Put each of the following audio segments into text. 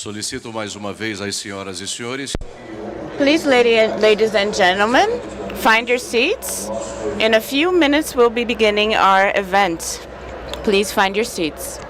Solicito mais uma vez às senhoras e senhores. Please, ladies and gentlemen, find your seats. In a few minutes, we'll be beginning our event. Please find your seats.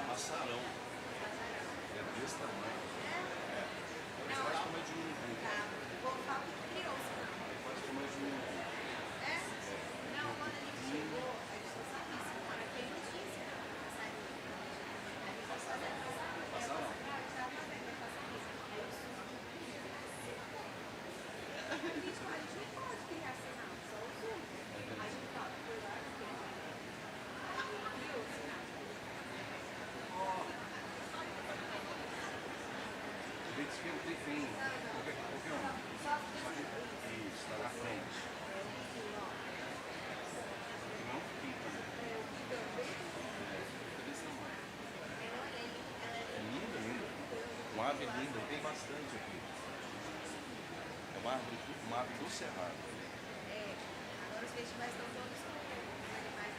Maçarão. É desse tamanho. É. Mas quase tamanho de um urubu. Quase tamanho de um urubu. Não, quando a gente chegou, a gente não sabia se era quem notícia. Passaram? Tem qualquer um. Isso, está na frente. Não fica, né? É desse tamanho. É linda, linda. Uma ave linda, tem bastante aqui. É uma árvore do cerrado. Agora os festivais estão todos com animais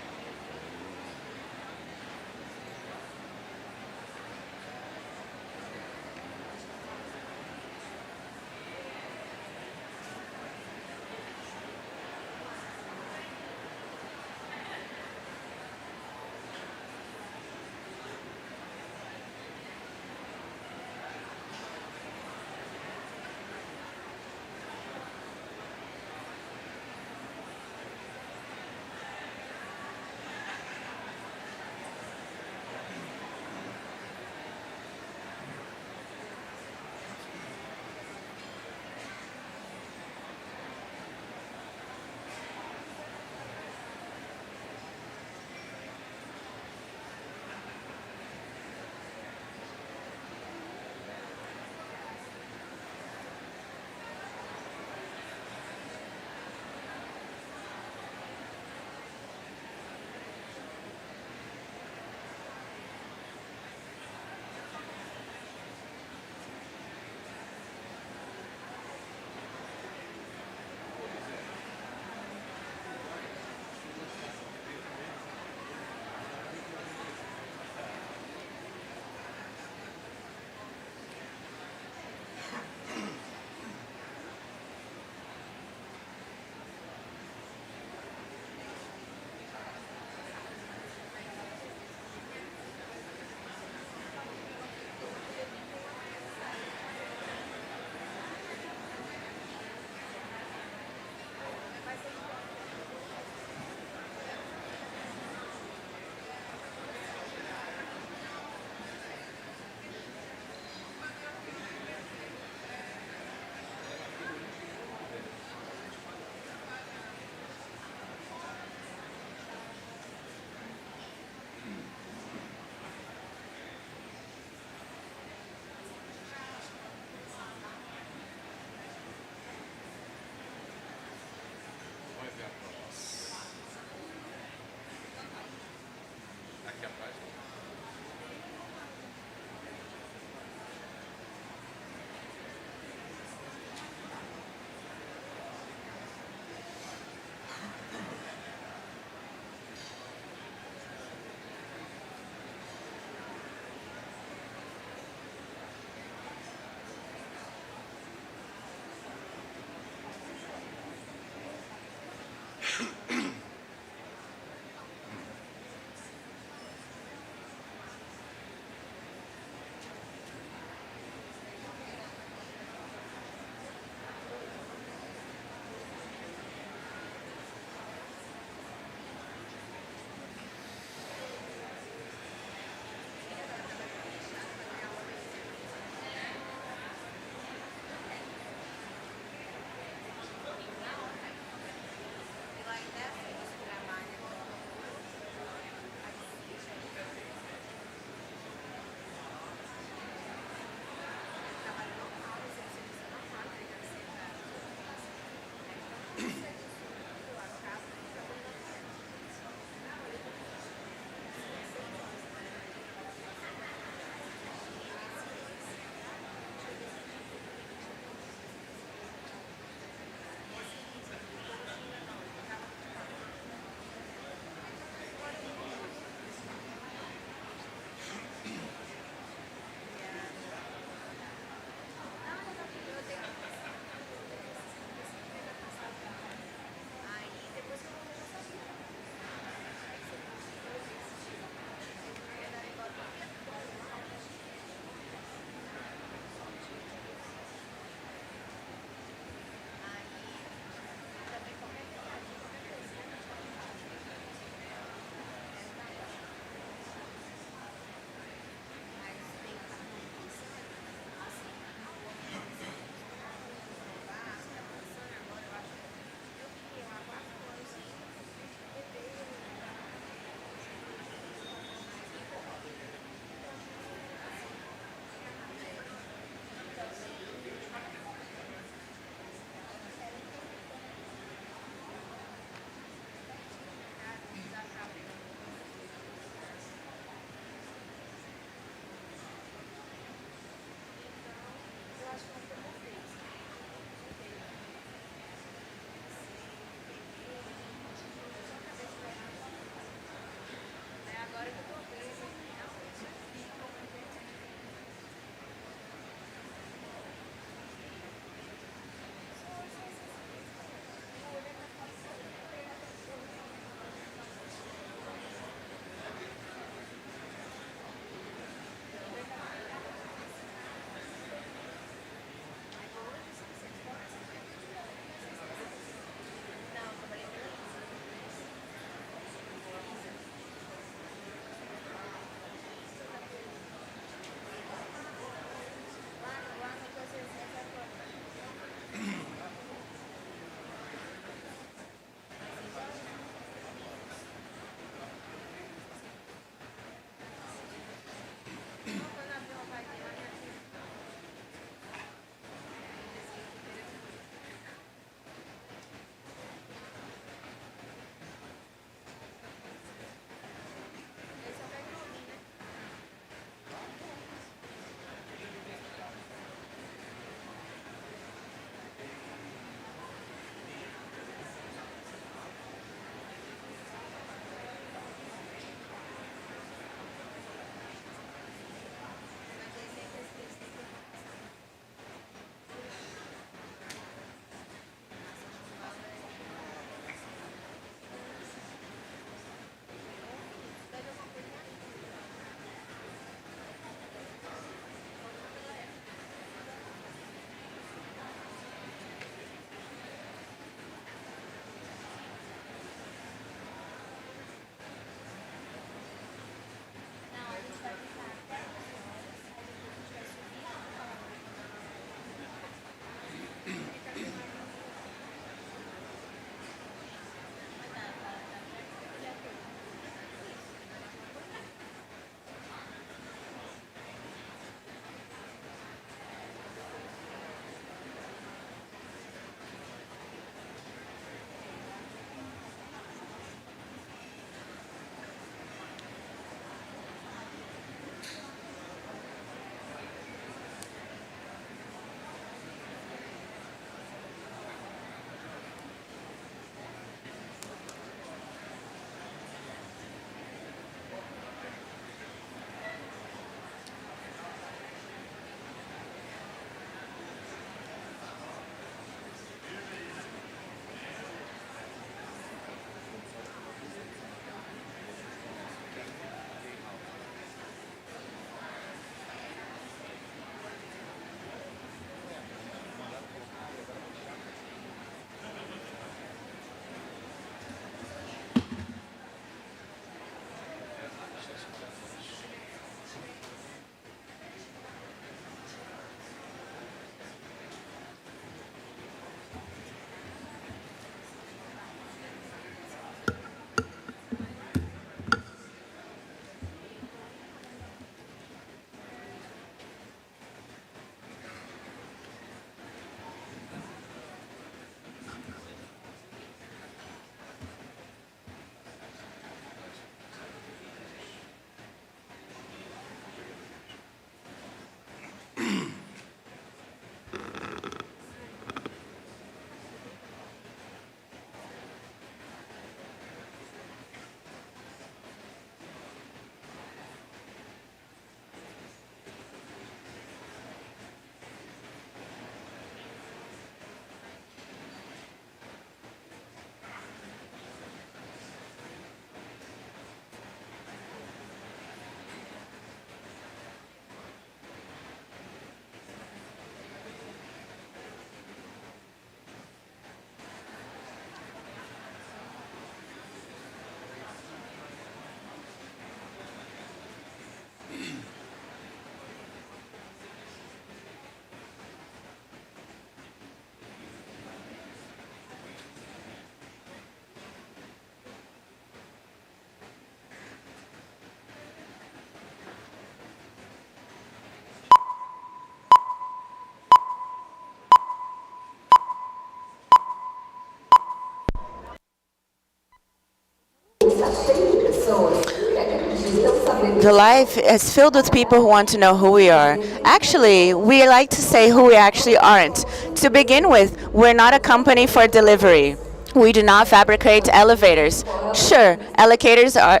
The life is filled with people who want to know who we are. Actually, we like to say who we actually aren't. To begin with, we're not a company for delivery. We do not fabricate elevators. Sure, elevators are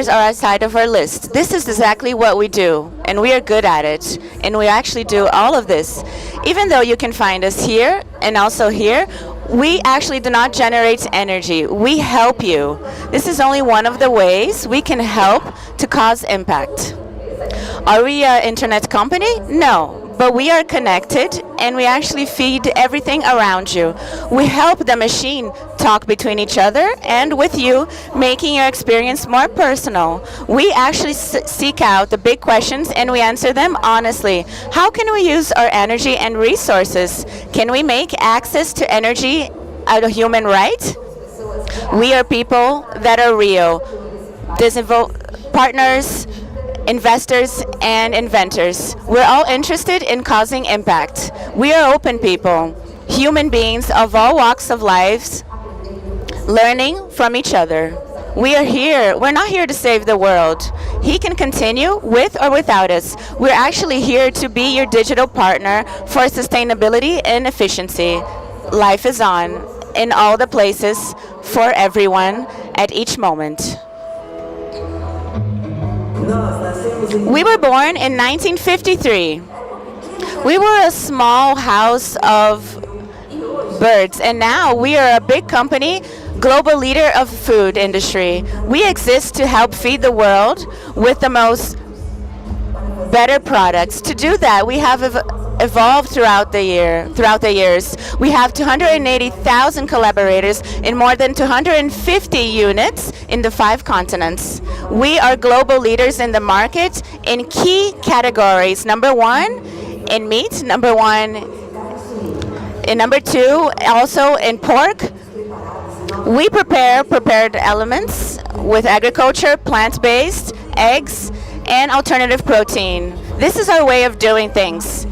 outside of our list. This is exactly what we do, and we are good at it. And we actually do all of this. Even though you can find us here and also here, we actually do not generate energy. We help you. This is only one of the ways we can help to cause impact. Are we an internet company? No. But we are connected and we actually feed everything around you. We help the machine talk between each other and with you, making your experience more personal. We actually seek out the big questions and we answer them honestly. How can we use our energy and resources? Can we make access to energy a human right? We are people that are real. Partners, investors, and inventors. We're all interested in causing impact. We are open people, human beings of all walks of lives, learning from each other. We are here. We're not here to save the world. He can continue with or without us. We're actually here to be your digital partner for sustainability and efficiency. Life is on in all the places for everyone at each moment. We were born in 1953. We were a small house of birds, and now we are a big company, global leader of food industry. We exist to help feed the world with the most better products. To do that, we have evolved throughout the years. We have 280,000 collaborators in more than 250 units in the 5 continents. We are global leaders in the market in key categories. Number 1 in meat, number 1 in number 2 also in pork. We prepare prepared elements with agriculture, plant-based, eggs, and alternative protein. This is our way of doing things.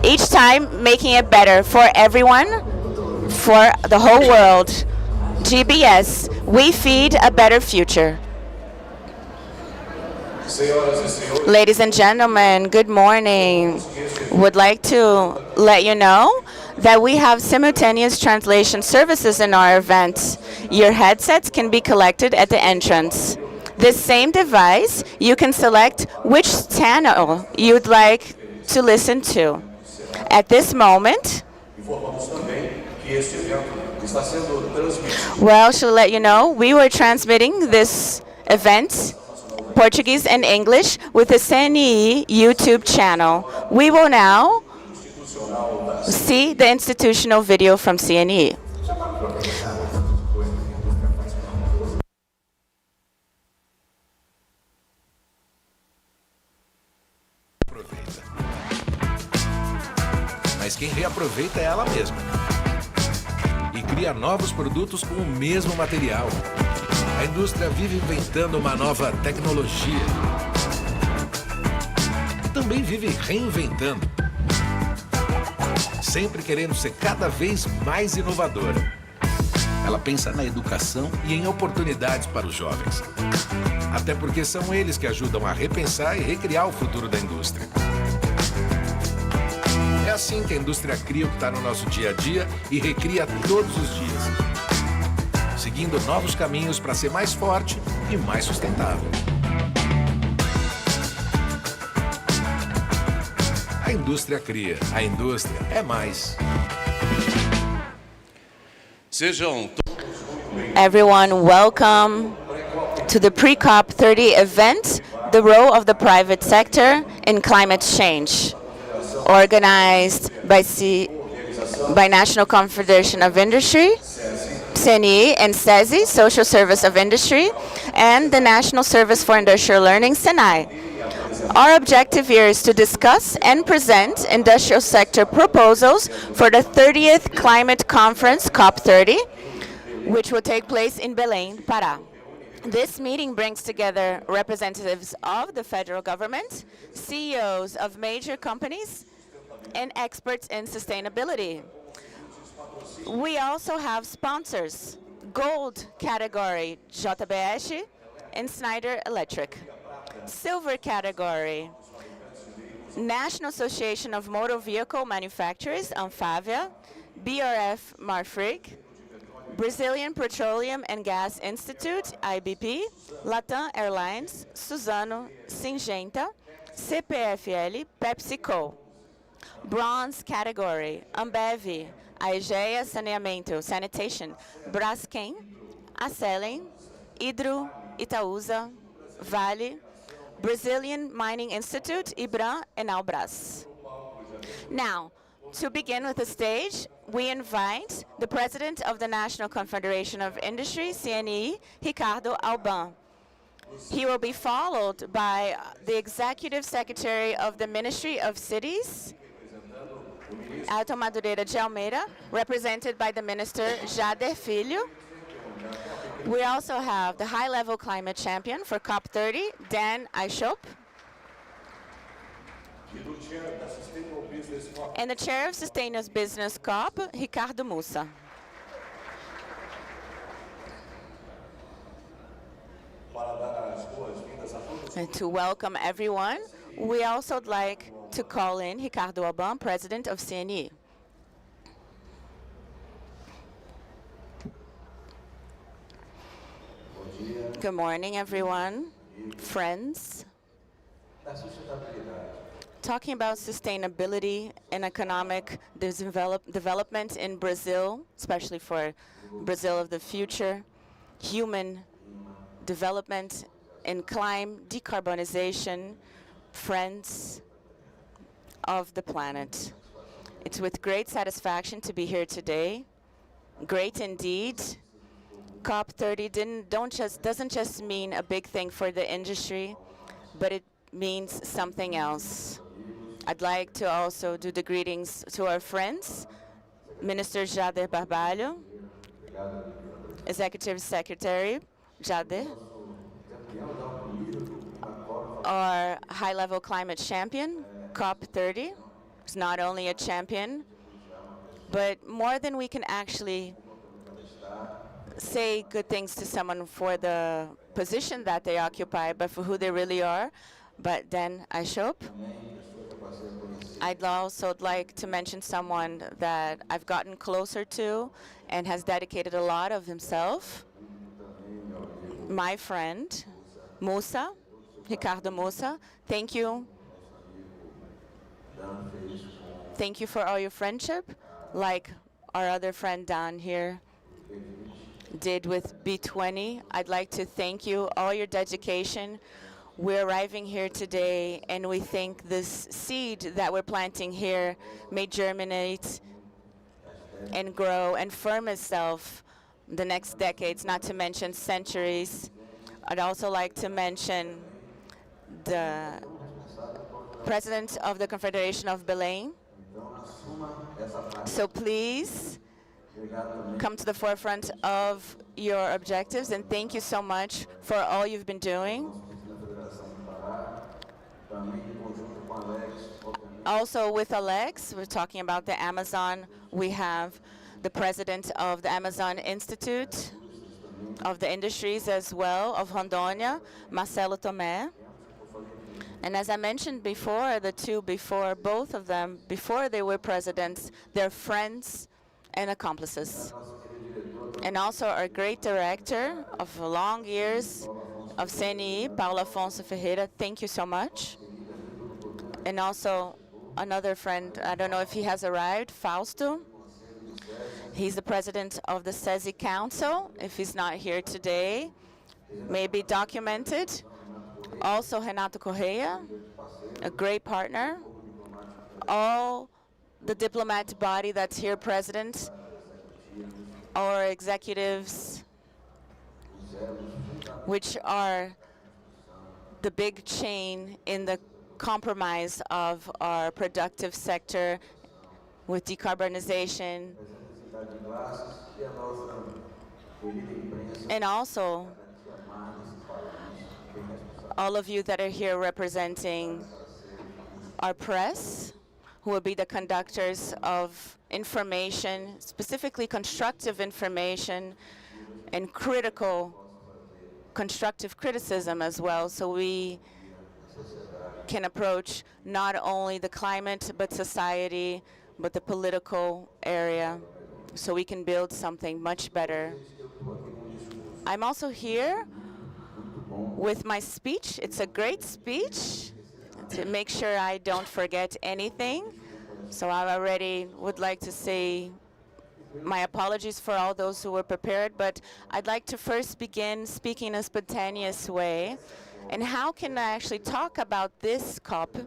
Each time making it better for everyone, for the whole world. GBS, we feed a better future. Ladies and gentlemen, good morning. Would like to let you know that we have simultaneous translation services in our event. Your headsets can be collected at the entrance. This same device, you can select which channel you'd like to listen to. At this moment, well, to let you know, we were transmitting this event, Portuguese and English, with the CNE YouTube channel. We will now see the institutional video from CNE. Mas quem reaproveita é ela mesma. E cria novos produtos com o mesmo material. A indústria vive inventando uma nova tecnologia. E também vive reinventando. Sempre querendo ser cada vez mais inovadora. Ela pensa na educação e em oportunidades para os jovens. Até porque são eles que ajudam a repensar e recriar o futuro da indústria. É assim que a indústria cria o que está no nosso dia a dia e recria todos os dias, seguindo novos caminhos para ser mais forte e mais sustentável. A indústria cria, a indústria é mais. Everyone, welcome to the Pre-COP30 event, the role of the private sector in climate change. Organized by National Confederation of Industry, CNE, and SESI, Social Service of Industry, and the National Service for Industrial Learning, SENAI. Our objective here is to discuss and present industrial sector proposals for the 30th Climate Conference, COP30, which will take place in Belém, Pará. This meeting brings together representatives of the federal government, CEOs of major companies, and experts in sustainability. We also have sponsors, gold category, JBS and Schneider Electric. Silver category, National Association of Motor Vehicle Manufacturers, ANFAVEA, BRF Marfrig, Brazilian Petroleum and Gas Institute, IBP, Latam Airlines, Suzano, Syngenta, CPFL, PepsiCo. Bronze category, Ambev, Aegea Saneamento, Sanitation, Braskem, Acelen, Hidro, Itaúsa, Vale, Brazilian Mining Institute, IBRAM, and Albras. Now, to begin with the stage, we invite the President of the National Confederation of Industry, CNE, Ricardo Alban. He will be followed by the Executive Secretary of the Ministry of Cities, Elton Madureira de Almeida, represented by the Minister Jader Filho. We also have the high-level climate champion for COP30, Dan Aishop, and the chair of Sustainable Business COP, Ricardo Mussa. And to welcome everyone, we also would like to call in Ricardo Alban, President of CNE. Good morning, everyone, friends. Talking about sustainability and economic development in Brazil, especially for Brazil of the future, human development in climate, decarbonization, friends of the planet. It's with great satisfaction to be here today. Great indeed. COP30 doesn't just mean a big thing for the industry, but it means something else. I'd like to also do the greetings to our friends, Minister Jader Barbalho, Executive Secretary Jader, our high-level climate champion, COP30, is not only a champion, but more than we can actually say good things to someone for the position that they occupy, but for who they really are. But then Aishop, I'd also like to mention someone that I've gotten closer to and has dedicated a lot of himself. My friend, Mussa, Ricardo Mussa. Thank you. Thank you for all your friendship, like our other friend down here did with B20. I'd like to thank you, all your dedication. We're arriving here today, and we think this seed that we're planting here may germinate and grow and firm itself the next decades, not to mention centuries. I'd also like to mention the President of the Confederation of Belém. So please come to the forefront of your objectives, and thank you so much for all you've been doing. Also with Alex, we're talking about the Amazon. We have the president of the Amazon Institute of the Industries as well of Rondônia, Marcelo Tomé. And as I mentioned before, the two before, both of them, before they were presidents, they're friends and accomplices. And also our great director of long years of CNE, Paulo Afonso Ferreira, thank you so much. And also another friend, I don't know if he has arrived, Fausto. He's the president of the SESI Council. If he's not here today, maybe documented. Also Renato Correia, a great partner. All the diplomat body that's here present, our executives, which are the big chain in the compromise of our productive sector with decarbonization. And also all of you that are here representing our press, who will be the conductors of information, specifically constructive information and critical, constructive criticism as well. So we can approach not only the climate, but society, but the political area, so we can build something much better. I'm also here with my speech. It's a great speech to make sure I don't forget anything. So I already would like to say my apologies for all those who were prepared, but I'd like to first begin speaking in a spontaneous way. And how can I actually talk about this COP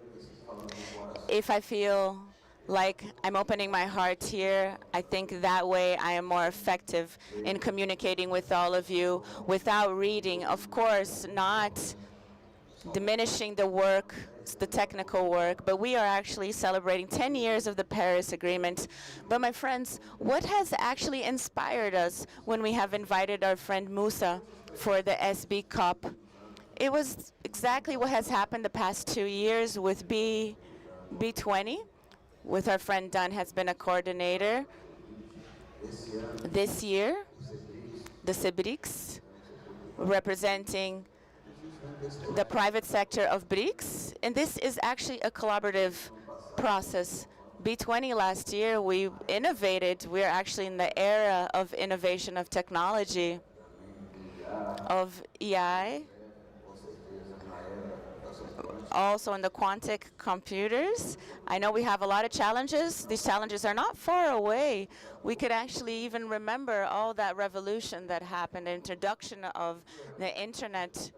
if I feel like I'm opening my heart here? I think that way I am more effective in communicating with all of you without reading. Of course, not diminishing the work, the technical work, but we are actually celebrating 10 years of the Paris Agreement. But my friends, what has actually inspired us when we have invited our friend Musa for the SB COP? It was exactly what has happened the past 2 years with B20, with our friend Dunn has been a coordinator. This year, the CBRICS, representing the private sector of BRICS, and this is actually a collaborative process. B20 last year, we innovated. We're actually in the era of innovation of technology, of AI, also in the quantic computers. I know we have a lot of challenges. These challenges are not far away. We could actually even remember all that revolution that happened, the introduction of the internet,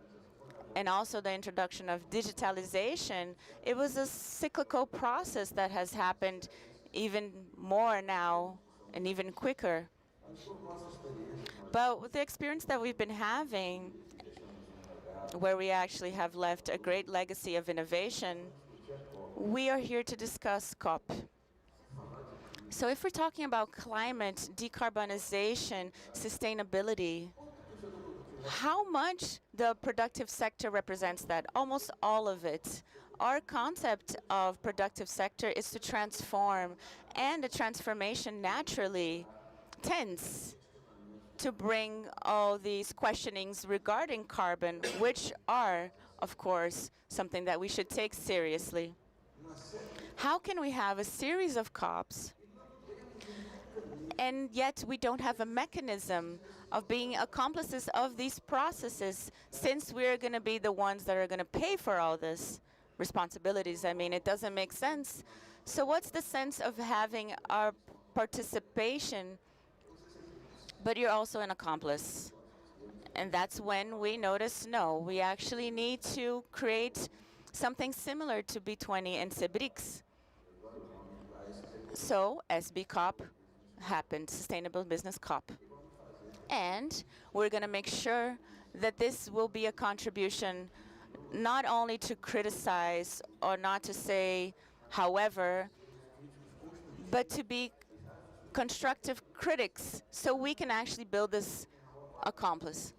and also the introduction of digitalization. It was a cyclical process that has happened even more now and even quicker. But with the experience that we've been having, where we actually have left a great legacy of innovation, we are here to discuss COP. So if we're talking about climate, decarbonization, sustainability, how much the productive sector represents that? Almost all of it. Our concept of productive sector is to transform, and the transformation naturally tends to bring all these questionings regarding carbon, which are, of course, something that we should take seriously. How can we have a series of COPs and yet we don't have a mechanism of being accomplices of these processes, since we're going to be the ones that are going to pay for all this responsibilities? I mean, it doesn't make sense. So what's the sense of having our participation, but you're also an accomplice? And that's when we notice, no, we actually need to create something similar to B20 and CBRICS. So SB COP happened, Sustainable Business COP. And we're going to make sure that this will be a contribution not only to criticize or not to say, however, but to be constructive critics so we can actually build this accomplice.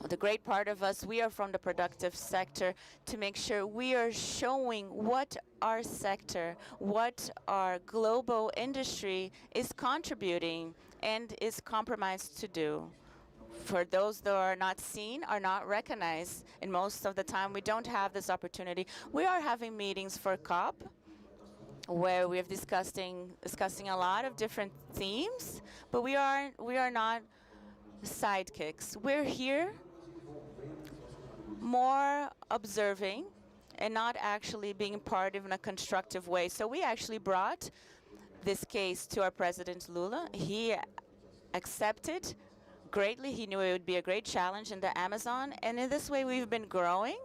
The great part of us, we are from the productive sector to make sure we are showing what our sector, what our global industry is contributing and is compromised to do. For those that are not seen, are not recognized, and most of the time we don't have this opportunity. We are having meetings for COP where we are discussing a lot of different themes, but we are not sidekicks. We're here more observing and not actually being part of in a constructive way. So we actually brought this case to our President Lula. He accepted greatly. He knew it would be a great challenge in the Amazon, and in this way we've been growing.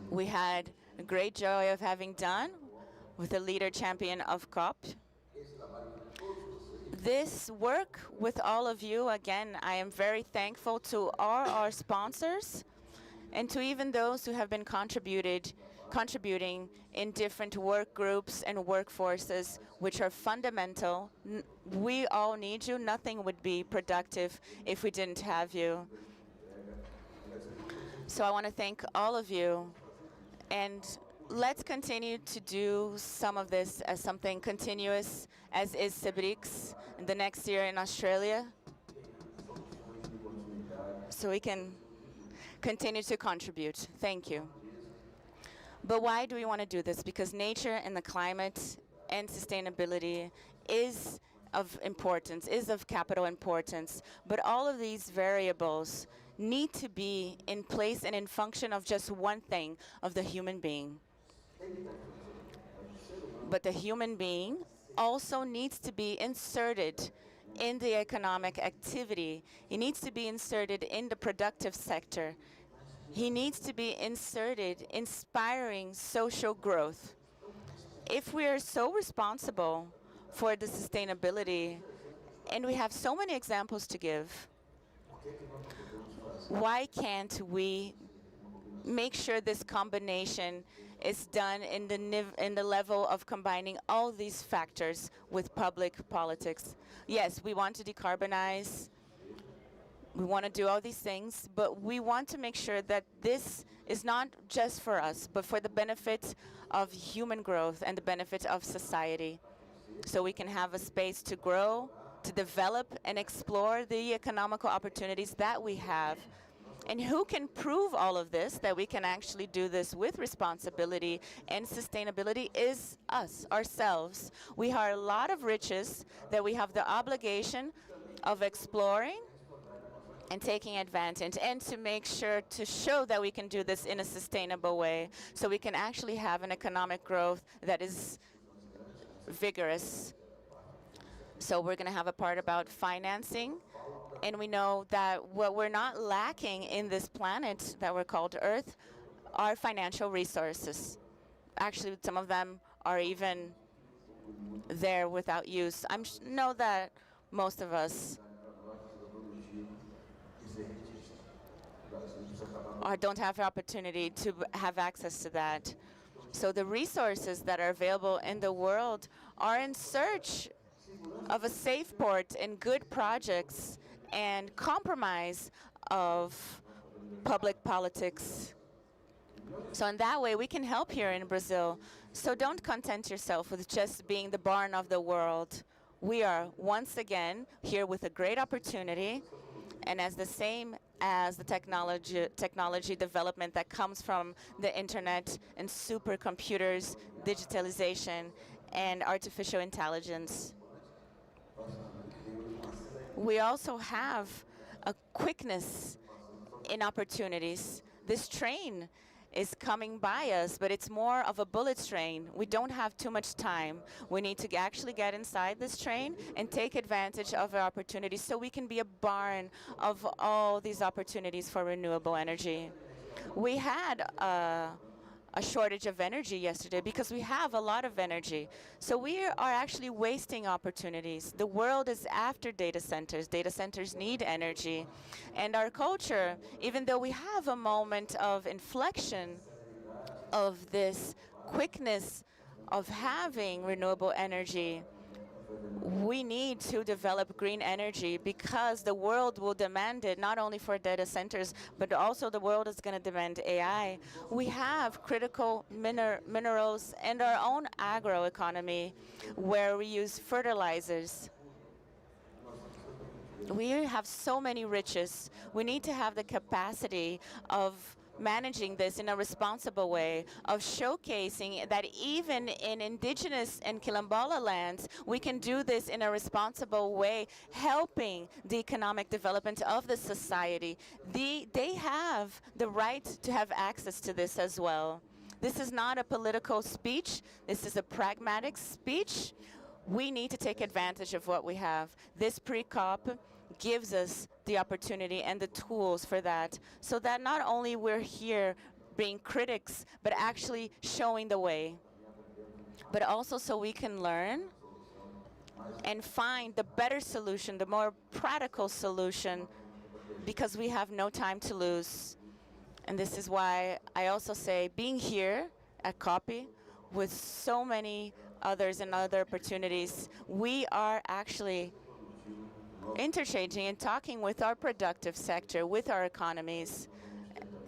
We had a great joy of having done with the leader champion of COP. This work with all of you, again, I am very thankful to all our sponsors and to even those who have been contributing in different work groups and workforces, which are fundamental. We all need you. Nothing would be productive if we didn't have you. So I want to thank all of you, and let's continue to do some of this as something continuous, as is CBRICS the next year in Australia, so we can continue to contribute. Thank you. But why do we want to do this? Because nature and the climate and sustainability is of importance, is of capital importance. But all of these variables need to be in place and in function of just one thing, of the human being. But the human being also needs to be inserted in the economic activity. He needs to be inserted in the productive sector. He needs to be inserted, inspiring social growth. If we are so responsible for the sustainability, and we have so many examples to give, why can't we make sure this combination is done in the level of combining all these factors with public politics? Yes, we want to decarbonize. We want to do all these things, but we want to make sure that this is not just for us, but for the benefit of human growth and the benefit of society. So we can have a space to grow, to develop, and explore the economical opportunities that we have. And who can prove all of this, that we can actually do this with responsibility and sustainability, is us, ourselves. We have a lot of riches that we have the obligation of exploring and taking advantage, and to make sure to show that we can do this in a sustainable way, so we can actually have an economic growth that is vigorous. So we're going to have a part about financing, and we know that what we're not lacking in this planet that we're called Earth are financial resources. Actually, some of them are even there without use. I know that most of us don't have the opportunity to have access to that. So the resources that are available in the world are in search of a safe port and good projects and compromise of public politics. So in that way, we can help here in Brazil. So don't content yourself with just being the barn of the world. We are once again here with a great opportunity, and as the same as the technology development that comes from the internet and supercomputers, digitalization, and artificial intelligence. We also have a quickness in opportunities. This train is coming by us, but it's more of a bullet train. We don't have too much time. We need to actually get inside this train and take advantage of our opportunities, so we can be a barn of all these opportunities for renewable energy. We had a shortage of energy yesterday because we have a lot of energy. So we are actually wasting opportunities. The world is after data centers. Data centers need energy. And our culture, even though we have a moment of inflection of this quickness of having renewable energy, we need to develop green energy, because the world will demand it, not only for data centers, but also the world is going to demand AI. We have critical minerals and our own agroeconomy, where we use fertilizers. We have so many riches. We need to have the capacity of managing this in a responsible way, of showcasing that even in indigenous and quilombola lands, we can do this in a responsible way, helping the economic development of the society. They have the right to have access to this as well. This is not a political speech. This is a pragmatic speech. We need to take advantage of what we have. This pre-COP gives us the opportunity and the tools for that, so that not only we're here being critics, but actually showing the way, but also so we can learn and find the better solution, the more practical solution, because we have no time to lose. And this is why I also say, being here at COP with so many others and other opportunities, we are actually interchanging and talking with our productive sector, with our economies.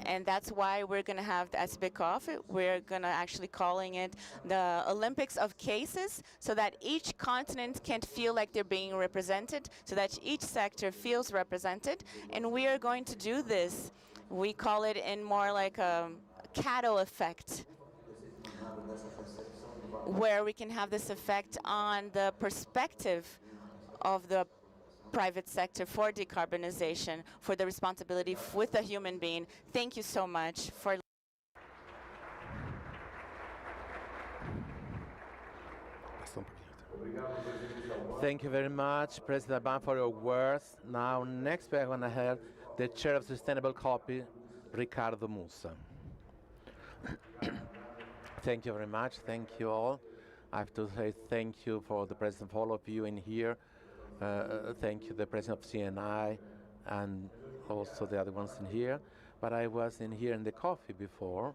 And that's why we're going to have the SBCOF. We're going to actually calling it the Olympics of Cases, so that each continent can feel like they're being represented, so that each sector feels represented. And we are going to do this We call it in more like a cattle effect, where we can have this effect on the perspective of the private sector for decarbonization, for the responsibility with the human being. Thank you so much for. Thank you very much, President Ban, for your words. Now, next we're going to have the Chair of Sustainable Copy, Ricardo Musa. Thank you very much. Thank you all. I have to say thank you for the President, for all of you in here. Thank you, the President of CNI, and also the other ones in here. But I was in here in the coffee before,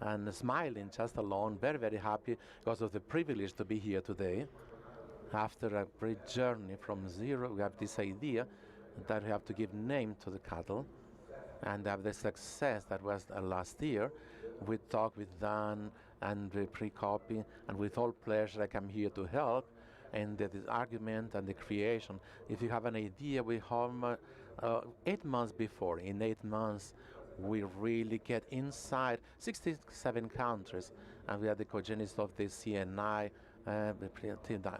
and smiling just alone, very, very happy because of the privilege to be here today. After a great journey from zero, we have this idea that we have to give name to the cattle, and have the success that was last year. We talked with Dan and the Pre-COP, and with all pleasure I come here to help. And the argument and the creation, if you have an idea, we have 8 months before. In 8 months, we really get inside 67 countries, and we are the co-genesis of the CNI,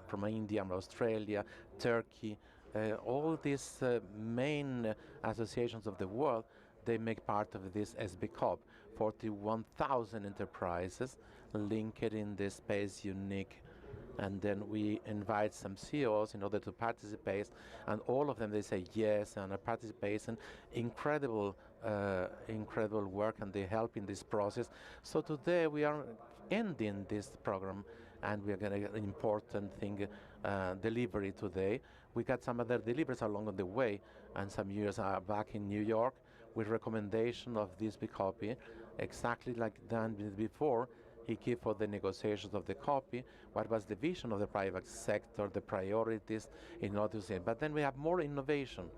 from India, from Australia, Turkey, all these main associations of the world. They make part of this SBCOP, 41,000 enterprises linked in this space unique. And then we invite some CEOs in order to participate, and all of them, they say yes and are participating. Incredible work, and they help in this process. So today we are ending this program, and we are going to get an important thing, delivery today. We got some other deliveries along the way, and some years back in New York with recommendation of this big copy, exactly like done before. He gave for the negotiations of the copy what was the vision of the private sector, the priorities in order to say. But then we have more innovation.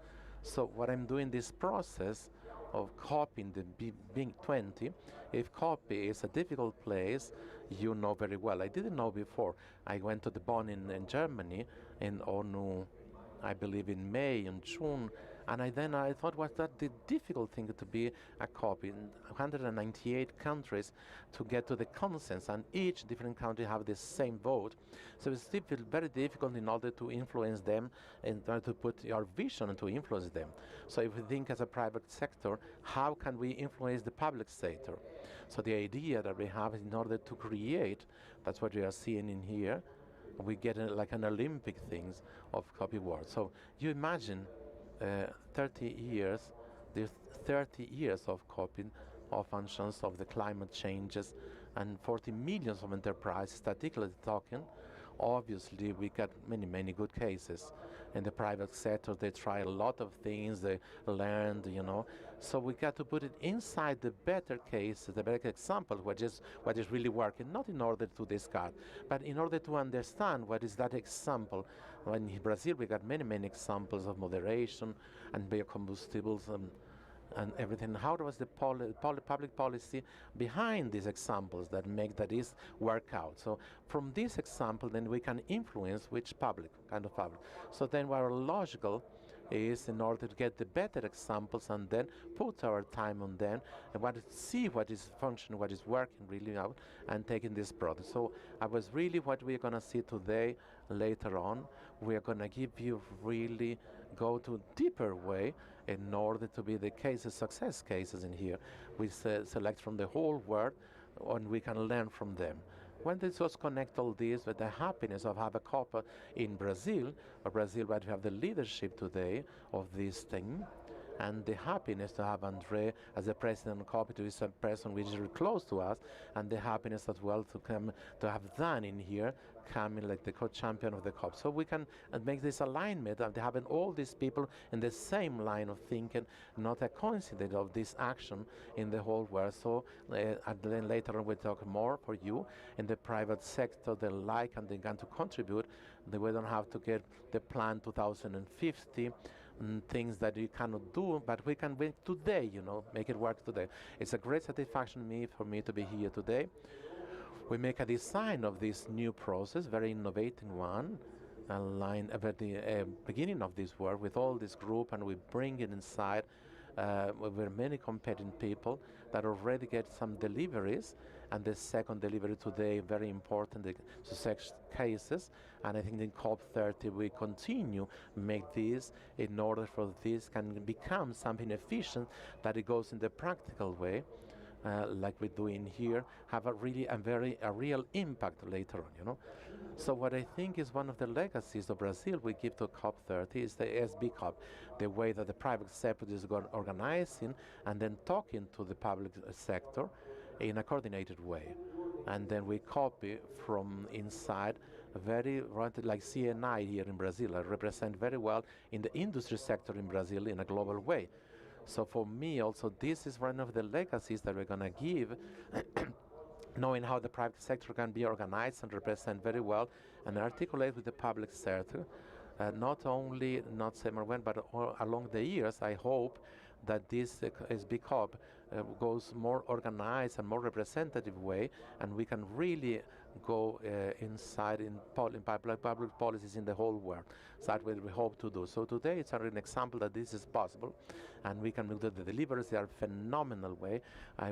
So what I'm doing this process of copying the big 20, if copy is a difficult place, you know very well. I didn't know before. I went to the Bonn in Germany, in ONU, I believe in May and June, and I thought, was that the difficult thing to be a copy in 198 countries to get to the consensus, and each different country have the same vote. So it's still very difficult in order to influence them, in order to put your vision and to influence them. So if we think as a private sector, how can we influence the public sector? So the idea that we have is in order to create, that's what we are seeing in here, we get like an Olympic things of copy work. So you imagine 30 years, there's 30 years of copying of functions of the climate changes, and 40 millions of enterprises statistically talking. Obviously we got many good cases. In the private sector they try a lot of things, they learned, so we got to put it inside the better cases, the better example, what is really working, not in order to discard, but in order to understand what is that example. In Brazil we got many examples of moderation and biocombustibles and everything. How was the public policy behind these examples that make that is work out? So from this example, then we can influence which kind of public. So then our logical is in order to get the better examples and then put our time on them and see what is functioning, what is working really out, and taking this product. So I was really what we're going to see today. Later on, we are going to give you really go to deeper way in order to be the cases, success cases in here. We select from the whole world, and we can learn from them. When this was connect all this with the happiness of have a COP in Brazil, where we have the leadership today of this thing, and the happiness to have Andre as the president of COP, to be a person which is very close to us, and the happiness as well to come to have Dan in here coming like the co-champion of the COP. So we can make this alignment of having all these people in the same line of thinking, not a coincidence of this action in the whole world. So and then later on we'll talk more for you in the private sector, they like and they going to contribute. We don't have to get the plan 2050 and things that you cannot do, but we can win today, make it work today. It's a great satisfaction for me to be here today. We make a design of this new process, very innovative one, aligned at the beginning of this work with all this group, and we bring it inside with many competing people that already get some deliveries, and the second delivery today, very important, the success cases. And I think in COP30 we continue make this in order for this can become something efficient, that it goes in the practical way, like we're doing here, have a real impact later on, you know. So what I think is one of the legacies of Brazil we give to COP30 is the SB COP, the way that the private sector is organizing and then talking to the public sector in a coordinated way. And then we copy from inside, very like CNI here in Brazil. I represent very well in the industry sector in Brazil in a global way. So for me also, this is one of the legacies that we're going to give, knowing how the private sector can be organized and represent very well and articulate with the public sector, not only not summer when, but along the years. I hope that this SB COP goes more organized and more representative way, and we can really go inside in public policies in the whole world. So that's what we hope to do. So today it's an example that this is possible, and we can do the deliveries. They are phenomenal way.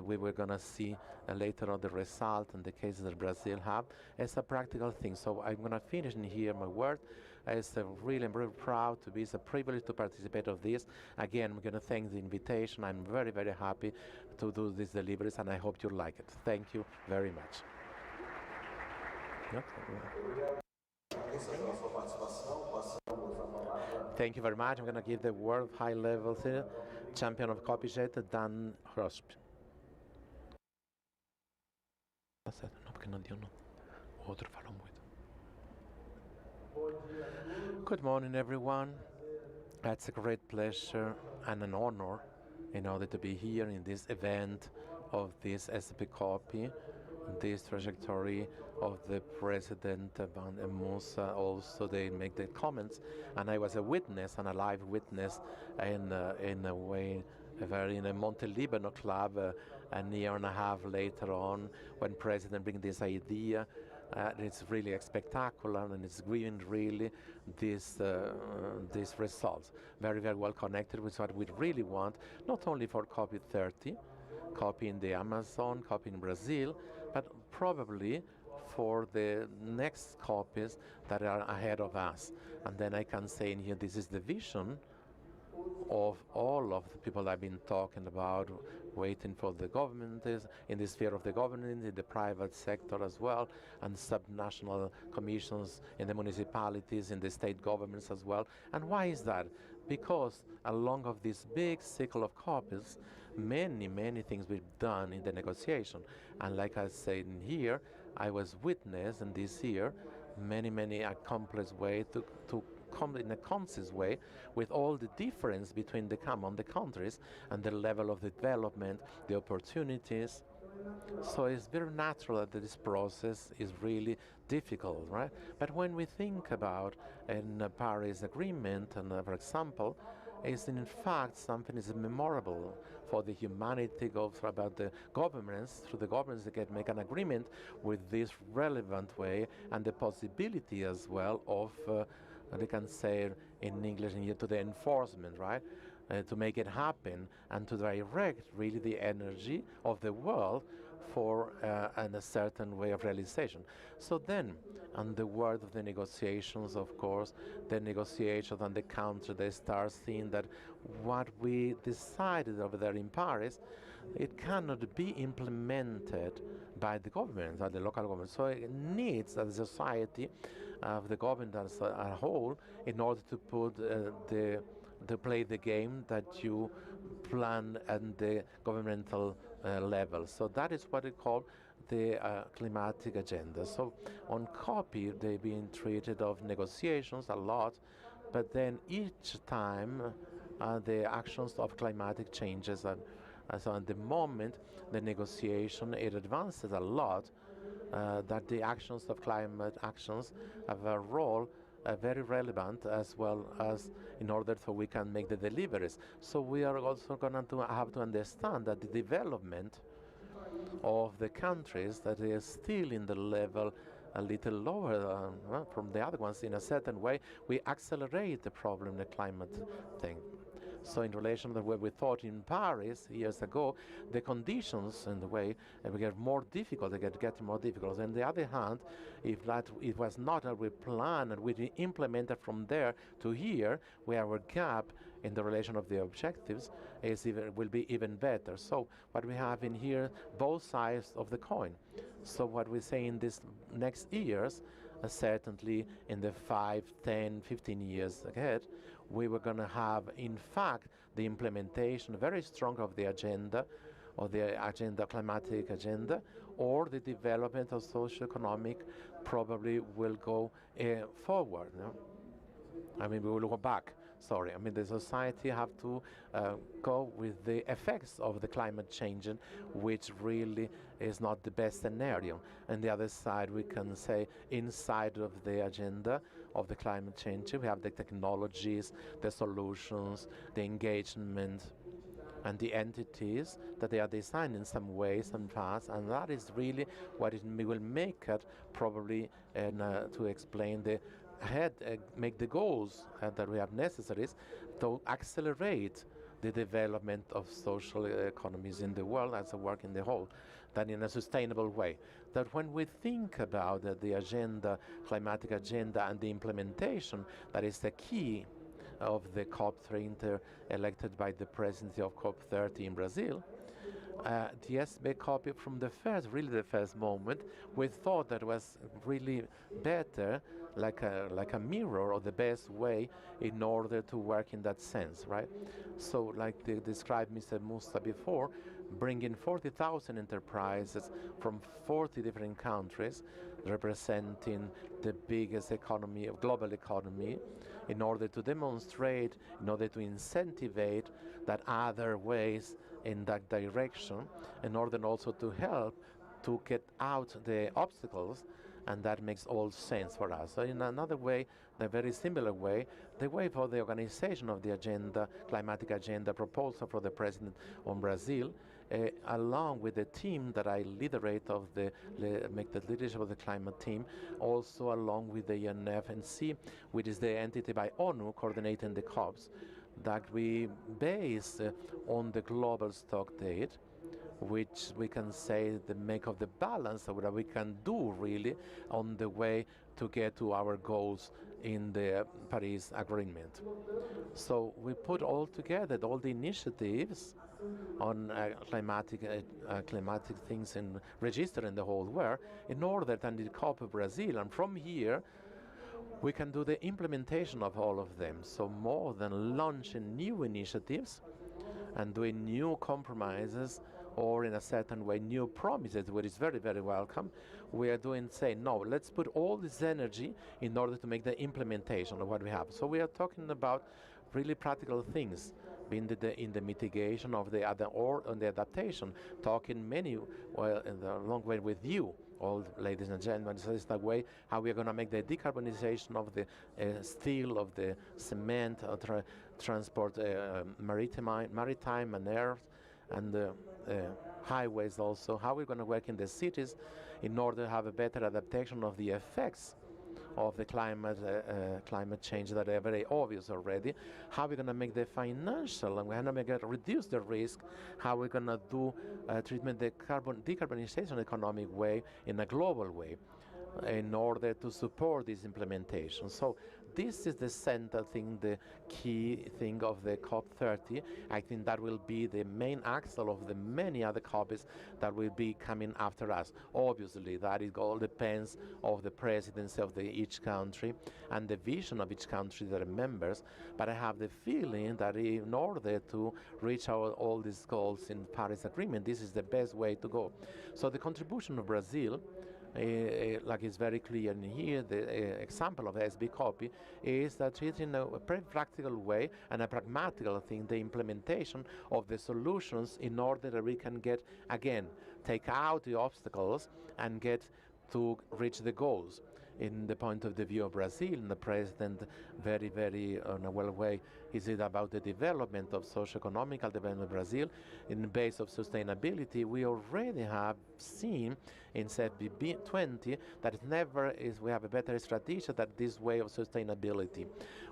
We were going to see later on the result and the cases that Brazil have. It's a practical thing. So I'm going to finish in here my word. I'm very proud to be. It's a privilege to participate of this. Again, I'm going to thank the invitation. I'm very, very happy to do these deliveries, and I hope you like it. Thank you very much. Thank you very much. I'm going to give the world high-level champion of COP30, Dan Hrosp. Good morning, everyone. It's a great pleasure and an honor in order to be here in this event of this SB COP, this trajectory of the President Van Musa. Also, they make the comments, and I was a witness and a live witness in a way, in a Monte Libano club a year and a half later on, when President bring this idea. It's really spectacular, and it's giving really these results. Very, very well connected with what we really want, not only for COP30, COP in the Amazon, COP in Brazil, but probably for the next COPs that are ahead of us. And then I can say in here, this is the vision of all of the people I've been talking about, waiting for the government, in the sphere of the government, in the private sector as well, and subnational commissions in the municipalities, in the state governments as well. And why is that? Because along of this big cycle of COPs, many, many things we've done in the negotiation. And like I said in here, I was witness in this year, many accomplished way to come in a concise way with all the difference between the countries and the level of development, the opportunities. So it's very natural that this process is really difficult, right? But when we think about in the Paris Agreement, and for example, is in fact something is memorable for the humanity, goes about the governments, through the governments they can make an agreement with this relevant way, and the possibility as well of they can say in English to the enforcement, right? To make it happen and to direct really the energy of the world for a certain way of realization. So then, on the word of the negotiations, of course, the negotiations and the country, they start seeing that what we decided over there in Paris, it cannot be implemented by the government, by the local government. So it needs a society of the government as a whole in order to put to play the game that you plan at the governmental level. So that is what we call the climatic agenda. So on copy, they've been treated of negotiations a lot, but then each time the actions of climatic changes. And so at the moment, the negotiation, it advances a lot, that the actions of climate actions have a role very relevant, as well as in order so we can make the deliveries. So we are also going to have to understand that the development of the countries that is still in the level a little lower from the other ones in a certain way, we accelerate the problem, the climate thing. So in relation to the way we thought in Paris years ago, the conditions in the way will get more difficult, they get getting more difficult. On the other hand, if that it was not a we plan and we implemented from there to here, where our gap in the relation of the objectives will be even better. So what we have in here, both sides of the coin. So what we say in these next years, certainly in the 5, 10, 15 years ahead, we were going to have, in fact, the implementation very strong of the agenda, or the agenda, climatic agenda, or the development of socio-economic probably will go forward. No? I mean, we will go back. Sorry, I mean, the society have to go with the effects of the climate change, which really is not the best scenario. And the other side, we can say, inside of the agenda of the climate change, we have the technologies, the solutions, the engagement, and the entities that they are designed in some ways and parts, and that is really what it will make it probably, and to explain the make the goals that we have necessaries to accelerate the development of social economies in the world as a work in the whole, that in a sustainable way. That when we think about the agenda, climatic agenda, and the implementation, that is the key of the COP30 elected by the presidency of COP30 in Brazil. The SB copy from the first moment, we thought that was really better, like a mirror, or the best way in order to work in that sense, right? So, like described Mr. Musta before, bringing 40,000 enterprises from 40 different countries, representing the biggest economy, global economy, in order to demonstrate, in order to incentivize that other ways in that direction, in order also to help to get out the obstacles, and that makes all sense for us. So in another way, the very similar way, the way for the organization of the agenda, climatic agenda proposal for the president on Brazil, along with the team that I leaderate of make the leadership of the climate team, also along with the UNFNC, which is the entity by ONU coordinating the COPs, that we base on the global stock date, which we can say the make of the balance of what we can do really on the way to get to our goals in the Paris Agreement. So we put all together all the initiatives on climatic things and register in the whole world in order that the COP of Brazil, and from here we can do the implementation of all of them. So more than launching new initiatives and doing new compromises, or in a certain way new promises, which is very, very welcome, we are doing say, no, let's put all this energy in order to make the implementation of what we have. So we are talking about really practical things, being in the mitigation of the other, or on the adaptation, talking many, well, in the long way with you, all ladies and gentlemen. So it's the way how we are going to make the decarbonization of the steel, of the cement, transport, maritime and air, and highways also, how we're going to work in the cities in order to have a better adaptation of the effects of the climate change that are very obvious already, how we're going to make the financial, and we're going to reduce the risk, how we're going to do treatment the decarbonization economic way in a global way in order to support this implementation. So this is the central thing, the key thing of the COP30. I think that will be the main axle of the many other COPs that will be coming after us. Obviously, that it all depends of the presidency of each country and the vision of each country that are members. But I have the feeling that in order to reach all these goals in the Paris Agreement, this is the best way to go. So the contribution of Brazil, like it's very clear in here, the example of SB copy is that it's in a very practical way and a pragmatical thing, the implementation of the solutions in order that we can get, again, take out the obstacles and get to reach the goals. In the point of the view of Brazil, and the president very, very in a well way, is it about the development of socio-economical development of Brazil in the base of sustainability. We already have seen in COP20 that it never is, we have a better strategy than this way of sustainability.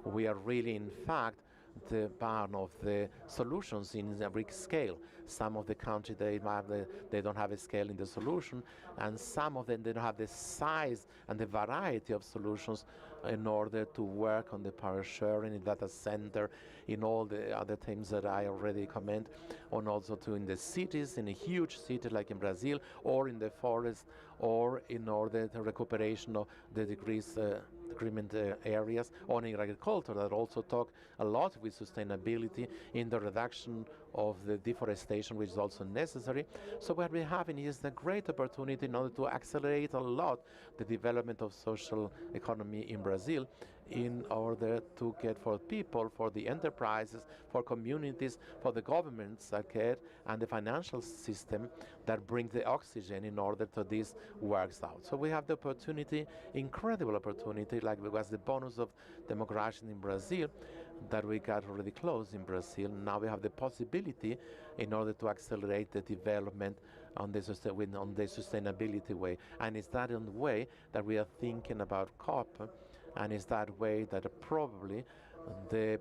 We are really, in fact, the barn of the solutions in a big scale. Some of the countries they don't have a scale in the solution, and some of them they don't have the size and the variety of solutions in order to work on the power sharing in data center, in all the other things that I already comment on, also to in the cities, in a huge city like in Brazil, or in the forest, or in order to recuperation of the decrement areas, or in agriculture that also talk a lot with sustainability in the reduction of the deforestation, which is also necessary. So what we're having is the great opportunity in order to accelerate a lot the development of social economy in Brazil, in order to get for people, for the enterprises, for communities, for the governments that get, and the financial system that brings the oxygen in order to this works out. So we have the opportunity, incredible opportunity, like it was the bonus of democracy in Brazil, that we got already closed in Brazil. Now we have the possibility in order to accelerate the development on the sustainability way. And it's that in the way that we are thinking about COP, and it's that way that probably the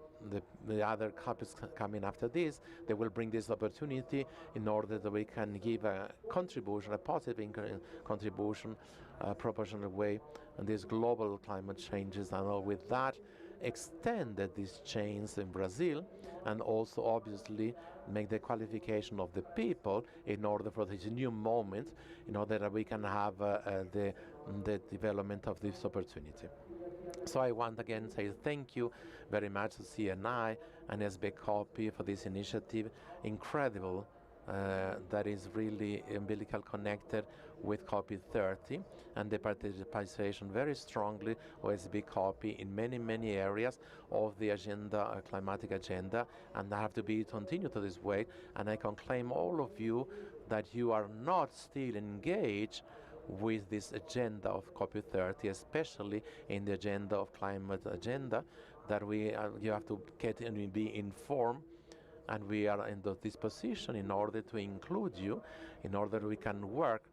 other COP is coming after this. They will bring this opportunity in order that we can give a contribution, a positive contribution, proportional way, and these global climate changes, and with that extend these chains in Brazil, and also obviously make the qualification of the people in order for this new moment, in order that we can have the development of this opportunity. So I want again to say thank you very much to CNI and SB Copy for this initiative, incredible, that is really umbilical connected with COP30, and the participation very strongly of SB Copy in many areas of the agenda, climatic agenda, and I have to be continued to this way. And I can claim all of you that you are not still engaged with this agenda of COP30, especially in the agenda of climate agenda, that you have to get and be informed, and we are in this position in order to include you, in order we can work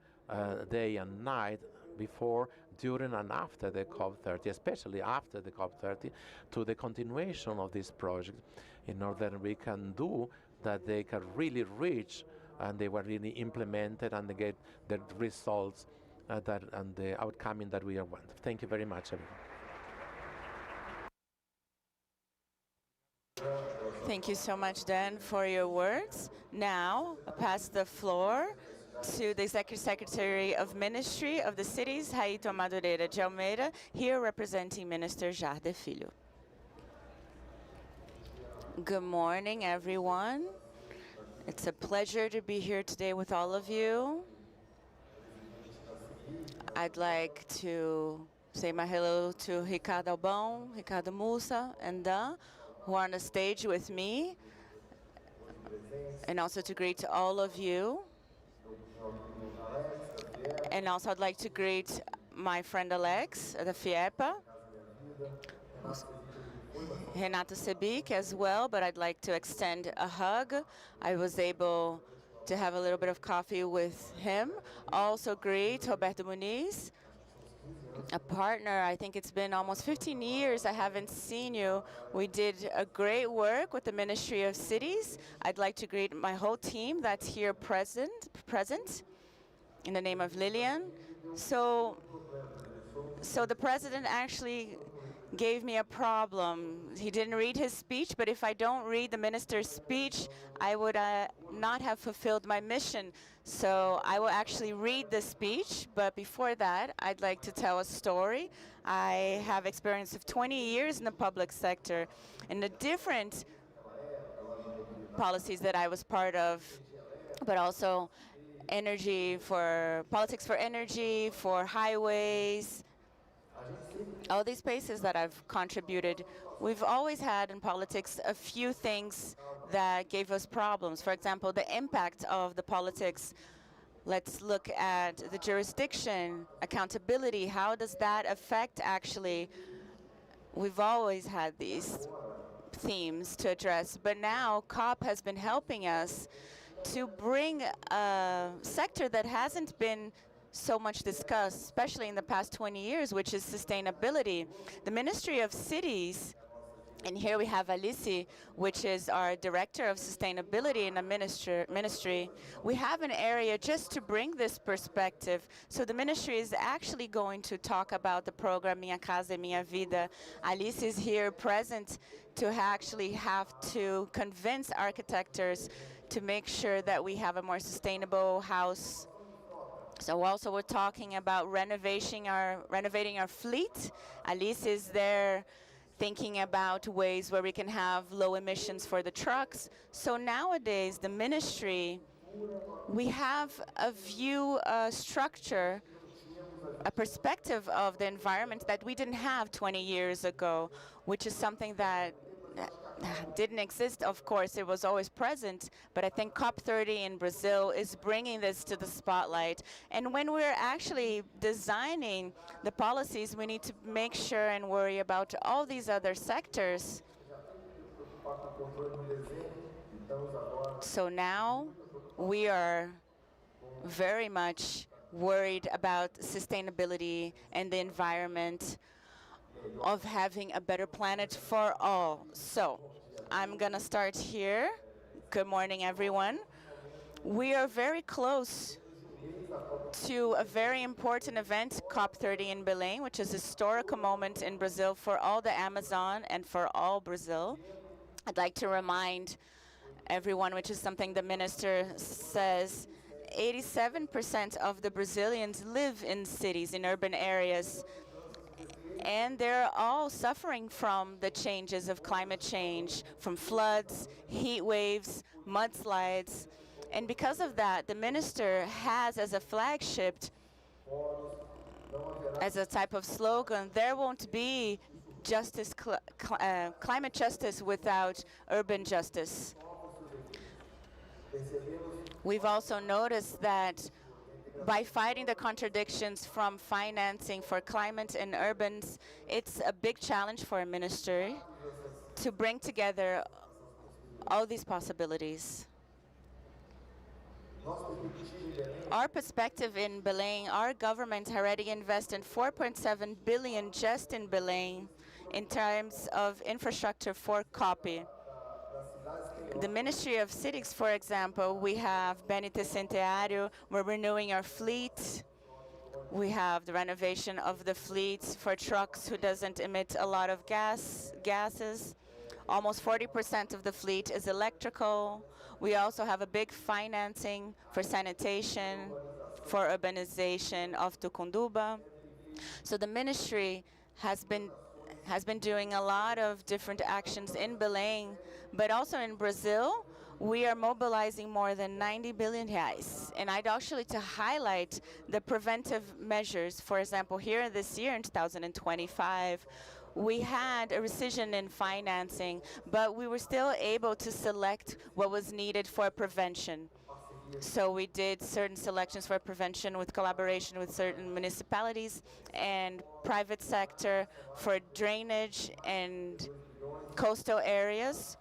day and night before, during, and after the COP30, especially after the COP30, to the continuation of this project, in order we can do that they can really reach and they were really implemented and they get the results and the outcome that we want. Thank you very much, everyone. Thank you so much, Dan, for your words. Now, I pass the floor to the Executive Secretary of Ministry of the Cities, Raito Madureira de Almeida, here representing Minister Jardim Filho. Good morning, everyone. It's a pleasure to be here today with all of you. I'd like to say my hello to Ricardo Albão, Ricardo Mussa, and Dan, who are on the stage with me, and also to greet all of you. And also I'd like to greet my friend Alex at the FIEPA, Renato Sebic as well, but I'd like to extend a hug. I was able to have a little bit of coffee with him. Also greet Roberto Muniz, a partner. I think it's been almost 15 years I haven't seen you. We did a great work with the Ministry of Cities. I'd like to greet my whole team that's here present in the name of Lillian. So the president actually gave me a problem. He didn't read his speech, but if I don't read the minister's speech, I would not have fulfilled my mission. So I will actually read the speech, but before that, I'd like to tell a story. I have experience of 20 years in the public sector in the different policies that I was part of, but also politics for energy, for highways, all these spaces that I've contributed. We've always had in politics a few things that gave us problems. For example, the impact of the politics. Let's look at the jurisdiction, accountability. How does that affect actually? We've always had these themes to address, but now COP has been helping us to bring a sector that hasn't been so much discussed, especially in the past 20 years, which is sustainability. The Ministry of Cities And here we have Alice, which is our Director of Sustainability in the ministry. We have an area just to bring this perspective. So the ministry is actually going to talk about the program Minha Casa Minha Vida. Alice is here present to actually have to convince architects to make sure that we have a more sustainable house. So also we're talking about renovating our fleet. Alice is there thinking about ways where we can have low emissions for the trucks. So nowadays, the ministry, we have a view, a structure, a perspective of the environment that we didn't have 20 years ago, which is something that didn't exist. Of course, it was always present, but I think COP30 in Brazil is bringing this to the spotlight. And when we're actually designing the policies, we need to make sure and worry about all these other sectors. So now we are very much worried about sustainability and the environment, of having a better planet for all. So I'm going to start here. Good morning, everyone. We are very close to a very important event, COP30 in Belém, which is a historical moment in Brazil for all the Amazon and for all Brazil. I'd like to remind everyone, which is something the minister says, 87% of the Brazilians live in cities, in urban areas. And they're all suffering from the changes of climate change, from floods, heat waves, mudslides. And because of that, the minister has as a flagship, as a type of slogan, there won't be justice, climate justice without urban justice. We've also noticed that by fighting the contradictions from financing for climate and urbans, it's a big challenge for a ministry to bring together all these possibilities. Our perspective in Belém, our government already invested 4.7 billion just in Belém in terms of infrastructure for COP. The Ministry of Cities, for example, we have BNT Centenário, we're renewing our fleet. We have the renovation of the fleet for trucks who doesn't emit a lot of gases. Almost 40% of the fleet is electrical. We also have a big financing for sanitation, for urbanization of Tucunduba. So the ministry has been doing a lot of different actions in Belém, but also in Brazil, we are mobilizing more than 90 billion reais. And I'd actually to highlight the preventive measures. For example, here this year in 2025, we had a rescission in financing, but we were still able to select what was needed for prevention. So we did certain selections for prevention with collaboration with certain municipalities and private sector for drainage and coastal areas.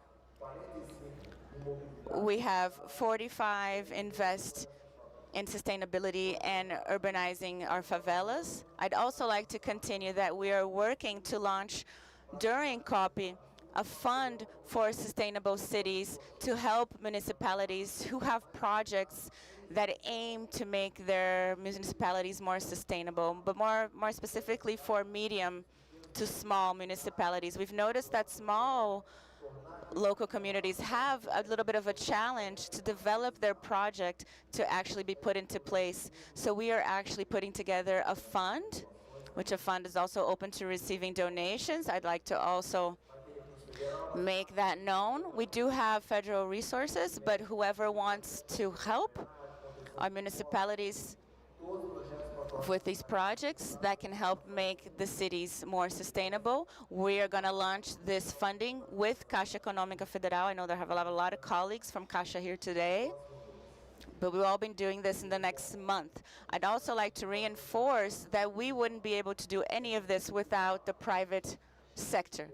We have 45 invest in sustainability and urbanizing our favelas. I'd also like to continue that we are working to launch during COP a fund for sustainable cities to help municipalities who have projects that aim to make their municipalities more sustainable, but more specifically for medium to small municipalities. We've noticed that small local communities have a little bit of a challenge to develop their project to actually be put into place. So we are actually putting together a fund, which a fund is also open to receiving donations. I'd like to also make that known. We do have federal resources, but whoever wants to help our municipalities with these projects that can help make the cities more sustainable, we are going to launch this funding with Caixa Econômica Federal. I know there have a lot of colleagues from Caixa here today, but we've all been doing this in the next month. I'd also like to reinforce that we wouldn't be able to do any of this without the private sector.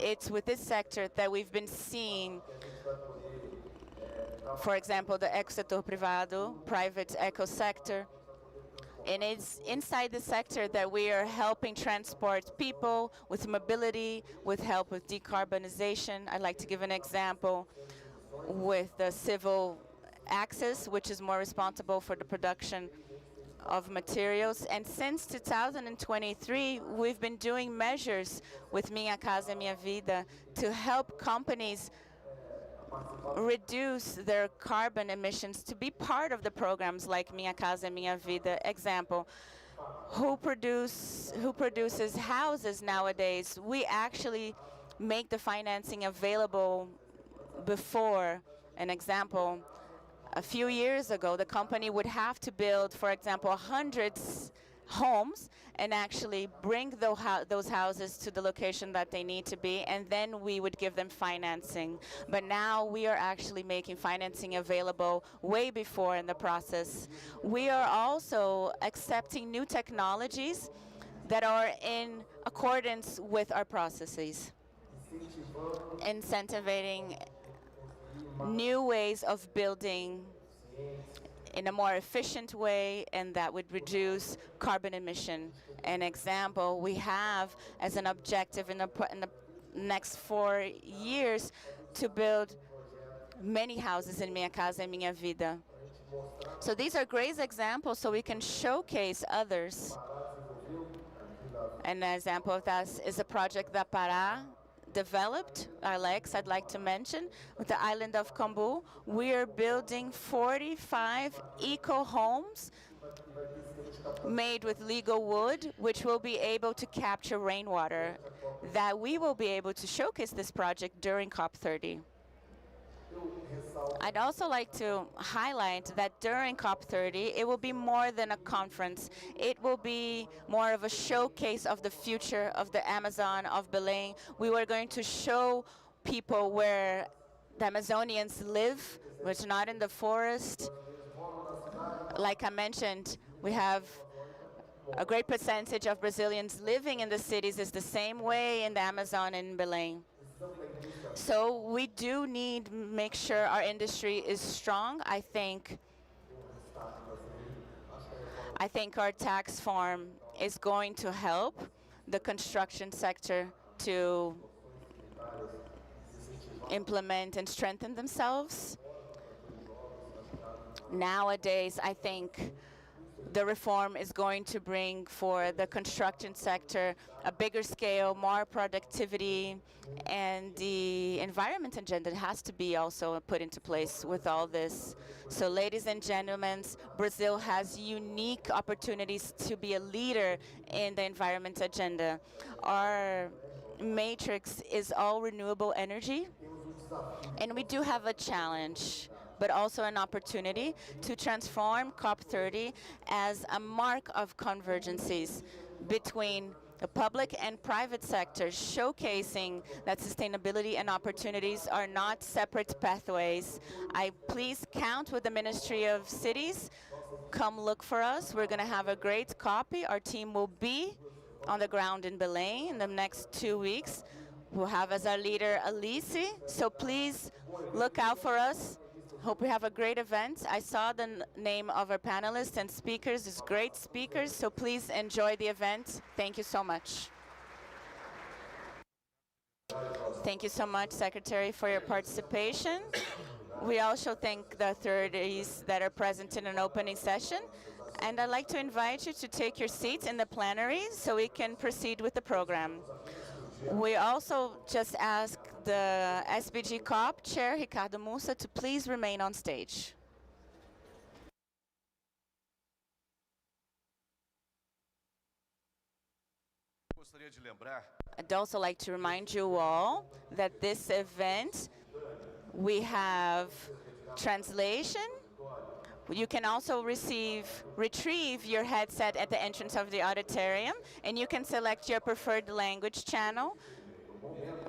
It's with this sector that we've been seeing, for example, the eco-setor privado, private eco sector, And it's inside the sector that we are helping transport people with mobility, with help with decarbonization. I'd like to give an example with the civil axis, which is more responsible for the production of materials. And since 2023, we've been doing measures with Minha Casa Minha Vida to help companies reduce their carbon emissions to be part of the programs like Minha Casa Minha Vida. Example, who produces houses nowadays? We actually make the financing available before. An example, a few years ago, the company would have to build, for example, hundreds homes and actually bring those houses to the location that they need to be, and then we would give them financing. But now we are actually making financing available way before in the process. We are also accepting new technologies that are in accordance with our processes, incentivizing new ways of building in a more efficient way, and that would reduce carbon emission. An example we have as an objective in the next 4 years to build many houses in Minha Casa Minha Vida. So these are great examples so we can showcase others. An example of that is a project that Pará developed, Alex, I'd like to mention, with the island of Cambu. We are building 45 eco homes made with legal wood, which will be able to capture rainwater, that we will be able to showcase this project during COP30. I'd also like to highlight that during COP30, it will be more than a conference. It will be more of a showcase of the future of the Amazon, of Belém. We were going to show people where the Amazonians live, which are not in the forest. Like I mentioned, we have a great percentage of Brazilians living in the cities. Is the same way in the Amazon and in Belém. So we do need to make sure our industry is strong. I think our tax form is going to help the construction sector to implement and strengthen themselves. Nowadays, I think the reform is going to bring for the construction sector a bigger scale, more productivity, and the environment agenda has to be also put into place with all this. So ladies and gentlemen, Brazil has unique opportunities to be a leader in the environment agenda. Our matrix is all renewable energy, and we do have a challenge, but also an opportunity to transform COP30 as a mark of convergencies between the public and private sectors, showcasing that sustainability and opportunities are not separate pathways. I please count with the Ministry of Cities. Come look for us. We're going to have a great copy. Our team will be on the ground in Belém in the next 2 weeks. We'll have as our leader Alice, so please look out for us. Hope we have a great event. I saw the name of our panelists and speakers as great speakers, so please enjoy the event. Thank you so much. Thank you so much, Secretary, for your participation. We also thank the authorities that are present in an opening session. And I'd like to invite you to take your seats in the plenary so we can proceed with the program. We also just ask the SBG COP Chair, Ricardo Mussa, to please remain on stage. I'd also like to remind you all that this event, we have translation. You can also retrieve your headset at the entrance of the auditorium, and you can select your preferred language channel.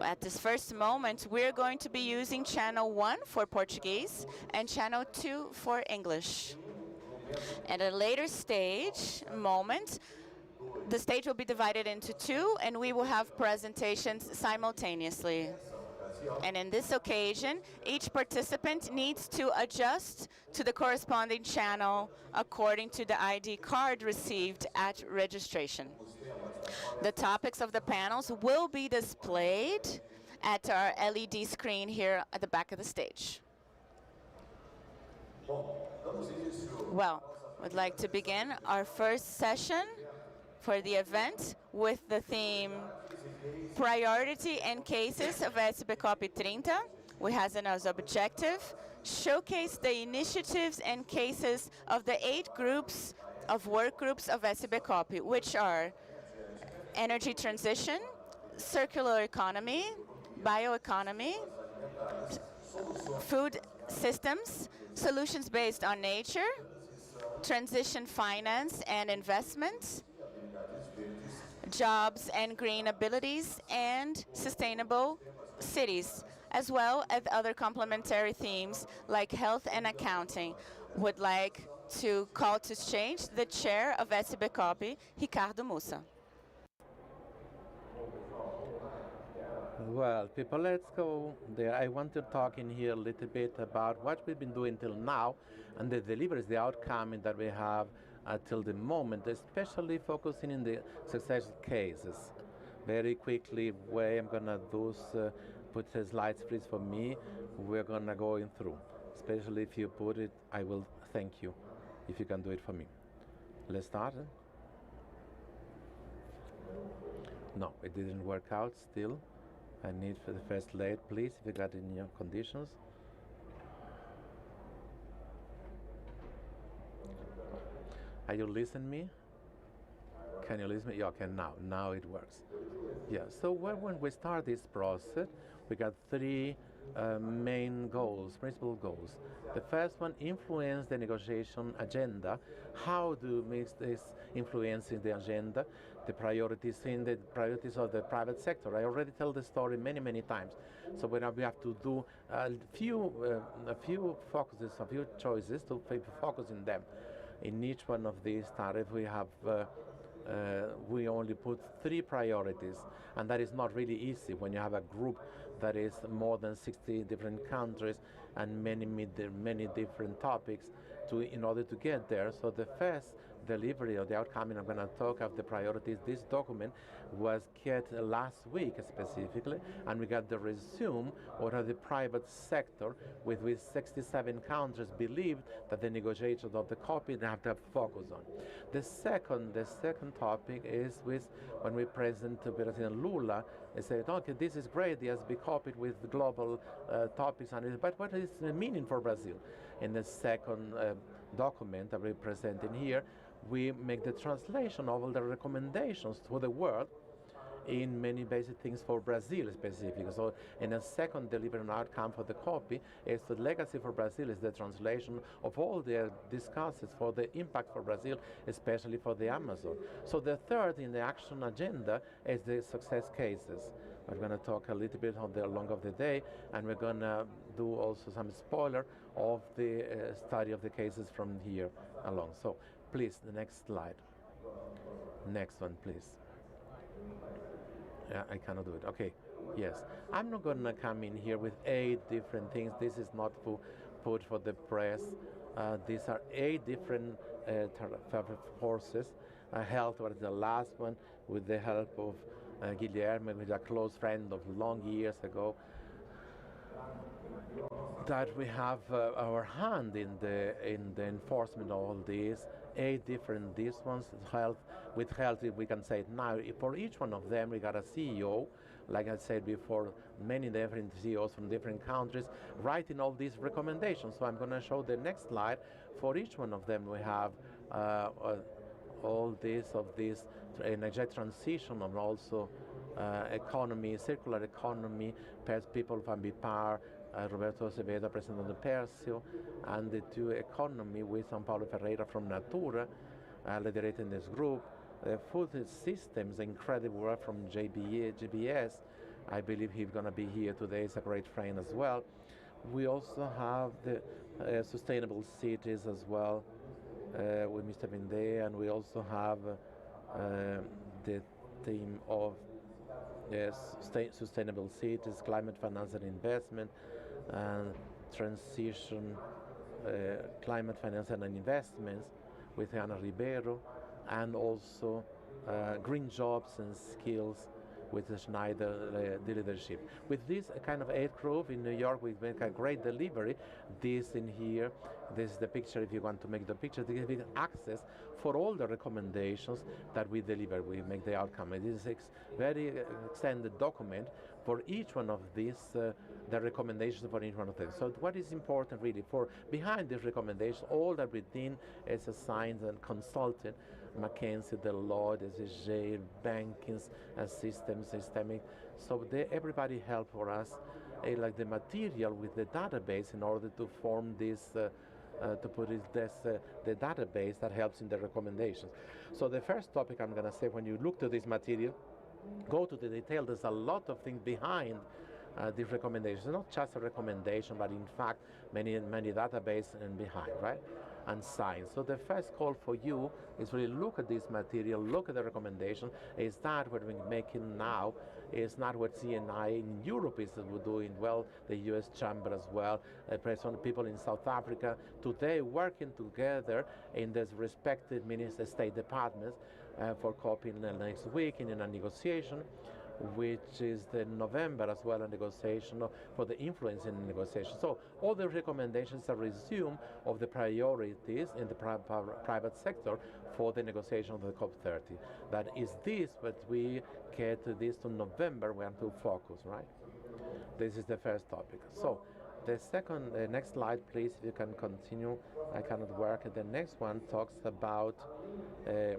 At this first moment, we're going to be using channel 1 for Portuguese and channel 2 for English. At a later moment, the stage will be divided into 2, and we will have presentations simultaneously. And in this occasion, each participant needs to adjust to the corresponding channel according to the ID card received at registration. The topics of the panels will be displayed at our LED screen here at the back of the stage. Well, we'd like to begin our first session for the event with the theme Priority and Cases of Pre-COP30. We have as objective showcase the initiatives and cases of the 8 groups of work groups of SBCOP, which are energy transition, circular economy, bioeconomy, food systems, solutions based on nature, transition finance and investments, jobs and green abilities, and sustainable cities, as well as other complementary themes like health and accounting. Would like to call to exchange the chair of SBCOP, Ricardo Mussa. Well, people, let's go there. I want to talk in here a little bit about what we've been doing till now and the deliveries, the outcome that we have till the moment, especially focusing in the success cases. Very quickly, way I'm going to do is put the slides, please, for me. We're going to go in through. Especially if you put it, I will thank you if you can do it for me. Let's start. No, it didn't work out still. I need for the first slide, please, if you got in your conditions. Are you listening me? Can you listen me? Yeah, okay, now it works. Yeah, so when we start this process, we got 3 main goals, principal goals. The first one, influence the negotiation agenda. How do we make this influencing the agenda, the priorities of the private sector? I already tell the story many times. So we have to do a few focuses, a few choices to focus in them. In each one of these tariffs, we have we only put 3 priorities, and that is not really easy when you have a group that is more than 60 different countries and many different topics in order to get there. So the first delivery of the outcome, and I'm going to talk of the priorities, this document was get last week specifically, and we got the resume of the private sector with 67 countries believed that the negotiations of the copy they have to focus on. The second topic is with when we present to President Lula and say, okay, this is great, it has to be copied with global topics, but what is the meaning for Brazil? In the second document that we present in here, we make the translation of all the recommendations to the world in many basic things for Brazil specifically. So in a second delivery outcome for the copy is the legacy for Brazil is the translation of all the discussions for the impact for Brazil, especially for the Amazon. So the third in the action agenda is the success cases. We're going to talk a little bit on the along of the day, and we're going to do also some spoiler of the study of the cases from here along. So please, the next slide. Next one, please. Yeah, I cannot do it. Okay, yes. I'm not going to come in here with 8 different things. This is not put for the press. These are 8 different forces. Health was the last one with the help of Guilherme, with a close friend of long years ago. That we have our hand in the enforcement of all these 8 different these ones. With health we can say now for each one of them we got a CEO, like I said before, many different CEOs from different countries writing all these recommendations. So I'm going to show the next slide. For each one of them we have all this energy transition and also economy, circular economy, people from BIPAR, Roberto Acevedo, President of Persio, and the 2 economy with São Paulo Ferreira from Natura, leading this group. The food systems, incredible work from GBS. I believe he's going to be here today. He's a great friend as well. We also have the sustainable cities as well with Mr. Vinde, and we also have the theme of yes, sustainable cities, climate finance and investment, and transition, climate finance and investments with Ana Ribeiro, and also green jobs and skills with the Schneider the leadership. With this kind of aircraft in New York, we make a great delivery. This in here, this is the picture. If you want to make the picture, they give access for all the recommendations that we deliver. We make the outcome. It is very extended document for each one of these, the recommendations for each one of them. So what is important really for behind this recommendation, all that within is assigned and consulted, McKinsey, Deloitte, SSG, bankings, systemic. So everybody help for us, like the material with the database in order to form this, to put the database that helps in the recommendations. So the first topic I'm going to say, when you look to this material, go to the detail. There's a lot of things behind these recommendations. Not just a recommendation, but in fact many databases and behind, right? And science. So the first call for you is really look at this material, look at the recommendation. Is that what we're making now? Is not what CNI in Europe is doing well, the US Chamber as well, people in South Africa, today working together in these respective minister state departments for COP in the next week in a negotiation, which is the November as well, a negotiation for the influence in the negotiation. So all the recommendations are resumed of the priorities in the private sector for the negotiation of the COP30. That is this, but we get to this to November, we have to focus, right? This is the first topic. So the second, next slide, please, if you can continue. I cannot work. The next one talks about a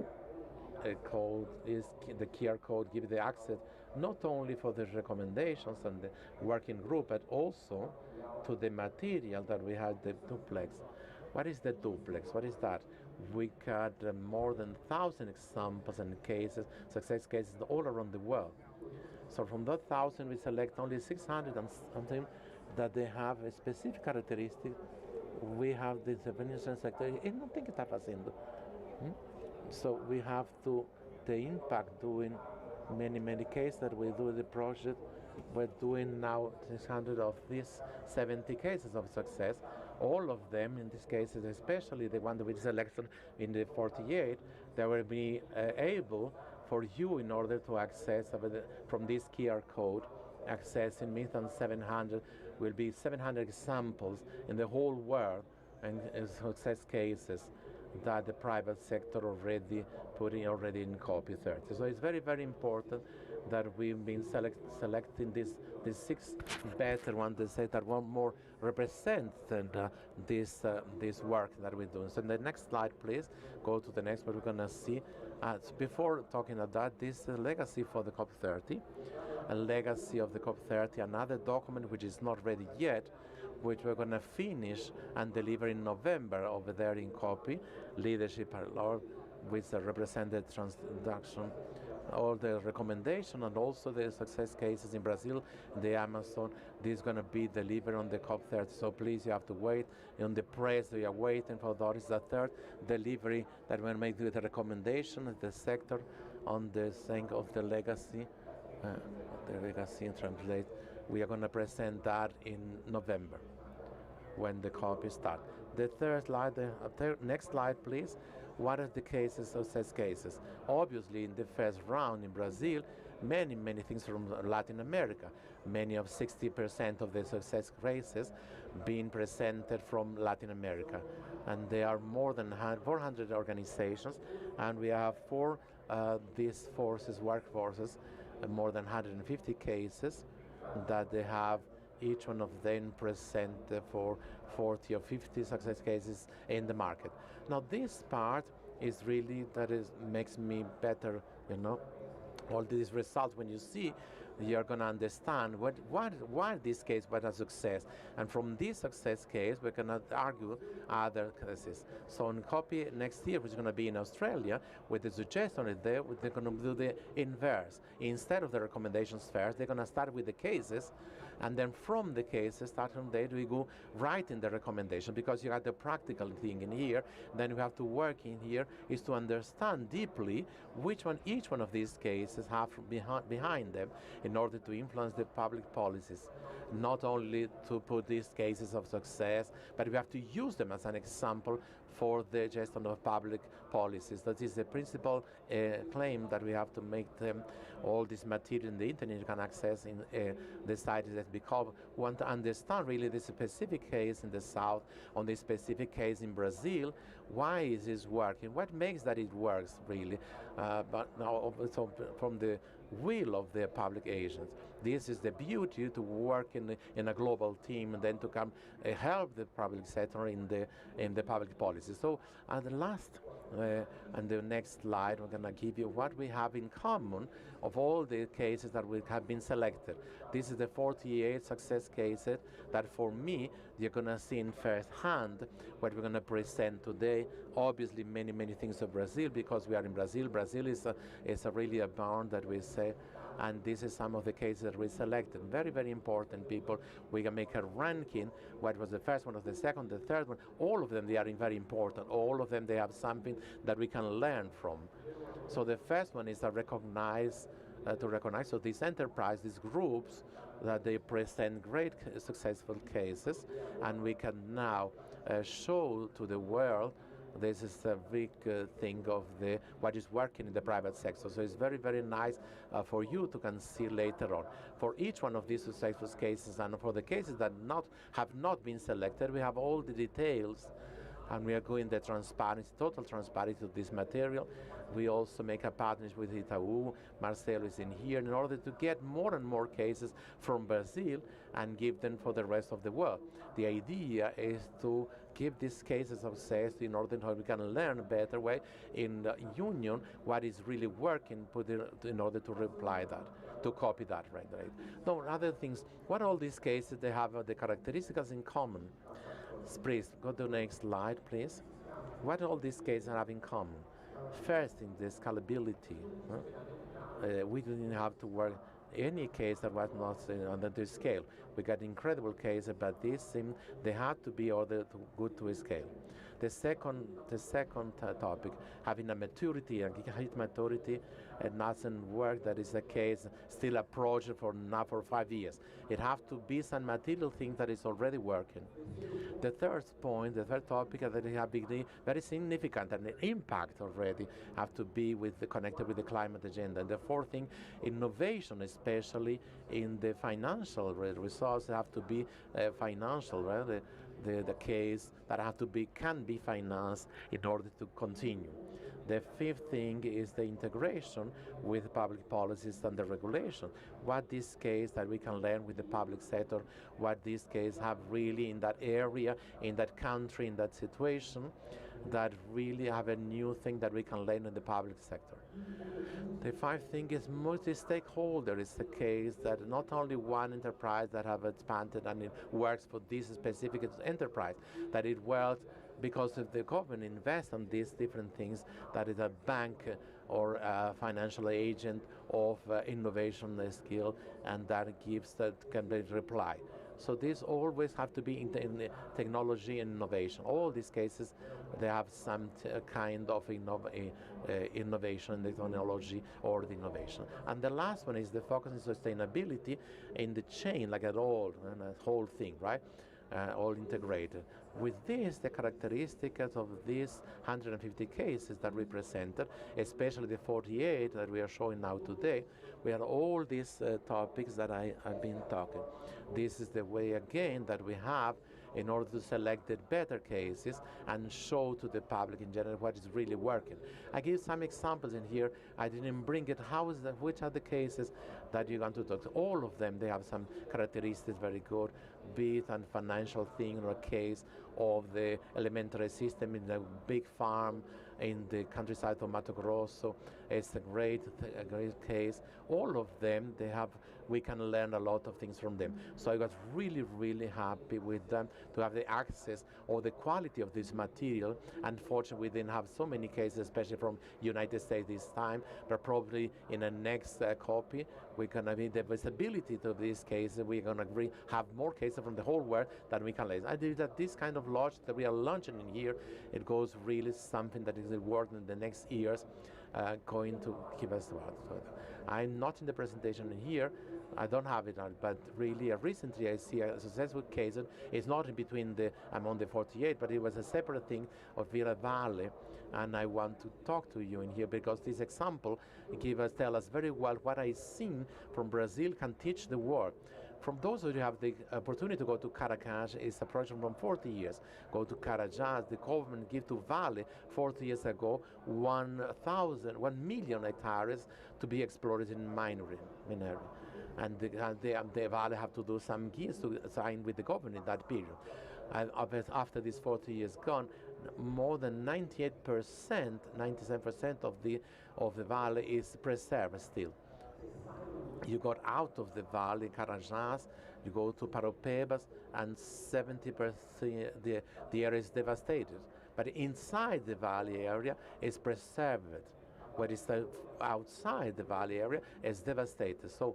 code, is the QR code, give the access not only for the recommendations and the working group, but also to the material that we had, the duplex. What is the duplex? What is that? We got more than 1,000 examples and cases, success cases all around the world. So from that 1,000, we select only 600 and something that they have a specific characteristic. We have this definition sector. No tem que estar fazendo. So we have to, the impact doing many cases that we do the project. We're doing now 600 of these 70 cases of success. All of them, in these cases, especially the one that we selected in the 48, they will be able for you in order to access from this QR code, accessing more than 700, will be 700 examples in the whole world and success cases that the private sector already putting in COP30. So it's very important that we've been selecting these six better ones that one more represent this work that we're doing. So the next slide, please. Go to the next one. We're going to see. Before talking about that, this legacy for the COP30, a legacy of the COP30, another document which is not ready yet, which we're going to finish and deliver in November over there in COP, leadership with the represented transaction, all the recommendation and also the success cases in Brazil, the Amazon. This is going to be delivered on the COP30. So please, you have to wait. On the press, we are waiting for that. Is the third delivery that we're going to make with the recommendation of the sector on the thing of the legacy. The legacy and translate. We are going to present that in November when the COP starts. The third slide, next slide, please. What are the cases, success cases? Obviously, in the first round in Brazil, many things from Latin America. Many of 60% of the success cases being presented from Latin America. And there are more than 400 organizations, and we have these workforces, more than 150 cases that they have, each one of them present for 40 or 50 success cases in the market. Now this part is really, makes me better, all these results. When you see, you're going to understand why this case was a success. And from this success case, we're going to argue other cases. So in COP next year, which is going to be in Australia, with the suggestion there, they're going to do the inverse. Instead of the recommendations first, they're going to start with the cases, And then from the cases, starting from there, we go right in the recommendation, because you got the practical thing in here. Then we have to work in here is to understand deeply each one of these cases have behind them in order to influence the public policies. Not only to put these cases of success, but we have to use them as an example for the gestion of public policies. That is the principal claim that we have to make them. All this material in the internet you can access in the site that because we want to understand really the specific case in the South, on this specific case in Brazil, why is this working, what makes that it works really, but now so from the will of the public agents. This is the beauty to work in a global team and then to come help the public sector in the public policy. So at the last and the next slide, we're going to give you what we have in common of all the cases that we have been selected. This is the 48 success cases that for me, you're going to see in first hand what we're going to present today. Obviously, many things of Brazil, because we are in Brazil. Brazil is a really a barn that we say, and this is some of the cases that we selected. Very important people. We can make a ranking. What was the first one, of the second, the third one. All of them, they are very important. All of them, they have something that we can learn from. So the first one is to recognize. So these enterprise, these groups, that they present great successful cases, and we can now show to the world. This is a big thing of what is working in the private sector. So it's very nice for you to can see later on. For each one of these successful cases, and for the cases that have not been selected, we have all the details, and we are going the transparency, total transparency of this material. We also make a partnership with Itaú. Marcelo is in here in order to get more and more cases from Brazil and give them for the rest of the world. The idea is to give these cases of success in order that we can learn a better way in the union what is really working, in order to reply that, to copy that, right? No, other things, what all these cases, they have the characteristics in common. Please, go to the next slide, please. What all these cases have in common? First, in the scalability. We didn't have to work any case that was not under the scale. We got incredible cases, but they had to be ordered to good to scale. The second topic, having a maturity, and hit maturity, it doesn't work. That is a case, still a project for 5 years. It has to be some material thing that is already working. The third point, the third topic, that it have been very significant and the impact already have to be connected with the climate agenda. And the fourth thing, innovation, especially in the financial resources, have to be financial, right? The case that can be financed in order to continue. The fifth thing is the integration with public policies and the regulation. What this case that we can learn with the public sector, what this case have really in that area, in that country, in that situation, that really have a new thing that we can learn in the public sector. The fifth thing is multi-stakeholder. It's the case that not only one enterprise that have expanded and it works for this specific enterprise, that it works because if the government invests on these different things, that is a bank or a financial agent of innovation skill, and that can be reply. So these always have to be in technology and innovation. All these cases, they have some kind of innovation in the technology or the innovation. And the last one is the focus on sustainability in the chain, like at all, and the whole thing, right? All integrated. With this, the characteristics of these 150 cases that we presented, especially the 48 that we are showing now today, we have all these topics that I've been talking. This is the way again that we have in order to select the better cases and show to the public in general what is really working. I give some examples in here. I didn't bring it. Which are the cases that you're going to talk to? All of them, they have some characteristics very good. be it a financial thing or a case of the elementary system in the big farm in the countryside of Mato Grosso. It's a great case. All of them, we can learn a lot of things from them. So I was really, really happy with them to have the access or the quality of this material. Unfortunately, we didn't have so many cases, especially from United States this time, but probably in the next copy, we're going to be the visibility to these cases. We're going to have more cases from the whole world that we can list. I believe that this kind of launch that we are launching in here, it goes really something that is working in the next years, going to keep us throughout. So I'm not in the presentation here. I don't have it on, but really recently I see a successful case. It's not in between among the 48, but it was a separate thing of Villa Valle, and I want to talk to you in here because this example tell us very well what I seen from Brazil can teach the world. From those who have the opportunity to go to Caracas, it's a project from 40 years. Go to Carajás, the government gave to Vale 40 years ago 1 million hectares to be explored in minery. And the Vale have to do some deals to sign with the government in that period. And after this 40 years gone, more than 98%, 97% of the Vale is preserved still. You got out of the valley, Carajás, you go to Paropebas, and 70% the area is devastated. But inside the valley area is preserved. What is outside the valley area is devastated. So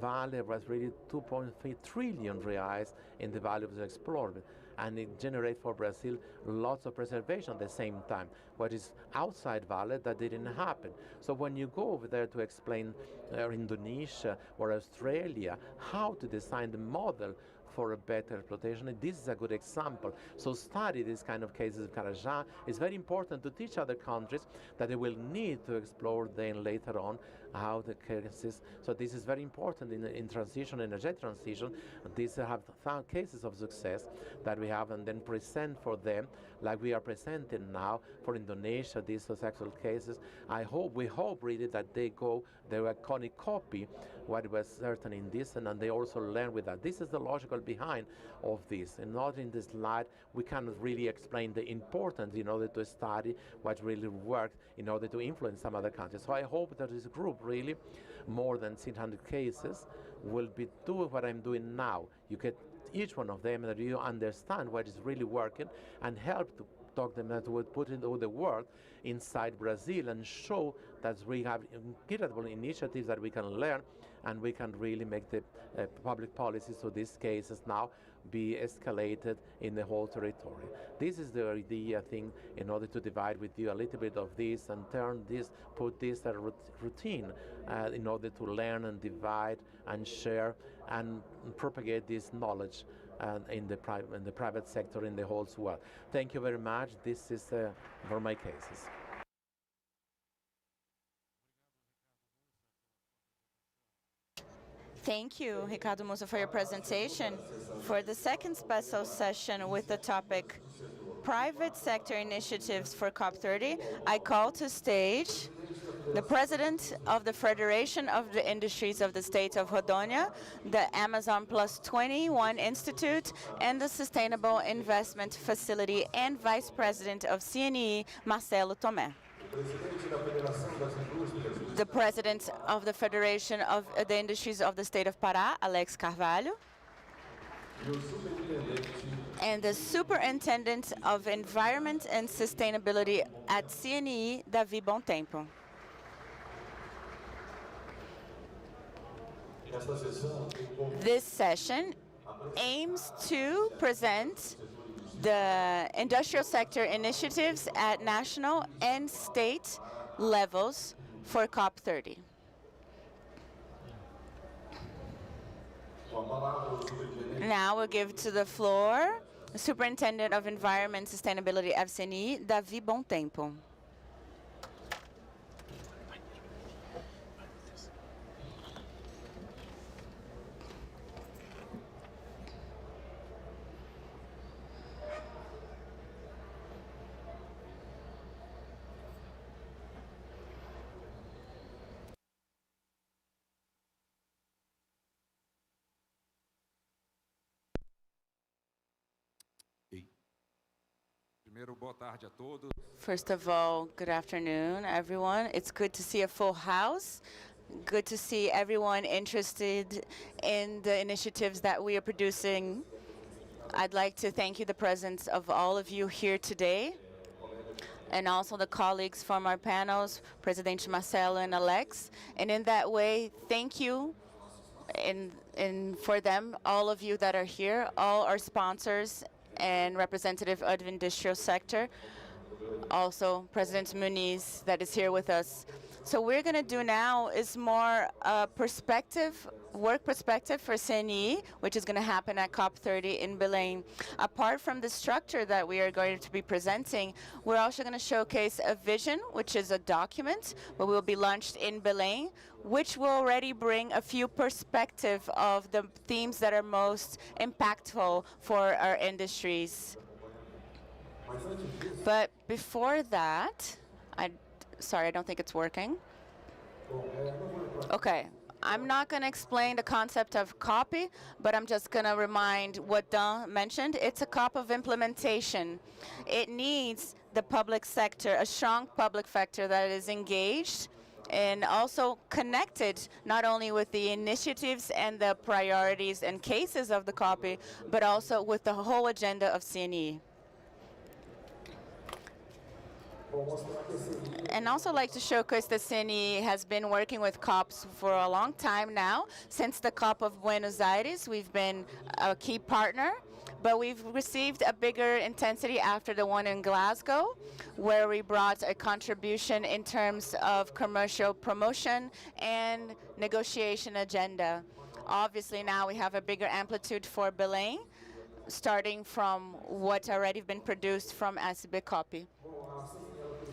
Vale was really 2.3 trillion reais in the value of the explored. And it generates for Brazil lots of preservation at the same time. What is outside Vale, that didn't happen. So when you go over there to explain Indonesia or Australia how to design the model for a better exploitation, this is a good example. So study this kind of cases of Carajás. It's very important to teach other countries that they will need to explore then later on how the cases. So this is very important in transition, energetic transition. These have found cases of success that we have and then present for them, like we are presenting now for Indonesia, these successful cases. We hope really that they will copy what was certain in this, and they also learn with that. This is the logical behind of this, and not in this slide we cannot really explain the importance in order to study what really works in order to influence some other countries. So I hope that this group really, more than 600 cases, will be doing what I'm doing now. You get each one of them that you understand what is really working and help to talk them that would put into the world inside Brazil and show that we have incredible initiatives that we can learn, and we can really make the public policies so these cases now be escalated in the whole territory. This is the idea, I think, in order to divide with you a little bit of this and put this as a routine in order to learn and divide and share and propagate this knowledge in the private sector in the whole world. Thank you very much. This is for my cases. Thank you, Ricardo Musa, for your presentation. For the second special session with the topic Private Sector Initiatives for COP30, I call to stage the President of the Federation of the Industries of the State of Rondônia, the Amazon Plus 21 Institute, and the Sustainable Investment Facility, and Vice President of CNE, Marcelo Tomé. The President of the Federation of the Industries of the State of Pará, Alex Carvalho, and the Superintendent of Environment and Sustainability at CNE, Davi Bontempo. This session aims to present the industrial sector initiatives at national and state levels for COP30. Now we'll give to the floor the Superintendent of Environment and Sustainability of CNE, Davi Bontempo. Primeiro, boa tarde a todos. First of all, good afternoon, everyone. It's good to see a full house. Good to see everyone interested in the initiatives that we are producing. I'd like to thank you, the presence of all of you here today, and also the colleagues from our panels, President Marcelo and Alex. And in that way, thank you for them, all of you that are here, all our sponsors and representative of the industrial sector, also President Muniz that is here with us. So we're going to do now is more work perspective for CNE, which is going to happen at COP30 in Belém. Apart from the structure that we are going to be presenting, we're also going to showcase a vision, which is a document, but will be launched in Belém, which will already bring a few perspective of the themes that are most impactful for our industries. But before that, sorry, I don't think it's working. Okay, I'm not going to explain the concept of copy, but I'm just going to remind what Dan mentioned. It's a COP of implementation. It needs the public sector, a strong public sector that is engaged and also connected not only with the initiatives and the priorities and cases of the copy, but also with the whole agenda of CNE. And also like to showcase that CNE has been working with COPs for a long time now. Since the COP of Buenos Aires, we've been a key partner, but we've received a bigger intensity after the one in Glasgow, where we brought a contribution in terms of commercial promotion and negotiation agenda. Obviously now we have a bigger amplitude for Belém, starting from what's already been produced from SB Copy.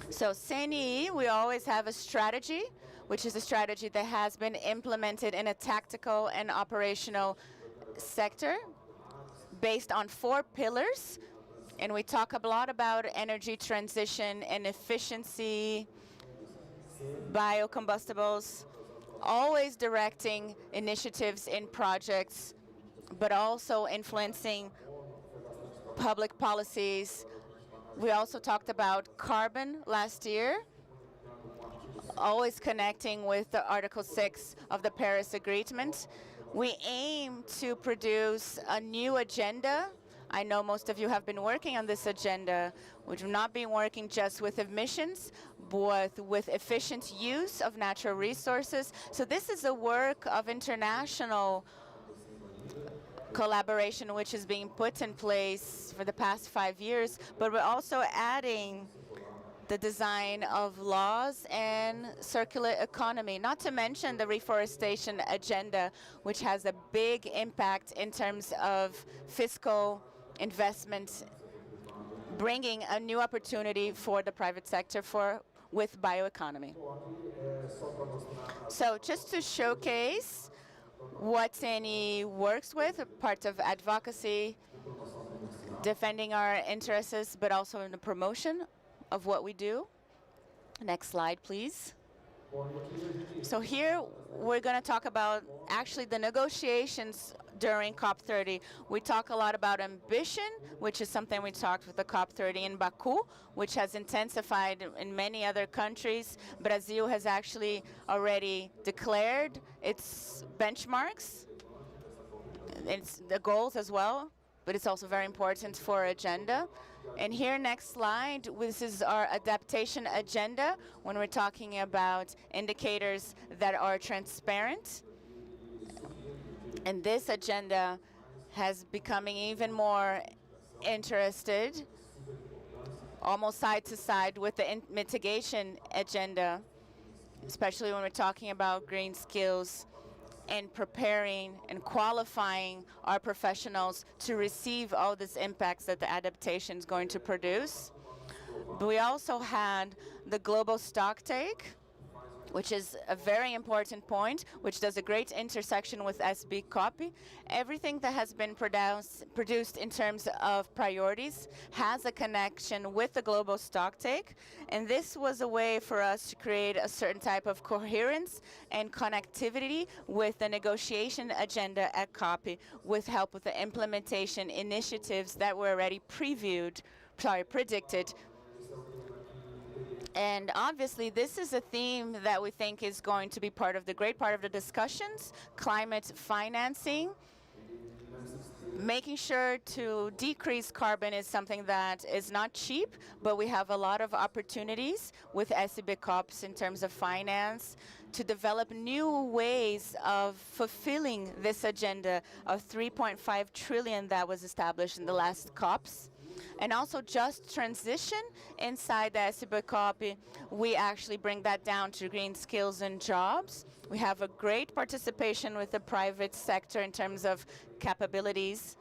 So CNE, we always have a strategy, which is a strategy that has been implemented in a tactical and operational sector based on 4 pillars. And we talk a lot about energy transition and efficiency, biocombustibles, always directing initiatives in projects, but also influencing public policies. We also talked about carbon last year, always connecting with the Article 6 of the Paris Agreement. We aim to produce a new agenda. I know most of you have been working on this agenda, which have not been working just with emissions, but with efficient use of natural resources. So this is a work of international collaboration which is being put in place for the past 5 years, but we're also adding the design of laws and circular economy, not to mention the reforestation agenda, which has a big impact in terms of fiscal investment, bringing a new opportunity for the private sector with bioeconomy. So just to showcase what CNE works with, part of advocacy, defending our interests, but also in the promotion of what we do. Next slide, please. So here we're going to talk about actually the negotiations during COP30. We talk a lot about ambition, which is something we talked with the COP30 in Baku, which has intensified in many other countries. Brazil has actually already declared its benchmarks, its the goals as well, but it's also very important for our agenda. And here, next slide, this is our adaptation agenda when we're talking about indicators that are transparent. And this agenda has becoming even more interested, almost side to side with the mitigation agenda, especially when we're talking about green skills and preparing and qualifying our professionals to receive all these impacts that the adaptation is going to produce. But we also had the global stocktake, which is a very important point, which does a great intersection with SB copy. Everything that has been produced in terms of priorities has a connection with the global stocktake, and this was a way for us to create a certain type of coherence and connectivity with the negotiation agenda at COP, with help with the implementation initiatives that were already previewed predicted. And obviously, this is a theme that we think is going to be great part of the discussions: climate financing. Making sure to decrease carbon is something that is not cheap, but we have a lot of opportunities with SEB COPs in terms of finance to develop new ways of fulfilling this agenda of 3.5 trillion that was established in the last COPs. And also just transition inside the SEB COP, we actually bring that down to green skills and jobs. We have a great participation with the private sector in terms of capabilities.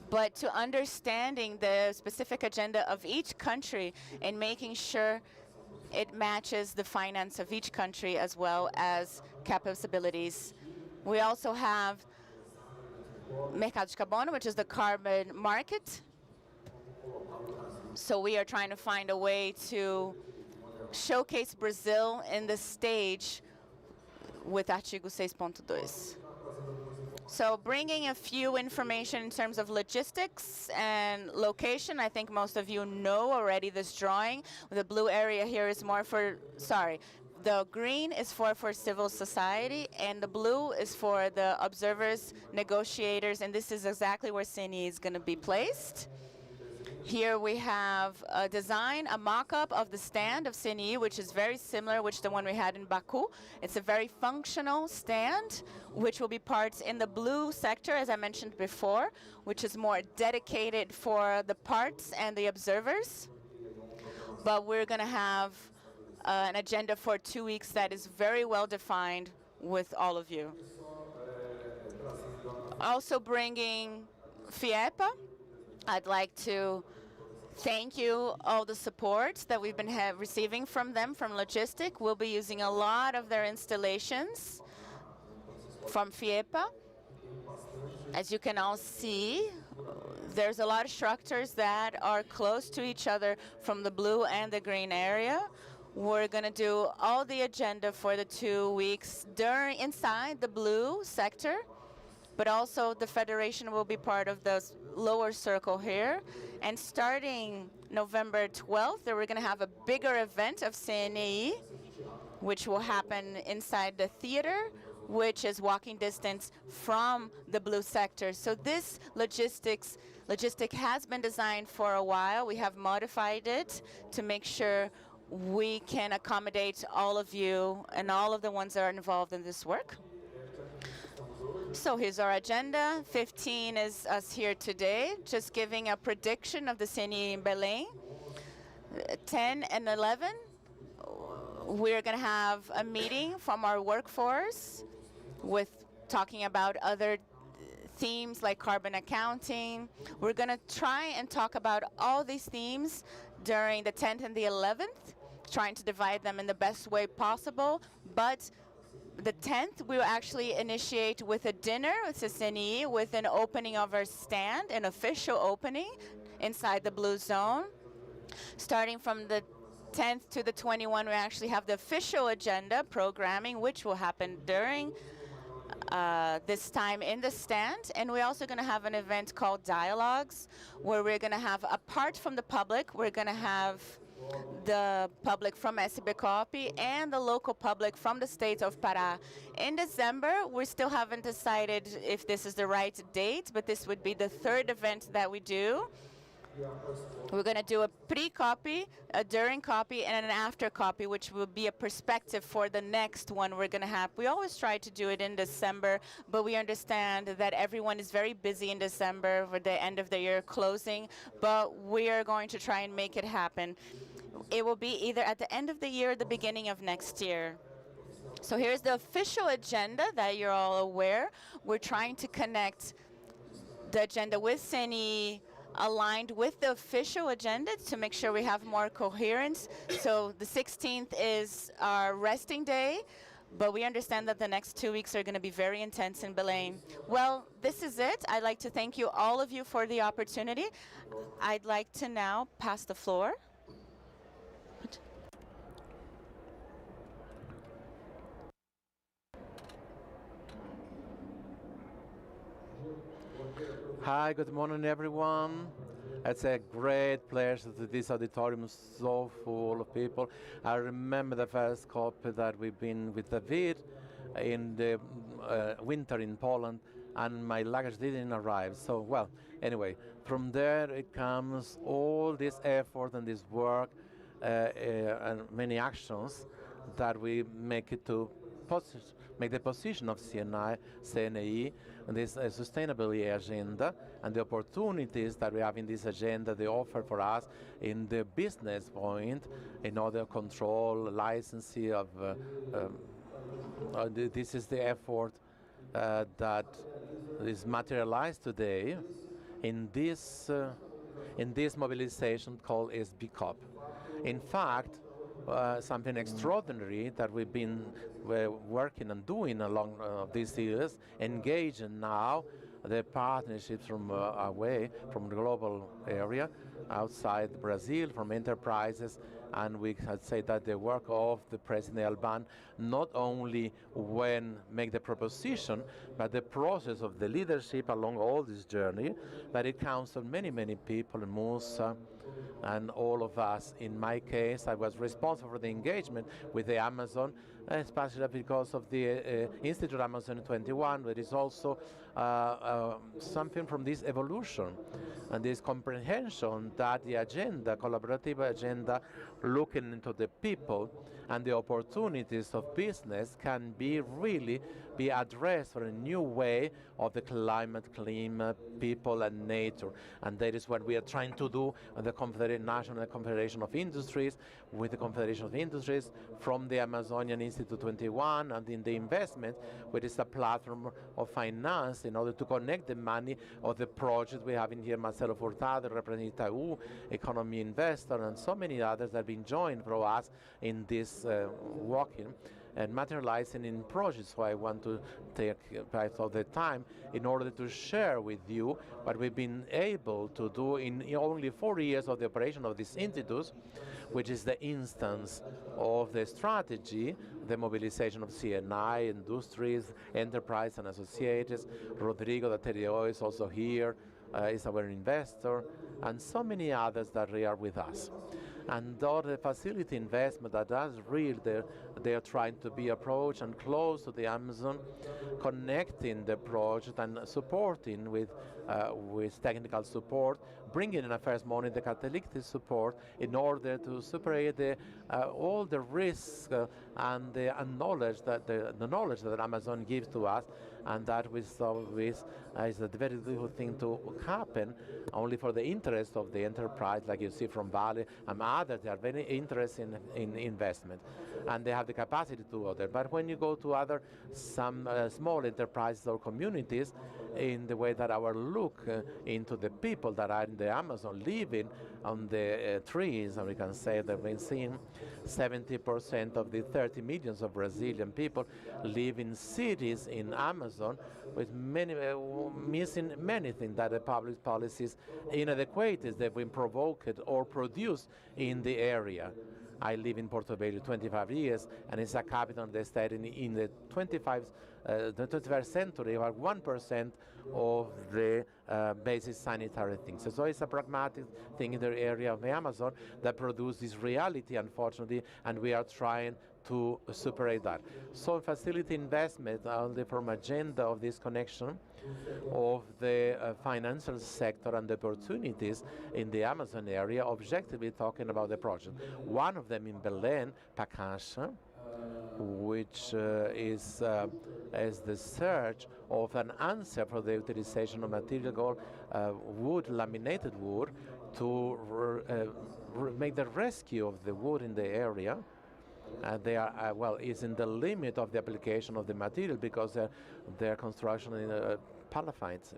But to understanding the specific agenda of each country and making sure it matches the finance of each country as well as capabilities. We also have Mercado de Carbono, which is the carbon market. So we are trying to find a way to showcase Brazil in the stage with Artigo 6.2. So bringing a few information in terms of logistics and location. I think most of you know already this drawing. The blue area here is more for, the green is for civil society, and the blue is for the observers, negotiators, and this is exactly where CNE is going to be placed. Here we have a design, a mock-up of the stand of CNE, which is very similar to the one we had in Baku. It's a very functional stand, which will be parts in the blue sector, as I mentioned before, which is more dedicated for the parts and the observers. But we're going to have an agenda for 2 weeks that is very well defined with all of you. Also bringing FIEPA. I'd like to thank you all the support that we've been receiving from them, from Logistic. We'll be using a lot of their installations from FIEPA. As you can all see, there's a lot of structures that are close to each other from the blue and the green area. We're going to do all the agenda for the 2 weeks inside the blue sector. But also the Federation will be part of the lower circle here. And starting November 12th, we're going to have a bigger event of CNE, which will happen inside the theater, which is walking distance from the blue sector. So this logistic has been designed for a while. We have modified it to make sure we can accommodate all of you and all of the ones that are involved in this work. So here's our agenda. 15 is us here today, just giving a prediction of the CNE in Belém. 10 and 11, we're going to have a meeting from our workforce with talking about other themes like carbon accounting. We're going to try and talk about all these themes during the 10th and the 11th, trying to divide them in the best way possible. But the 10th, we will actually initiate with a dinner with CNE, with an opening of our stand, an official opening inside the blue zone. Starting from the 10th to the 21st, we actually have the official agenda programming, which will happen during this time in the stand. And we're also going to have an event called Dialogues, where we're going to have, apart from the public, we're going to have the public from SEB COP and the local public from the state of Pará. In December, we still haven't decided if this is the right date, but this would be the third event that we do. We're going to do a pre-copy, a during copy, and an after copy, which will be a perspective for the next one we're going to have. We always try to do it in December, but we understand that everyone is very busy in December for the end of the year closing, but we are going to try and make it happen. It will be either at the end of the year or the beginning of next year. So here's the official agenda that you're all aware. We're trying to connect the agenda with CNE aligned with the official agenda to make sure we have more coherence. So the 16th is our resting day, but we understand that the next 2 weeks are going to be very intense in Belém. Well, this is it. I'd like to thank you, all of you, for the opportunity. I'd like to now pass the floor. Hi, good morning, everyone. It's a great pleasure to this auditorium so full of people. I remember the first COP that we've been with David in the winter in Poland, and my luggage didn't arrive. So, well, anyway, from there it comes all this effort and this work and many actions that we make it to make the position of CNAE, and this sustainability agenda and the opportunities that we have in this agenda, they offer for us in the business point in order to control licensing of this is the effort that is materialized today in this mobilization called SBCOP. In fact, something extraordinary that we've been working and doing along these years, engaging now the partnerships from away from the global area, outside Brazil, from enterprises, and we can say that the work of the President Alban not only when make the proposition, but the process of the leadership along all this journey, that it counts on many, many people, and Musa, and all of us. In my case, I was responsible for the engagement with the Amazon, especially because of the Institute Amazon 21, but it's also something from this evolution and this comprehension that the agenda, collaborative agenda, looking into the people and the opportunities of business can be really be addressed for a new way of the climate, people and nature. And that is what we are trying to do at the National Confederation of Industries, with the Confederation of Industries, from the Amazonian Institute 21, and in the investment, which is a platform of finance in order to connect the money of the project we have in here, Marcelo Furtado, representing Itaú, Economy Investor, and so many others that have been joined for us in this walking and materializing in projects. So I want to take part of the time in order to share with you what we've been able to do in only 4 years of the operation of these institutes, which is the instance of the strategy, the mobilization of CNI, industries, enterprise and associates. Rodrigo Daterio is also here, is our investor, and so many others that are with us. And all the facility investment that does real, they're trying to be approached and close to the Amazon, connecting the project and supporting with technical support, bringing in a first moment the catalytic support in order to separate all the risks and the knowledge that the knowledge that Amazon gives to us, and that we saw is a very difficult thing to happen only for the interest of the enterprise, like you see from Vale and others. They are very interested in investment, and they have the capacity to do that. But when you go to some small enterprises or communities, in the way that our look into the people that are in the Amazon living on the trees, and we can say that we've seen 70% of the 30 millions of Brazilian people live in cities in Amazon, with many missing many things that the public policies inadequacies that have been provoked or produced in the area. I live in Portobello 25 years, and it's a capital of the state in the 21st century, about 1% of the basic sanitary things. So it's a pragmatic thing in the area of the Amazon that produces reality, unfortunately, and we are trying to separate that. So facility investment on the from agenda of this connection of the financial sector and the opportunities in the Amazon area, objectively talking about the project. One of them in Belém, Pacasha, which is the search of an answer for the utilization of material called wood, laminated wood, to make the rescue of the wood in the area. They are is in the limit of the application of the material, because their construction in palafines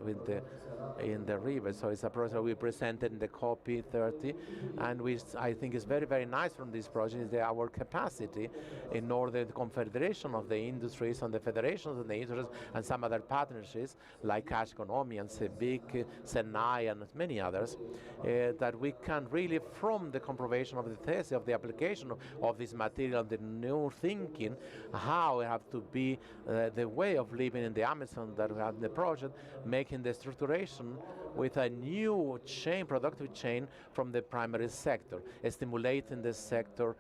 in the river. So it's a project we presented in the COP30, and I think is very, very nice from this project is our capacity in order the confederation of the industries and the federations of the industries and some other partnerships like Cash Economy and CEBIC, SENAI and many others, that we can really, from the comproval of the thesis of the application of this material, the new thinking, how we have to be the way of living in the Amazon that we have in the project, project, making the structuration with a new chain, productive chain from the primary sector, stimulating the sector,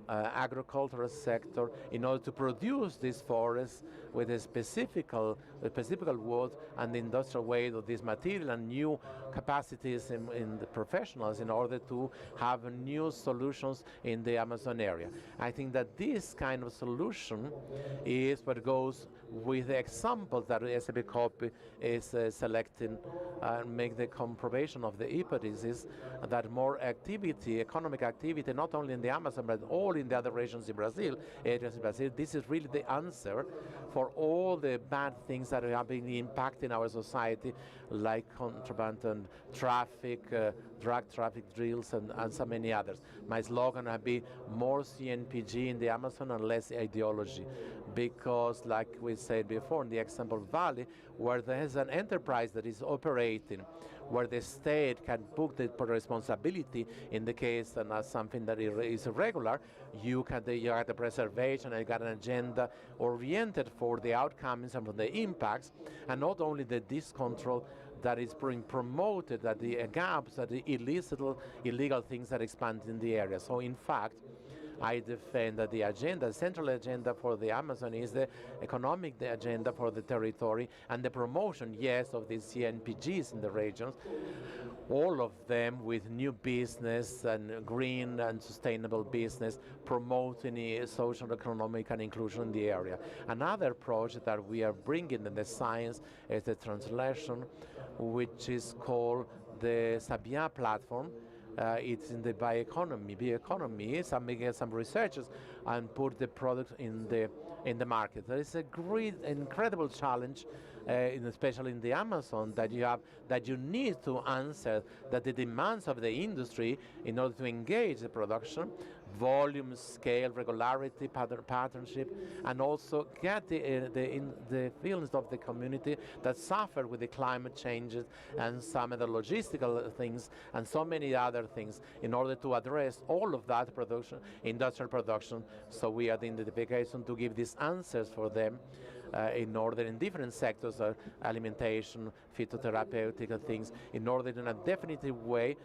agricultural sector, in order to produce these forests with a specific wood and the industrial weight of this material and new capacities in the professionals in order to have new solutions in the Amazon area. I think that this kind of solution is what goes with the examples that SAP COP is selecting and make the compromission of the hypothesis that more activity, economic activity, not only in the Amazon but all in the other regions in Brazil, areas in Brazil, this is really the answer for all the bad things that have been impacting our society, like contraband and traffic, drug traffic drills, and so many others. My slogan would be more CNPG in the Amazon and less ideology, because like we said before, in the example Valley, where there is an enterprise that is operating, where the state can book the responsibility in the case and something that is irregular, you have the preservation and you got an agenda oriented for the outcomes and for the impacts, and not only the discontrol that is being promoted, that the gaps, that the illegal things that expand in the area. So in fact, I defend that the agenda, the central agenda for the Amazon is the economic agenda for the territory and the promotion, yes, of the CNPGs in the regions, all of them with new business and green and sustainable business, promoting social, economic and inclusion in the area. Another project that we are bringing in the science is the translation, which is called the Sabia platform. It's in the bioeconomy. Bioeconomy is making some researchers and put the product in the market. There is a great, incredible challenge, especially in the Amazon, that you need to answer that the demands of the industry in order to engage the production, volume, scale, regularity, partnership, and also get the feelings of the community that suffer with the climate changes and some of the logistical things and so many other things in order to address all of that production, industrial production. So we are the identification to give these answers for them in order in different sectors of alimentation, phytotherapeutic things, in order in a definitive way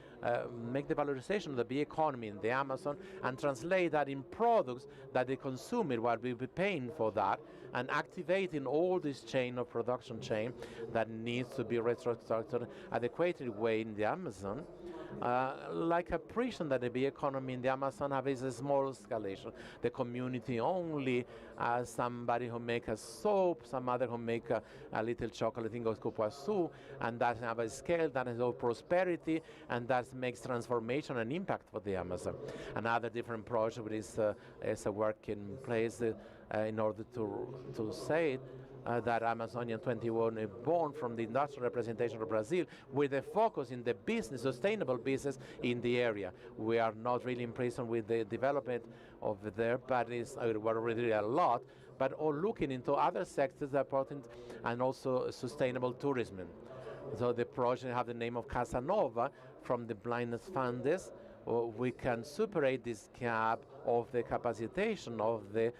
make the valorization of the bee economy in the Amazon and translate that in products that the consumer will be paying for that, and activating all this chain of production chain that needs to be restructured adequately way in the Amazon. Like a prison that the bee economy in the Amazon have is a small escalation. The community only somebody who make a soap, some other who make a little chocolate thing of cupuaçu, and that have a scale that has all prosperity, and that makes transformation and impact for the Amazon. Another different project is a work in place in order to say that Amazonian 21 is born from the industrial representation of Brazil with a focus in the business, sustainable business in the area. We are not really imprisoned with the development of there, but we're already a lot, but all looking into other sectors that are important, and also sustainable tourism. So the project have the name of Casanova from the Blindness Fund. We can superate this gap of the capacitation of the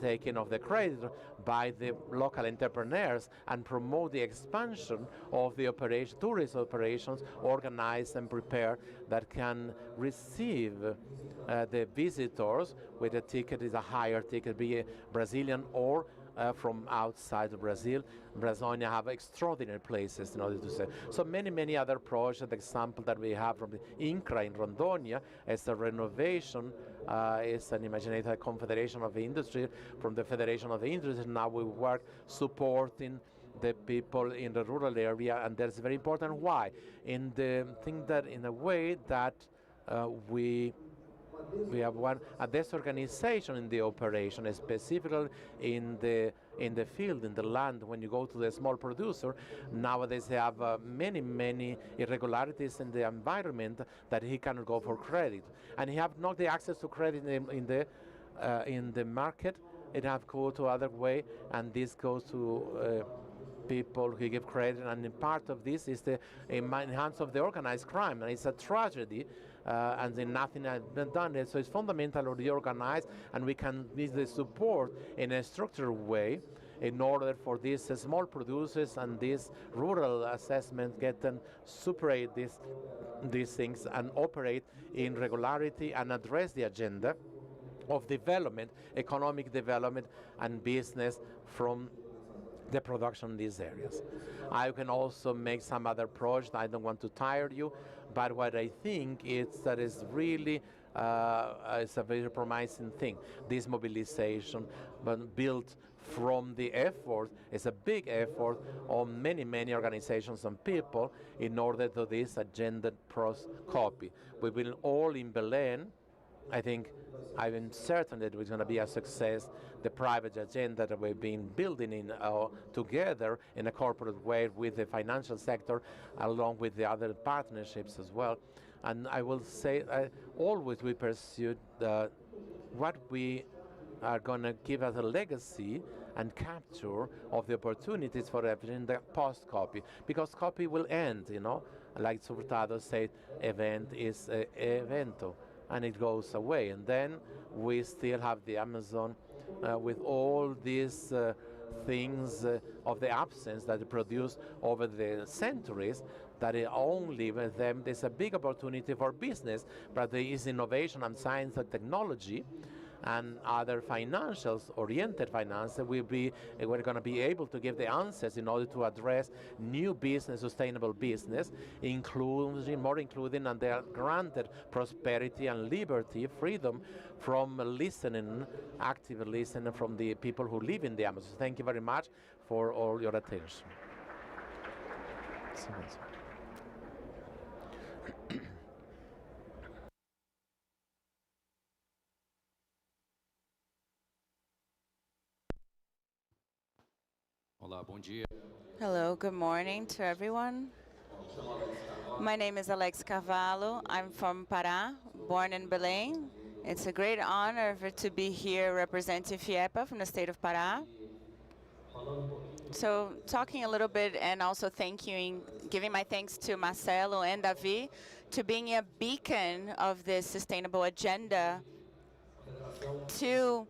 taking of the credit by the local entrepreneurs and promote the expansion of the tourist operations organized and prepared that can receive the visitors with a ticket is a higher ticket, be it Brazilian or from outside of Brazil. Brazonia have extraordinary places in order to say. So many other projects, example that we have from the INCRA in Rondonia as a renovation, is an imaginative confederation of the industry from the Federation of the Industry. Now we work supporting the people in the rural area, and that's very important. Why? In the thing that in a way that we have a disorganization in the operation, specifically in the field, in the land. When you go to the small producer, nowadays they have many irregularities in the environment that he cannot go for credit, and he have not the access to credit in the market. It have go to other way, and this goes to people who give credit, and part of this is in hands of the organized crime, and it's a tragedy. And then nothing has been done. So it's fundamental to reorganize, and we can need the support in a structured way in order for these small producers and these rural assessments get and separate these things and operate in regularity and address the agenda of development, economic development and business from the production in these areas. I can also make some other projects. I don't want to tire you, but what I think is that is really it's a very promising thing. This mobilization, but built from the effort, is a big effort on many organizations and people in order to this agenda copy. We will all in Belém. I think I'm certain that it's going to be a success. The private agenda that we've been building in together in a corporate way with the financial sector, along with the other partnerships as well. And I will say, always we pursued what we are going to give as a legacy and capture of the opportunities for everything the post-copy, because copy will end, like Hurtado said, event is evento, and it goes away. And then we still have the Amazon with all these things of the absence that it produced over the centuries, that only with them there's a big opportunity for business, but there is innovation and science and technology and other financials, oriented finance, we're going to be able to give the answers in order to address new business, sustainable business, including, and they are granted prosperity and liberty, freedom from listening, active listening from the people who live in the Amazon. Thank you very much for all your attention. Olá, bom dia. Hello, good morning to everyone. My name is Alex Carvalho. I'm from Pará, born in Belém. It's a great honor to be here representing FIEPA from the state of Pará. So talking a little bit and also giving my thanks to Marcelo and Davi to being a beacon of this sustainable agenda to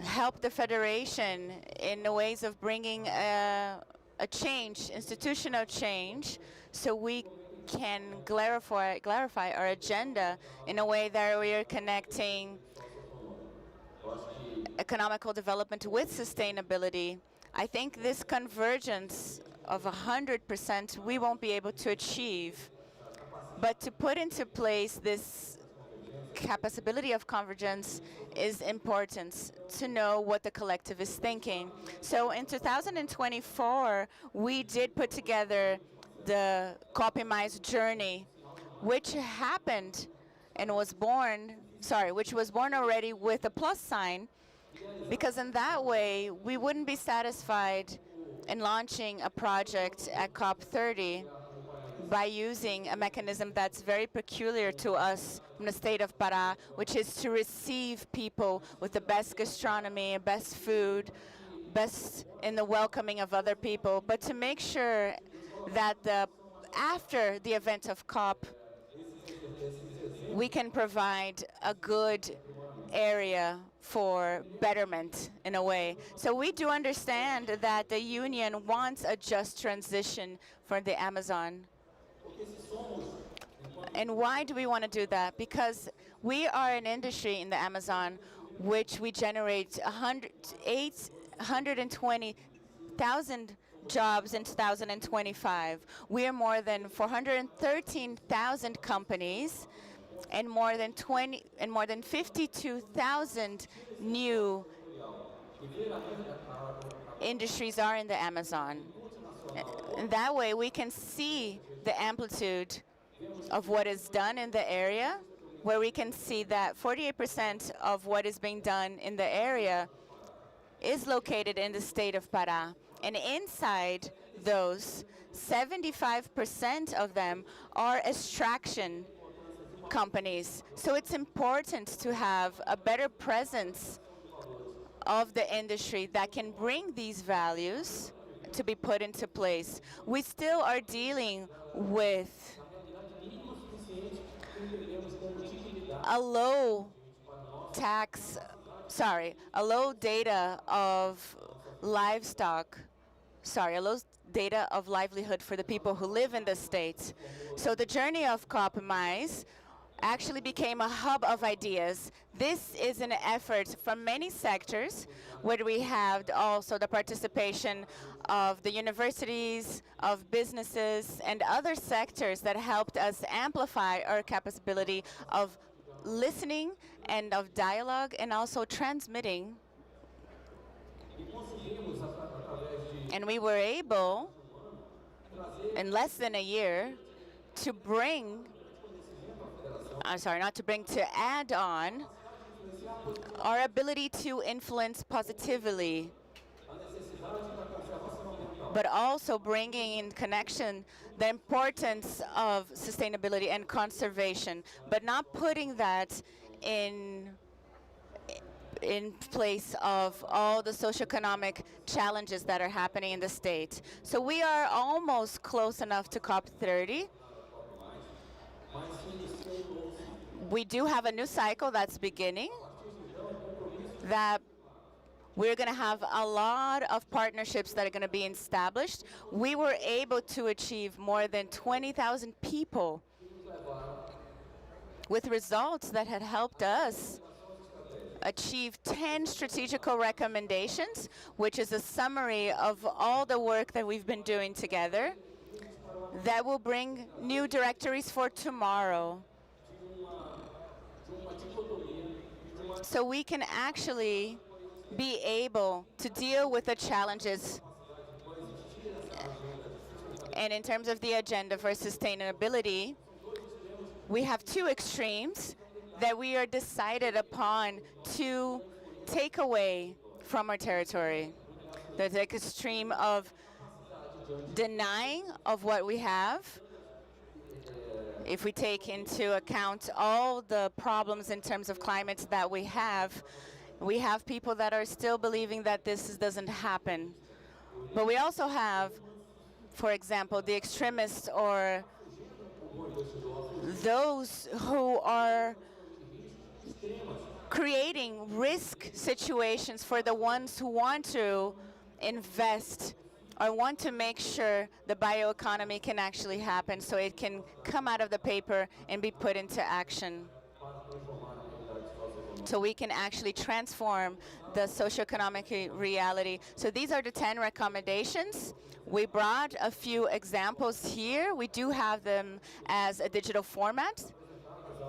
help the Federation in the ways of bringing a change, institutional change, so we can clarify our agenda in a way that we are connecting economical development with sustainability. I think this convergence of 100% we won't be able to achieve, but to put into place this capability of convergence is important to know what the collective is thinking. So in 2024, we did put together the Copy Mais journey, which happened and was born, which was born already with a plus sign, because in that way, we wouldn't be satisfied in launching a project at COP30 by using a mechanism that's very peculiar to us from the state of Pará, which is to receive people with the best gastronomy, best food, best in the welcoming of other people, but to make sure that after the event of COP, we can provide a good area for betterment in a way. So we do understand that the union wants a just transition for the Amazon. And why do we want to do that? Because we are an industry in the Amazon which we generate 820,000 jobs in 2025. We are more than 413,000 companies and more than 52,000 new industries are in the Amazon. And that way we can see the amplitude of what is done in the area, where we can see that 48% of what is being done in the area is located in the state of Pará. And inside those, 75% of them are extraction companies. So it's important to have a better presence of the industry that can bring these values to be put into place. We still are dealing with a low data of data of livelihood for the people who live in the states. So the journey of COP Mais actually became a hub of ideas. This is an effort from many sectors, where we have also the participation of the universities, of businesses, and other sectors that helped us amplify our capability of listening and of dialogue, and also transmitting. And we were able, in less than a year, to add on our ability to influence positively, but also bringing in connection the importance of sustainability and conservation, but not putting that in place of all the socioeconomic challenges that are happening in the state. So we are almost close enough to COP30. We do have a new cycle that's beginning, that we're going to have a lot of partnerships that are going to be established. We were able to achieve more than 20,000 people with results that had helped us achieve 10 strategical recommendations, which is a summary of all the work that we've been doing together, that will bring new directories for tomorrow. So we can actually be able to deal with the challenges. And in terms of the agenda for sustainability, we have two extremes that we are decided upon to take away from our territory. There's the extreme of denying of what we have. If we take into account all the problems in terms of climate that we have people that are still believing that this doesn't happen. But we also have, for example, the extremists, or those who are creating risk situations for the ones who want to invest or want to make sure the bioeconomy can actually happen, so it can come out of the paper and be put into action, so we can actually transform the socioeconomic reality. So these are the 10 recommendations. We brought a few examples here. We do have them as a digital format.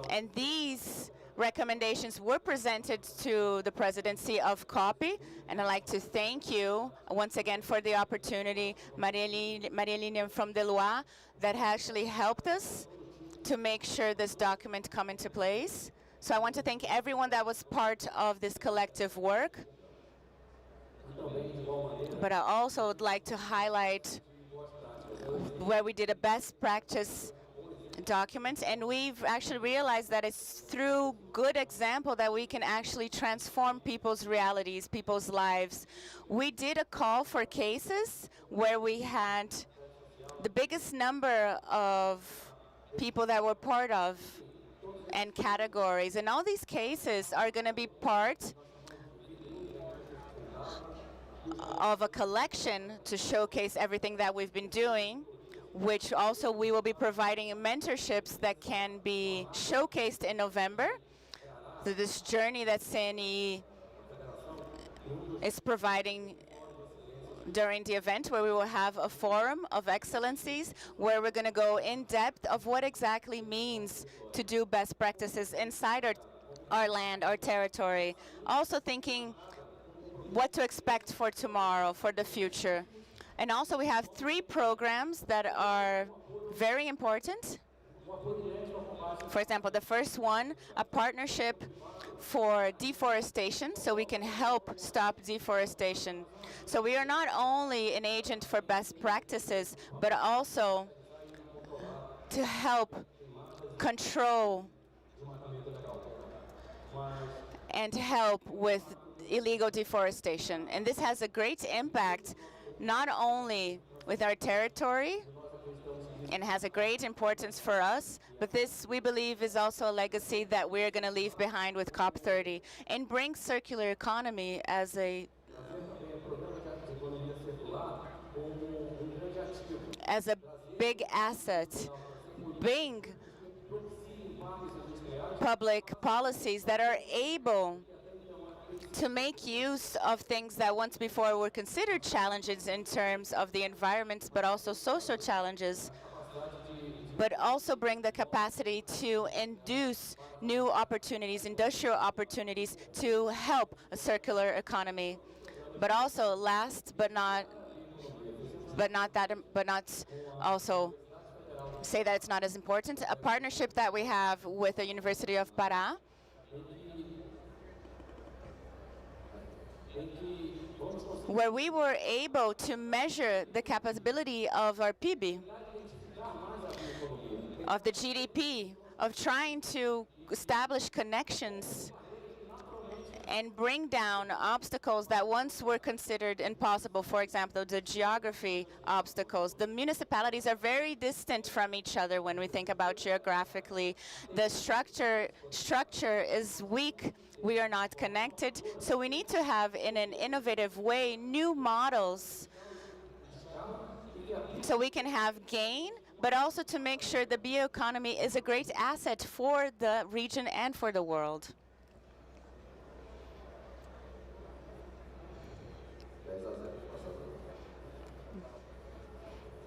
And these recommendations were presented to the presidency of COPI, and I'd like to thank you once again for the opportunity, Maria from Deloitte, that actually helped us to make sure this document come into place. So I want to thank everyone that was part of this collective work. But I also would like to highlight where we did a best practice document, and we've actually realized that it's through good example that we can actually transform people's realities, people's lives. We did a call for cases where we had the biggest number of people that were part of and categories, and all these cases are going to be part of a collection to showcase everything that we've been doing, which also we will be providing mentorships that can be showcased in November. So this journey that CNE is providing during the event, where we will have a forum of excellencies, where we're going to go in depth of what exactly means to do best practices inside our land, our territory. Also thinking what to expect for tomorrow, for the future. And also we have 3 programs that are very important. For example, the first one, a partnership for deforestation, so we can help stop deforestation. So we are not only an agent for best practices, but also to help control and help with illegal deforestation. And this has a great impact not only with our territory, and has a great importance for us, but this, we believe, is also a legacy that we're going to leave behind with COP30, and bring circular economy as a as a big asset, bring public policies that are able to make use of things that once before were considered challenges in terms of the environment, but also social challenges, but also bring the capacity to induce new opportunities, industrial opportunities to help a circular economy. But also, last but not also say that it's not as important, a partnership that we have with the University of Pará, where we were able to measure the capability of our PIB, of the GDP, of trying to establish connections and bring down obstacles that once were considered impossible. For example, the geography obstacles. The municipalities are very distant from each other when we think about geographically. The structure is weak. We are not connected. So we need to have, in an innovative way, new models so we can have gain, but also to make sure the bioeconomy is a great asset for the region and for the world.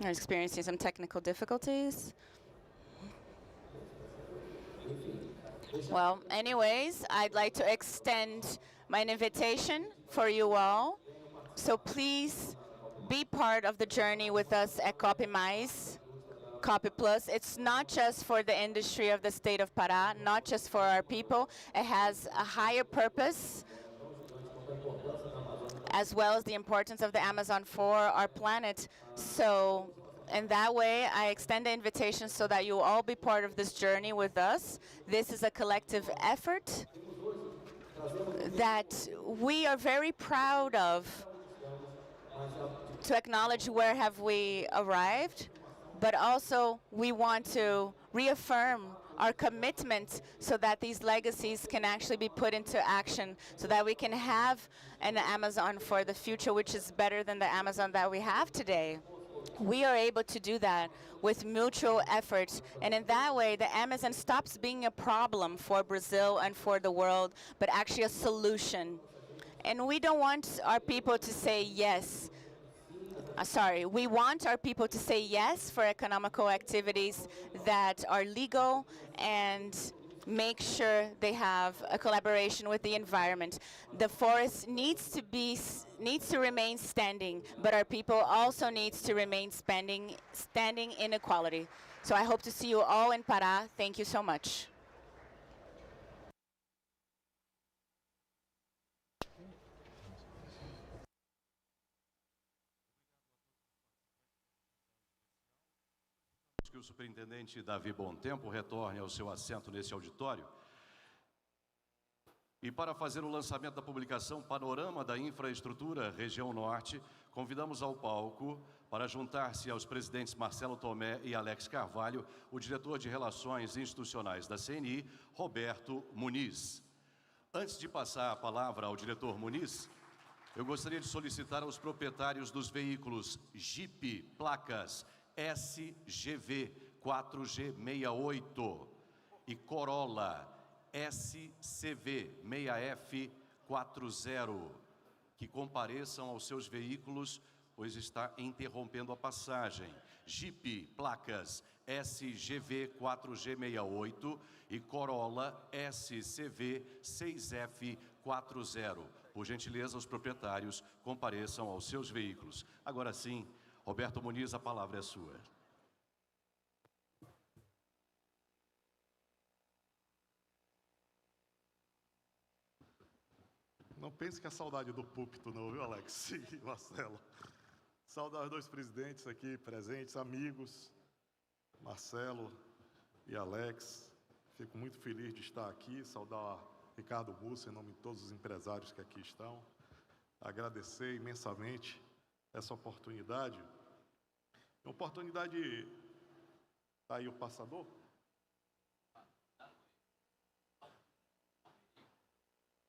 I'm experiencing some technical difficulties. Well, anyways, I'd like to extend my invitation for you all. So please be part of the journey with us at COP+. COP+. It's not just for the industry of the state of Pará, not just for our people. It has a higher purpose, as well as the importance of the Amazon for our planet. So in that way, I extend the invitation so that you all be part of this journey with us. This is a collective effort that we are very proud of, to acknowledge where have we arrived, but also we want to reaffirm our commitment so that these legacies can actually be put into action, so that we can have an Amazon for the future which is better than the Amazon that we have today. We are able to do that with mutual effort, and in that way the Amazon stops being a problem for Brazil and for the world, but actually a solution. And we don't want our people to say yes. We want our people to say yes for economical activities that are legal and make sure they have a collaboration with the environment. The forest needs to remain standing, but our people also needs to remain standing in equality. So I hope to see you all in Pará. Thank you so much. Que o superintendente Davi Bom Tempo retorne ao seu assento nesse auditório. E para fazer o lançamento da publicação Panorama da Infraestrutura Região Norte, convidamos ao palco, para juntar-se aos presidentes Marcelo Tomé e Alex Carvalho, o diretor de Relações Institucionais da CNI, Roberto Muniz. Antes de passar a palavra ao diretor Muniz, eu gostaria de solicitar aos proprietários dos veículos Jeep, placas SGV 4G68 e Corolla SCV 6F40 que compareçam aos seus veículos, pois está interrompendo a passagem. Jeep, placas SGV 4G68 e Corolla SCV 6F40. Por gentileza, os proprietários compareçam aos seus veículos. Agora sim, Roberto Muniz, a palavra é sua. Não pense que é saudade do púlpito não, viu, Alex e Marcelo? Saudar os dois presidentes aqui presentes, amigos, Marcelo e Alex. Fico muito feliz de estar aqui, saudar Ricardo Mussa, em nome de todos os empresários que aqui estão. Agradecer imensamente essa oportunidade. Está aí o passador?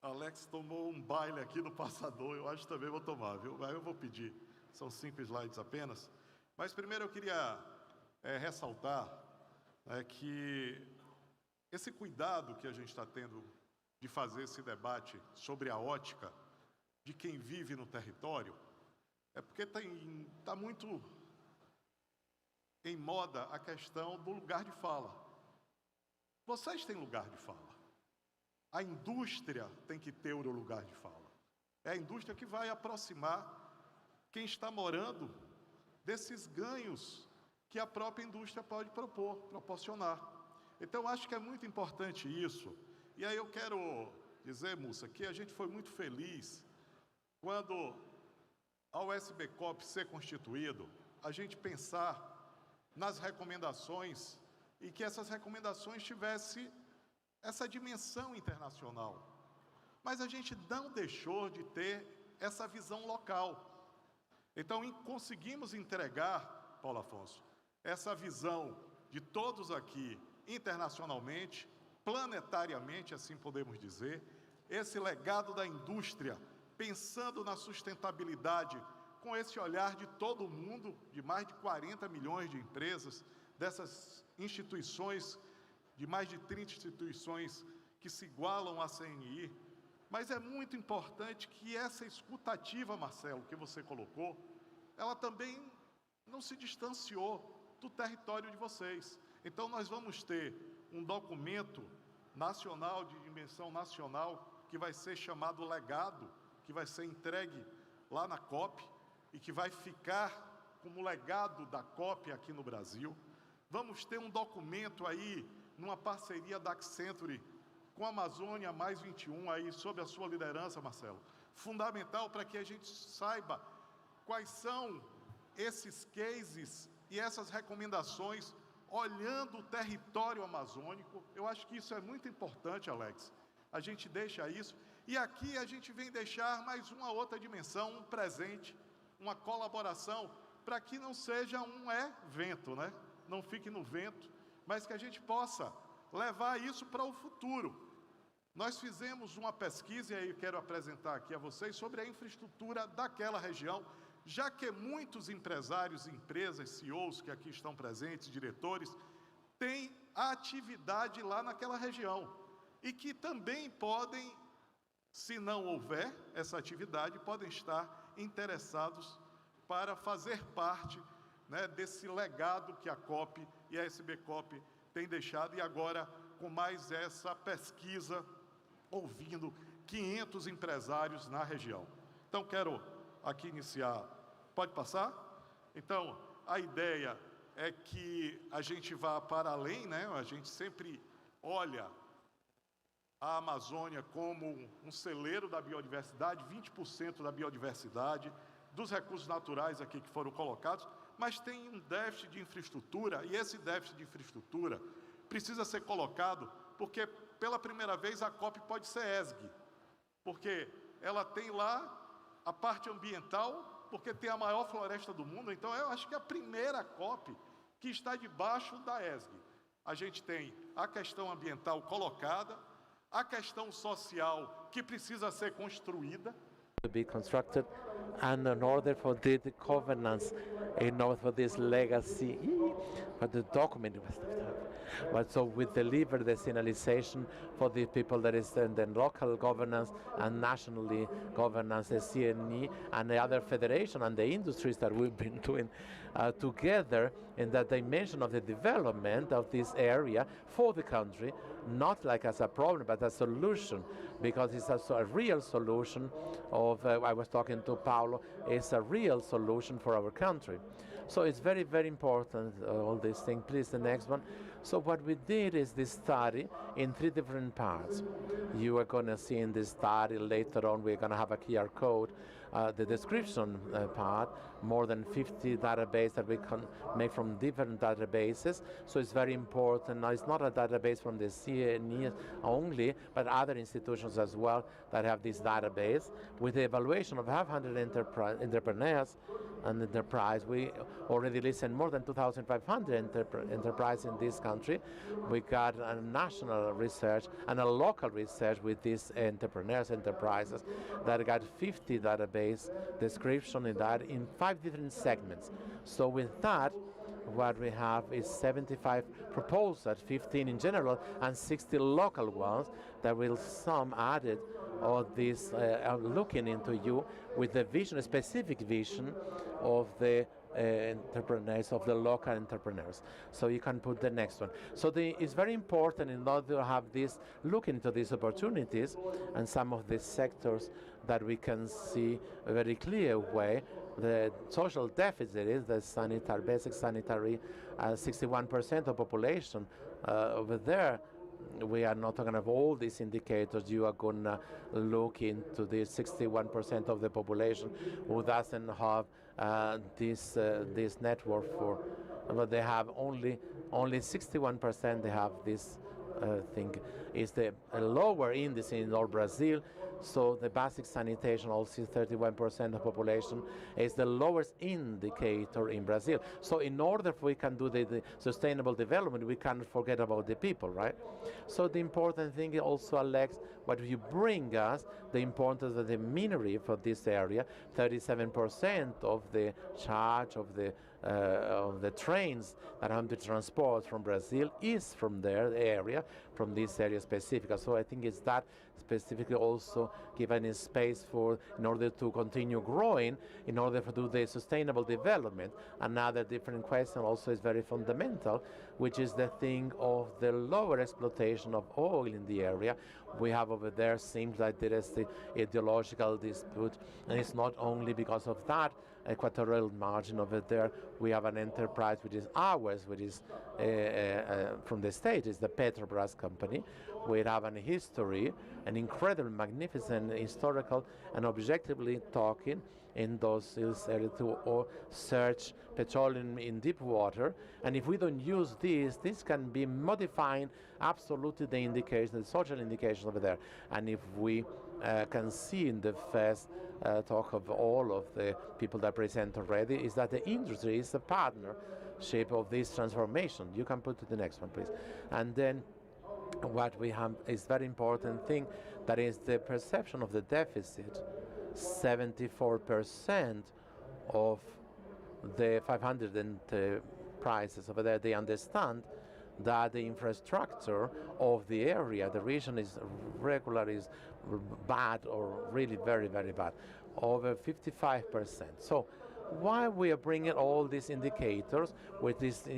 Alex tomou um baile aqui no passador, eu acho que também vou tomar, viu? Mas eu vou pedir, são 5 slides apenas. Mas primeiro eu queria ressaltar que esse cuidado que a gente está tendo de fazer esse debate sobre a ótica de quem vive no território, é porque está muito em moda a questão do lugar de fala. Vocês têm lugar de fala. A indústria tem que ter o lugar de fala. É a indústria que vai aproximar quem está morando desses ganhos que a própria indústria pode proporcionar. Então, acho que é muito importante isso. E aí eu quero dizer, Mussa, que a gente foi muito feliz quando ao SBCOP ser constituído, a gente pensar nas recomendações e que essas recomendações tivessem essa dimensão internacional. Mas a gente não deixou de ter essa visão local. Então, conseguimos entregar, Paulo Afonso, essa visão de todos aqui, internacionalmente, planetariamente, assim podemos dizer, esse legado da indústria, pensando na sustentabilidade, com esse olhar de todo mundo, de mais de 40 milhões de empresas, dessas instituições, de mais de 30 instituições que se igualam à CNI. Mas é muito importante que essa escutativa, Marcelo, que você colocou, ela também não se distanciou do território de vocês. Então, nós vamos ter um documento nacional, de dimensão nacional, que vai ser chamado legado, que vai ser entregue lá na COP e que vai ficar como legado da COP aqui no Brasil. Vamos ter um documento aí, numa parceria da Accenture com a Amazônia Mais 21, aí sob a sua liderança, Marcelo, fundamental para que a gente saiba quais são esses cases e essas recomendações, olhando o território amazônico. Eu acho que isso é muito importante, Alex. A gente deixa isso. E aqui a gente vem deixar mais uma outra dimensão, um presente, uma colaboração, para que não seja um vento, né? Não fique no vento, mas que a gente possa levar isso para o futuro. Nós fizemos uma pesquisa, e aí eu quero apresentar aqui a vocês, sobre a infraestrutura daquela região, já que muitos empresários, empresas, CEOs que aqui estão presentes, diretores, têm atividade lá naquela região e que também podem, se não houver essa atividade, podem estar interessados para fazer parte, né, desse legado que a COP e a SBCOP têm deixado, e agora com mais essa pesquisa, ouvindo 500 empresários na região. Então, quero aqui iniciar. Pode passar? Então, a ideia é que a gente vá para além, né? A gente sempre olha a Amazônia como um celeiro da biodiversidade, 20% da biodiversidade, dos recursos naturais aqui que foram colocados, mas tem um déficit de infraestrutura, e esse déficit de infraestrutura precisa ser colocado, porque pela primeira vez a COP pode ser ESG, porque ela tem lá a parte ambiental, porque tem a maior floresta do mundo. Então eu acho que é a primeira COP que está debaixo da ESG. A gente tem a questão ambiental colocada, a questão social que precisa ser construída. To be constructed, and in order for the governance, in order for this legacy, but the document was not have. But so we deliver the signalization for the people that is in the local governance and nationally governance, the CNE and the other federation and the industries that we've been doing together in that dimension of the development of this area for the country, not like as a problem, but a solution, because it's also a real solution of, I was talking to Paulo, it's a real solution for our country. So it's very, very important, all these things. Please, the next one. So what we did is this study in 3 different parts. You are going to see in this study later on, we're going to have a QR code, the description part, more than 50 databases that we can make from different databases. So it's very important. Now, it's not a database from the CNE only, but other institutions as well that have this database. With the evaluation of 500 entrepreneurs and enterprise, we already listened more than 2,500 enterprise in this country. We got a national research and a local research with these entrepreneurs, enterprises that got 50 database description in that in 5 different segments. So with that, what we have is 75 proposals, 15 in general, and 60 local ones that will some added or this looking into you with the vision, a specific vision of the entrepreneurs, of the local entrepreneurs. So you can put the next one. So it's very important in order to have this, look into these opportunities and some of these sectors that we can see a very clear way. The social deficit is the sanitary, basic sanitary, 61% of population over there. We are not talking of all these indicators. You are going to look into the 61% of the population who doesn't have this network for, but they have only 61%. They have this thing. Is the lower index in all Brazil. So the basic sanitation, also 31% of population, is the lowest indicator in Brazil. So in order we can do the sustainable development, we cannot forget about the people, right? So the important thing also, Alex, what you bring us, the importance of the minery for this area, 37% of the charge of the trains that have to transport from Brazil is from their area, from this area specific. So I think it's that specifically also given a space for, in order to continue growing, in order to do the sustainable development. Another different question also is very fundamental, which is the thing of the lower exploitation of oil in the area. We have over there, seems like there is the ideological dispute, and it's not only because of that equatorial margin over there. We have an enterprise which is ours, which is from the state, is the Petrobras company. We have a history, an incredible, magnificent, historical, and objectively talking in those areas to search petroleum in deep water. And if we don't use this can be modifying absolutely the indication, the social indications over there. And if we can see in the first talk of all of the people that present already, is that the industry is a partnership of this transformation. You can put to the next one, please. And then what we have is very important thing, that is the perception of the deficit. 74% of the 500 enterprises over there, they understand that the infrastructure of the area, the region is regularly is bad or really very, very bad, over 55%. So why we are bringing all these indicators with this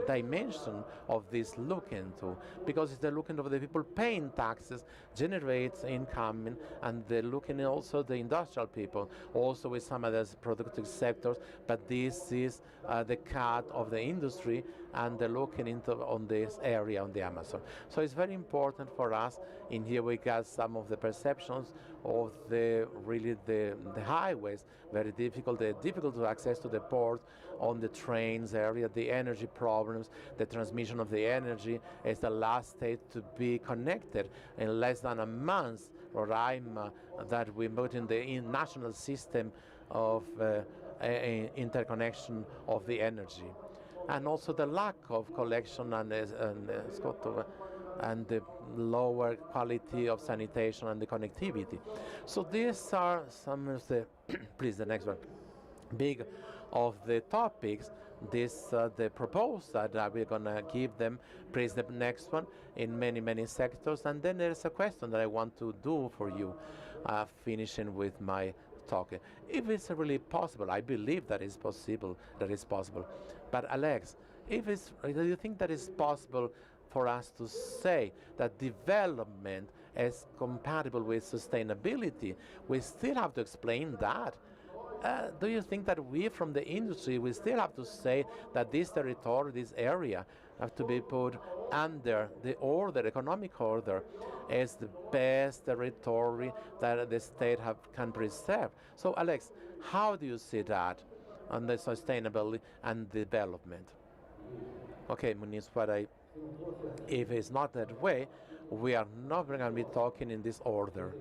dimension of this look into, because it's the looking of the people paying taxes, generates income, and they're looking also the industrial people, also with some of the productive sectors, but this is the cut of the industry and the looking into on this area on the Amazon. So it's very important for us. In here we got some of the perceptions of the highways, very difficult, difficult to access to the port, on the trains area, the energy problems, the transmission of the energy is the last state to be connected in less than a month, Roraima, that we put in the national system of interconnection of the energy. And also the lack of collection and the lower quality of sanitation and the connectivity. So these are some of the, please, the next one, big of the topics, this the proposal that we're going to give them, please, the next one, in many, many sectors. And then there's a question that I want to do for you, finishing with my talk. If it's really possible, I believe that is possible, But Alex, do you think that it's possible for us to say that development is compatible with sustainability? We still have to explain that. Do you think that we from the industry, we still have to say that this territory, this area, have to be put under the order, economic order, as the best territory that the state can preserve? So Alex, how do you see that on the sustainability and development? Okay, Muniz, if it's not that way, we are not going to be talking in this order: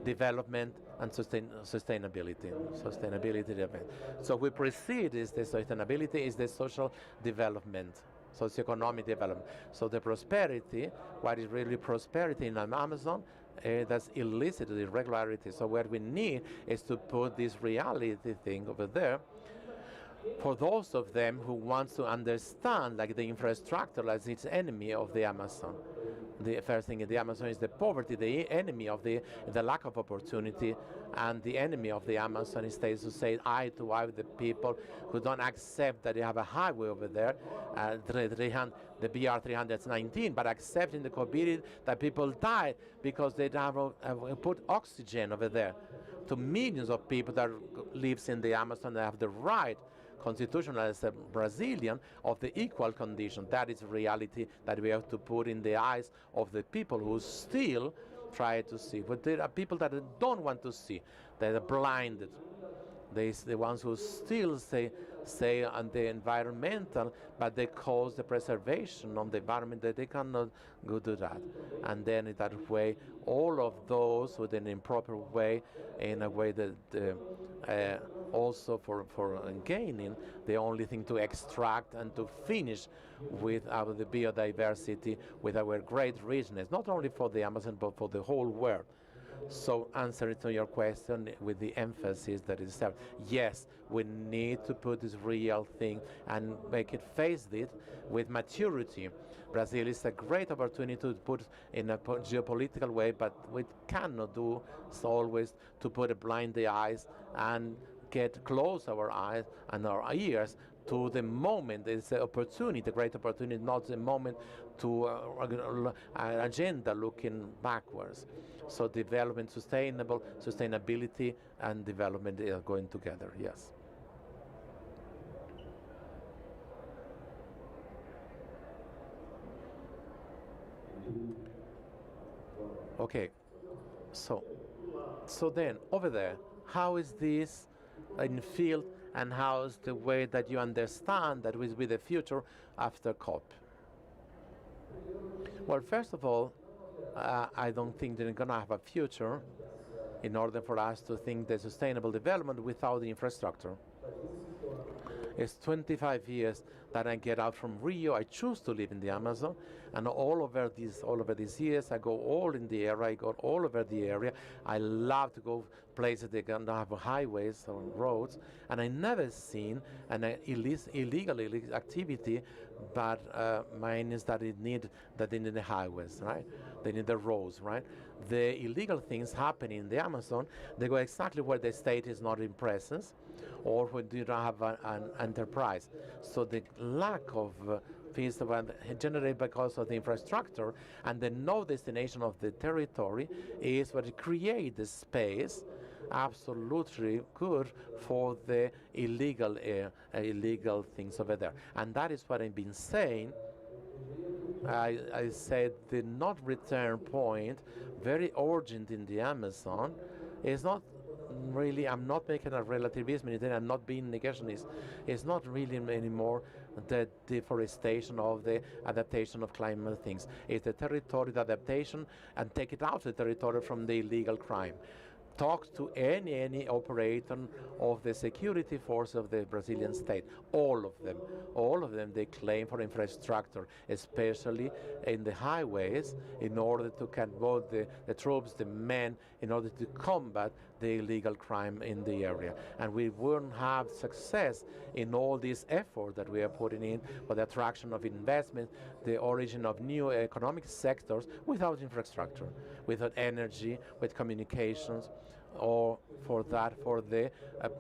development and sustainability. Sustainability development. So we proceed is the sustainability, is the social development. socioeconomic development. So the prosperity, what is really prosperity in Amazon, that's illicit, the irregularity. So what we need is to put this reality thing over there for those of them who want to understand like the infrastructure as its enemy of the Amazon. The first thing in the Amazon is the poverty, the enemy of the lack of opportunity, and the enemy of the Amazon is to say eye to eye with the people who don't accept that they have a highway over there, the BR 319, but accepting the COVID that people died because they don't have put oxygen over there to millions of people that lives in the Amazon that have the right constitutional as a Brazilian of the equal condition. That is reality that we have to put in the eyes of the people who still try to see. But there are people that don't want to see. They are blinded. They the ones who still say on the environmental, but they cause the preservation of the environment that they cannot go do that. And then in that way, all of those with an improper way, in a way that also for gaining, the only thing to extract and to finish with the biodiversity, with our great richness, not only for the Amazon, but for the whole world. So answering to your question with the emphasis that is there, yes, we need to put this real thing and make it face it with maturity. Brazil is a great opportunity to put in a geopolitical way, but we cannot do so always to put a blind the eyes and close our eyes and our ears to the moment. It's an opportunity, a great opportunity, not a moment to an agenda looking backwards. So development, sustainability and development are going together, yes. Okay, so then over there, how is this in field, and how is the way that you understand that will be the future after COP? Well, first of all, I don't think they're going to have a future in order for us to think the sustainable development without the infrastructure. It's 25 years that I get out from Rio. I choose to live in the Amazon, and all over these years, I go all in the area. I go all over the area. I love to go places that don't have highways or roads, and I never seen an illegal activity. But mine is that they need the highways, right? They need the roads, right? The illegal things happen in the Amazon. They go exactly where the state is not in presence, or when you don't have an enterprise. So the lack of things generated because of the infrastructure and the no destination of the territory is what create the space absolutely good for the illegal things over there. And that is what I've been saying. I said the not return point, very urgent in the Amazon, is not really, I'm not making a relativism, I'm not being negationist. It's not really anymore the deforestation of the adaptation of climate things. It's the territorial adaptation and take it out of the territory from the illegal crime. Talk to any operator of the security force of the Brazilian state. All of them, they claim for infrastructure, especially in the highways, in order to convert the troops, the men, in order to combat the illegal crime in the area. And we won't have success in all this effort that we are putting in for the attraction of investment, the origin of new economic sectors without infrastructure, without energy, with communications, or for the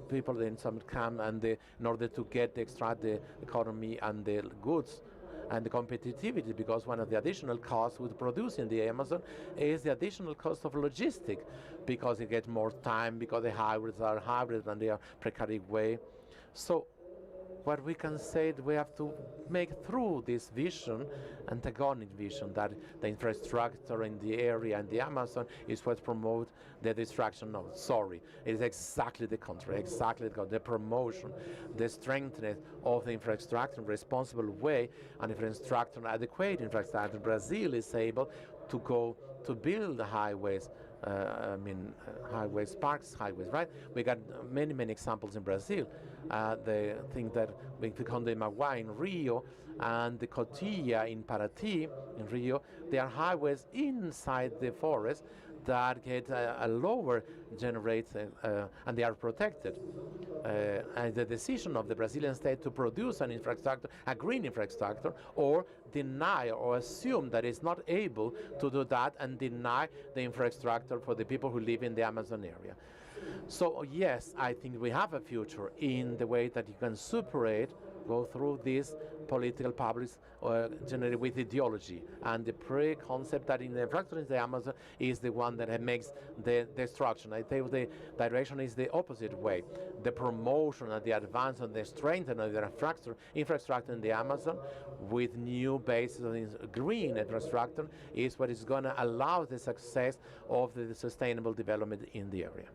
people in some come and in order to extract the economy and the goods and the competitivity, because one of the additional costs with producing the Amazon is the additional cost of logistics, because it gets more time, because the hybrids are hybrid and they are precarious way. So what we can say that we have to make through this vision, antagonistic vision, that the infrastructure in the area and the Amazon is what promotes the destruction. No, sorry, it is exactly the contrary, the promotion, the strengthening of the infrastructure in a responsible way, and infrastructure, adequate infrastructure. Brazil is able to go to build the highways highways, parks, highways, right? We got many, many examples in Brazil. The thing that we call the Magua in Rio and the Cotilla in Paraty in Rio, they are highways inside the forest that get a lower generate and they are protected. And the decision of the Brazilian state to produce an infrastructure, a green infrastructure, or deny or assume that it's not able to do that and deny the infrastructure for the people who live in the Amazon area. So yes, I think we have a future in the way that you can separate, go through these political publics generated with ideology, and the pre-concept that in the infrastructure in the Amazon is the one that makes the destruction. I think the direction is the opposite way. The promotion and the advance and the strengthening of the infrastructure in the Amazon with new bases on green infrastructure is what is going to allow the success of the sustainable development in the area.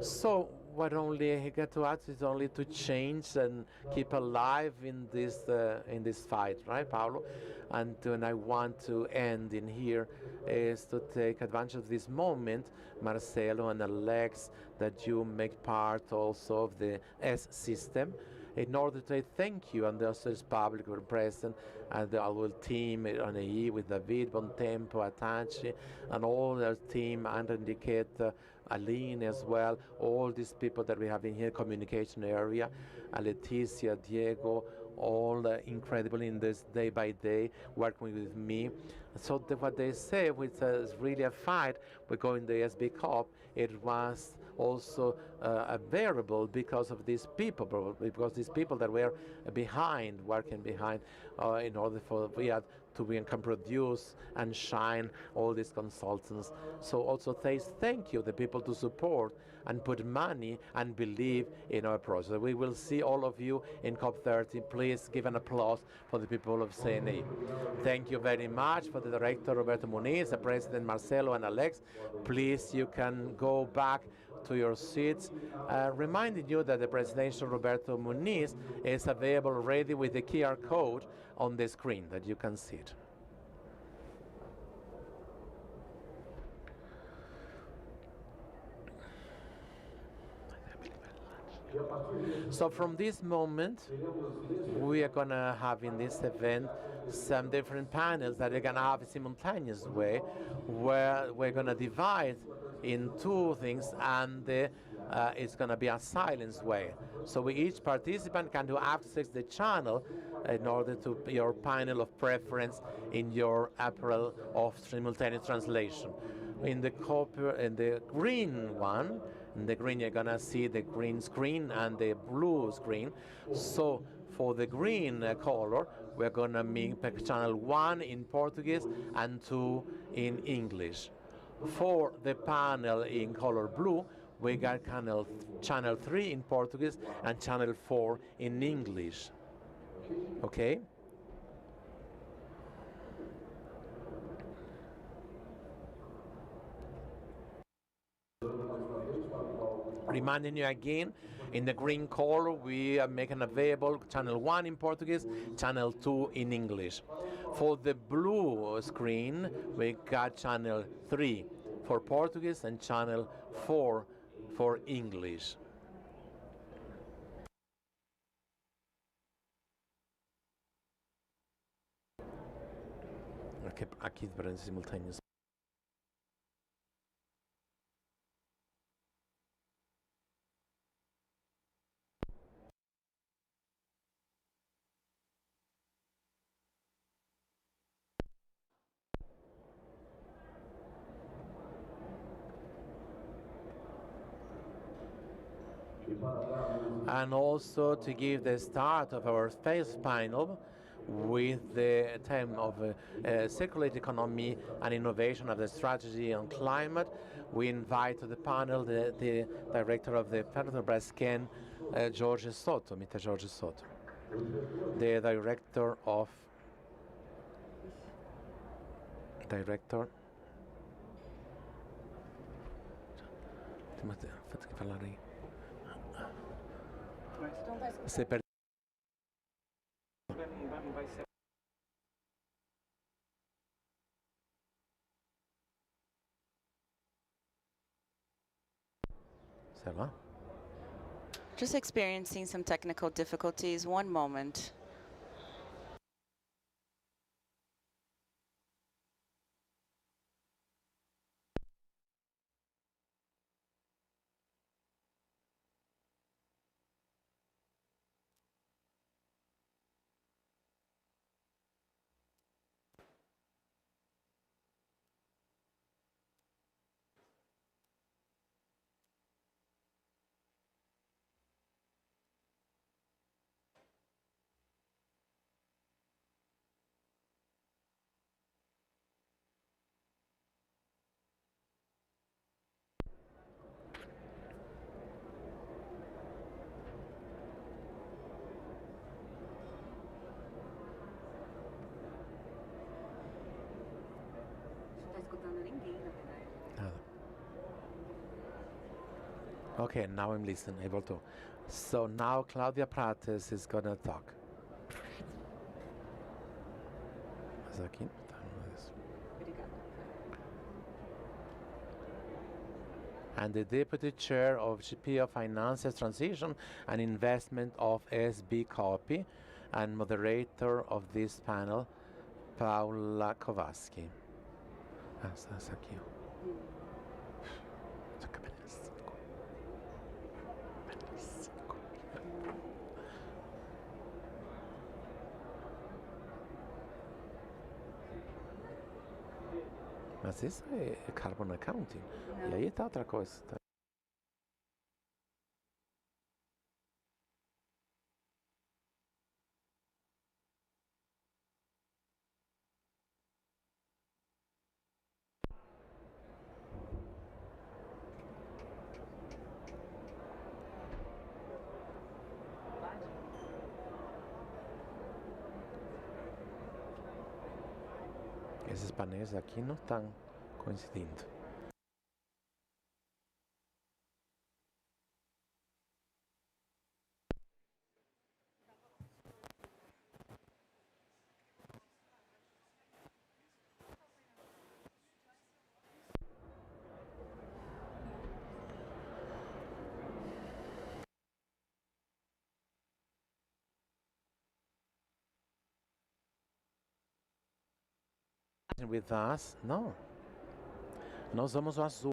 So what only I get to add is only to change and keep alive in this fight, right, Paulo? And I want to end in here is to take advantage of this moment, Marcelo and Alex, that you make part also of the S system, in order to say thank you, and also as public were present, and the whole team on AE with David, Bontempo, Atachi, and all their team, and indicate Aline as well, all these people that we have in here, communication area, Leticia, Diego, all incredible in this day by day, working with me. So what they say, which is really a fight, we go in the SB COP, it was also a variable because of these people, because these people that were behind, working behind, in order for we had to we can produce and shine all these consultants. So also thank you the people to support and put money and believe in our process. We will see all of you in COP30. Please give an applause for the people of CNA. Thank you very much for the director Roberto Muniz, the president Marcelo and Alex. Please, you can go back to your seats. Reminding you that the presidential Roberto Muniz is available already with the QR code on the screen that you can see it. So from this moment, we are going to have in this event some different panels that are going to have a simultaneous way, where we're going to divide in two things, and it's going to be a silence way. So each participant can do access the channel in order to your panel of preference in your apparel of simultaneous translation. In the green one, in the green you're going to see the green screen and the blue screen. So for the green color, we're going to make channel 1 in Portuguese and 2 in English. For the panel in color blue, we got channel 3 in Portuguese and channel 4 in English. Okay? Reminding you again, in the green color, we are making available channel 1 in Portuguese, channel 2 in English. For the blue screen, we got channel 3 for Portuguese and channel 4 for English. Aquí es simultaneous. And also to give the start of our space panel with the theme of circular economy and innovation of the strategy on climate, we invite to the panel the director of the Petrobras, Jorge Soto, Mr. Jorge Soto, the director of Você Ça va? Just experiencing some technical difficulties. One moment. Nada. Okay, now I'm listening, able to. So now Claudia Prates is gonna talk. Mas aqui não tá, mas... And the Deputy Chair of GP of Finances Transition and Investment of SB Copy and moderator of this panel, Paula Kowalski. Essa aqui, ó. Essa câmera é 5. Mas isso é carbon accounting. E aí tá outra coisa. Tá? Esses painéis aqui não estão coincidindo. With us, não. Nós somos o azul.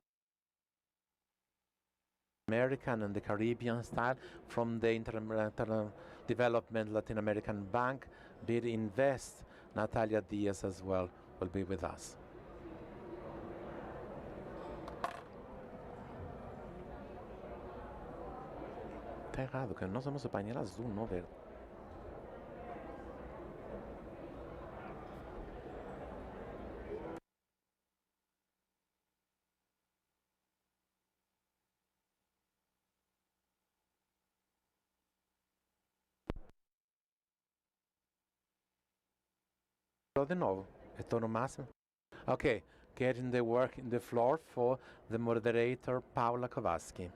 American and the Caribbean style from the International Development Latin American Bank, BID Invest. Natalia Diaz as well will be with us. Tá errado, porque nós somos o painel azul, não verde. De novo, estou no máximo. Okay, getting the work in the floor for the moderator Paula Kowalski.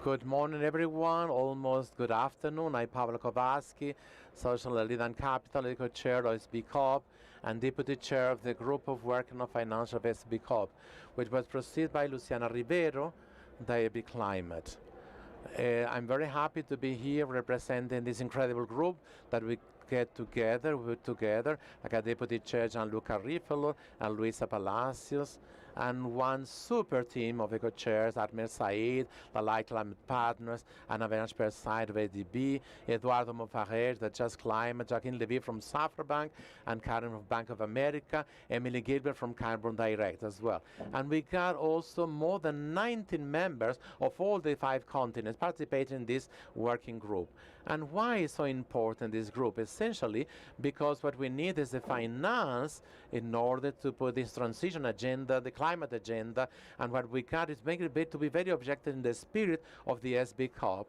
Good morning, everyone. Almost good afternoon. I'm Pavel Kowalski, Social Lead and Capital, Co-Chair of SB Corp and Deputy Chair of the Group of Working on Financial of SB Corp, which was preceded by Luciana Ribeiro, the Climate. I'm very happy to be here representing this incredible group that we get together, like a Deputy Chair Gianluca Rifolo and Luisa Palacios, and one super team of eco-chairs, Admir Said, the Light Climate Partners, Anna Venasper Side of ADB, Eduardo Mofarer, the Just Climate, Joaquin Levy from Safra Bank, and Karen from Bank of America, Emily Gilbert from Carbon Direct as well. And we got also more than 19 members of all the 5 continents participating in this working group. And why is so important this group? Essentially because what we need is the finance in order to put this transition agenda, the climate agenda, and what we got is making it to be very objective in the spirit of the SB COP.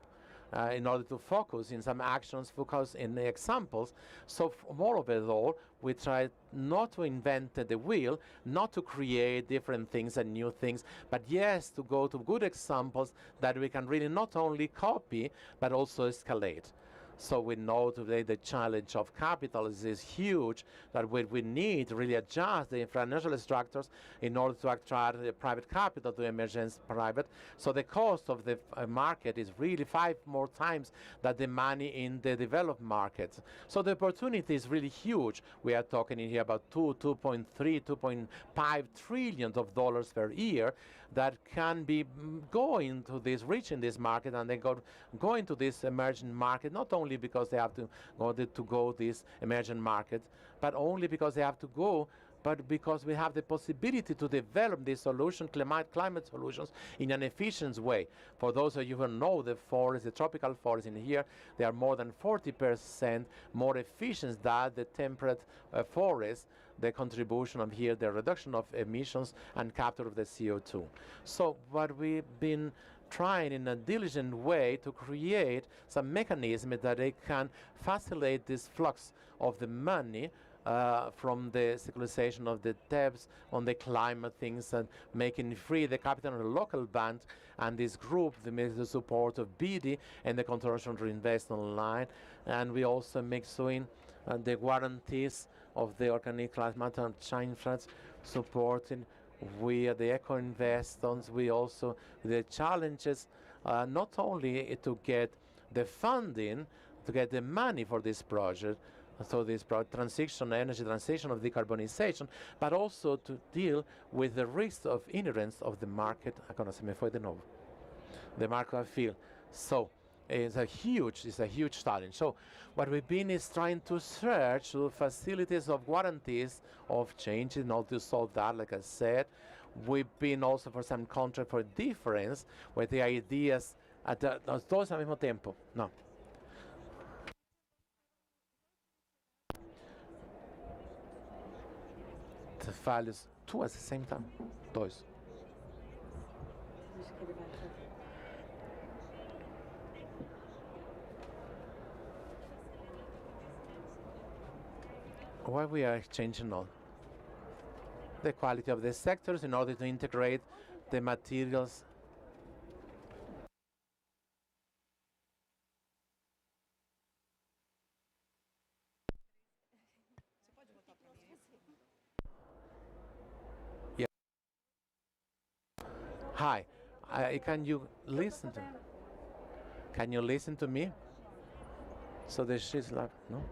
in order to focus in some actions, focus in the examples. So more of it all, we try not to invent the wheel, not to create different things and new things, but yes, to go to good examples that we can really not only copy, but also escalate. So we know today the challenge of capital is huge, that we need to really adjust the financial structures in order to attract the private capital to emergence private. So the cost of the market is really 5 more times than the money in the developed markets. So the opportunity is really huge. We are talking in here about 2.3, 2.5 trillion of dollars per year that can be going to this, reaching this market, and they go into this emerging market, not only because they have to go this emerging market, but only because they have to go, but because we have the possibility to develop these solutions, climate solutions, in an efficient way. For those of you who know the forest, the tropical forest in here, they are more than 40% more efficient than the temperate forest. The contribution of here, the reduction of emissions and capture of the CO2. So what we've been trying in a diligent way to create some mechanism that they can facilitate this flux of the money from the circulation of the debts on the climate things, and making free the capital of the local bank, and this group the support of BD and the consortium to invest online. And we also make in the guarantees of the organic climate change funds, supporting with the eco investors. We also the challenges not only to get the funding, to get the money for this project, so this transition, energy transition of decarbonization, but also to deal with the risk of inherence of the market. The market field. So it's a huge challenge. So what we've been is trying to search the facilities of guarantees of change in order to solve that. Like I said, we've been also for some contract for difference with the ideas at todos al mismo tiempo. No. The values two at the same time. Dois. Why we are changing all the quality of the sectors in order to integrate the materials. Yeah. Hi, can you listen to me? Can you listen to me? So the she's like, no?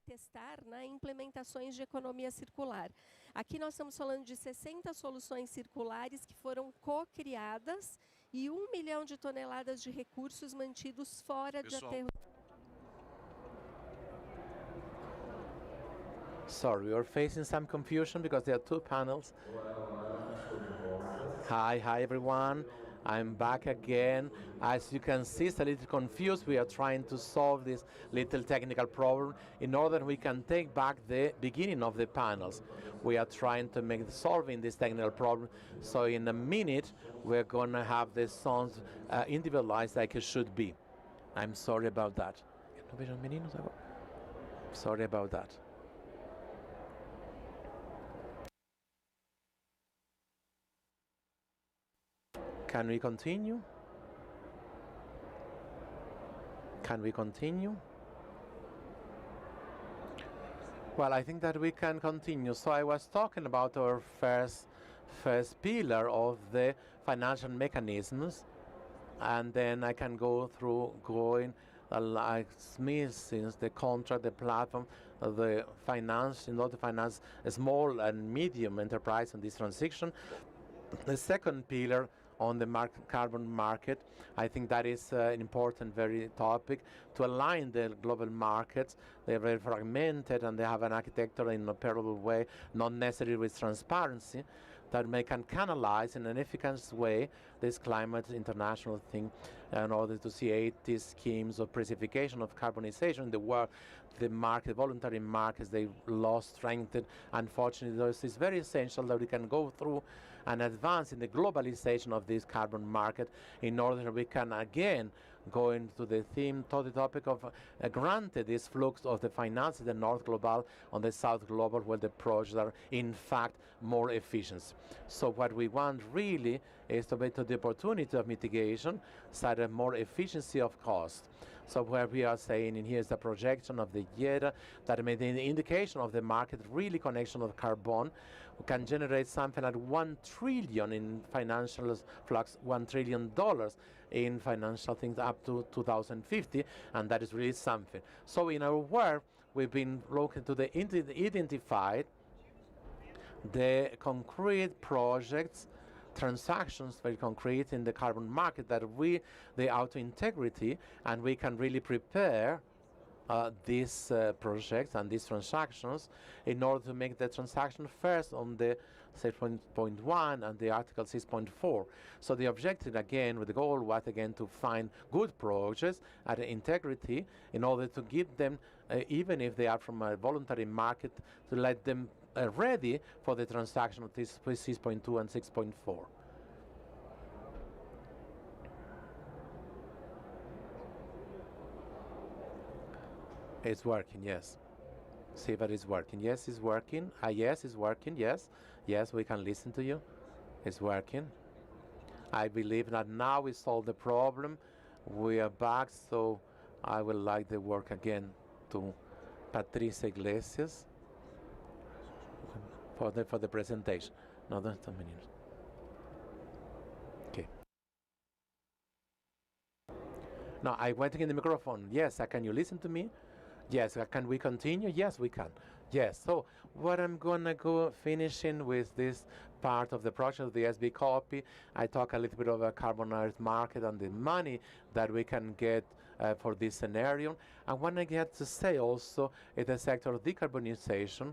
Testar implementações de economia circular. Aqui nós estamos falando de 60 soluções circulares que foram co-criadas e 1 milhão de toneladas de recursos mantidos fora de aterro. Sorry, we are facing some confusion because there are 2 panels. Hi everyone. I'm back again. As you can see, it's a little confused. We are trying to solve this little technical problem in order we can take back the beginning of the panels. We are trying to make solving this technical problem. So in a minute, we're going to have the songs individualized like it should be. I'm sorry about that. Sorry about that. Can we continue? Can we continue? Well, I think that we can continue. So I was talking about our first pillar of the financial mechanisms, and then I can go through like me, since the contract, the platform, the finance, in order to finance a small and medium enterprise in this transition. The second pillar on the carbon market, I think that is an important very topic to align the global markets. They're very fragmented and they have an architecture in a parallel way, not necessarily with transparency, that can canalize in an efficient way this climate international thing in order to see 80 schemes of precification of carbonization in the world. The market, voluntary markets, they lost strength. Unfortunately, it's very essential that we can go through and advance in the globalization of this carbon market in order that we can again go into the theme, to the topic of granted this flux of the finances, the North Global on the South Global, where the projects are in fact more efficient. So what we want really is to be to the opportunity of mitigation, side of more efficiency of cost. So where we are saying in here is the projection of the year that made the indication of the market really connection of carbon can generate something like 1 trillion in financial flux, $1 trillion in financial things up to 2050, and that is really something. So in our work, we've been looking to the identified the concrete projects, transactions very concrete in the carbon market that they auto integrity, and we can really prepare these projects and these transactions in order to make the transaction first on the 6.1 and the Article 6.4. So the objective again, with the goal was again to find good projects at integrity in order to give them, even if they are from a voluntary market, to let them ready for the transaction of this 6.2 and 6.4. It's working, yes. See if it is working. Yes, it's working. Yes, it's working. Yes. Yes, we can listen to you. It's working. I believe that now we solved the problem. We are back, so I would like the work again to Patricia Iglesias for the presentation. No, that's a minute. Okay. Now I went in the microphone. Yes, can you listen to me? Yes, can we continue? Yes, we can. Yes, so what I'm gonna go finishing with this part of the project of the SB copy, I talk a little bit about carbon market and the money that we can get for this scenario. I want to get to say also in the sector of decarbonization,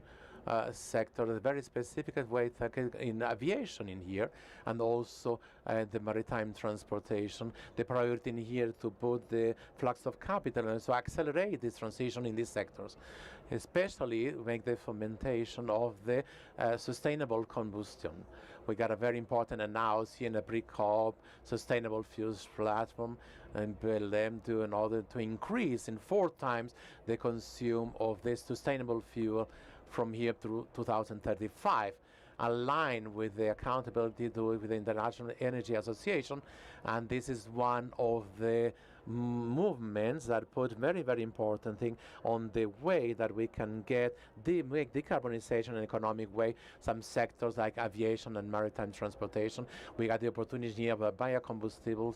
sector, a very specific way in aviation in here, and also the maritime transportation. The priority in here to put the flux of capital and so accelerate this transition in these sectors, especially make the fomentation of the sustainable combustion. We got a very important announcement in the Pre-COP sustainable fuels platform and them to in order to increase in 4 times the consume of this sustainable fuel from here through 2035, aligned with the accountability with the International Energy Association. And this is one of the movements that put very, very important thing on the way that we can make decarbonization in an economic way. Some sectors like aviation and maritime transportation, we got the opportunity here of biocombustibles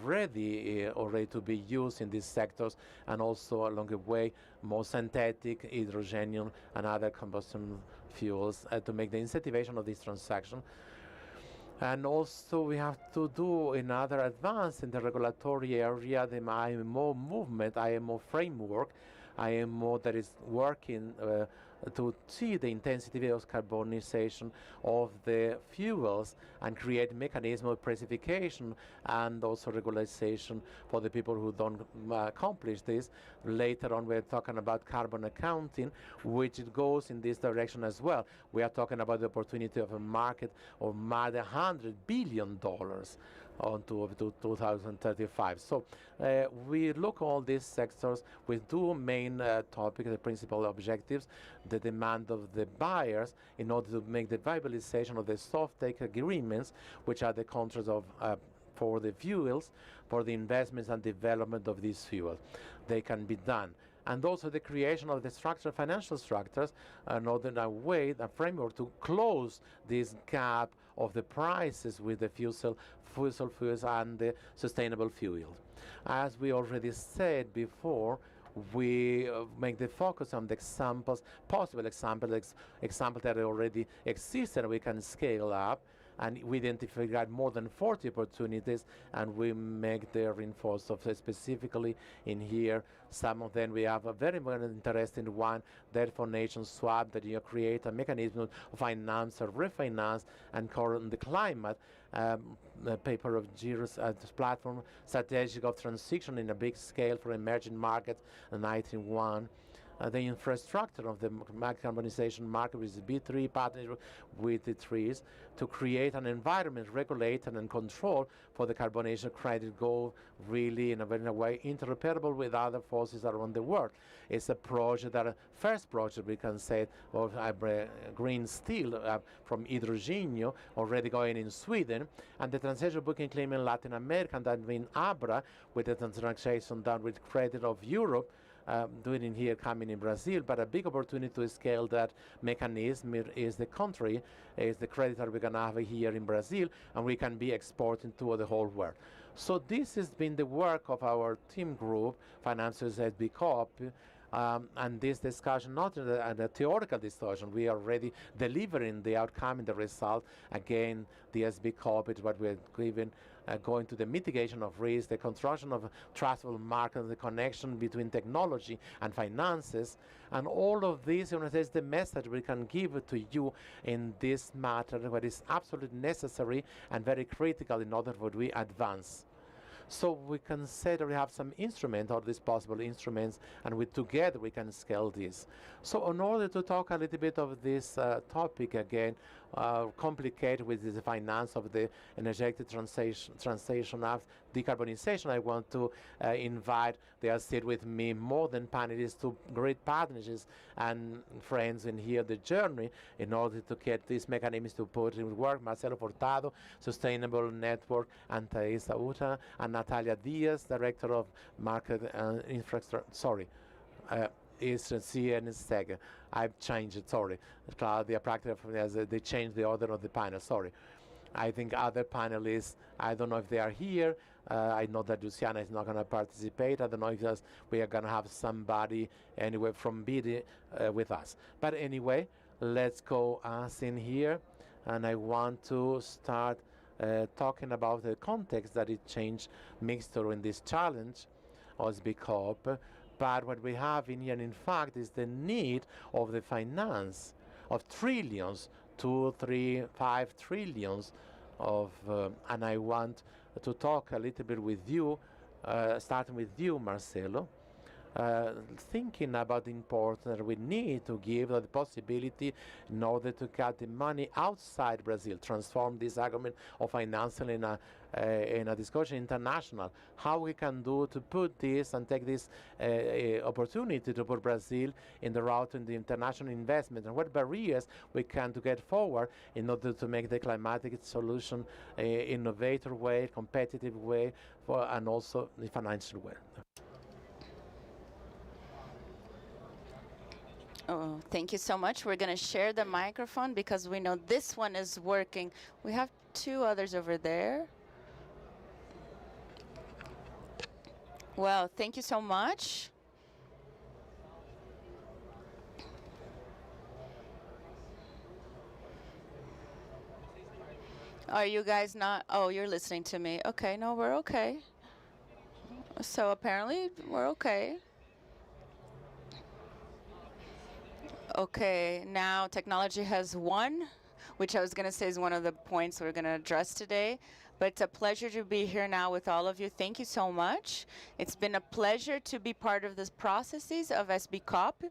ready already to be used in these sectors, and also along the way more synthetic hydrogen and other combustion fuels to make the incentivation of this transaction. And also we have to do another advance in the regulatory area, the IMO movement, IMO framework, IMO that is working to see the intensity of carbonization of the fuels and create mechanism of precification and also regularization for the people who don't accomplish this. Later on, we're talking about carbon accounting, which it goes in this direction as well. We are talking about the opportunity of a market of more than $100 billion onto 2035. So we look all these sectors with 2 main topics, the principal objectives, the demand of the buyers in order to make the viabilization of the soft take agreements, which are the contracts of for the fuels, for the investments and development of these fuels. They can be done. And also the creation of the financial structures, another way, a framework to close this gap of the prices with the fossil fuels and the sustainable fuels. As we already said before, we make the focus on the examples, possible examples that already exist and we can scale up. and we identified more than 40 opportunities, and we make the reinforce of specifically in here. Some of them we have a very, very interesting one, debt for nation swap, that you create a mechanism of finance or refinance and current the climate. The paper of Giro's platform, strategic of transition in a big scale for emerging markets, 1991. The infrastructure of the carbonization market with the B3 partnership with the trees to create an environment regulated and controlled for the carbonation credit go really in a very way interoperable with other forces around the world. It's a project that first project we can say of green steel from hydrogenio already going in Sweden, and the transaction booking claim in Latin America, and then in Abra with the transaction done with credit of Europe. Doing in here, coming in Brazil, but a big opportunity to scale that mechanism is the country, is the creditor we're gonna have here in Brazil, and we can be exporting to the whole world. So this has been the work of our team group, Financiers at BCOP, and this discussion, not a theoretical discussion, we are already delivering the outcome and the result. Again, the SB-COP is what we're giving, going to the mitigation of risk, the construction of trustful markets, the connection between technology and finances, and all of this is the message we can give to you in this matter, what is absolutely necessary and very critical in order for we advance. So we can say that we have some instruments, or these possible instruments, and together we can scale this. So in order to talk a little bit of this topic again, complicated with the finance of the energetic transition of decarbonization, I want to invite, they are still with me, more than panelists, to great partnerships and friends in here, the journey, in order to get these mechanisms to put in work. Marcelo Furtado, Sustainable Network, and Teresa Uta, and Natalia Diaz, Director of Market Infrastructure, sorry, is CNSTEG. I've changed it, sorry. Claudia Practica, they changed the order of the panel, sorry. I think other panelists, I don't know if they are here. I know that Luciana is not going to participate. I don't know if we are going to have somebody anyway from BD with us. But anyway, let's go us in here. And I want to start talking about the context that it changed mixture in this challenge as BCOP. But what we have in here, in fact, is the need of the finance of trillions, 2, 3, 5 trillions of, and I want to talk a little bit with you, starting with you, Marcelo, thinking about the importance that we need to give the possibility in order to get the money outside Brazil, transform this argument of financial in a discussion international, how we can do to put this and take this opportunity to put Brazil in the route in the international investment, and what barriers we can to get forward in order to make the climatic solution innovative way, competitive way, and also the financial way. Oh, thank you so much. We're going to share the microphone because we know this one is working. We have 2 others over there. Well, thank you so much. Are you guys not? Oh, you're listening to me. Okay, no, we're okay. So apparently we're okay. Okay, now technology has won, which I was going to say is one of the points we're going to address today. But it's a pleasure to be here now with all of you. Thank you so much. It's been a pleasure to be part of this processes of SB-COP.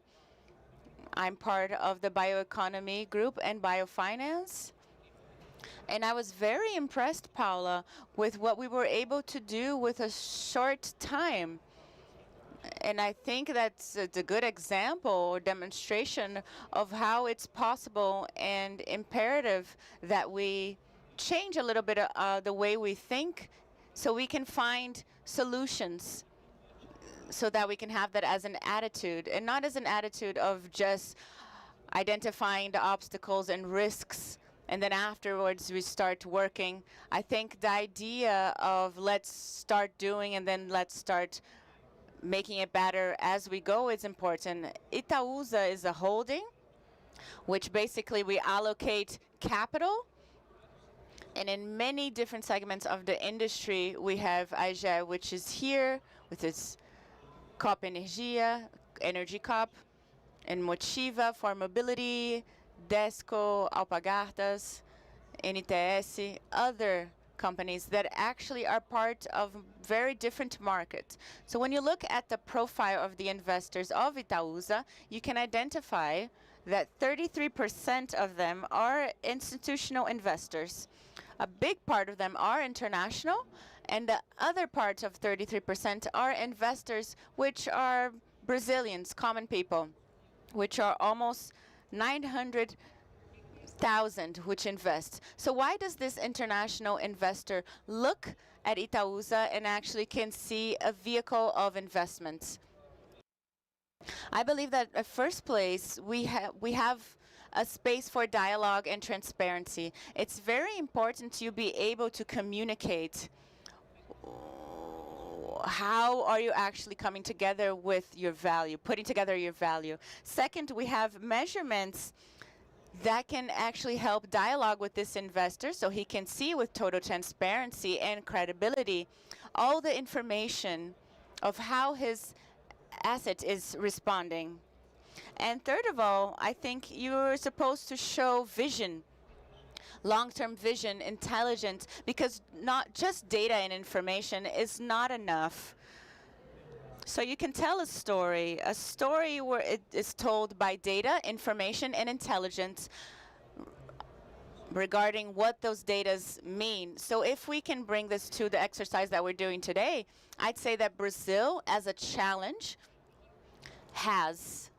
I'm part of the bioeconomy group and biofinance. And I was very impressed, Paula, with what we were able to do with a short time. And I think that's a good example or demonstration of how it's possible and imperative that we change a little bit the way we think so we can find solutions, so that we can have that as an attitude and not as an attitude of just identifying the obstacles and risks and then afterwards we start working. I think the idea of let's start doing and then let's start making it better as we go is important. Itaúsa is a holding, which basically we allocate capital And in many different segments of the industry, we have AEGEA, which is here with its COP Energia, Energy COP, and Motiva for mobility, Desco, Alpagartas, NTS, other companies that actually are part of very different markets. So when you look at the profile of the investors of Itaúsa, you can identify that 33% of them are institutional investors. A big part of them are international, and the other part of 33% are investors which are Brazilians, common people, which are almost 900,000 which invest. So why does this international investor look at Itaúsa and actually can see a vehicle of investments? I believe that at first place, we have a space for dialogue and transparency. It's very important to be able to communicate how are you actually coming together with your value, putting together your value. Second, we have measurements that can actually help dialogue with this investor so he can see with total transparency and credibility all the information of how his asset is responding. And third of all, I think you're supposed to show vision, long-term vision, intelligence, because not just data and information is not enough. So you can tell a story where it is told by data, information, and intelligence regarding what those datas mean. So if we can bring this to the exercise that we're doing today, I'd say that Brazil, as a challenge, has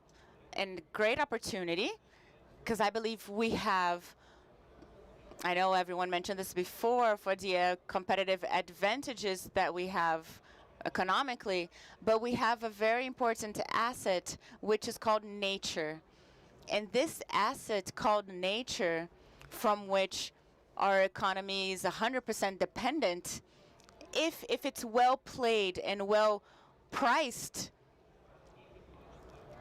a great opportunity, because I believe we have, I know everyone mentioned this before, for the competitive advantages that we have economically, but we have a very important asset which is called nature. And this asset called nature, from which our economy is 100% dependent, if it's well played and well priced,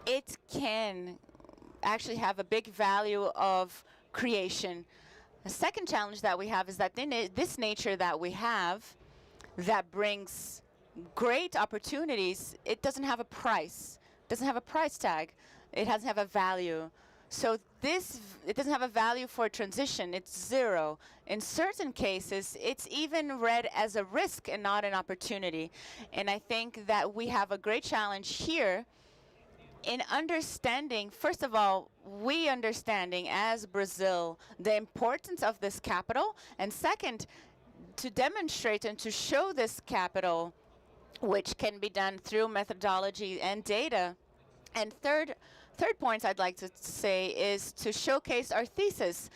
it can actually have a big value of creation. The second challenge that we have is that this nature that we have that brings great opportunities, it doesn't have a price. It doesn't have a price tag. It doesn't have a value. So it doesn't have a value for transition. It's zero. In certain cases, it's even read as a risk and not an opportunity. And I think that we have a great challenge here in understanding, first of all, we understanding as Brazil the importance of this capital, and second, to demonstrate and to show this capital, which can be done through methodology and data. And third point I'd like to say is to showcase our thesis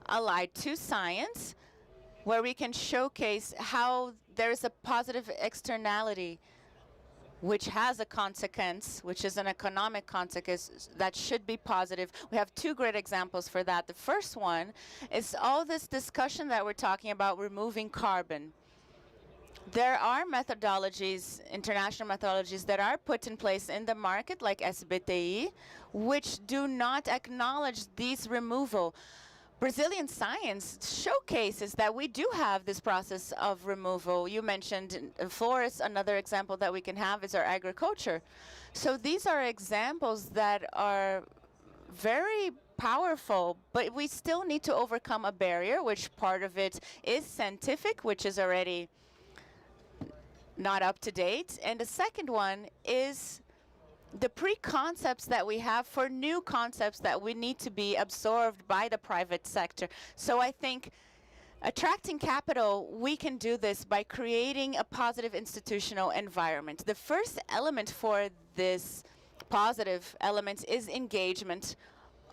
allied to science, where we can showcase how there is a positive externality which has a consequence, which is an economic consequence that should be positive. We have two great examples for that. The first one is all this discussion that we're talking about removing carbon. There are methodologies, international methodologies, that are put in place in the market, like SBTI, which do not acknowledge these removal. Brazilian science showcases that we do have this process of removal. You mentioned forests. Another example that we can have is our agriculture. So these are examples that are very powerful, but we still need to overcome a barrier, which part of it is scientific, which is already not up to date. And the second one is the preconcepts that we have for new concepts that we need to be absorbed by the private sector. So I think attracting capital, we can do this by creating a positive institutional environment. The first element for this positive element is engagement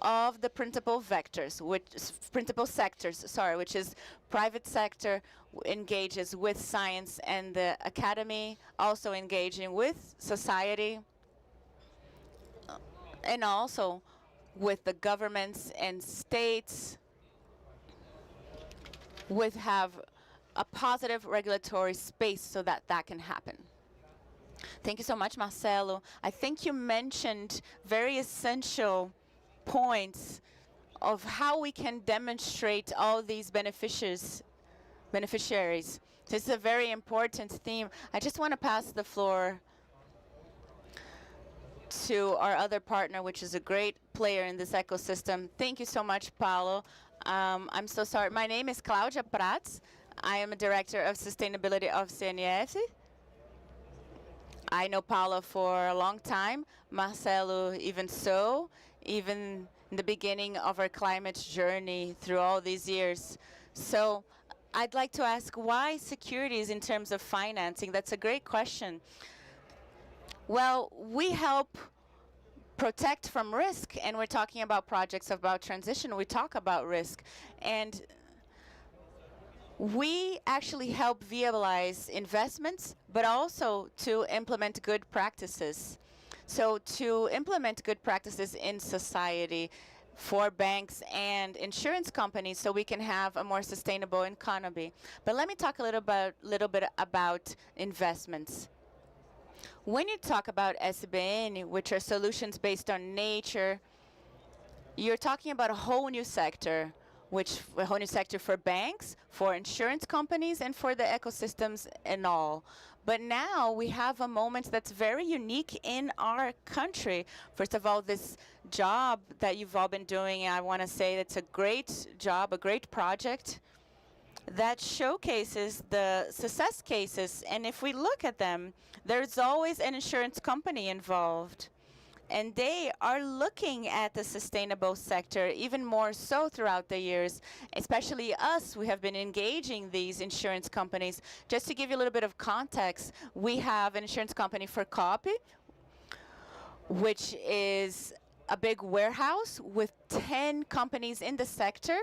of the principal sectors, which is private sector engages with science, and the academy also engaging with society, and also with the governments and states, have a positive regulatory space so that that can happen. Thank you so much, Marcelo. I think you mentioned very essential points of how we can demonstrate all these beneficiaries beneficiaries. This is a very important theme. I just want to pass the floor to our other partner, which is a great player in this ecosystem. Thank you so much, Paulo. I'm so sorry. My name is Cláudia Prats. I am a director of sustainability of CNF. I know Paulo for a long time, Marcelo even so, even in the beginning of our climate journey through all these years. So I'd like to ask, why securities in terms of financing? That's a great question. Well, we help protect from risk, and we're talking about projects about transition. We talk about risk, and we actually help viabilize investments, but also to implement good practices. So to implement good practices in society for banks and insurance companies so we can have a more sustainable economy. But let me talk a little bit about investments. When you talk about SBN, which are solutions based on nature, you're talking about a whole new sector, a whole new sector for banks, for insurance companies, and for the ecosystems and all. But now we have a moment that's very unique in our country. First of all, this job that you've all been doing, I want to say it's a great job, a great project that showcases the success cases. And if we look at them, there's always an insurance company involved. And they are looking at the sustainable sector even more so throughout the years, especially us. We have been engaging these insurance companies. Just to give you a little bit of context, we have an insurance company for COP, which is a big warehouse with 10 companies in the sector,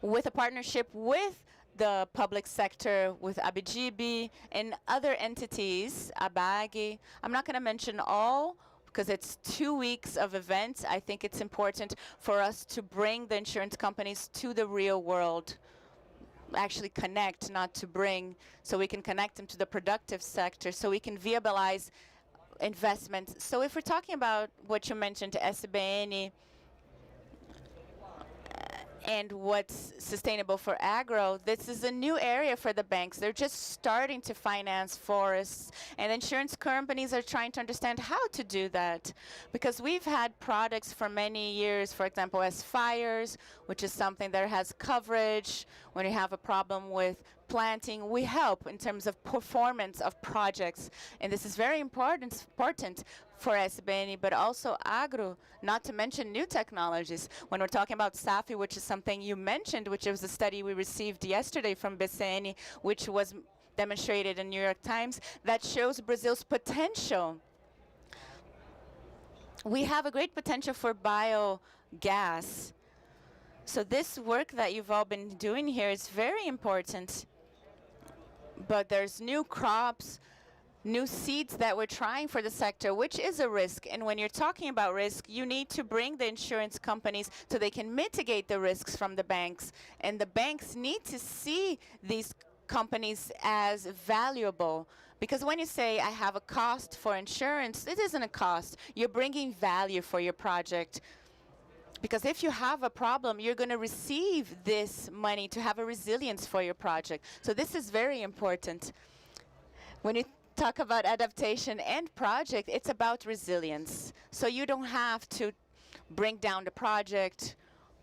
with a partnership with the public sector, with Abijibi and other entities, Abagi. I'm not going to mention all, because it's 2 weeks of events. I think it's important for us to bring the insurance companies to the real world. Actually connect, not to bring, so we can connect them to the productive sector, so we can viabilize investments. So if we're talking about what you mentioned, SBN, and what's sustainable for agro, this is a new area for the banks. They're just starting to finance forests, and insurance companies are trying to understand how to do that. Because we've had products for many years, for example, as fires, which is something that has coverage. When you have a problem with planting, we help in terms of performance of projects. And this is very important for SBN, but also agro, not to mention new technologies. When we're talking about SAFI, which is something you mentioned, which was a study we received yesterday from BCN, which was demonstrated in New York Times, that shows Brazil's potential. We have a great potential for biogas. So this work that you've all been doing here is very important. But there's new crops, new seeds that we're trying for the sector, which is a risk. And when you're talking about risk, you need to bring the insurance companies so they can mitigate the risks from the banks. And the banks need to see these companies as valuable. Because when you say, I have a cost for insurance, it isn't a cost. You're bringing value for your project. Because if you have a problem, you're going to receive this money to have a resilience for your project. So this is very important. When you talk about adaptation and project, it's about resilience. So you don't have to bring down the project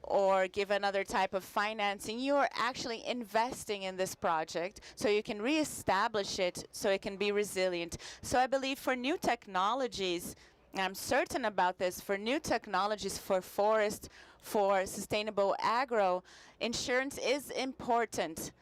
or give another type of financing. You are actually investing in this project so you can reestablish it so it can be resilient. So I believe for new technologies, and I'm certain about this, for new technologies, for forest, for sustainable agro, insurance is important.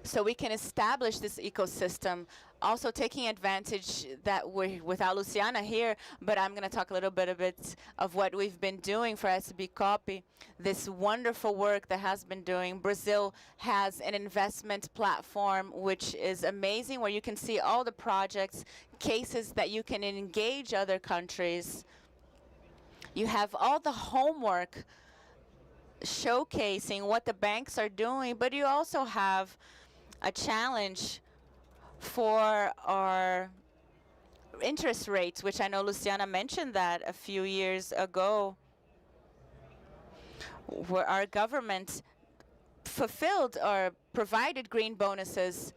So we can establish this ecosystem, also taking advantage that we're without Luciana here, but I'm going to talk a little bit of what we've been doing for SB Copy, this wonderful work that has been doing. Brazil has an investment platform which is amazing, where you can see all the projects, cases that you can engage other countries. You have all the homework showcasing what the banks are doing, but you also have a challenge for our interest rates, which I know Luciana mentioned that a few years ago, where our government fulfilled or provided green bonuses.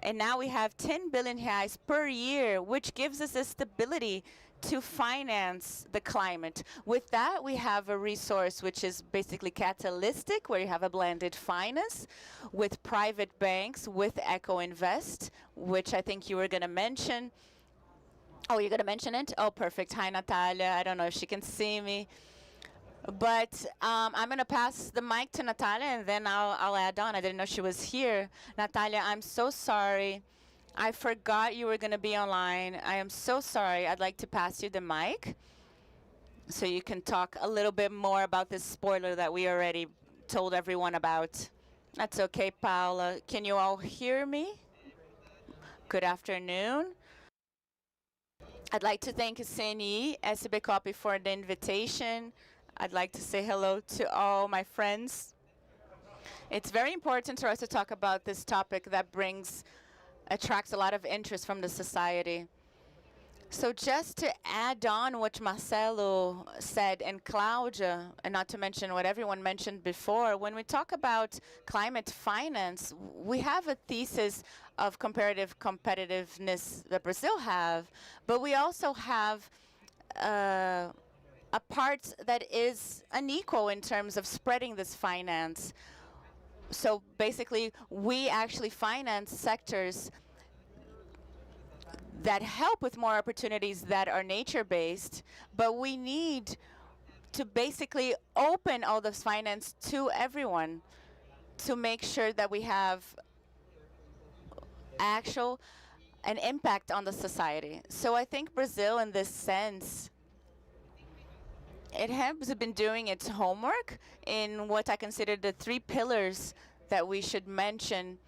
And now we have 10 billion reais per year, which gives us a stability to finance the climate. With that, we have a resource which is basically catalytic, where you have a blended finance with private banks, with Eco Invest, which I think you were going to mention. Oh, you're going to mention it? Oh, perfect. Hi, Natalia. I don't know if she can see me. But I'm going to pass the mic to Natalia, and then I'll add on. I didn't know she was here. Natalia, I'm so sorry. I forgot you were going to be online. I am so sorry. I'd like to pass you the mic so you can talk a little bit more about this spoiler that we already told everyone about. That's okay, Paula. Can you all hear me? Good afternoon. I'd like to thank CNE, SB Copy for the invitation. I'd like to say hello to all my friends. It's very important for us to talk about this topic that attracts a lot of interest from the society. So just to add on what Marcelo said and Claudia, and not to mention what everyone mentioned before, when we talk about climate finance, we have a thesis of comparative competitiveness that Brazil have, but we also have a part that is unequal in terms of spreading this finance. So basically, we actually finance sectors that help with more opportunities that are nature-based, but we need to basically open all this finance to everyone to make sure that we have an impact on the society. So I think Brazil, in this sense, it has been doing its homework in what I consider the 3 pillars that we should mention,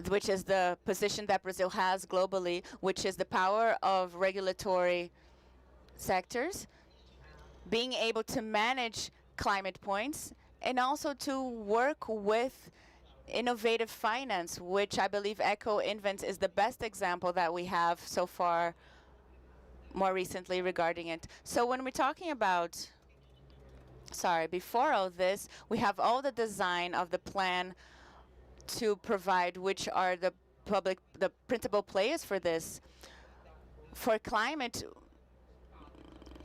which is the position that Brazil has globally, which is the power of regulatory sectors, being able to manage climate points, and also to work with innovative finance, which I believe Eco Invent is the best example that we have so far more recently regarding it. So when we're talking about, before all this, we have all the design of the plan to provide which are the principal players for this. For climate,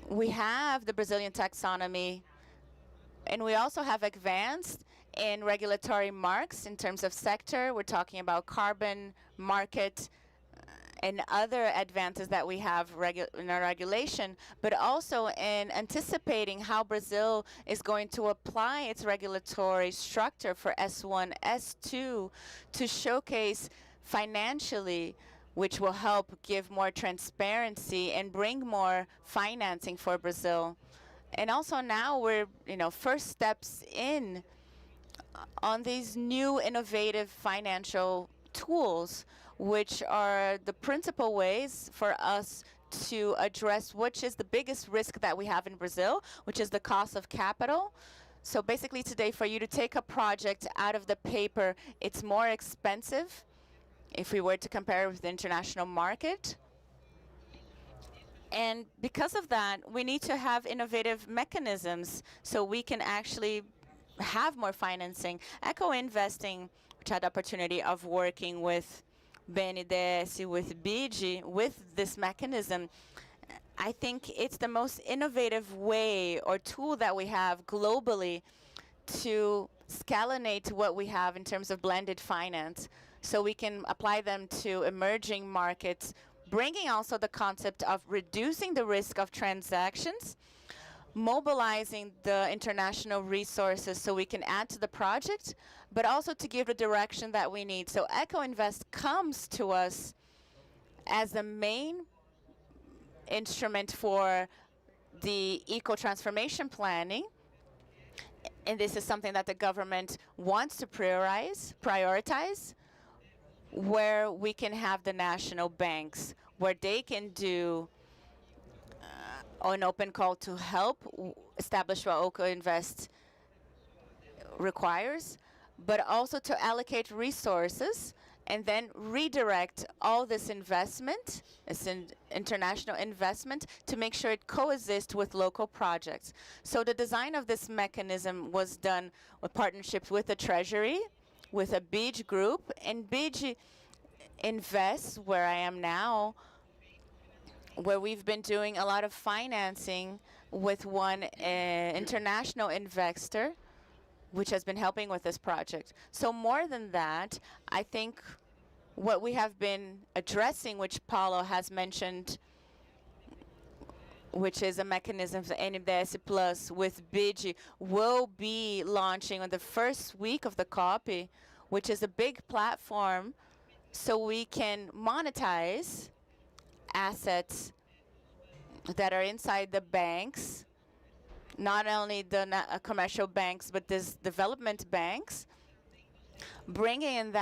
we have the Brazilian taxonomy, and we also have advanced in regulatory marks in terms of sector. We're talking about carbon market and other advances that we have in our regulation, but also in anticipating how Brazil is going to apply its regulatory structure for S1, S2 to showcase financially, which will help give more transparency and bring more financing for Brazil. And also now we're, first steps in on these new innovative financial tools, which are the principal ways for us to address which is the biggest risk that we have in Brazil, which is the cost of capital. So basically today, for you to take a project out of the paper, it's more expensive if we were to compare it with the international market. And because of that, we need to have innovative mechanisms so we can actually have more financing. Eco Investing, which had the opportunity of working with BNDES, with BID, with this mechanism, I think it's the most innovative way or tool that we have globally to scalonate what we have in terms of blended finance, so we can apply them to emerging markets, bringing also the concept of reducing the risk of transactions, mobilizing the international resources so we can add to the project, but also to give the direction that we need. So Eco Invest comes to us as the main instrument for the eco-transformation planning, and this is something that the government wants to prioritize, where we can have the national banks, where they can do an open call to help establish what Eco Invest requires, but also to allocate resources and then redirect all this investment, international investment, to make sure it coexists with local projects. So the design of this mechanism was done with partnerships with the Treasury, with a BID group, and BID invests where I am now, where we've been doing a lot of financing with one international investor, which has been helping with this project. So more than that, I think what we have been addressing, which Paulo has mentioned, which is a mechanism for NDS Plus with BID, will be launching on the first week of the COP, which is a big platform so we can monetize assets that are inside the banks, not only the commercial banks, but these development banks, bringing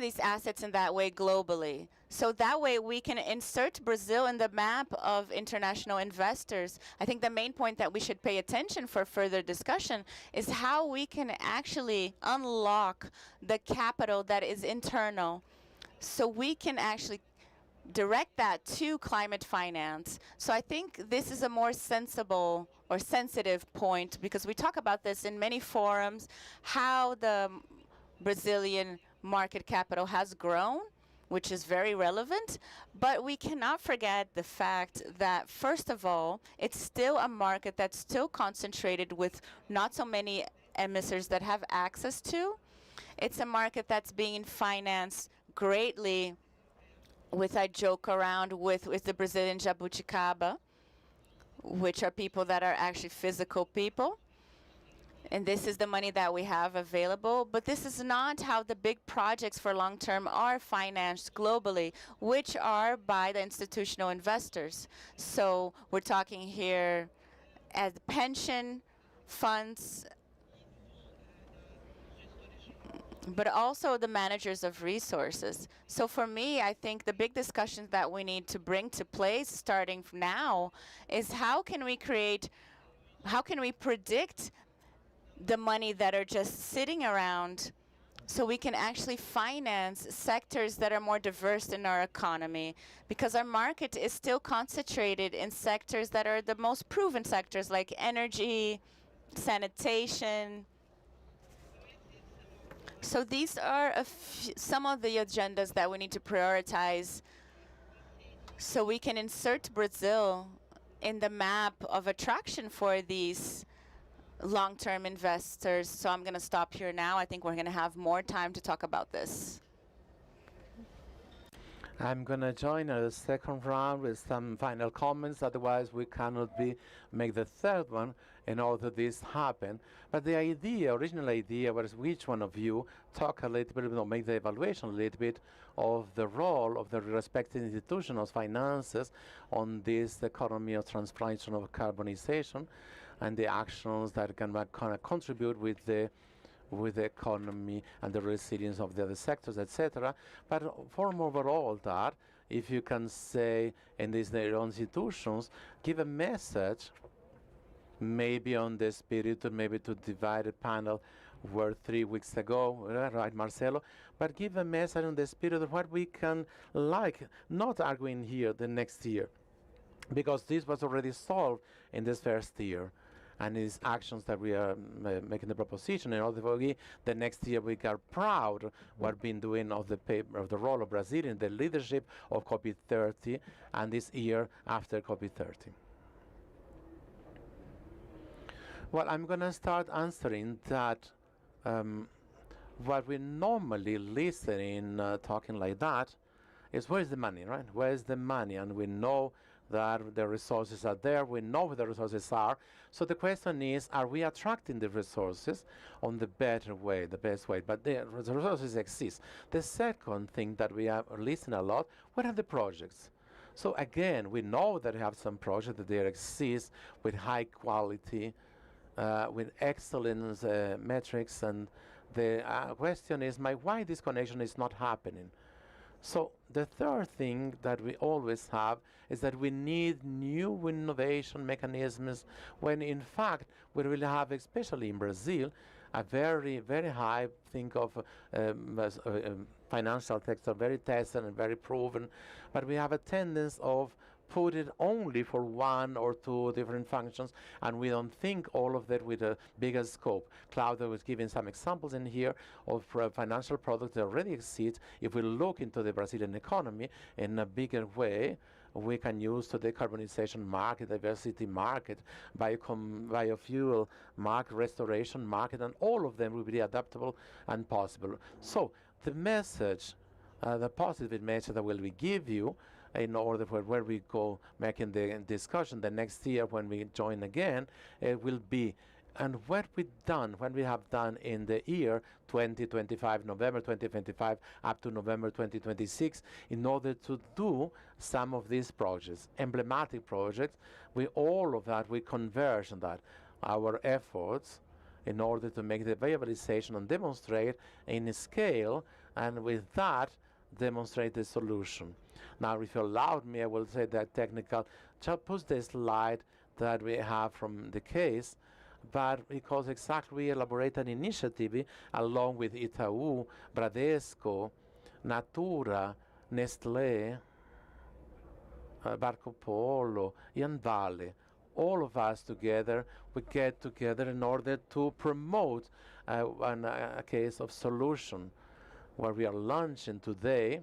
these assets in that way globally. So that way we can insert Brazil in the map of international investors. I think the main point that we should pay attention for further discussion is how we can actually unlock the capital that is internal, so we can actually direct that to climate finance. So I think this is a more sensible or sensitive point, because we talk about this in many forums, how the Brazilian market capital has grown, which is very relevant, but we cannot forget the fact that, first of all, it's still a market that's still concentrated with not so many emitters that have access to. It's a market that's being financed greatly with, I joke around with the Brazilian jabuticaba, which are people that are actually physical people. And this is the money that we have available. But this is not how the big projects for long term are financed globally, which are by the institutional investors. So we're talking here as pension funds, but also the managers of resources. So for me, I think the big discussions that we need to bring to place starting from now is how can we predict the money that are just sitting around, so we can actually finance sectors that are more diverse in our economy, because our market is still concentrated in sectors that are the most proven sectors, like energy, sanitation. So these are some of the agendas that we need to prioritize, so we can insert Brazil in the map of attraction for these long-term investors. So I'm going to stop here now. I think we're going to have more time to talk about this. I'm going to join the second round with some final comments. Otherwise, we cannot make the third one in order this happen. But the original idea, was which one of you talk a little bit, or make the evaluation a little bit of the role of the respective institutional finances on this economy of transformation of carbonization, and the actions that can kind of contribute with the economy and the resilience of the other sectors, etc. But for overall that, if you can say in these their own institutions, give a message, maybe on the spirit, or maybe to divide a panel were 3 weeks ago, right, Marcelo? But give a message on the spirit of what we can not arguing here the next year, because this was already solved in this first year. And these actions that we are making the proposition, and also the next year we are proud what we've been doing of the paper, of the role of Brazil in the leadership of COP30, and this year after COP30. Well, I'm going to start answering that. What we normally listen in talking like that is, where's the money, right? Where's the money? And we know that the resources are there. We know where the resources are. So the question is, are we attracting the resources on the better way, the best way? But the resources exist. The second thing that we are listening a lot, what are the projects? So again, we know that we have some projects that there exist with high quality, with excellent metrics, and the question is, why this connection is not happening? So the third thing that we always have is that we need new innovation mechanisms, when in fact we really have, especially in Brazil, a very, very high, think of financial sector, very tested and very proven, but we have a tendency of put it only for one or two different functions, and we don't think all of that with a bigger scope. Claudia was giving some examples in here of financial products that already exist. If we look into the Brazilian economy in a bigger way, we can use the decarbonization market, diversity market, biofuel market, restoration market, and all of them will be adaptable and possible. So the message, the positive message that will we give you in order for where we go making the discussion the next year when we join again, it will be, and what we have done in the year 2025, November 2025 up to November 2026, in order to do some of these projects, emblematic projects, we converge on that, our efforts in order to make the viabilization and demonstrate in scale, and with that, demonstrate the solution. Now, if you allowed me, I will say that technical, just put the slide that we have from the case, but because exactly we elaborate an initiative along with Itaú, Bradesco, Natura, Nestlé, Marco Polo, and Vale. All of us together, we get together in order to promote a case of solution where we are launching today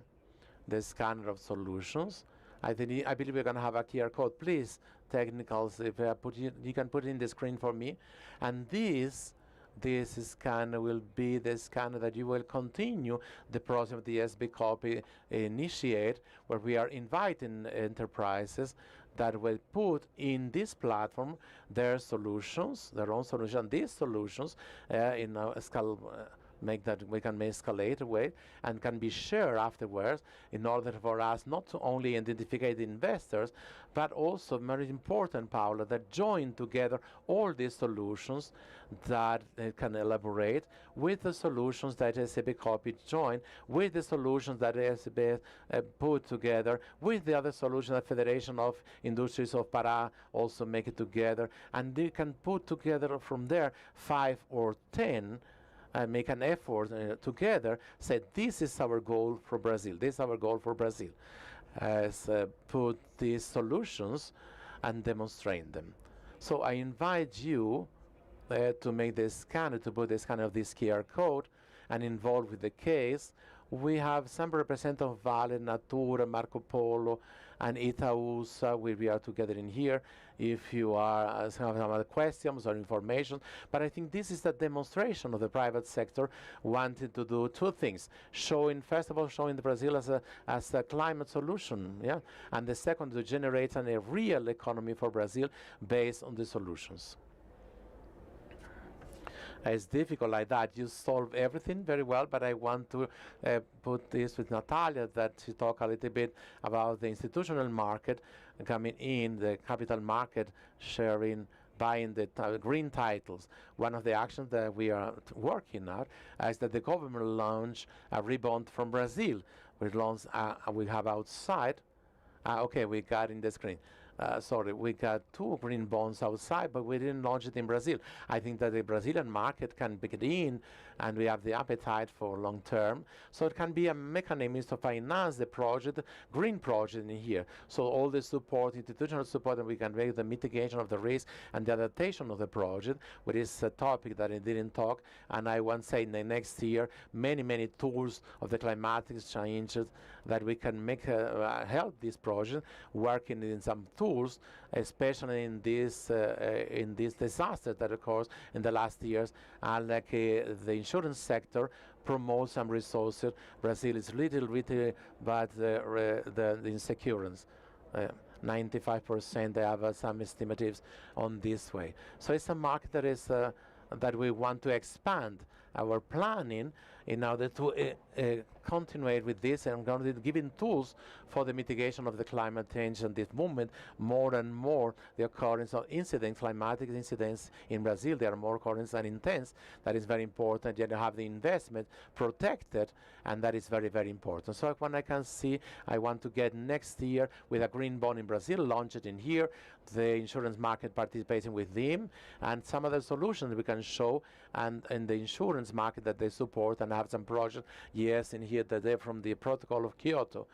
the scanner of solutions. I believe we're going to have a QR code. Please, technicals, if you can put it in the screen for me. And this scanner will be the scanner that you will continue the process of the SB copy initiate, where we are inviting enterprises that will put in this platform their solutions, their own solution, these solutions in a scale, make that we can escalate away and can be shared afterwards in order for us not to only identify the investors, but also very important, Paula, that join together all these solutions that can elaborate with the solutions that SAP Copy join, with the solutions that SAP put together, with the other solutions that Federation of Industries of Pará also make it together, and they can put together from there 5 or 10 and make an effort together, say this is our goal for Brazil, this is our goal for Brazil, as put these solutions and demonstrate them. So I invite you to make this scanner, to put this kind of this QR code and involved with the case. We have some representatives of Vale, Natura, Marco Polo, and Itaúsa, we are together in here. If you are have some other questions or information, but I think this is the demonstration of the private sector wanting to do two things: first of all, showing the Brazil as a climate solution, yeah, and the second, to generate a real economy for Brazil based on the solutions. It's difficult like that. You solve everything very well, but I want to put this with Natalia, that she talk a little bit about the institutional market coming in, the capital market sharing, buying the green titles. One of the actions that we are working on is that the government launch a rebond from Brazil. We have outside. Okay, we got in the screen. Sorry, we got 2 green bonds outside, but we didn't launch it in Brazil. I think that the Brazilian market can begin, and we have the appetite for long term. So it can be a mechanism to finance the project, green project in here. So all the support, institutional support, and we can make the mitigation of the risk and the adaptation of the project, which is a topic that I didn't talk. And I want to say in the next year, many tools of the climatic changes that we can make help this project, working in some tools, especially in this disaster that occurs in the last years, and like the insurance sector promotes some resources. Brazil is little, but the insurance. 95% they have some estimatives on this way. So it's a market that is that we want to expand our planning in order to continue with this, and I'm going to be giving tools for the mitigation of the climate change and this movement. More and more, the occurrence of incidents, climatic incidents in Brazil, they are more occurrence and intense. That is very important. You have the investment protected, and that is very, very important. So when I can see, I want to get next year with a green bond in Brazil, launch it in here, the insurance market participating with them, and some other solutions we can show, and in the insurance market that they support, and have some projects, yes, in here that they're from the protocol of Kyoto,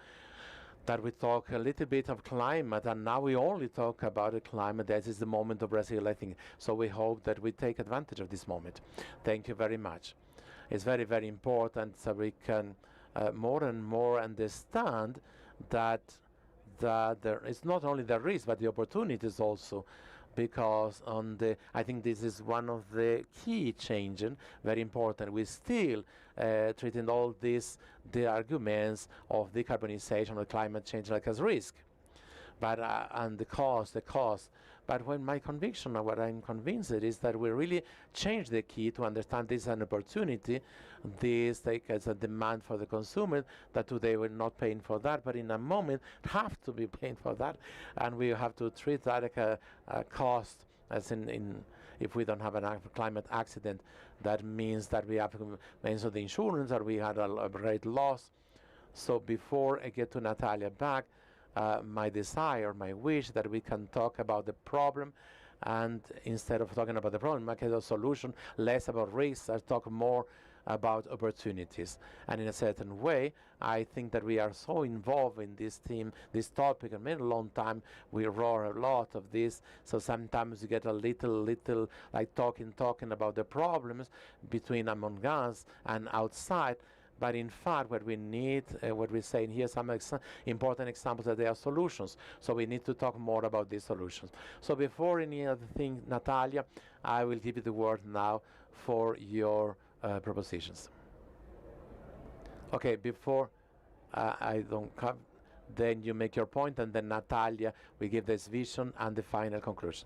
that we talk a little bit of climate, and now we only talk about the climate. That is the moment of Brazil, I think. So we hope that we take advantage of this moment. Thank you very much. It's very, very important so we can more and more understand that there is not only the risk but the opportunities also, because I think this is one of the key changes, very important. We still treating all the arguments of decarbonization or climate change like as risk, but and the cost. But when my conviction, or what I'm convinced is that we really change the key to understand this as an opportunity. This take as a demand for the consumer that today we're not paying for that, but in a moment have to be paying for that, and we have to treat that like a cost, as in if we don't have a climate accident, that means that we have to answer the insurance, or we had a great loss. So before I get to Natalia back, my desire, my wish that we can talk about the problem, and instead of talking about the problem, make it a solution, less about risks, I talk more about opportunities. And in a certain way, I think that we are so involved in this theme, this topic, and in a long time we roar a lot of this, so sometimes you get a little like talking about the problems between among us and outside. But in fact, what we need, what we're saying here, some important examples that there are solutions. So we need to talk more about these solutions. So before any other thing, Natalia, I will give you the word now for your propositions. Okay, before I don't come, then you make your point, and then Natalia will give this vision and the final conclusion.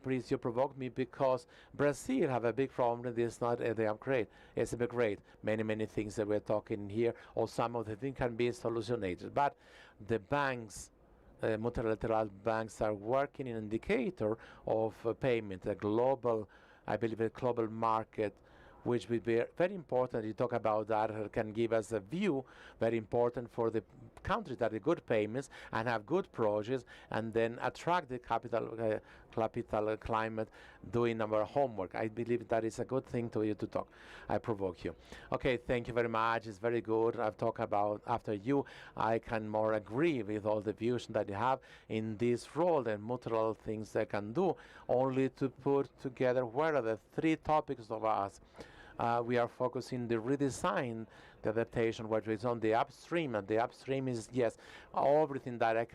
Please, you provoke me, because Brazil have a big problem. It's not they are great. It's a big rate. Many things that we're talking here, or some of the things can be solutionated. But the banks, multilateral banks, are working in an indicator of payment, a global, I believe, a global market, which will be very important. You talk about that, can give us a view, very important for the countries that are good payments and have good projects, and then attract the capital climate, doing our homework. I believe that is a good thing to you to talk. I provoke you. Okay, thank you very much. It's very good. I've talked about after you. I can more agree with all the views that you have in this role and multiple things they can do, only to put together what are the three topics of us. We are focusing the redesign, the adaptation, what is on the upstream, and the upstream is, yes, everything that I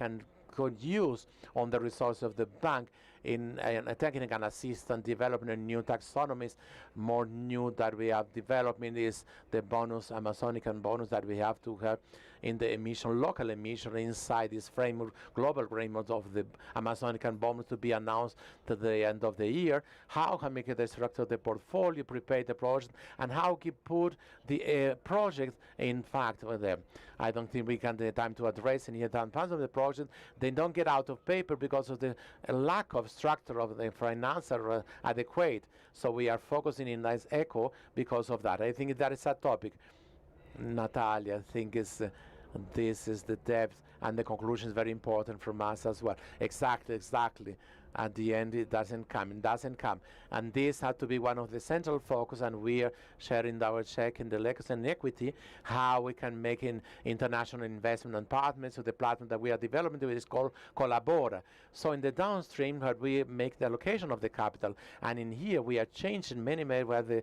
could use on the resource of the bank in a technical assistance, developing a new taxonomies. More new that we have developing is the bonus, Amazonican bonus, that we have to have in the emission, local emission inside this framework, global framework of the Amazonican bonus to be announced to the end of the year. How can we get the structure of the portfolio, prepare the project, and how can put the project in fact with them. I don't think we can take time to address any part of the project. They don't get out of paper because of the lack of structure of the finance are adequate. So we are focusing in nice echo because of that. I think that is a topic. Natalia, I think this is the depth, and the conclusion is very important from us as well. Exactly. At the end, it doesn't come. And this had to be one of the central focus, and we are sharing our check in the legacy and equity, how we can make in international investment and partners. So the platform that we are developing is called Collabora. So in the downstream, where we make the allocation of the capital, and in here we are changing many where the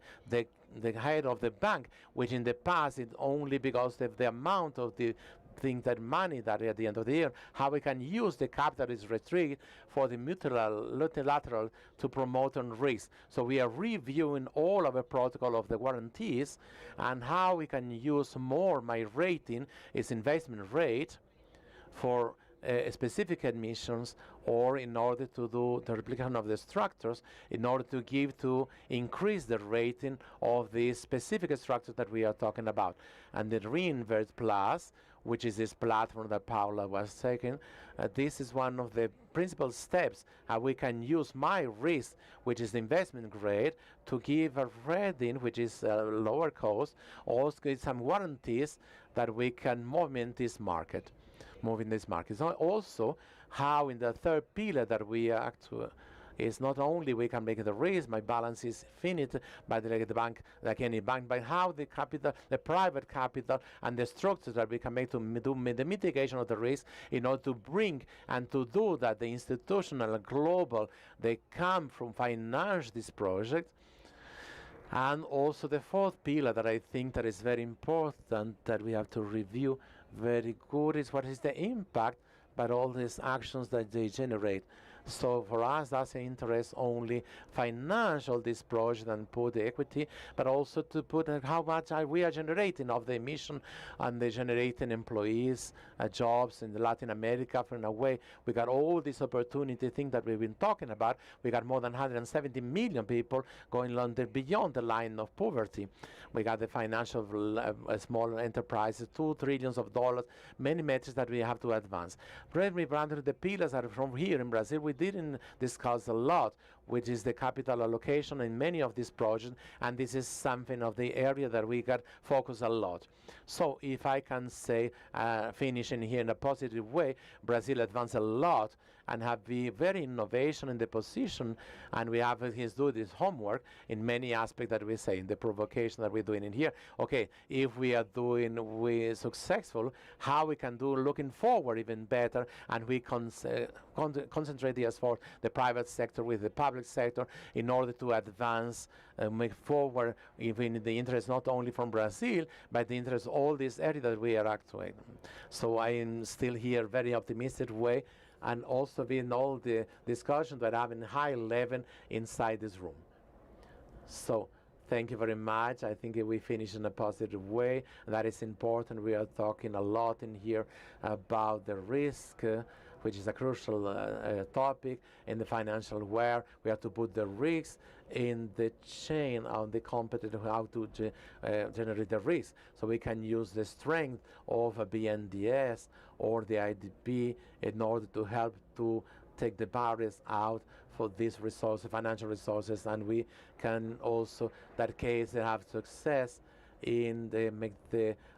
head of the bank, which in the past it only because of the amount of the things that money that at the end of the year, how we can use the capital is restricted for the multilateral to promote on risk. So we are reviewing all of the protocol of the guarantees, and how we can use more. My rating is investment rate for specific emissions, or in order to do the replication of the structures, in order to increase the rating of the specific structures that we are talking about. And the Reinvert Plus, which is this platform that Paula was taking, this is one of the principal steps how we can use my risk, which is the investment grade, to give a rating which is lower cost, also give some warranties that we can move in this market. So also how in the third pillar that we act is not only we can make the risk, my balance is finite, but like the bank, like any bank, but how the capital, the private capital, and the structures that we can make to do the mitigation of the risk in order to bring and to do that the institutional, global, they come from finance this project. And also the fourth pillar that I think that is very important that we have to review very good is what is the impact, but all these actions that they generate. So for us, that's an interest only financial this project and put the equity, but also to put how much we are generating of the emission and the generating employees, jobs in Latin America. For in a way, we got all this opportunity thing that we've been talking about. We got more than 170 million people going beyond the line of poverty. We got the financial small enterprises, $2 trillion, many metrics that we have to advance. The pillars are from here in Brazil. We didn't discuss a lot, which is the capital allocation in many of these projects, and this is something of the area that we got focus a lot. So if I can say, finishing here in a positive way, Brazil advanced a lot and have been very innovation in the position, and we have his do this homework in many aspects that we say in the provocation that we're doing in here. Okay, if we are we successful, how we can do looking forward even better, and we concentrate the effort the private sector with the public sector in order to advance, make forward even in the interest not only from Brazil, but the interest of all this area that we are actuating. So I am still here very optimistic way, and also in all the discussions that I have in high level inside this room. So thank you very much. I think we finish in a positive way. That is important. We are talking a lot in here about the risk, which is a crucial topic in the financial world. We have to put the risks in the chain of the competitive, how to generate the risk. So we can use the strength of a BNDES or the IDP in order to help to take the barriers out for these resources, financial resources, and we can also, that case, have success in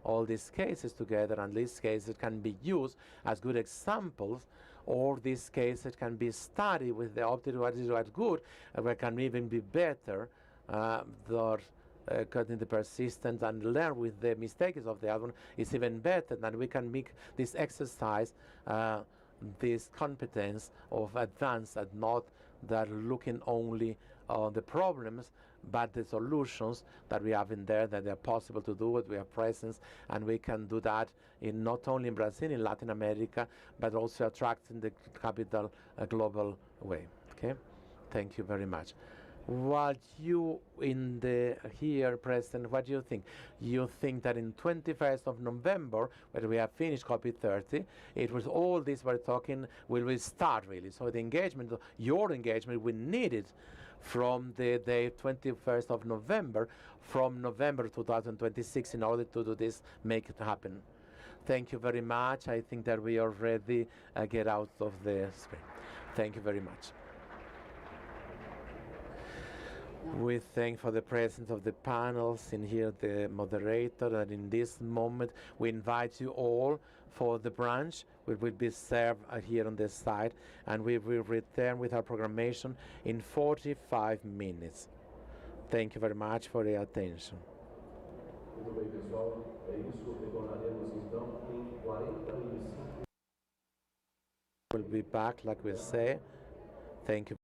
all these cases together, and these cases can be used as good examples, or these cases can be studied with the optic what is what good, and what can even be better, cutting the persistence and learn with the mistakes of the other one is even better, and we can make this exercise, this competence of advance and not that looking only on the problems, but the solutions that we have in there, that they are possible to do it. We have presence, and we can do that in not only in Brazil, in Latin America, but also attracting the capital a global way. Okay, thank you very much. What you in the here present, what do you think? You think that in 21st of November, when we have finished COP30, it was all this we're talking will start really. So the engagement, your engagement, we need it from the day 21st of November, from November 2026 in order to do this, make it happen. Thank you very much. I think that we already get out of the screen. Thank you very much. We thank for the presence of the panels in here, the moderator, and in this moment we invite you all for the brunch. We will be served here on this side, and we will return with our programmation in 45 minutes. Thank you very much for your attention. We'll be back, like we say. Thank you.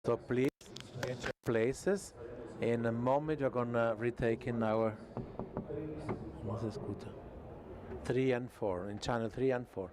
So please get your places. In a moment, we're gonna retake in our no se escucha. 3 and 4 in channel 3 and 4.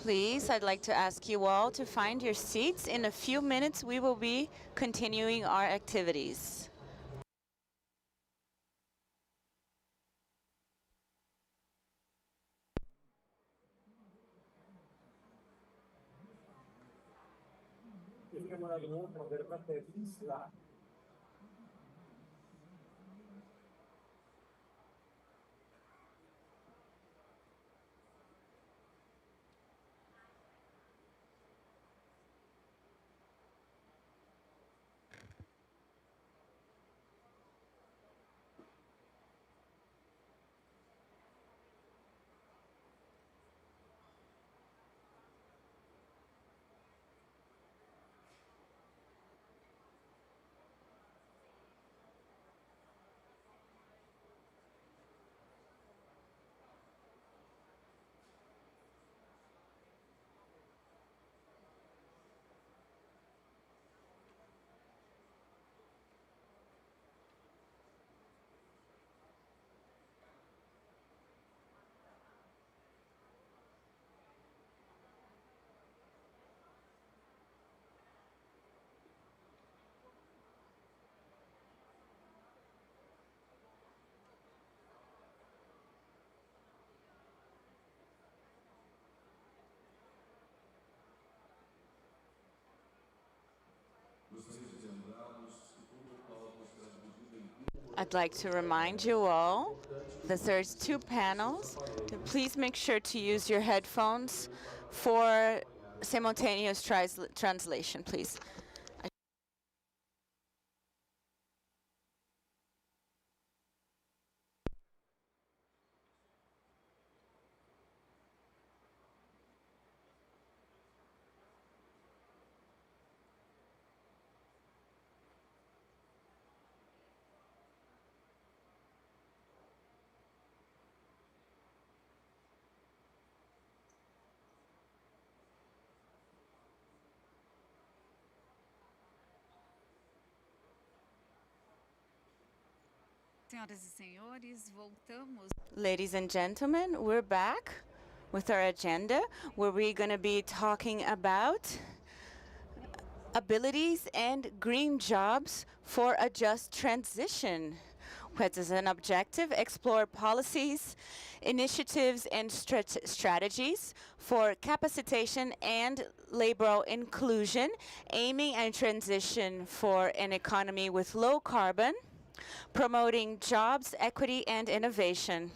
Please, I'd like to ask you all to find your seats. In a few minutes, we will be continuing our activities. I'd like to remind you all that there's two panels. Please make sure to use your headphones for simultaneous translation, please. Senhoras e senhores, voltamos. Ladies and gentlemen, we're back with our agenda where we're going to be talking about abilities and green jobs for a just transition. What is an objective? Explore policies, initiatives, and strategies for capacitation and labor inclusion, aiming at transition for an economy with low carbon, promoting jobs, equity, and innovation.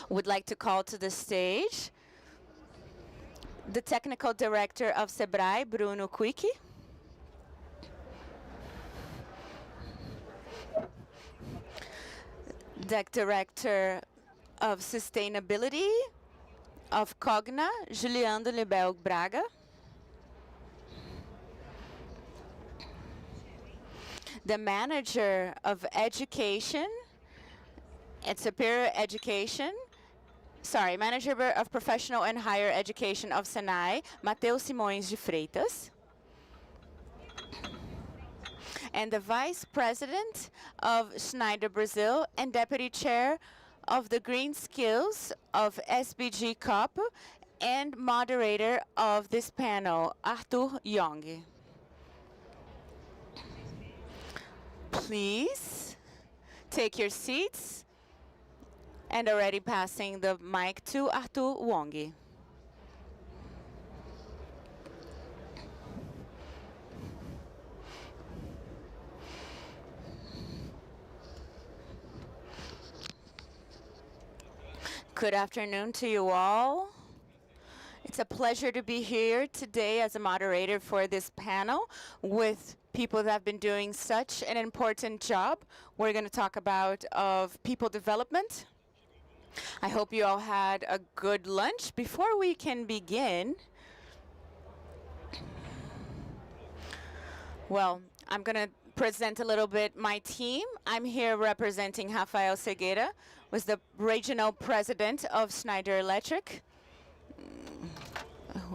Would like to call to the stage the Technical Director of SEBRAE, Bruno Quicchi. The Director of Sustainability of Cogna, Juliano Lebel Braga. The Manager of Education and Superior Education, Manager of Professional and Higher Education of Senai, Mateus Simões de Freitas. And the Vice President of Schneider Brazil and Deputy Chair of the Green Skills of SBG COP and moderator of this panel, Arthur Young. Please take your seats, and already passing the mic to Arthur Wongi. Good afternoon to you all. It's a pleasure to be here today as a moderator for this panel with people that have been doing such an important job. We're going to talk about people development. I hope you all had a good lunch. Before we can begin, well, I'm going to present a little bit my team. I'm here representing Rafael Segueira, who's the regional president of Schneider Electric,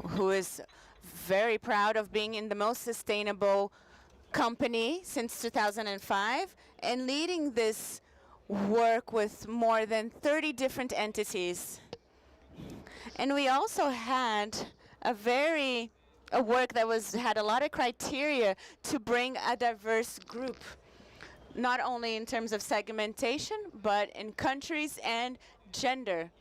who is very proud of being in the most sustainable company since 2005 and leading this work with more than 30 different entities. And we also had a work that had a lot of criteria to bring a diverse group, not only in terms of segmentation, but in countries and gender,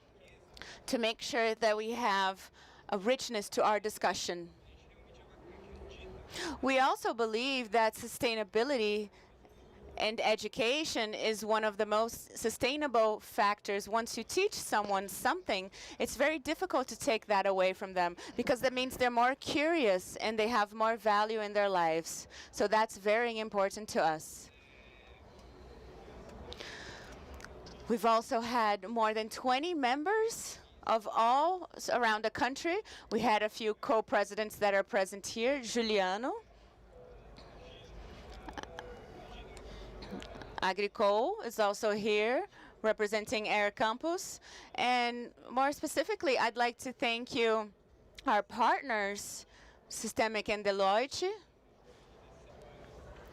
to make sure that we have a richness to our discussion. We also believe that sustainability and education is one of the most sustainable factors. Once you teach someone something, it's very difficult to take that away from them, because that means they're more curious and they have more value in their lives. So that's very important to us. We've also had more than 20 members of all around the country. We had a few co-presidents that are present here. Juliano, Agricole is also here, representing Air Campus. And more specifically, I'd like to thank you, our partners, Systemic and Deloitte.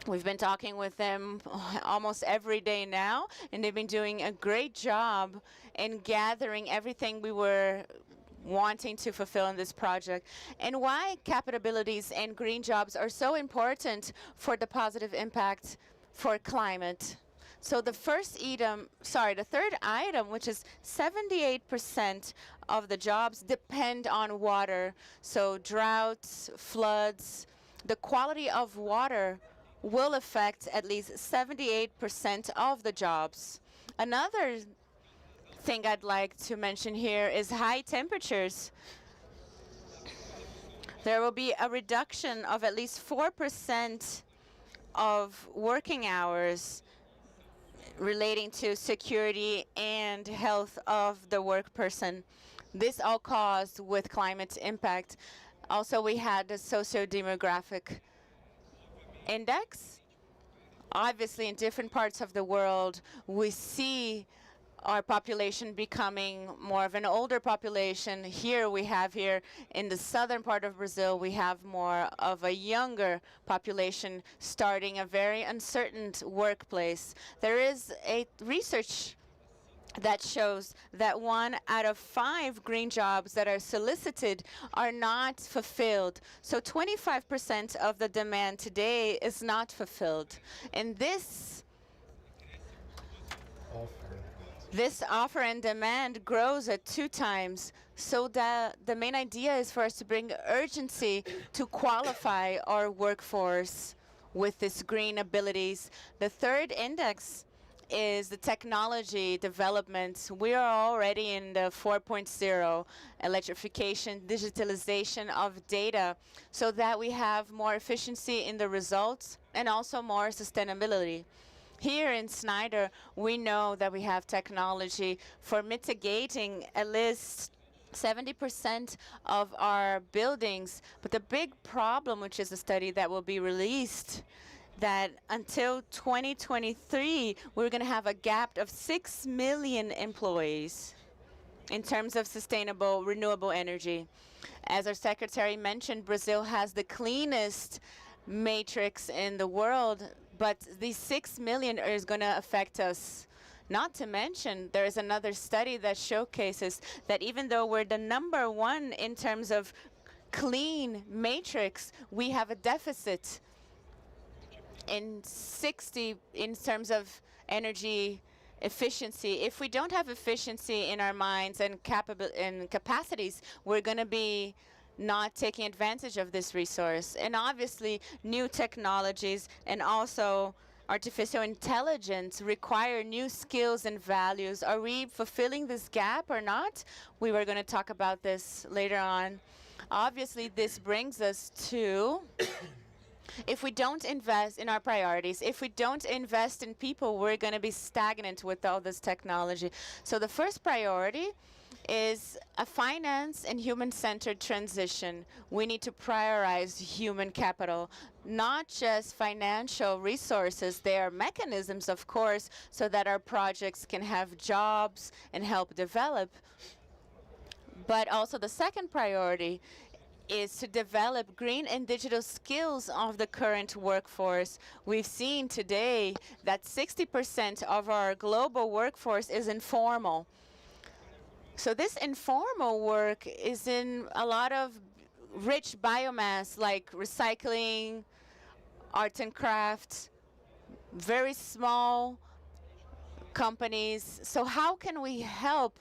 We've been talking with them almost every day now, and they've been doing a great job in gathering everything we were wanting to fulfill in this project, and why capabilities and green jobs are so important for the positive impact for climate. So the third item, which is 78% of the jobs depend on water. So droughts, floods, the quality of water will affect at least 78% of the jobs. Another thing I'd like to mention here is high temperatures. There will be a reduction of at least 4% of working hours relating to security and health of the work person. This all caused with climate impact. Also, we had the socio-demographic index. Obviously, in different parts of the world, we see our population becoming more of an older population. Here in the southern part of Brazil, we have more of a younger population starting a very uncertain workplace. There is a research that shows that 1 out of 5 green jobs that are solicited are not fulfilled. So 25% of the demand today is not fulfilled. And this offer and demand grows at 2 times. So the main idea is for us to bring urgency to qualify our workforce with this green abilities. The third index is the technology development. We are already in the 4.0, electrification, digitalization of data, so that we have more efficiency in the results and also more sustainability. Here in Snyder, we know that we have technology for mitigating at least 70% of our buildings, but the big problem, which is a study that will be released, that until 2023, we're going to have a gap of 6 million employees in terms of sustainable, renewable energy. As our secretary mentioned, Brazil has the cleanest matrix in the world, but these 6 million is going to affect us. Not to mention, there is another study that showcases that even though we're the #1 in terms of clean matrix, we have a deficit in terms of energy efficiency. If we don't have efficiency in our minds and capacities, we're going to be not taking advantage of this resource. And obviously, new technologies and also artificial intelligence require new skills and values. Are we fulfilling this gap or not? We were going to talk about this later on. Obviously, this brings us to if we don't invest in our priorities, if we don't invest in people, we're going to be stagnant with all this technology. So the first priority is a finance and human-centered transition. We need to prioritize human capital, not just financial resources. They are mechanisms, of course, so that our projects can have jobs and help develop. But also the second priority is to develop green and digital skills of the current workforce. We've seen today that 60% of our global workforce is informal. So this informal work is in a lot of rich biomass like recycling, arts and crafts, very small companies. So how can we help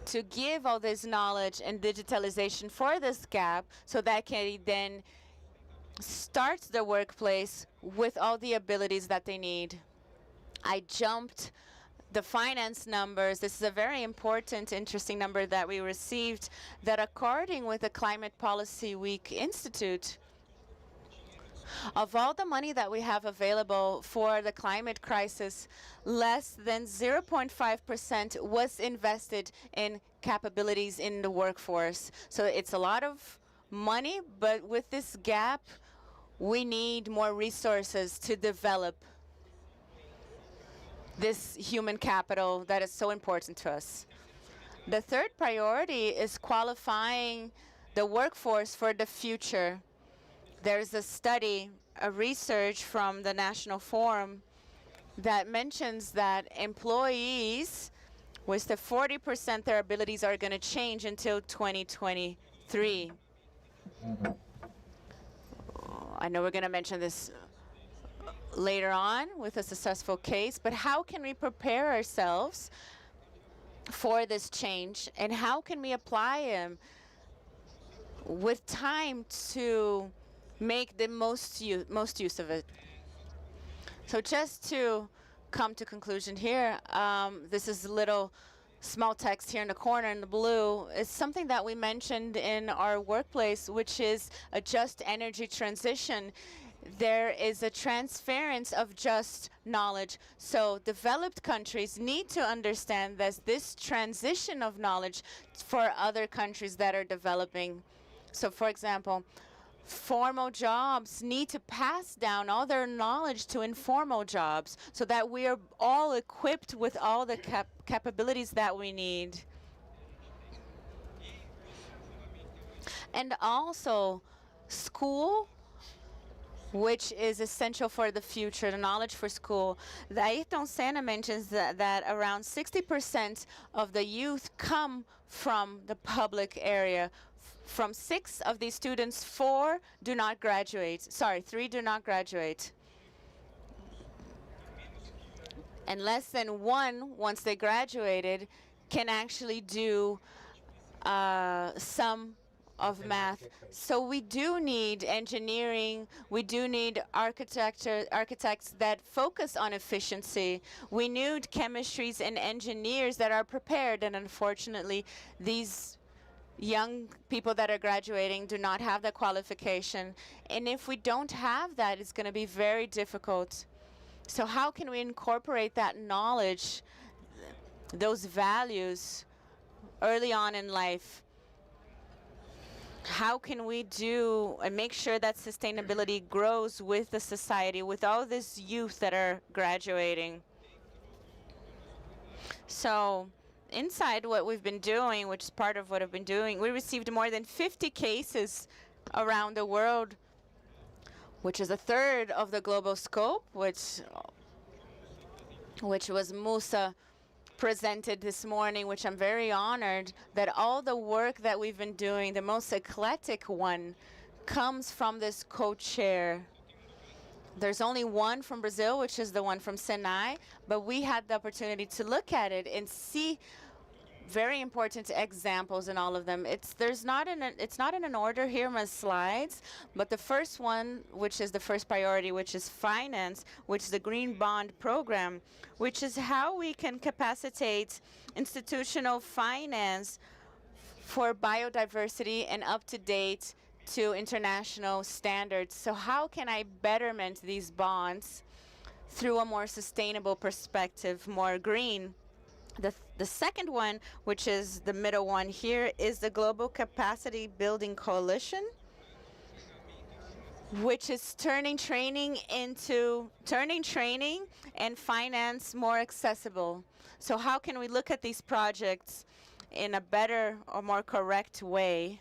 to give all this knowledge and digitalization for this gap so that can then start the workplace with all the abilities that they need? I jumped the finance numbers. This is a very important, interesting number that we received, that according with the Climate Policy Week Institute, of all the money that we have available for the climate crisis, less than 0.5% was invested in capabilities in the workforce. So it's a lot of money, but with this gap, we need more resources to develop this human capital that is so important to us. The third priority is qualifying the workforce for the future. There's a study, a research from the National Forum that mentions that employees, with the 40% their abilities are going to change until 2023. I know we're going to mention this later on with a successful case, but how can we prepare ourselves for this change, and how can we apply them with time to make the most use of it? So just to come to conclusion here, this is a little small text here in the corner in the blue. It's something that we mentioned in our workplace, which is a just energy transition. There is a transference of just knowledge. So developed countries need to understand that this transition of knowledge for other countries that are developing. So for example, formal jobs need to pass down all their knowledge to informal jobs so that we are all equipped with all the capabilities that we need. And also school, which is essential for the future, the knowledge for school. The Ayrton Senna mentions that around 60% of the youth come from the public area. From 6 of these students, 4 do not graduate. Sorry, 3 do not graduate. And less than 1, once they graduated, can actually do some of math. So we do need engineering, we do need architects that focus on efficiency. We need chemistries and engineers that are prepared, and unfortunately these young people that are graduating do not have the qualification. And if we don't have that, it's going to be very difficult. So how can we incorporate that knowledge, those values early on in life? How can we do and make sure that sustainability grows with the society, with all this youth that are graduating? So inside what we've been doing, which is part of what I've been doing, we received more than 50 cases around the world, which is a third of the global scope, which was Musa presented this morning, which I'm very honored that all the work that we've been doing, the most eclectic one, comes from this co-chair. There's only one from Brazil, which is the one from Senai, but we had the opportunity to look at it and see very important examples in all of them. It's not in an order here in my slides, but the first one, which is the first priority, which is finance, which is the green bond program, which is how we can capacitate institutional finance for biodiversity and up to date to international standards. So how can I betterment these bonds through a more sustainable perspective, more green? The second one, which is the middle one here, is the Global Capacity Building Coalition, which is turning training and finance more accessible. So how can we look at these projects in a better or more correct way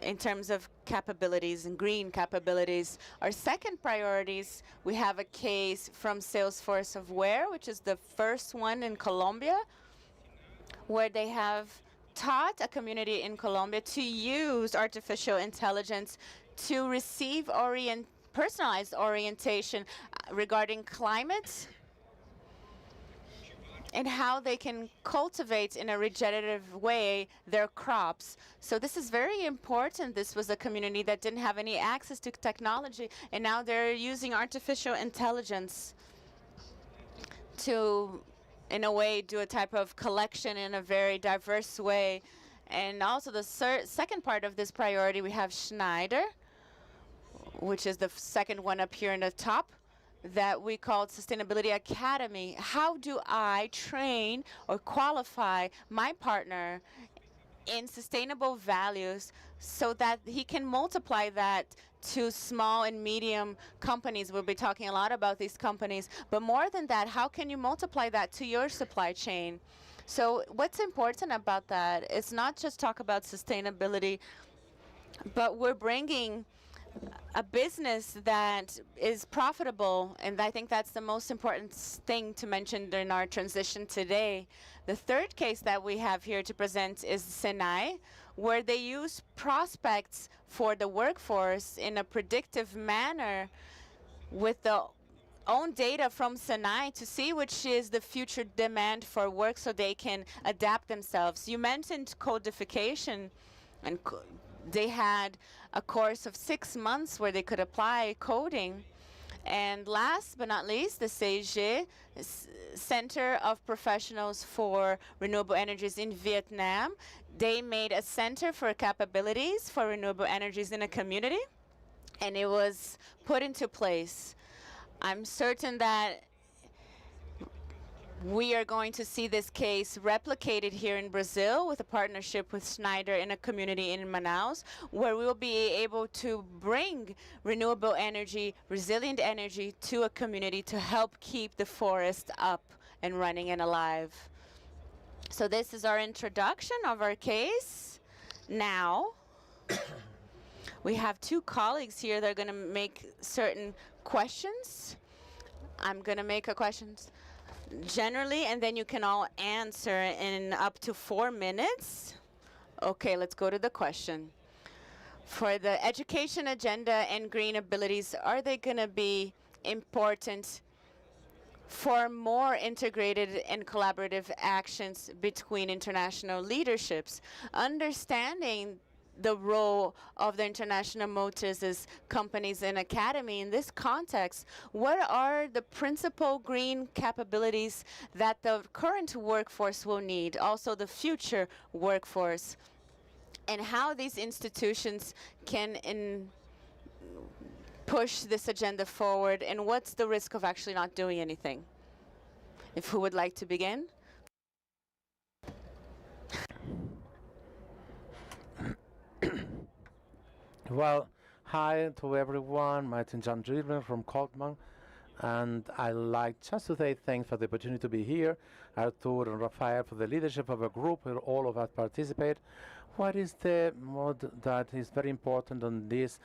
in terms of capabilities and green capabilities. Our second priorities, we have a case from Salesforce of Where, which is the first one in Colombia, where they have taught a community in Colombia to use artificial intelligence to receive personalized orientation regarding climate and how they can cultivate in a regenerative way their crops. So this is very important. This was a community that didn't have any access to technology, and now they're using artificial intelligence to, in a way, do a type of collection in a very diverse way. And also the second part of this priority, we have Schneider, which is the second one up here in the top, that we called Sustainability Academy. How do I train or qualify my partner in sustainable values so that he can multiply that to small and medium companies? We'll be talking a lot about these companies, but more than that, how can you multiply that to your supply chain? So what's important about that? It's not just talk about sustainability, but we're bringing a business that is profitable, and I think that's the most important thing to mention in our transition today. The third case that we have here to present is Senai, where they use prospects for the workforce in a predictive manner with the own data from Senai to see which is the future demand for work so they can adapt themselves. You mentioned codification, and they had a course of 6 months where they could apply coding. And last but not least, the CEG, Center of Professionals for Renewable Energies in Vietnam. They made a center for capabilities for renewable energies in a community, and it was put into place. I'm certain that we are going to see this case replicated here in Brazil with a partnership with Schneider in a community in Manaus, where we will be able to bring renewable energy, resilient energy to a community to help keep the forest up and running and alive. So this is our introduction of our case. Now, we have two colleagues here that are going to make certain questions. I'm going to make a questions generally, and then you can all answer in up to 4 minutes. Okay, let's go to the question. For the education agenda and green abilities, are they going to be important for more integrated and collaborative actions between international leaderships? Understanding the role of the international motors companies and academy in this context, what are the principal green capabilities that the current workforce will need, also the future workforce, and how these institutions can push this agenda forward, and what's the risk of actually not doing anything? Who would like to begin? Well, hi to everyone. Martin John Driven from Coltman. And I'd like just to say thanks for the opportunity to be here. Artur and Rafael for the leadership of a group where all of us participate. What is the mode that is very important on this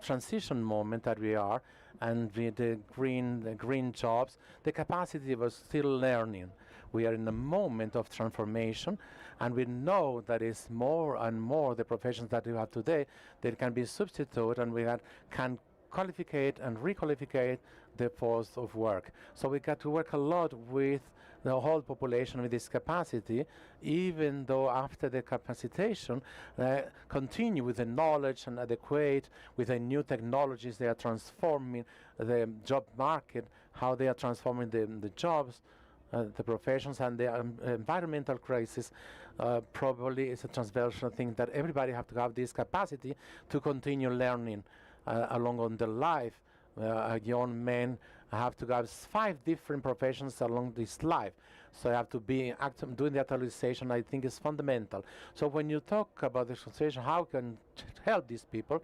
transition moment that we are, and with the green jobs, the capacity of still learning. We are in a moment of transformation, and we know that is more and more the professions that we have today that can be substituted, and we can qualificate and requalificate the force of work. So we got to work a lot with the whole population with this capacity, even though after the capacitation, continue with the knowledge and adequate with the new technologies. They are transforming the job market, how they are transforming the jobs, the professions, and the environmental crisis probably is a transversal thing that everybody have to have this capacity to continue learning along on their life. Young men have to have 5 different professions along this life. So you have to be doing the actualization, I think, is fundamental. So when you talk about the association, how can help these people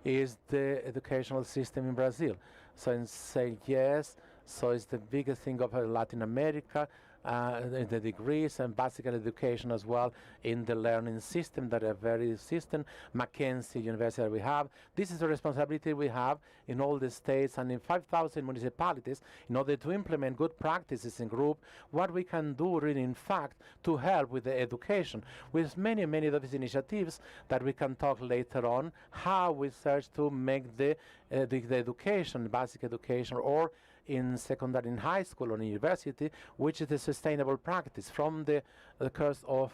is the educational system in Brazil. So in say yes, so it's the biggest thing of Latin America, the degrees and basic education as well in the learning system that are very system. Mackenzie University that we have. This is a responsibility we have in all the states and in 5,000 municipalities in order to implement good practices in group, what we can do really in fact to help with the education. With many of these initiatives that we can talk later on, how we search to make the education, basic education, or in secondary, in high school or university, which is a sustainable practice from the curse of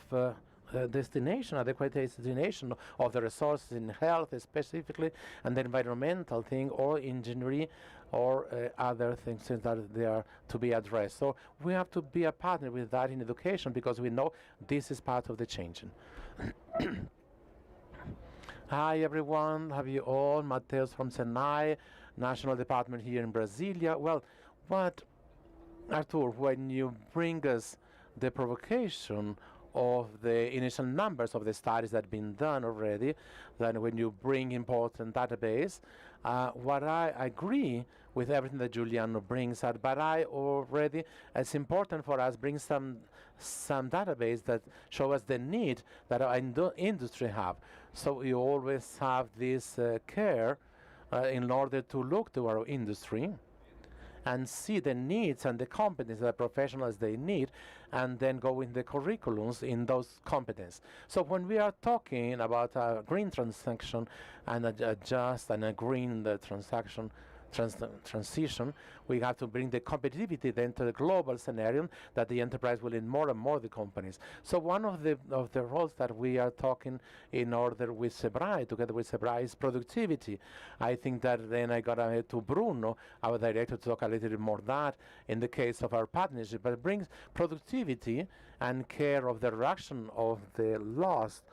destination, adequate destination of the resources in health specifically, and the environmental thing, or engineering, or other things that they are to be addressed. So we have to be a partner with that in education because we know this is part of the changing. Hi everyone, have you all? Mateus from Senai, National Department here in Brasilia. Well, Arthur, when you bring us the provocation of the initial numbers of the studies that have been done already, then when you bring important database, what I agree with everything that Giuliano brings out, but I already, it's important for us bring some database that show us the need that our industry have. So we always have this care in order to look to our industry and see the needs and the competencies that professionals they need, and then go in the curriculums in those competencies. So when we are talking about a green transaction and a just and a green transaction transition, we have to bring the competitivity then to the global scenario that the enterprise will need more and more the companies. So one of the roles that we are talking in order with SEBRAE, together with SEBRAE, is productivity. I think that then I got ahead to Bruno, our director, to talk a little bit more that in the case of our partnership, but it brings productivity and care of the reduction of the loss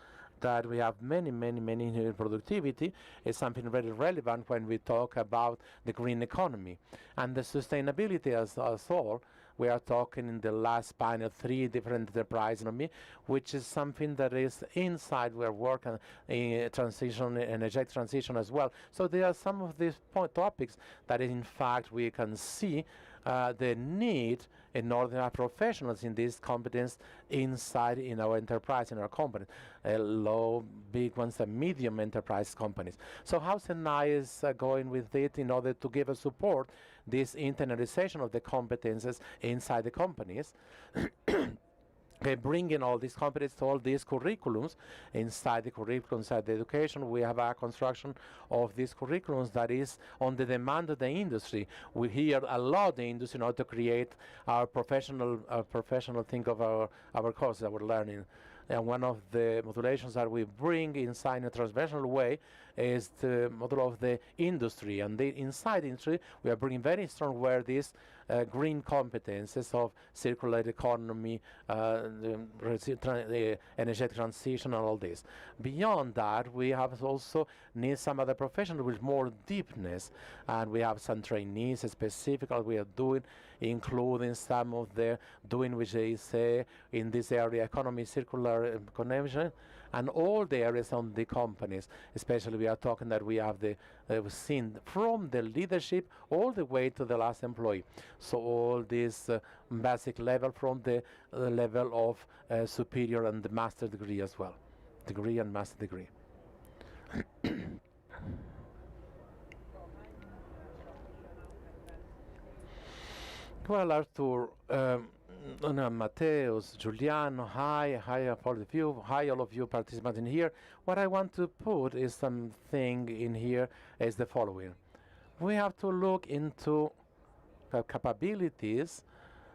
that we have many in productivity is something very relevant when we talk about the green economy. And the sustainability as all, we are talking in the last panel 3 different enterprise economy, which is something that is inside we're working in transition, energetic transition as well. So there are some of these topics that in fact we can see the need in order to have professionals in this competence inside in our enterprise, in our company, low, big ones, and medium enterprise companies. So how Senai is going with it in order to give us support this internalization of the competences inside the companies. Bringing all these competencies to all these curriculums inside the curriculum, inside the education. We have a construction of these curriculums that is on the demand of the industry. We hear a lot the industry in order to create our professional thing of our courses, our learning. And one of the modulations that we bring inside in a transversal way is the model of the industry. And inside the industry, we are bringing very strong where these green competences of circular economy, the energetic transition, and all this. Beyond that, we have also need some other professionals with more deepness, and we have some trainees specifically we are doing, including some of the doing which they say in this area, economy, circular connection, and all the areas on the companies. Especially we are talking that we have the seen from the leadership all the way to the last employee. So all this basic level from the level of superior and the master degree as well, degree and master degree. Well, Arthur, Mateus, Giuliano, hi all of you, hi all of you participants in here. What I want to put is something in here is the following. We have to look into capabilities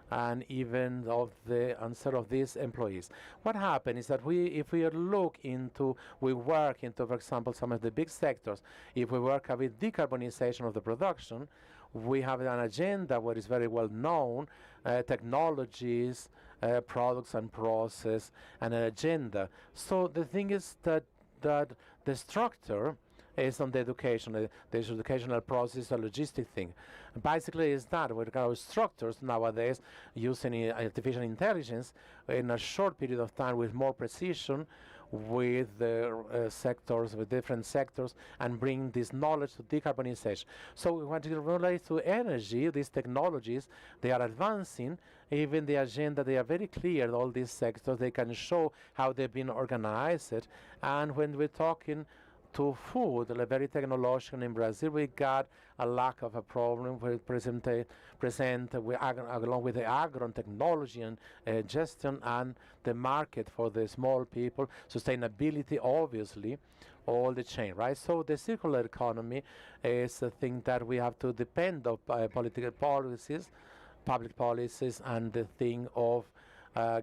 and even of the answer of these employees. What happens is that if we look into, we work into, for example, some of the big sectors, if we work with decarbonization of the production, we have an agenda what is very well known, technologies, products and process, and an agenda. So the thing is that the structure is on the education, the educational process, a logistic thing. Basically, is that with our structures nowadays using artificial intelligence in a short period of time with more precision, with the sectors, with different sectors, and bring this knowledge to decarbonization. So we want to relate to energy, these technologies, they are advancing. Even the agenda, they are very clear, all these sectors, they can show how they've been organized. And when we're talking to food, very technological in Brazil, we got a lack of a problem with along with the agro technology and gestion and the market for the small people, sustainability, obviously, all the chain, right? So the circular economy is a thing that we have to depend on political policies, public policies, and the thing of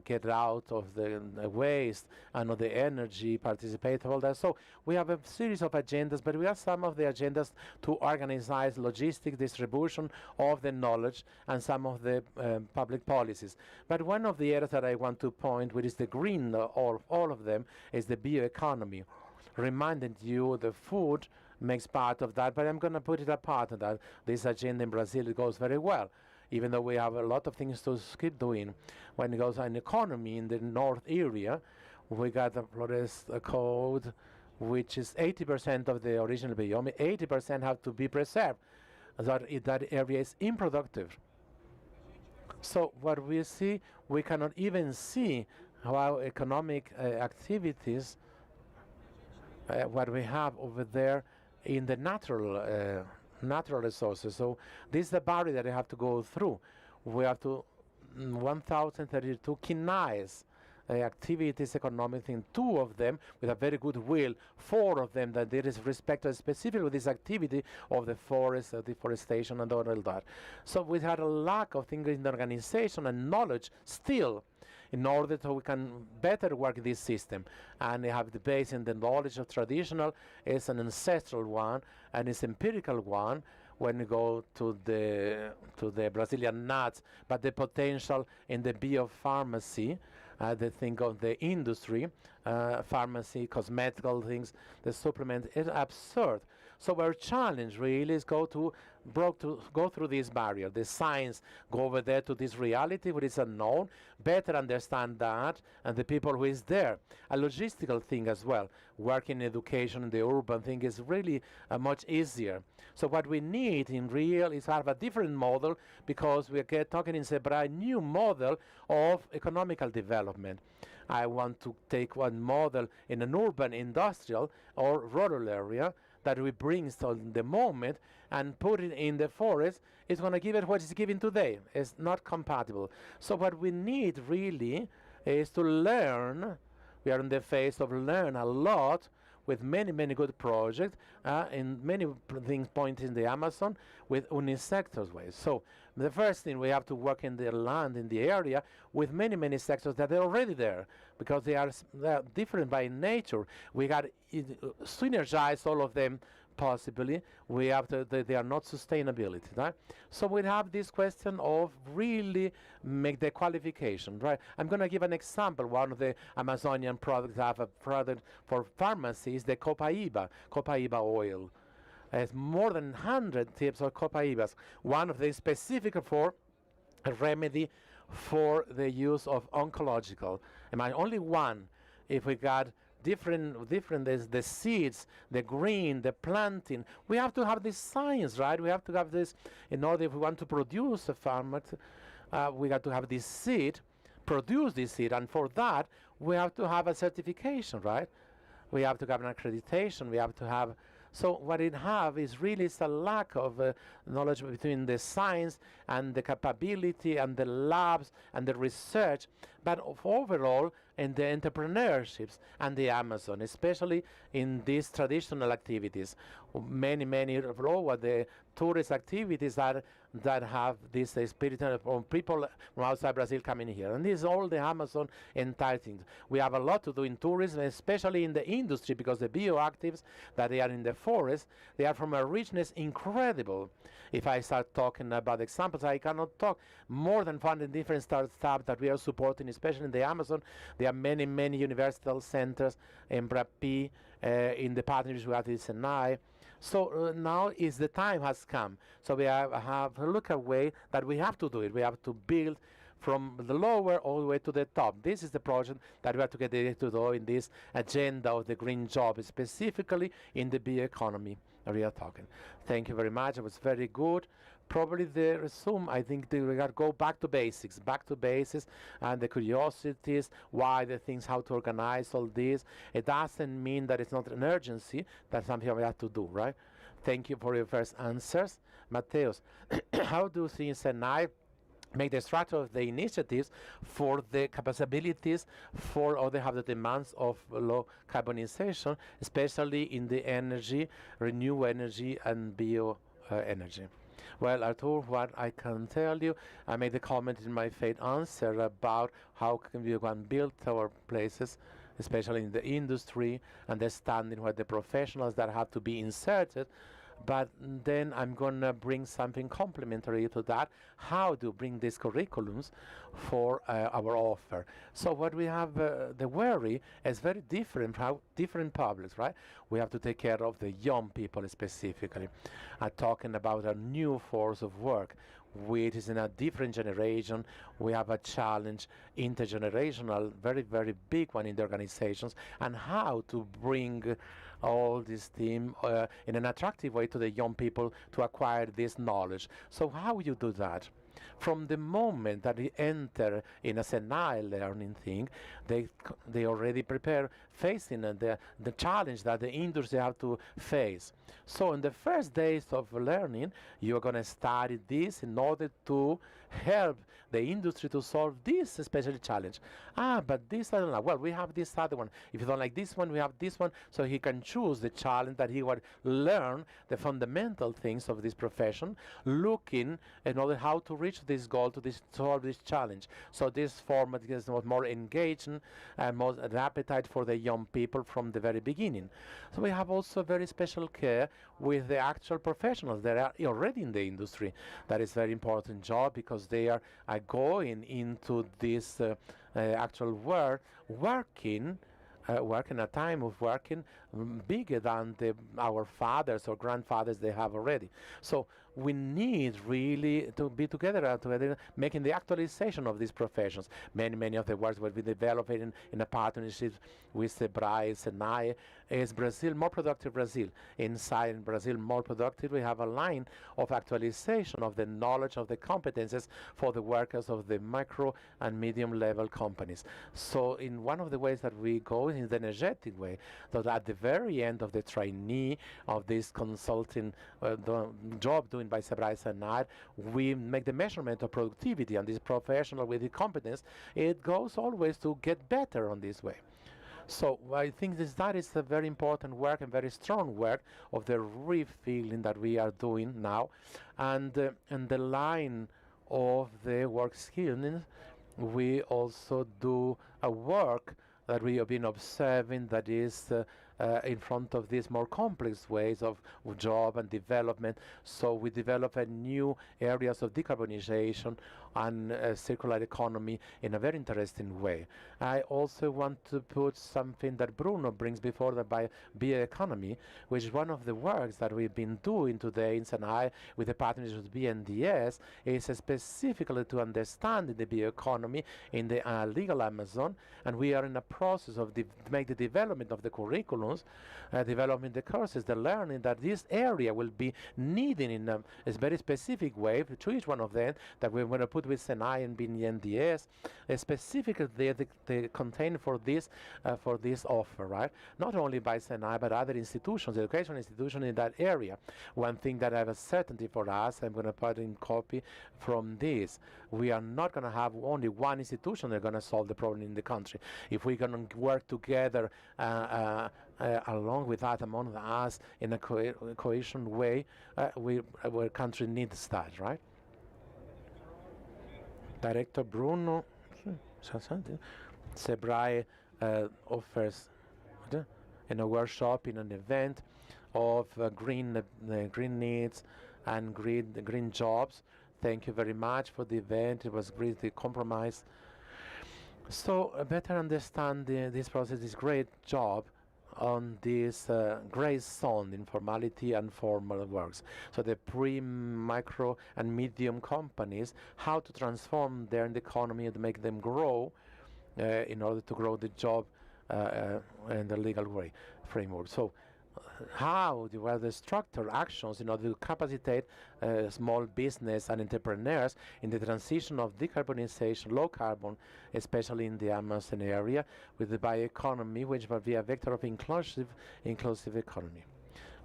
get out of the waste and of the energy, participate, all that. So we have a series of agendas, but we have some of the agendas to organize logistic distribution of the knowledge and some of the public policies. But one of the areas that I want to point, which is the green, all of them, is the bioeconomy. Reminding you the food makes part of that, but I'm going to put it apart of that. This agenda in Brazil, it goes very well, even though we have a lot of things to keep doing. When it goes on economy in the north area, we got the Flores Code, which is 80% of the original biome, 80% have to be preserved. That area is unproductive. So what we see, we cannot even see how economic activities, what we have over there in the natural resources. So this is the barrier that we have to go through. We have to 1,032 kinaes activities, economic thing, 2 of them with a very good will, 4 of them that there is respect specifically with this activity of the forest, deforestation, and all that. So we had a lack of things in the organization and knowledge still in order so we can better work this system. And we have the base in the knowledge of traditional, is an ancestral one, and it's empirical one when we go to the Brazilian nuts, but the potential in the biopharmacy, the thing of the industry, pharmacy, cosmetical things, the supplement is absurd. So our challenge really is go through this barrier, the science, go over there to this reality what is unknown, better understand that, and the people who is there. A logistical thing as well, working in education, the urban thing is really much easier. So what we need in real is have a different model, because we are talking in a brand new model of economical development. I want to take one model in an urban, industrial, or rural area that we bring to the moment and put it in the forest. It's going to give it what it's giving today. It's not compatible. So what we need really is to learn. We are in the phase of learn a lot with many good projects in many things pointing in the Amazon with unisectors ways. So the first thing, we have to work in the land, in the area, with many sectors that are already there, because they are different by nature. We got to synergize all of them possibly. We have to, they are not sustainability, right? So we have this question of really make the qualification, right? I'm going to give an example. One of the Amazonian products have a product for pharmacies, the Copaiba oil. Has more than 100 types of copaibas. One of them specific for a remedy for the use of oncological. And only one. If we got different the seeds, the green, the planting. We have to have this science, right? We have to have this in order, if we want to produce a farmer, we got to have this seed, produce this seed, and for that we have to have a certification, right? We have to have an accreditation. We have to have. So what it have is really a lack of knowledge between the science and the capability and the labs and the research, but overall in the entrepreneurships and the Amazon, especially in these traditional activities. Many of the tourist activities that have this spirit of people from outside Brazil coming here. And this is all the Amazon entire things. We have a lot to do in tourism, especially in the industry, because the bioactives that they are in the forest, they are from a richness incredible. If I start talking about examples, I cannot talk more than 100 different startups that we are supporting, especially in the Amazon. There are many university centers in Brapi, in the partnerships with this and I. So now is the time has come. So we have a look at way that we have to do it. We have to build from the lower all the way to the top. This is the project that we have to get to do in this agenda of the green job, specifically in the bee economy we are talking. Thank you very much. It was very good. Probably the resume, I think we got to go back to basics, and the curiosities, why the things, how to organize all this. It doesn't mean that it's not an urgency, that's something we have to do, right? Thank you for your first answers. Mateus, how do things and I make the structure of the initiatives for the capabilities for, or they have the demands of low carbonization, especially in the energy, renewable energy and bio energy? Well, Artur, what I can tell you, I made a comment in my faith answer about how can we go and build our places, especially in the industry, understanding what the professionals that have to be inserted. But then I'm going to bring something complementary to that, how to bring these curriculums for our offer. So what we have, the worry is very different, how different publics, right? We have to take care of the young people specifically. I'm talking about a new force of work, which is in a different generation. We have a challenge, intergenerational, very, very big one in the organizations, and how to bring all this team in an attractive way to the young people to acquire this knowledge. So how you do that? From the moment that they enter in a Senai learning thing, they already prepare facing the challenge that the industry have to face. So in the first days of learning, you're going to study this in order to help the industry to solve this special challenge. But this I don't like. Well, we have this other one. If you don't like this one, we have this one. So he can choose the challenge that he would learn the fundamental things of this profession, looking in order how to reach this goal, to solve this challenge. So this format gets more engaging and more an appetite for the young people from the very beginning. So we have also very special care with the actual professionals that are already in the industry. That is very important job because they are going into this actual work, working a time of working bigger than our fathers or grandfathers they have already. So we need really to be together making the actualization of these professions. Many of the works will be developed in a partnership with Sebrae and I. Is Brazil more productive? Brazil inside Brazil more productive. We have a line of actualization of the knowledge of the competences for the workers of the micro and medium level companies. So in one of the ways that we go in the energetic way, that at the very end of the trainee of this consulting job doing by Sebrae and I, we make the measurement of productivity and this professional with the competence. It goes always to get better on this way. So I think that is a very important work and very strong work of the refilling that we are doing now, and the line of the work skills. We also do a work that we have been observing that is in front of these more complex ways of job and development. So we develop a new areas of decarbonization and circular economy in a very interesting way. I also want to put something that Bruno brings before the bioeconomy, which is one of the works that we've been doing today in Senai with the partnership with BNDES, is specifically to understand the bioeconomy in the legal Amazon, and we are in a process of make the development of the curriculums, developing the courses, the learning that this area will be needing in a very specific way to each one of them that we're going to put with Senai and BNDES, specifically the contain for this offer, right? Not only by Senai but other institutions, education institutions in that area. One thing that I have a certainty for us, I'm going to put in copy from this. We are not going to have only one institution that's going to solve the problem in the country. If we're going to work together along with that among us in a cohesion way, our country needs that, right? Director Bruno, Sebrae offers in a workshop, in an event of green needs and green jobs. Thank you very much for the event. It was greatly compromised. So better understand this process, this great job on this gray zone, informality and formal works. So the micro, and medium companies, how to transform their economy and make them grow in order to grow the job in the legal way framework. So how were the structural actions in order to capacitate small business and entrepreneurs in the transition of decarbonization, low carbon, especially in the Amazon area, with the bioeconomy, which will be a vector of inclusive economy.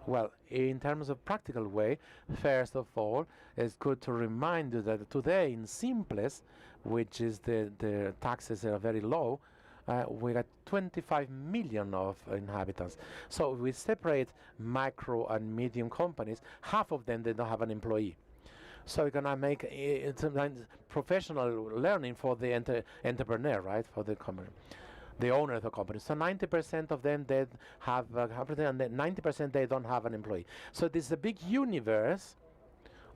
Well, in terms of practical way, first of all, it's good to remind you that today in Simples, which is the taxes are very low, we got 25 million of inhabitants. So we separate micro and medium companies. Half of them, they don't have an employee. So we're gonna make professional learning for the entrepreneur, right? For the company, the owner of the company. So 90% of them, they have and 90% they don't have an employee. So this is a big universe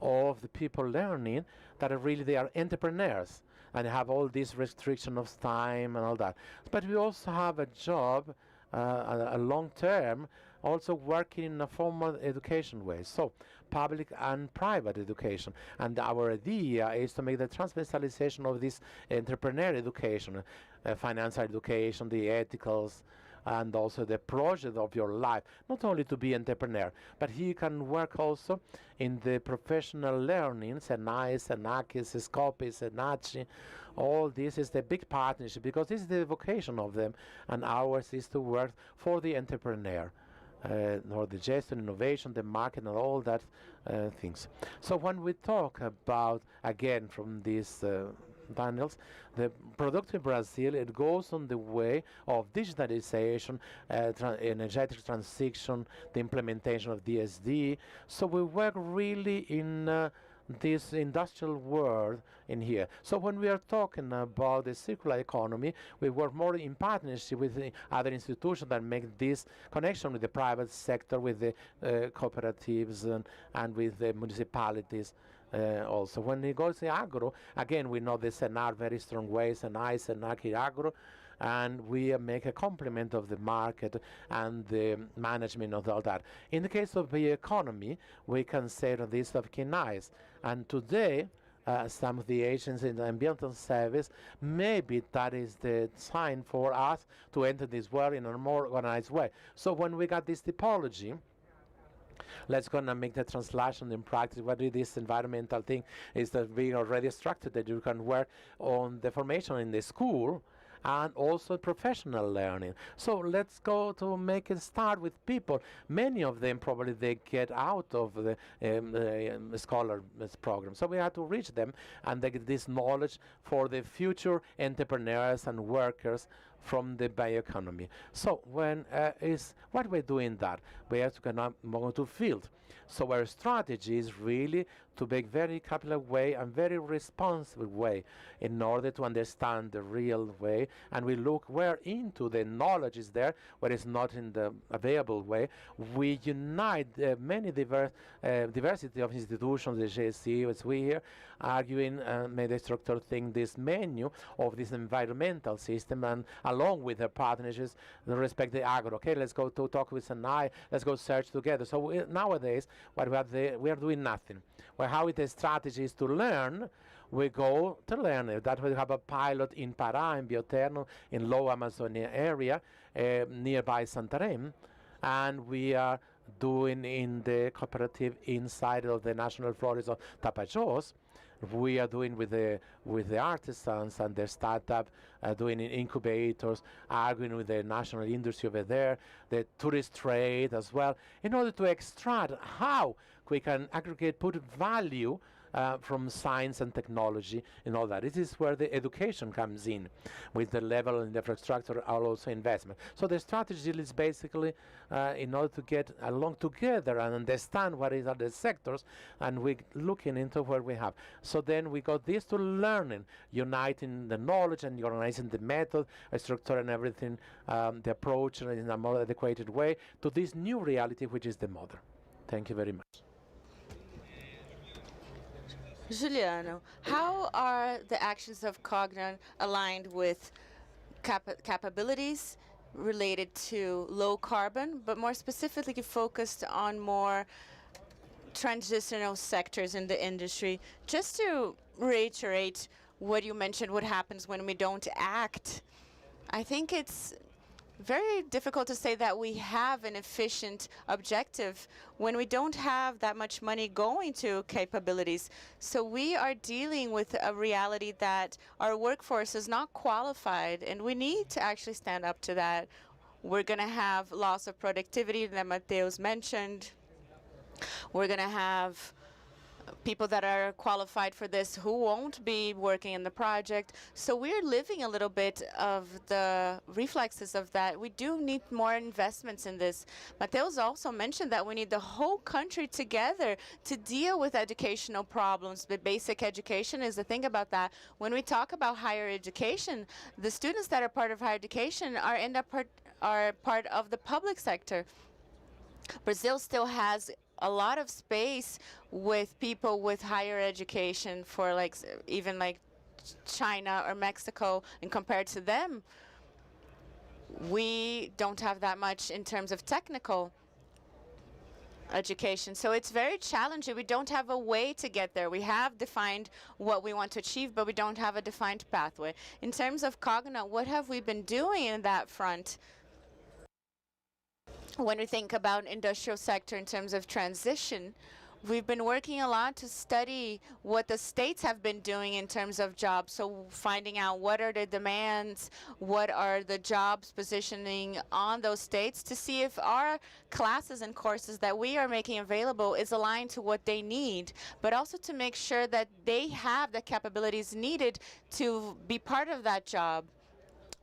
of the people learning that are really, they are entrepreneurs and have all these restriction of time and all that. But we also have a job, a long term, also working in a formal education way. So public and private education. And our idea is to make the transversalization of this entrepreneur education, financial education, the ethicals, and also the project of your life, not only to be entrepreneur, but he can work also in the professional learning, Senai, Senakis, Scopis, Senaci. All this is the big partnership, because this is the vocation of them, and ours is to work for the entrepreneur, or the gestion, innovation, the market, and all that things. So when we talk about, again, from these panels, the productive Brazil, it goes on the way of digitalization, energetic transition, the implementation of DSD. So we work really in this industrial world in here. So when we are talking about the circular economy, we work more in partnership with the other institutions that make this connection with the private sector, with the cooperatives and with the municipalities. Also, when we go to agro, again, we know the Senar very strong ways, and I, Senaki agro, and we make a complement of the market and the management of all that. In the case of the economy, we can say that this of KINAIs, and today, some of the agents in the environmental service, maybe that is the sign for us to enter this world in a more organized way. So when we got this typology, let's gonna make the translation in practice. What is this environmental thing is that we already structured that you can work on the formation in the school and also professional learning. So let's go to make it start with people. Many of them probably they get out of the scholar program. So we have to reach them and they get this knowledge for the future entrepreneurs and workers from the bioeconomy. So when what we're doing that, we have to go to field. So our strategy is really to make very capital way and very responsible way in order to understand the real way, and we look where into the knowledge is there, where it's not in the available way. We unite many diversity of institutions, the GSC, as we here, arguing made the structure thing, this menu of this environmental system, and along with their partnerships, the respect the agro. Okay, let's go to talk with Senai, let's go search together. So nowadays, what we are doing nothing. Well, how it is strategy is to learn, we go to learn. That we have a pilot in Pará, in Bioterno, in Low Amazonia area, nearby Santarém, and we are doing in the cooperative inside of the National Forest of Tapajós. We are doing with the artisans and their startup, doing in incubators, arguing with the national industry over there, the tourist trade as well, in order to extract how we can aggregate, put value from science and technology and all that. This is where the education comes in, with the level and infrastructure are also investment. So the strategy is basically in order to get along together and understand what is other sectors, and we looking into where we have. So then we got this to learning, uniting the knowledge and organizing the method, structure and everything, the approach in a more adequate way to this new reality, which is the modern. Thank you very much. Juliano, how are the actions of Cogna aligned with capabilities related to low carbon, but more specifically focused on more transitional sectors in the industry. Just to reiterate what you mentioned, what happens when we don't act, I think it's very difficult to say that we have an efficient objective when we don't have that much money going to capabilities. So we are dealing with a reality that our workforce is not qualified, and we need to actually stand up to that. We're going to have loss of productivity that Mateus mentioned. We're going to have people that are qualified for this who won't be working in the project. So we're living a little bit of the reflexes of that. We do need more investments in this. Mateus also mentioned that we need the whole country together to deal with educational problems. But basic education is the thing about that. When we talk about higher education, the students that are part of higher education are part of the public sector. Brazil still has a lot of space with people with higher education for even like China or Mexico, and compared to them, we don't have that much in terms of technical education. So it's very challenging. We don't have a way to get there. We have defined what we want to achieve, but we don't have a defined pathway. In terms of Cogna, what have we been doing in that front? When we think about industrial sector in terms of transition, we've been working a lot to study what the states have been doing in terms of jobs. So finding out what are the demands, what are the jobs positioning on those states, to see if our classes and courses that we are making available is aligned to what they need, but also to make sure that they have the capabilities needed to be part of that job.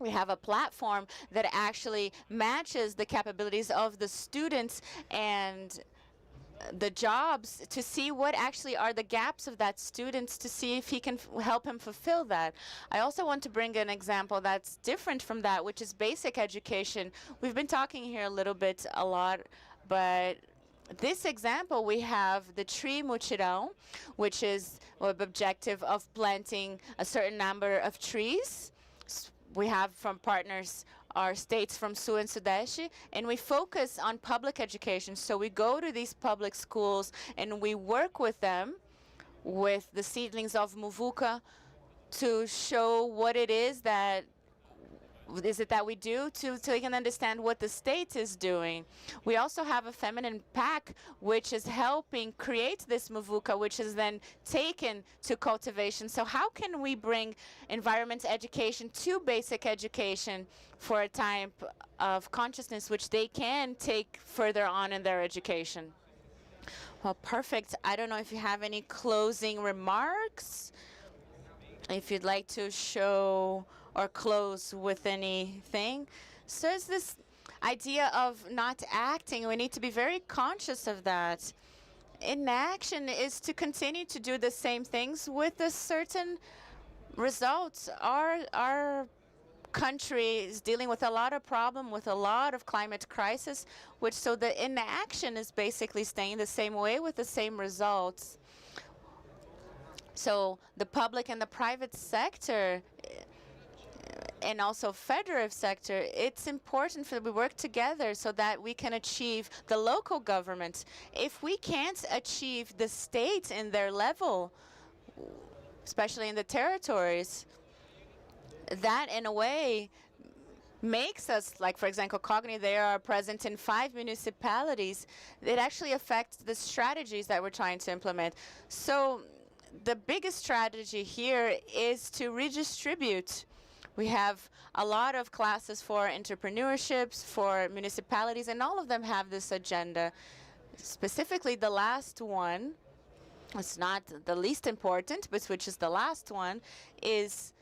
We have a platform that actually matches the capabilities of the students and the jobs to see what actually are the gaps of that student, to see if he can help him fulfill that. I also want to bring an example that's different from that, which is basic education. We've been talking here a lot, but this example, we have the tree mutirão, which is the objective of planting a certain number of trees. We have from partners our states from Sul and Sudeste, and we focus on public education. So we go to these public schools and we work with them, with the seedlings of Muvuca, to show what it is that we do so they can understand what the state is doing. We also have a feminine pack which is helping create this Muvuca, which is then taken to cultivation. So how can we bring environment education to basic education for a type of consciousness which they can take further on in their education? Well, perfect. I don't know if you have any closing remarks, if you'd like to show or close with anything. So it's this idea of not acting. We need to be very conscious of that. Inaction is to continue to do the same things with a certain results. Our country is dealing with a lot of problem, with a lot of climate crisis, so the inaction is basically staying the same way with the same results. So the public and the private sector, and also federative sector, it's important that we work together so that we can achieve the local government. If we can't achieve the states in their level, especially in the territories, that in a way makes us, like for example, Cogni, they are present in 5 municipalities. It actually affects the strategies that we're trying to implement. So the biggest strategy here is to redistribute. We have a lot of classes for entrepreneurships, for municipalities, and all of them have this agenda. Specifically, the last one, it's not the least important, but which is the last one, is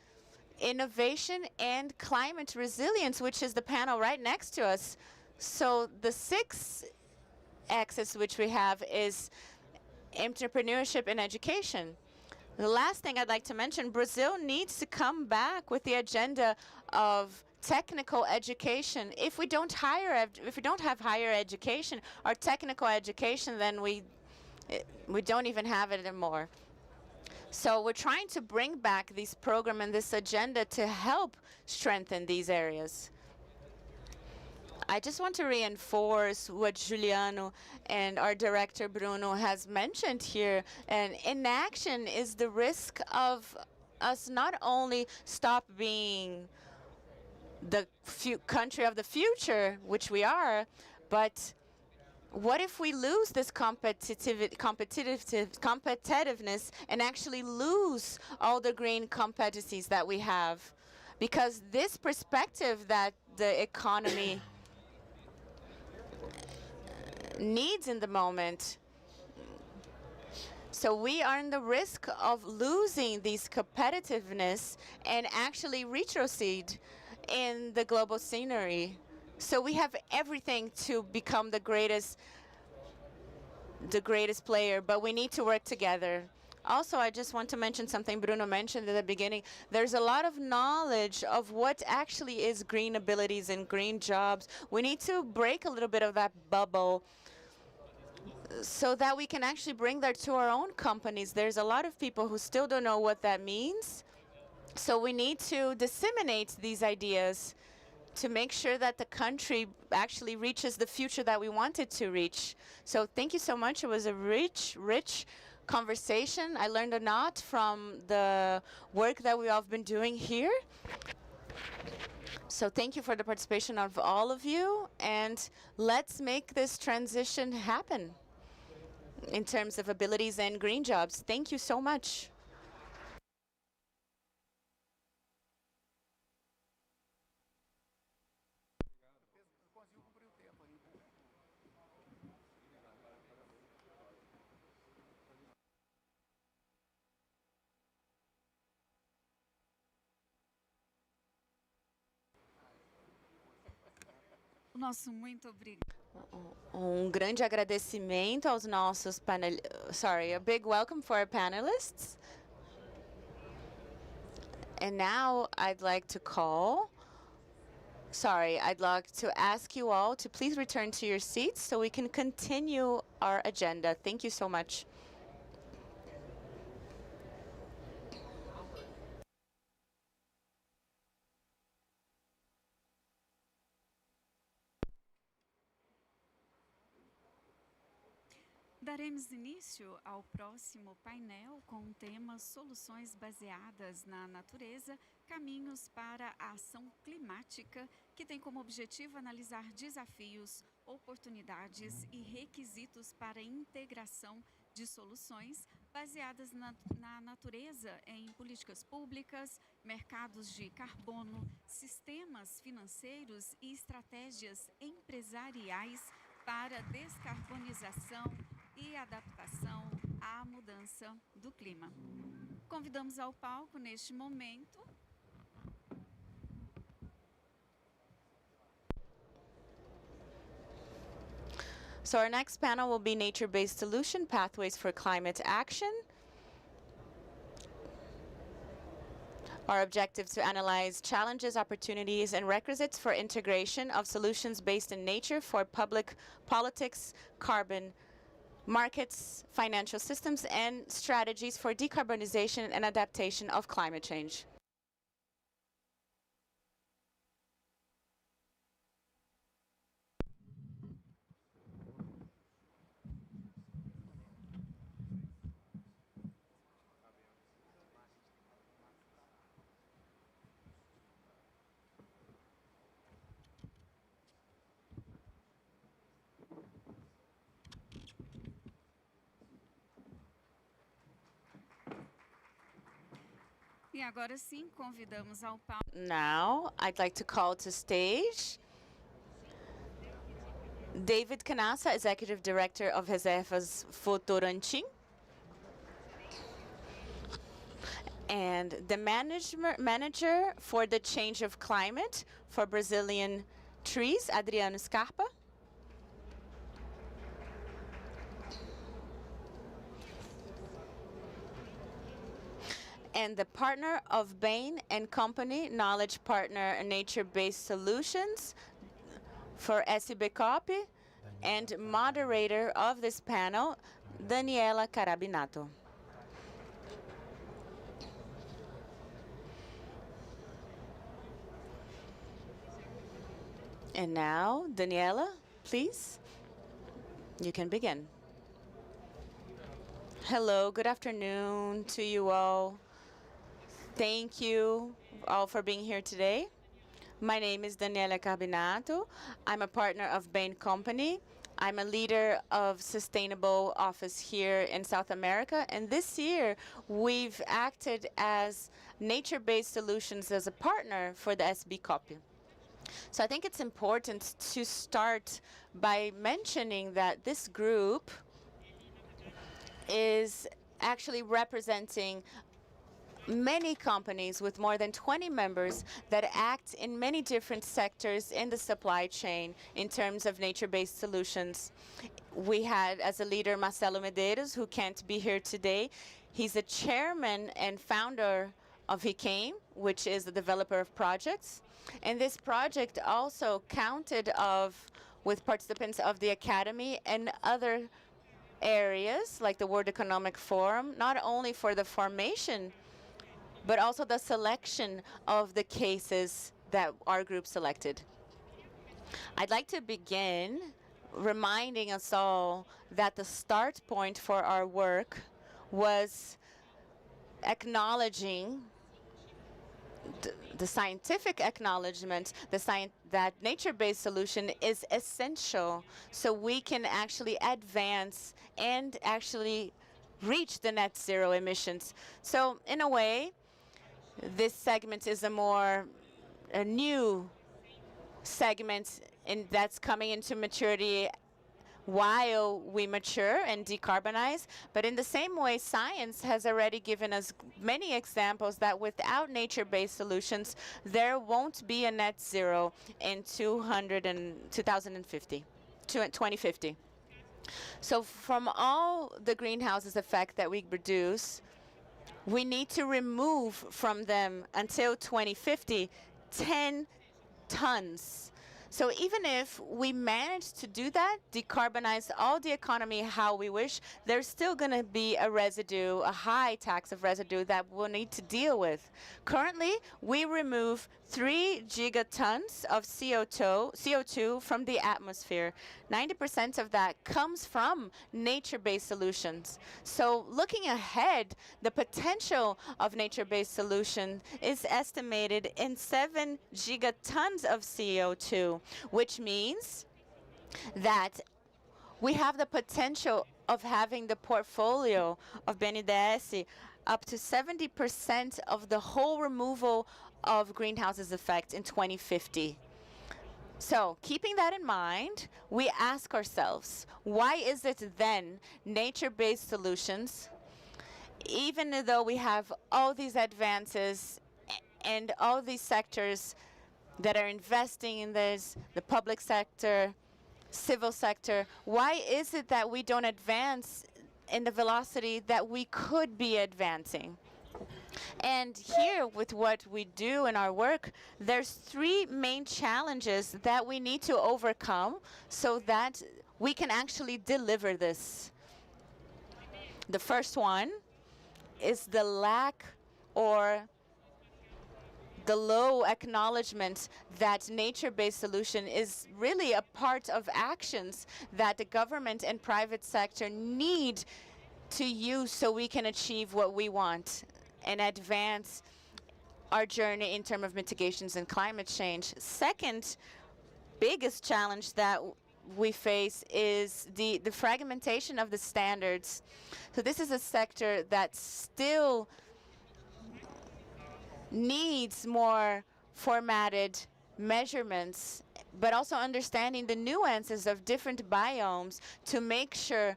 innovation and climate resilience, which is the panel right next to us. So the 6th axis which we have is entrepreneurship and education. The last thing I'd like to mention, Brazil needs to come back with the agenda of technical education. If we don't have higher education or technical education, then we don't even have it anymore. So we're trying to bring back this program and this agenda to help strengthen these areas. I just want to reinforce what Juliano and our director Bruno has mentioned here. And inaction is the risk of us not only stop being the country of the future, which we are, but what if we lose this competitiveness and actually lose all the green competencies that we have? Because this perspective that the economy needs in the moment. So we are in the risk of losing this competitiveness and actually retrocede in the global scenery. So we have everything to become the greatest player, but we need to work together. Also, I just want to mention something Bruno mentioned at the beginning. There's a lot of knowledge of what actually is green abilities and green jobs. We need to break a little bit of that bubble so that we can actually bring that to our own companies. There's a lot of people who still don't know what that means. So we need to disseminate these ideas to make sure that the country actually reaches the future that we want it to reach. So thank you so much. It was a rich conversation. I learned a lot from the work that we all have been doing here. So thank you for the participation of all of you, and let's make this transition happen in terms of abilities and green jobs. Thank you so much. Nosso muito obrigado. Grande agradecimento aos nossos a big welcome for our panelists. And now I'd like to ask you all to please return to your seats so we can continue our agenda. Thank you so much. Daremos início ao próximo painel com o tema Soluções baseadas na natureza, caminhos para a ação climática, que tem como objetivo analisar desafios, oportunidades e requisitos para a integração de soluções baseadas na natureza em políticas públicas, mercados de carbono, sistemas financeiros e estratégias empresariais para descarbonização e adaptação à mudança do clima. Convidamos ao palco, neste momento, So our next panel will be Nature-Based Solution, Pathways for Climate Action. Our objective to analyze challenges, opportunities, and requisites for integration of solutions based in nature for public politics, carbon markets, financial systems, and strategies for decarbonization and adaptation of climate change. e agora sim convidamos ao palco Now, I'd like to call to stage David Canassa, Executive Director of Reservas Votorantim, and the manager for the change of climate for Brazilian trees, Adriano Scarpa. And the partner of Bain and Company, knowledge partner Nature-Based Solutions for SBCOP, and moderator of this panel, Daniela Carabinato. And now, Daniela, please, you can begin. Hello, good afternoon to you all. Thank you all for being here today. My name is Daniela Carbinato. I'm a partner of Bain Company. I'm a leader of sustainable office here in South America. And this year, we've acted as nature-based solutions as a partner for the SB-COP. So I think it's important to start by mentioning that this group is actually representing many companies with more than 20 members that act in many different sectors in the supply chain in terms of nature-based solutions. We had as a leader Marcelo Medeiros, who can't be here today. He's the chairman and founder of HICAIM, which is the developer of projects. And this project also counted with participants of the Academy and other areas like the World Economic Forum, not only for the formation but also the selection of the cases that our group selected. I'd like to begin reminding us all that the start point for our work was acknowledging the scientific acknowledgement that nature-based solution is essential so we can actually advance and actually reach the net zero emissions. So in a way, this segment is a new segment that's coming into maturity while we mature and decarbonize. But in the same way, science has already given us many examples that without nature-based solutions, there won't be a net zero in 2050. So from all the greenhouses effect that we reduce, we need to remove from them until 2050 10 tons. So even if we manage to do that, decarbonize all the economy how we wish, there's still going to be a residue, a high tax of residue that we'll need to deal with. Currently, we remove 3 gigatons of CO2 from the atmosphere. 90% of that comes from nature-based solutions. So looking ahead, the potential of nature-based solution is estimated in 7 gigatons of CO2, which means that we have the potential of having the portfolio of BNDES up to 70% of the whole removal of greenhouses effect in 2050. So keeping that in mind, we ask ourselves, why is it then nature-based solutions, even though we have all these advances and all these sectors that are investing in this, the public sector, civil sector, why is it that we don't advance in the velocity that we could be advancing? And here, with what we do in our work, there's 3 main challenges that we need to overcome so that we can actually deliver this. The first one is the lack or the low acknowledgement that nature-based solution is really a part of actions that the government and private sector need to use so we can achieve what we want and advance our journey in terms of mitigations and climate change. Second biggest challenge that we face is the fragmentation of the standards. So this is a sector that still needs more formatted measurements, but also understanding the nuances of different biomes to make sure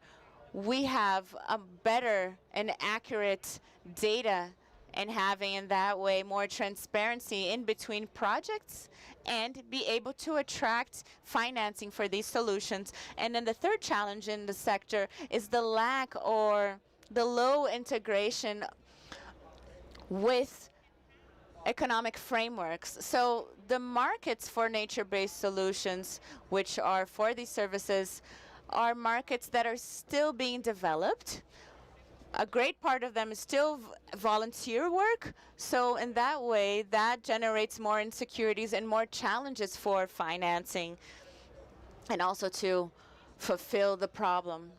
we have a better and accurate data and having in that way more transparency in between projects and be able to attract financing for these solutions. And then the third challenge in the sector is the lack or the low integration with economic frameworks. So the markets for nature-based solutions, which are for these services, are markets that are still being developed. a great part of them is still volunteer work. So in that way, that generates more insecurities and more challenges for financing and also to fulfill the problem.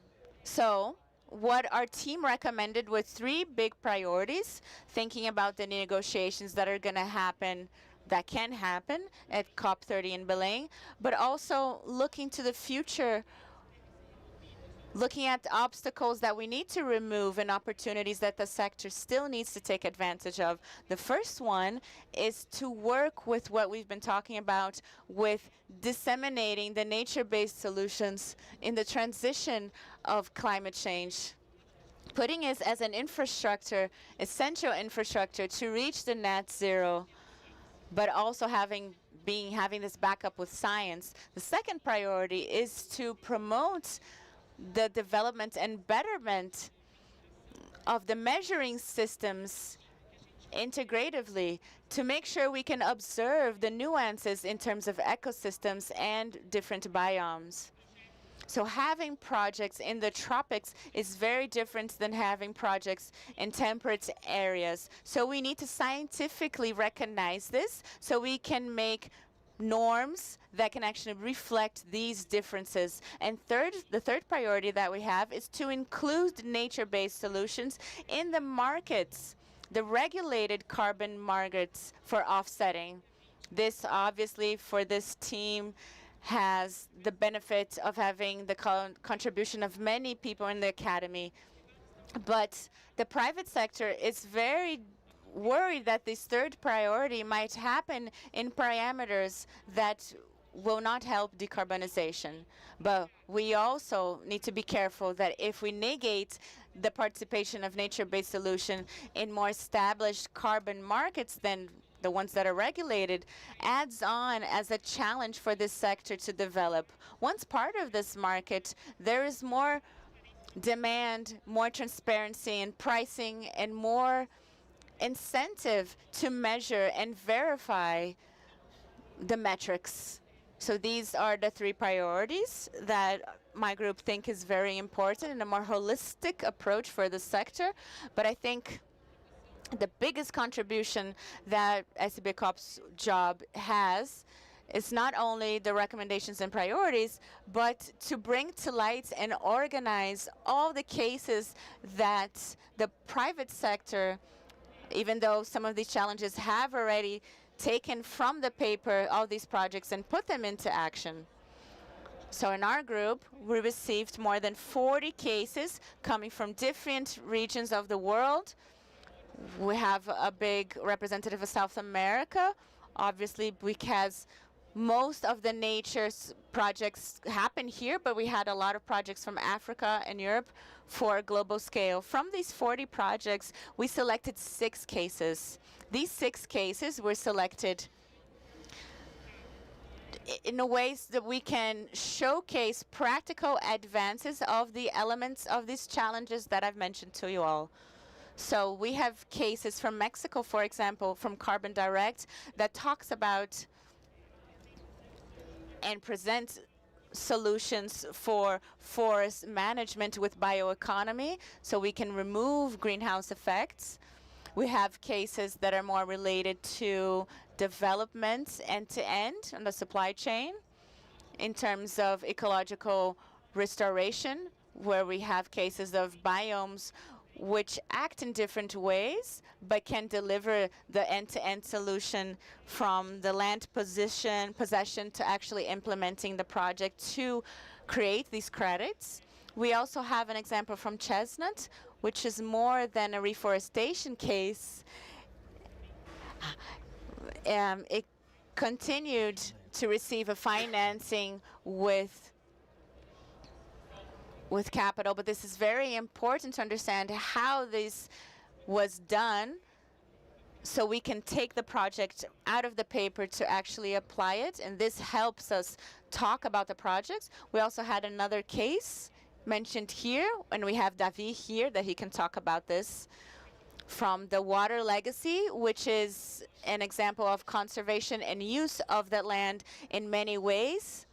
So what our team recommended were 3 big priorities, thinking about the negotiations that are going to happen, that can happen at COP30 in Belém, but also looking to the future, looking at the obstacles that we need to remove and opportunities that the sector still needs to take advantage of. The first one is to work with what we've been talking about with disseminating the nature-based solutions in the transition of climate change. Putting it as an infrastructure, essential infrastructure to reach the net zero, but also having this backup with science. The second priority is to promote the development and betterment of the measuring systems integratively to make sure we can observe the nuances in terms of ecosystems and different biomes. So having projects in the tropics is very different than having projects in temperate areas. So we need to scientifically recognize this so we can make norms that can actually reflect these differences. And the third priority that we have is to include nature-based solutions in the markets, the regulated carbon markets for offsetting. This obviously for this team has the benefit of having the contribution of many people in the academy. But the private sector is very worried that this third priority might happen in parameters that will not help decarbonization. But we also need to be careful that if we negate the participation of nature-based solution in more established carbon markets than the ones that are regulated, adds on as a challenge for this sector to develop. Once part of this market, there is more demand, more transparency in pricing, and more incentive to measure and verify the metrics. So these are the 3 priorities that my group think is very important and a more holistic approach for the sector. But I think the biggest contribution that SBCOP's job has is not only the recommendations and priorities, but to bring to light and organize all the cases that the private sector, even though some of these challenges have already taken from the paper all these projects and put them into action. So in our group, we received more than 40 cases coming from different regions of the world. We have a big representative of South America, obviously, because most of the nature's projects happen here, but we had a lot of projects from Africa and Europe for a global scale. From these 40 projects, we selected 6 cases. These 6 cases were selected in a ways that we can showcase practical advances of the elements of these challenges that I've mentioned to you all. So we have cases from Mexico, for example, from Carbon Direct, that talks about and presents solutions for forest management with bioeconomy, so we can remove greenhouse effects. We have cases that are more related to development end-to-end on the supply chain in terms of ecological restoration, where we have cases of biomes which act in different ways, but can deliver the end-to-end solution from the land possession to actually implementing the project to create these credits. We also have an example from Chestnut, which is more than a reforestation case. It continued to receive a financing with capital, but this is very important to understand how this was done so we can take the project out of the paper to actually apply it, and this helps us talk about the projects. We also had another case mentioned here, and we have Davi here that he can talk about this, from the water legacy, which is an example of conservation and use of that land in many ways,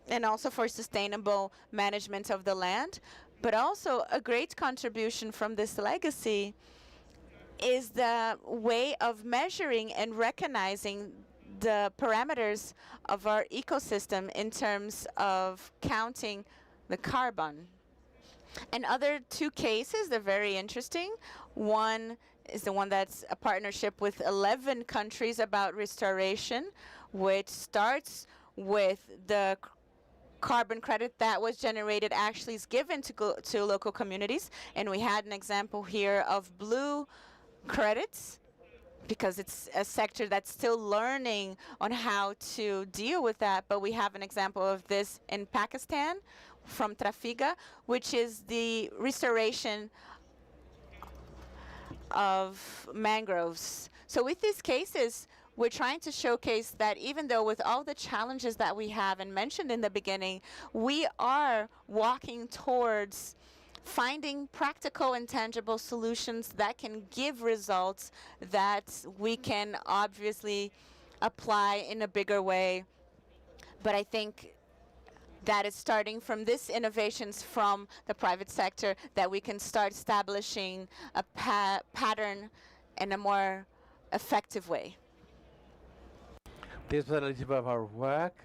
and also for sustainable management of the land. But also a great contribution from this legacy is the way of measuring and recognizing the parameters of our ecosystem in terms of counting the carbon. And other two cases, they're very interesting. One is the one that's a partnership with 11 countries about restoration, which starts with the carbon credit that was generated actually is given to local communities. And we had an example here of blue credits, because it's a sector that's still learning on how to deal with that. But we have an example of this in Pakistan from Trafiga, which is the restoration of mangroves. So with these cases, we're trying to showcase that even though with all the challenges that we have and mentioned in the beginning, we are walking towards finding practical and tangible solutions that can give results that we can obviously apply in a bigger way. But I think that is starting from these innovations from the private sector that we can start establishing a pattern in a more effective way. This was a little bit of our work.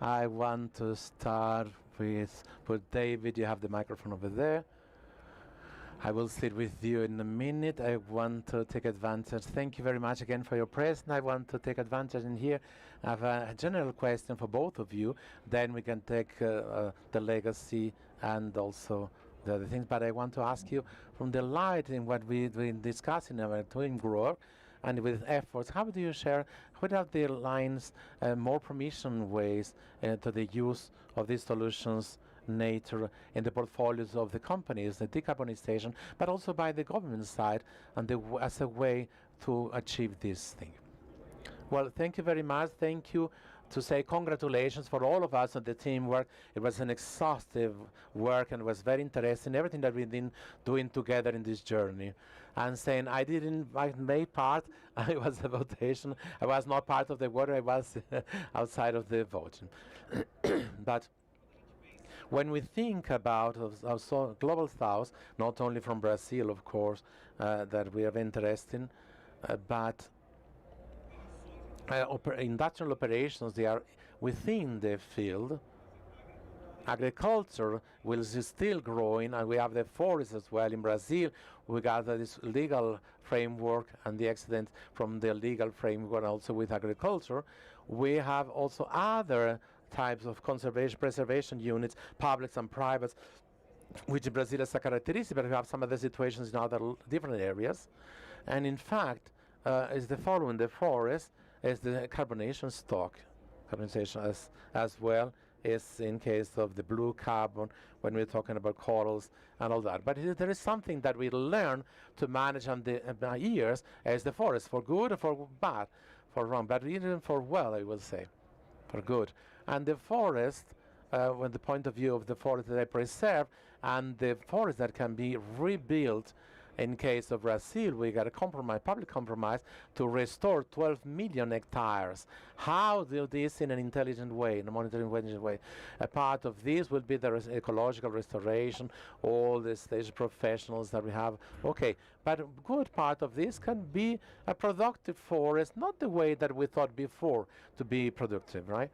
I want to start with David. You have the microphone over there. I will sit with you in a minute. I want to take advantage. Thank you very much again for your presence. I want to take advantage in here. I have a general question for both of you. Then we can take the legacy and also the other things. But I want to ask you, from the light in what we've been discussing our twin growth and with efforts, how do you share, what are the lines, more permission ways to the use of these solutions nature in the portfolios of the companies, the decarbonization, but also by the government side and as a way to achieve this thing? Well, thank you very much. Thank you to say congratulations for all of us on the teamwork. It was an exhaustive work and was very interesting, everything that we've been doing together in this journey. And saying I made part, I was a votation, I was not part of the vote, I was outside of the voting. But when we think about our global south, not only from Brazil, of course, that we have interest in, but industrial operations, they are within the field. Agriculture is still growing, and we have the forest as well. In Brazil, we got this legal framework and the excellent from the legal framework also with agriculture. We have also other types of conservation, preservation units, publics and privates, which in Brazil is a characteristic, but we have some other situations in other different areas. And in fact, is the following: the forest is the carbonation stock, carbonization as well is in case of the blue carbon when we're talking about corals and all that. But there is something that we learn to manage on the years as the forest, for good or for bad, for wrong, but even for well, I will say, for good. And the forest, when the point of view of the forest that I preserve, and the forest that can be rebuilt. In case of Brazil, we got a compromise, public compromise, to restore 12 million hectares. How do this in an intelligent way, in a monitoring way? A part of this will be the ecological restoration, all the stage professionals that we have. Okay, but a good part of this can be a productive forest, not the way that we thought before to be productive, right?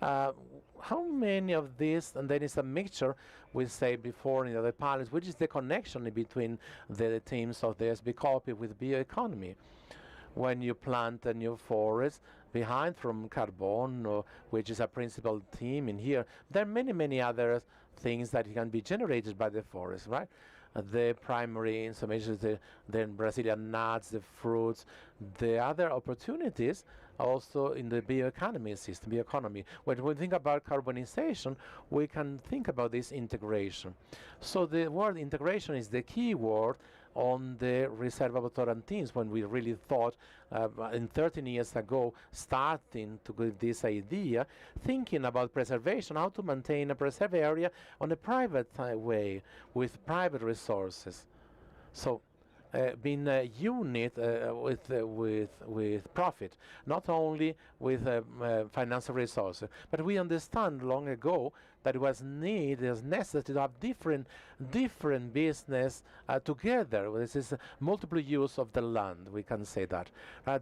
How many of this, and then it's a mixture, we say before in the other panels, which is the connection between the teams of the SB-COP with bioeconomy. When you plant a new forest behind from carbon, which is a principal theme in here, there are many, many other things that can be generated by the forest, right? The primary information, the Brazilian nuts, the fruits, the other opportunities also in the bioeconomy system, bioeconomy. When we think about carbonization, we can think about this integration. So the word integration is the key word on the Reserva Votorantim, when we really thought in 13 years ago, starting to give this idea, thinking about preservation, how to maintain a preserved area on a private way with private resources. So been a unit with profit, not only with financial resources. But we understand long ago that it was necessary to have different business together. This is multiple use of the land, we can say that.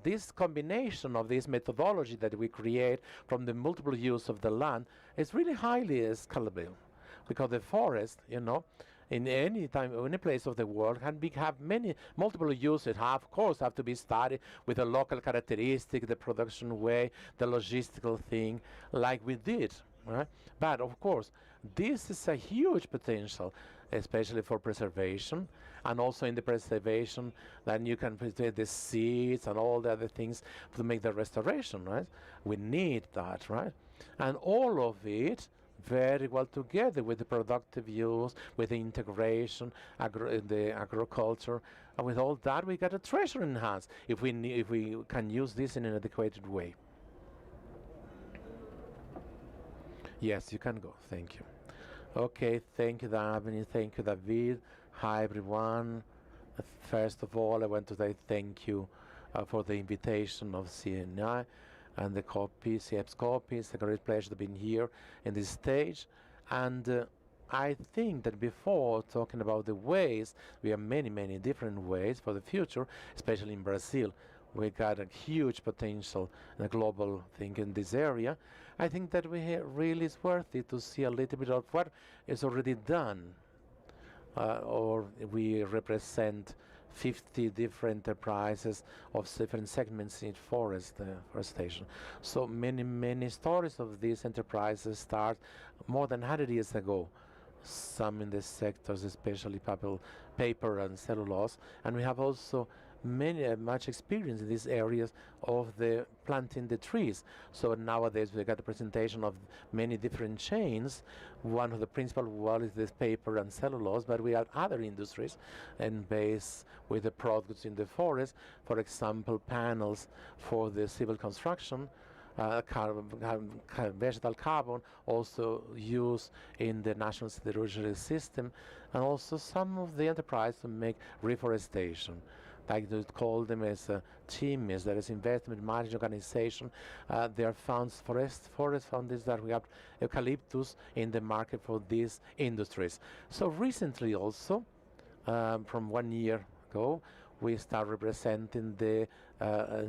This combination of this methodology that we create from the multiple use of the land is really highly scalable, because the forest, in any place of the world have many multiple uses. Of course, have to be studied with the local characteristic, the production way, the logistical thing, like we did. Right? But of course, this is a huge potential, especially for preservation, and also in the preservation, then you can preserve the seeds and all the other things to make the restoration. Right? We need that, right? And all of it very well together with the productive use, with the integration, the agriculture, and with all that, we got a treasure in hands if we can use this in an adequate way. Yes, you can go. Thank you. Okay, thank you, Daphne. Thank you, David. Hi, everyone. First of all, I want to say thank you for the invitation of CNI and the CEP's copy. It's a great pleasure to be here in this stage. And I think that before talking about the ways, we have many different ways for the future, especially in Brazil. We got a huge potential in a global thing in this area. I think that really is worth it to see a little bit of what is already done. Or we represent 50 different enterprises of different segments in forestation. So many stories of these enterprises start more than 100 years ago. Some in the sectors, especially paper and cellulose, and we have also much experience in these areas of the planting the trees. So nowadays we got a presentation of many different chains. One of the principal one is this paper and cellulose, but we have other industries and base with the products in the forest. For example, panels for the civil construction. Vegetal carbon also used in the national siderurgical system, and also some of the enterprise to make reforestation. Like to call them as teams, there is investment management organization. There are funds, forest funds that we have eucalyptus in the market for these industries. So recently also, from 1 year ago, we start representing the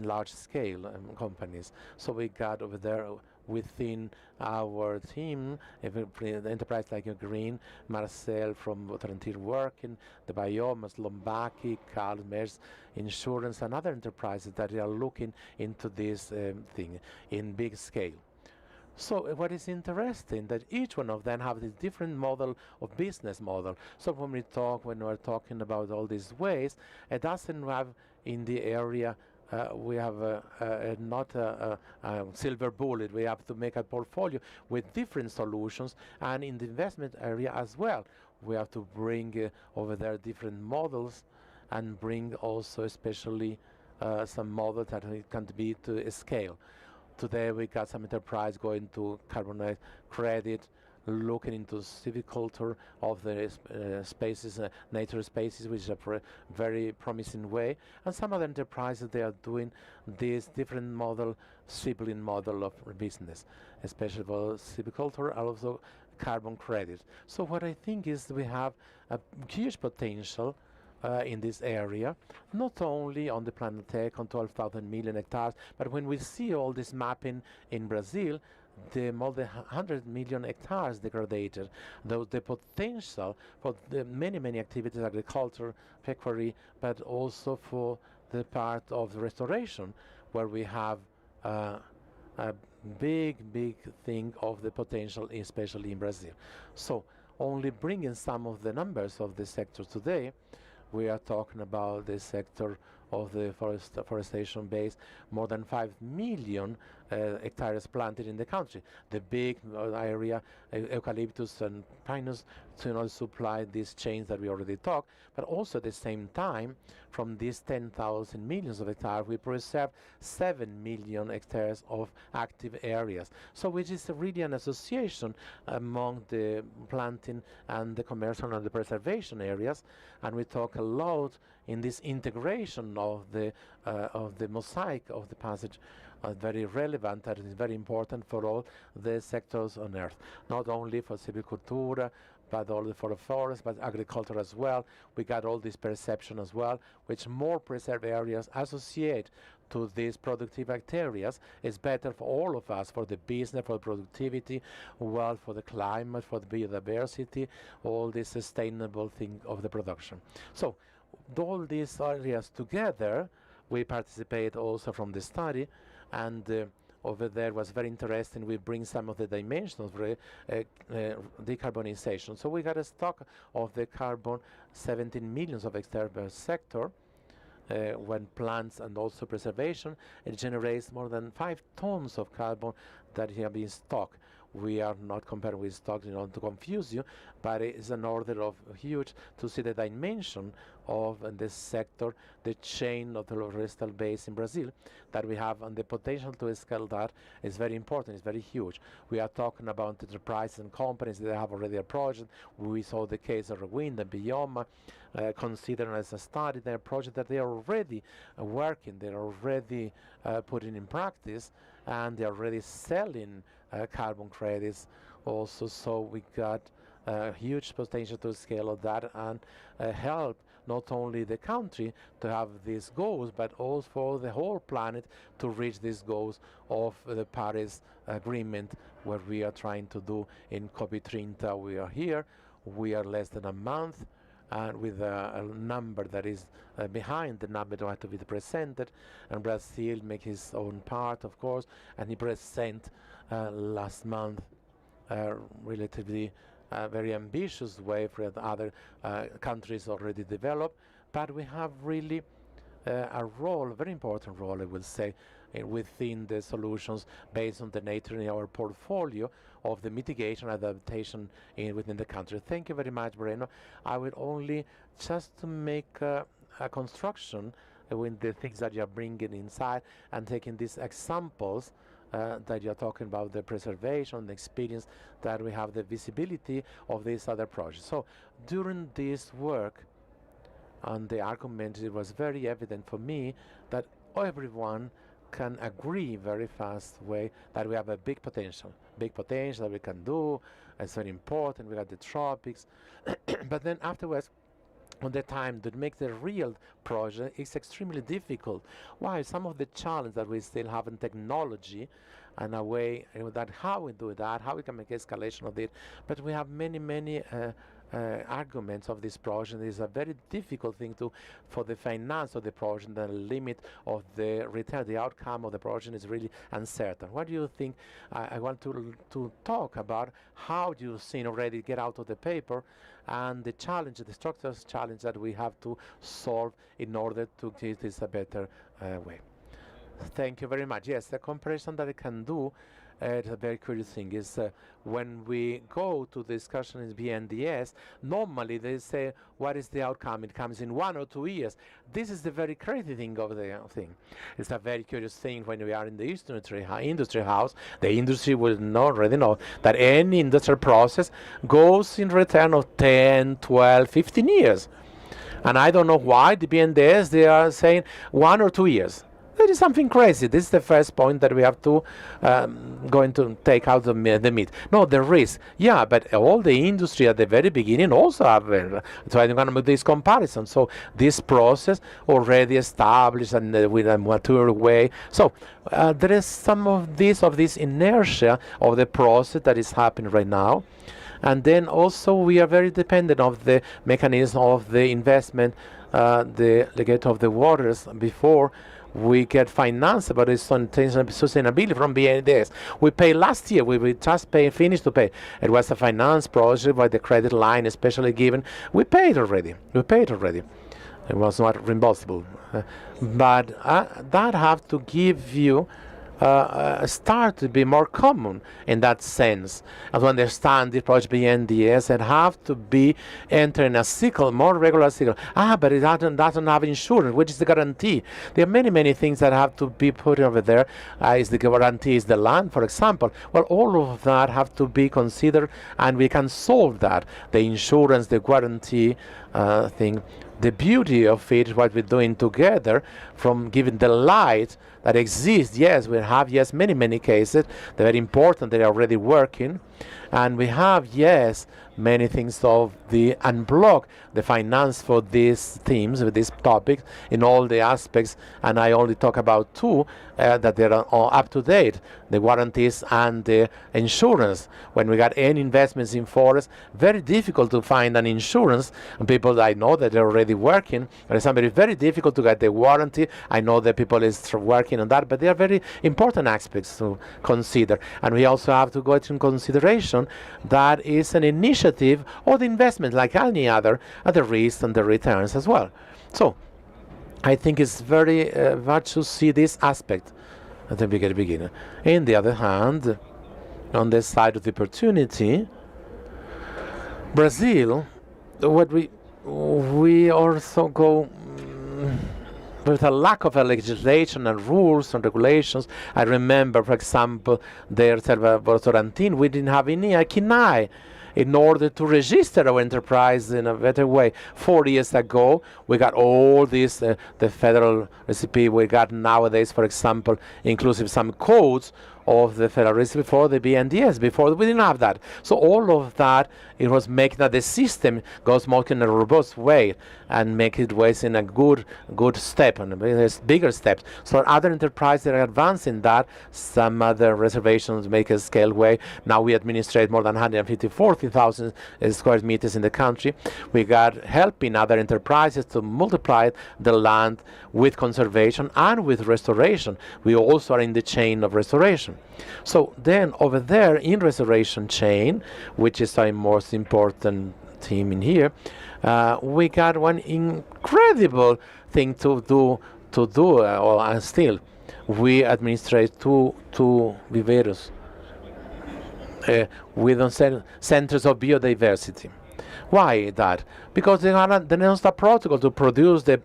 large scale companies. So we got over there within our team, the enterprise like Green, Marcel from Votorantim working, the Biomas, Lombaki, Carl Mers Insurance, and other enterprises that are looking into this thing in big scale. So what is interesting that each one of them have this different model of business model. So when we're talking about all these ways, it doesn't have in the area we have not a silver bullet. We have to make a portfolio with different solutions, and in the investment area as well. We have to bring over there different models and bring also especially some models that can be to scale. Today we got some enterprise going to carbon credit, looking into silviculture of the spaces, nature spaces, which is a very promising way. And some other enterprises, they are doing this different model, sibling model of business, especially for silviculture and also carbon credit. So what I think is we have a huge potential in this area, not only on the Planet Tech on 12,000 million hectares, but when we see all this mapping in Brazil, the more than 100 million hectares degraded, the potential for the many activities, agriculture, pecuary, but also for the part of restoration, where we have a big thing of the potential, especially in Brazil. So only bringing some of the numbers of the sector today, we are talking about the sector of the forestation base, more than 5 million hectares planted in the country. The big area, eucalyptus and pinus, to supply these chains that we already talked, but also at the same time, from these 10,000 millions of hectares, we preserve 7 million hectares of active areas. So which is really an association among the planting and the commercial and the preservation areas, and we talk a lot in this integration of the mosaic of the passage, very relevant, that is very important for all the sectors on earth, not only for silviculture, but also for the forest, but agriculture as well. We got all this perception as well, which more preserved areas associate to these productive areas is better for all of us, for the business, for productivity, well, for the climate, for the biodiversity, all this sustainable thing of the production. So all these areas together, we participate also from the study, and over there was very interesting. We bring some of the dimensions of decarbonization. So we got a stock of the carbon, 17 millions of hectares per sector. When plants and also preservation, it generates more than 5 tons of carbon that have been stocked. We are not comparing with stock, to confuse you, but it is an order of huge to see the dimension of this sector, the chain of the florestal base in Brazil that we have, and the potential to scale that is very important, it's very huge. We are talking about enterprises and companies that have already a project. We saw the case of wind and Bioma, considered as a study, their project that they are already working, they're already putting in practice, and they're already selling carbon credits also. So we got huge potential to scale of that and help not only the country to have these goals, but also for the whole planet to reach these goals of the Paris Agreement, what we are trying to do in COP30. We are here, we are less than a month, and with a number that is behind the number that have to be presented, and Brazil make his own part, of course, and he present last month relatively very ambitious way for the other countries already developed, but we have really a role, a very important role, I will say, within the solutions based on the nature in our portfolio of the mitigation and adaptation within the country. Thank you very much, Breno. I will only just to make a construction with the things that you are bringing inside and taking these examples that you're talking about, the preservation, the experience, that we have the visibility of these other projects. So during this work on the argument, it was very evident for me that everyone can agree very fast way that we have a big potential that we can do. It's very important. We got the tropics. But then afterwards, on the time to make the real project is extremely difficult. Why? Some of the challenge that we still have in technology and a way that how we do that, how we can make escalation of it. But we have many arguments of this project. It is a very difficult thing for the finance of the project. The limit of the return, the outcome of the project is really uncertain. What do you think? I want to talk about how do you see already get out of the paper and the challenge, the structural challenge that we have to solve in order to give this a better way. Thank you very much. Yes, the comparison that I can do, it's a very curious thing, is when we go to discussion in BNDES, normally they say, what is the outcome? It comes in 1 or 2 years. This is the very crazy thing of the thing. It's a very curious thing when we are in the industry house. The industry will already know that any industrial process goes in return of 10, 12, 15 years. And I don't know why the BNDES, they are saying 1 or 2 years. There is something crazy. This is the first point that we have to going to take out the meat. No, the risk. Yeah, but all the industry at the very beginning also have. So I'm going to make this comparison. So this process already established and with a mature way. So there is some of this inertia of the process that is happening right now. And then also we are very dependent of the mechanism of the investment, the legate of the waters before we get financed about sustainability from BNDES. We paid last year, we just finished to pay. It was a finance project by the credit line, especially given. We paid already. It was not reimbursable. But that have to give you start to be more common in that sense, and to understand the project BNDES and have to be entering a cycle, more regular cycle. But it doesn't have insurance, which is the guarantee. There are many things that have to be put over there. Is the guarantee is the land, for example? Well, all of that have to be considered, and we can solve that. The insurance, the guarantee thing. The beauty of it is what we're doing together, from giving the light that exists. Yes, we have, yes, many cases. They're very important. They're already working. And we have, yes, many things of the unblock the finance for these themes, with these topics, in all the aspects. And I only talk about two that they are all up to date: the warranties and the insurance. When we got any investments in forest, very difficult to find an insurance. And people, I know that they're already working. For example, it's very difficult to get the warranty. I know that people is working on that, but they are very important aspects to consider. And we also have to go into consideration that is an initiative or the investment like any other, at the risks and the returns as well. So I think it's very much to see this aspect at the beginning. On the other hand, on the side of the opportunity, Brazil, what we also go with a lack of legislation and rules and regulations. I remember, for example, there Votorantim, we didn't have any KINAI in order to register our enterprise in a better way. 4 years ago, we got all this, the federal recipe we got nowadays, for example, inclusive some codes of the federal recipe for the BNDES. Before, we didn't have that. So all of that, it was making that the system goes more in a robust way and make it ways in a good step, and bigger steps. So other enterprises are advancing that. Some other reservations make a scale way. Now we administrate more than 140,000 square meters in the country. We got helping other enterprises to multiply the land with conservation and with restoration. We also are in the chain of restoration. So then over there in restoration chain, which is our most important team in here, we got one incredible thing to do, and still we administrate two viveros. We don't sell centers of biodiversity. Why that? Because they are the NEOSTA protocol to produce the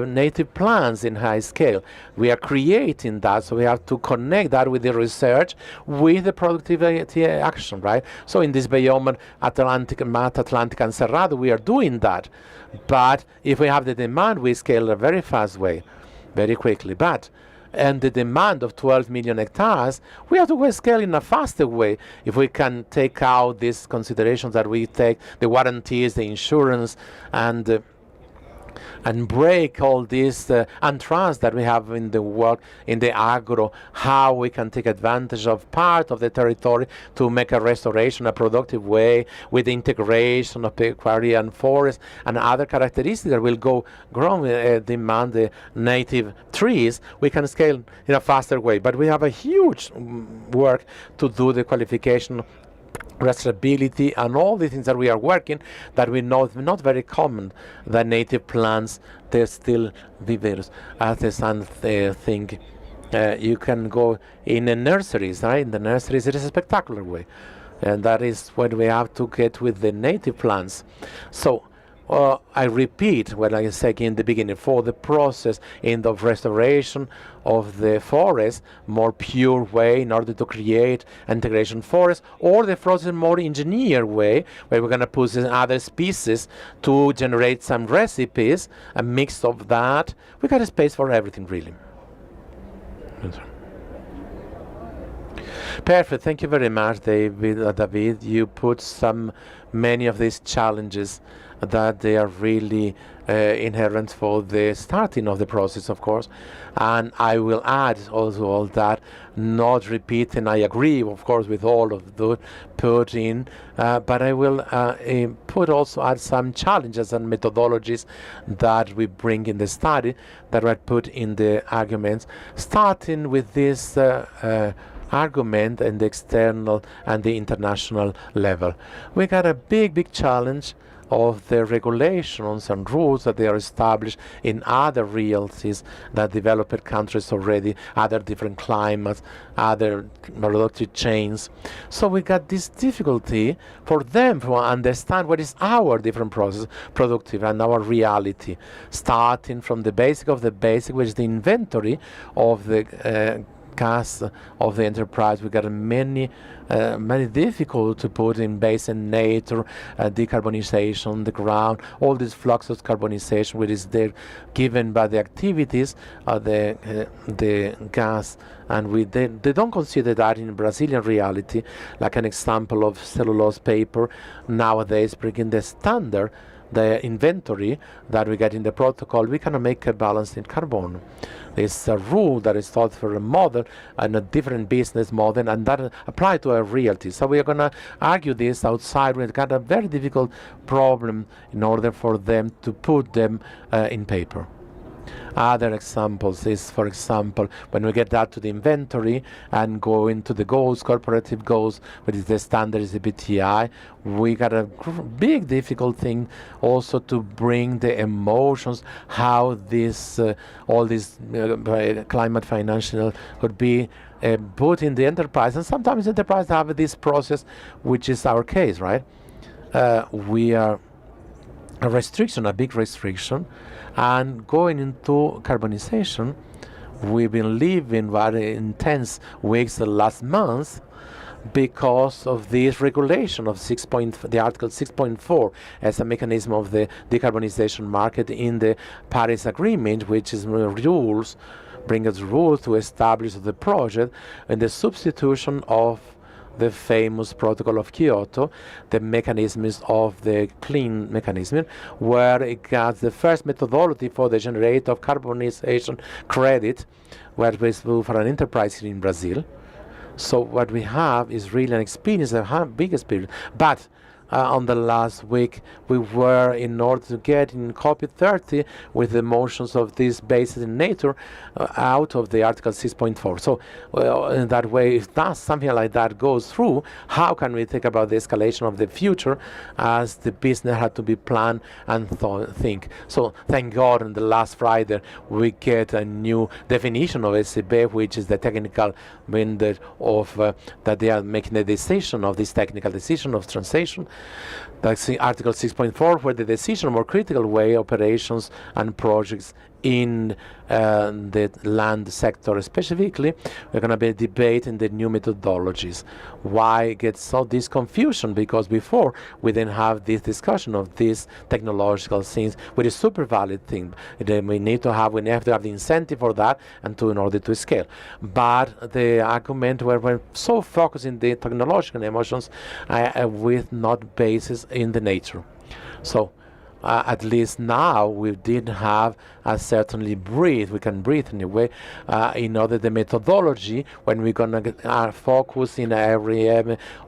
native plants in high scale. We are creating that, so we have to connect that with the research, with the productivity action, right? So in this biome, Atlantic and Cerrado, we are doing that. But if we have the demand, we scale a very fast way, very quickly. And the demand of 12 million hectares, we have to go scale in a faster way. If we can take out these considerations that we take, the warranties, the insurance, and break all this untrust that we have in the world, in the agro, how we can take advantage of part of the territory to make a restoration, a productive way, with the integration of pecuary and forest and other characteristics that will grow demand the native trees. We can scale in a faster way, but we have a huge work to do the qualification, restability, and all the things that we are working that we know is not very common. The native plants, they're still viveros. As the sun thing, you can go in the nurseries, right? In the nurseries, it is a spectacular way. And that is what we have to get with the native plants. So I repeat what I said in the beginning, for the process of restoration of the forest, more pure way in order to create integration forest, or the process more engineered way, where we're going to put in other species to generate some recipes, a mix of that. We got a space for everything, really. Perfect. Thank you very much, David. You put many of these challenges that they are really inherent for the starting of the process, of course. And I will add also all that, not repeating, I agree, of course, with all of the put in, but I will add some challenges and methodologies that we bring in the study that were put in the arguments, starting with this argument in the external and the international level. We got a big challenge of the regulations and rules that they are established in other realties that developed countries already, other different climates, other productive chains. So we got this difficulty for them to understand what is our different process, productive, and our reality, starting from the basic of the basic, which is the inventory of the gas of the enterprise. We got many difficult to put in base and nature, decarbonization, the ground, all this flux of carbonization, which is there given by the activities of the gas. And they don't consider that in Brazilian reality, like an example of cellulose paper nowadays bringing the standard, the inventory that we get in the protocol. We cannot make a balance in carbon. It's a rule that is thought for a model and a different business model, and that apply to our reality. So we are going to argue this outside. We've got a very difficult problem in order for them to put them in paper. Other examples is, for example, when we get that to the inventory and go into the goals, corporative goals, which is the standard is the BTI, we got a big difficult thing also to bring the emotions, how this all this climate financial could be put in the enterprise. And sometimes enterprise have this process, which is our case, right? We are a restriction, a big restriction, and going into carbonization, we've been living very intense weeks the last month because of this regulation of the Article 6.4 as a mechanism of the decarbonization market in the Paris Agreement, which is rules, bring us rules to establish the project and the substitution of the famous Protocol of Kyoto, the mechanisms of the clean mechanism, where it got the first methodology for the generation of carbonization credit, where it was for an enterprise here in Brazil. So what we have is really an experience, a big experience. But on the last week, we were, in order to get in COP30 with the motions of this basis in nature out of the Article 6.4. So in that way, if that something like that goes through, how can we think about the escalation of the future as the business had to be planned and think? So thank God on the last Friday, we get a new definition of SCB, which is the technical vendor of that they are making the decision of this technical decision of translation. That's in Article 6.4, where the decision of more critical way operations and projects in the land sector specifically, we're going to be debating the new methodologies. Why get so this confusion? Because before we didn't have this discussion of these technological things, which is super valid thing. We have to have the incentive for that and in order to scale. But the argument where we're so focused in the technological emotions with not basis in the nature. So at least now we did have certainly breathe. We can breathe in a way in order the methodology when we're gonna focus in every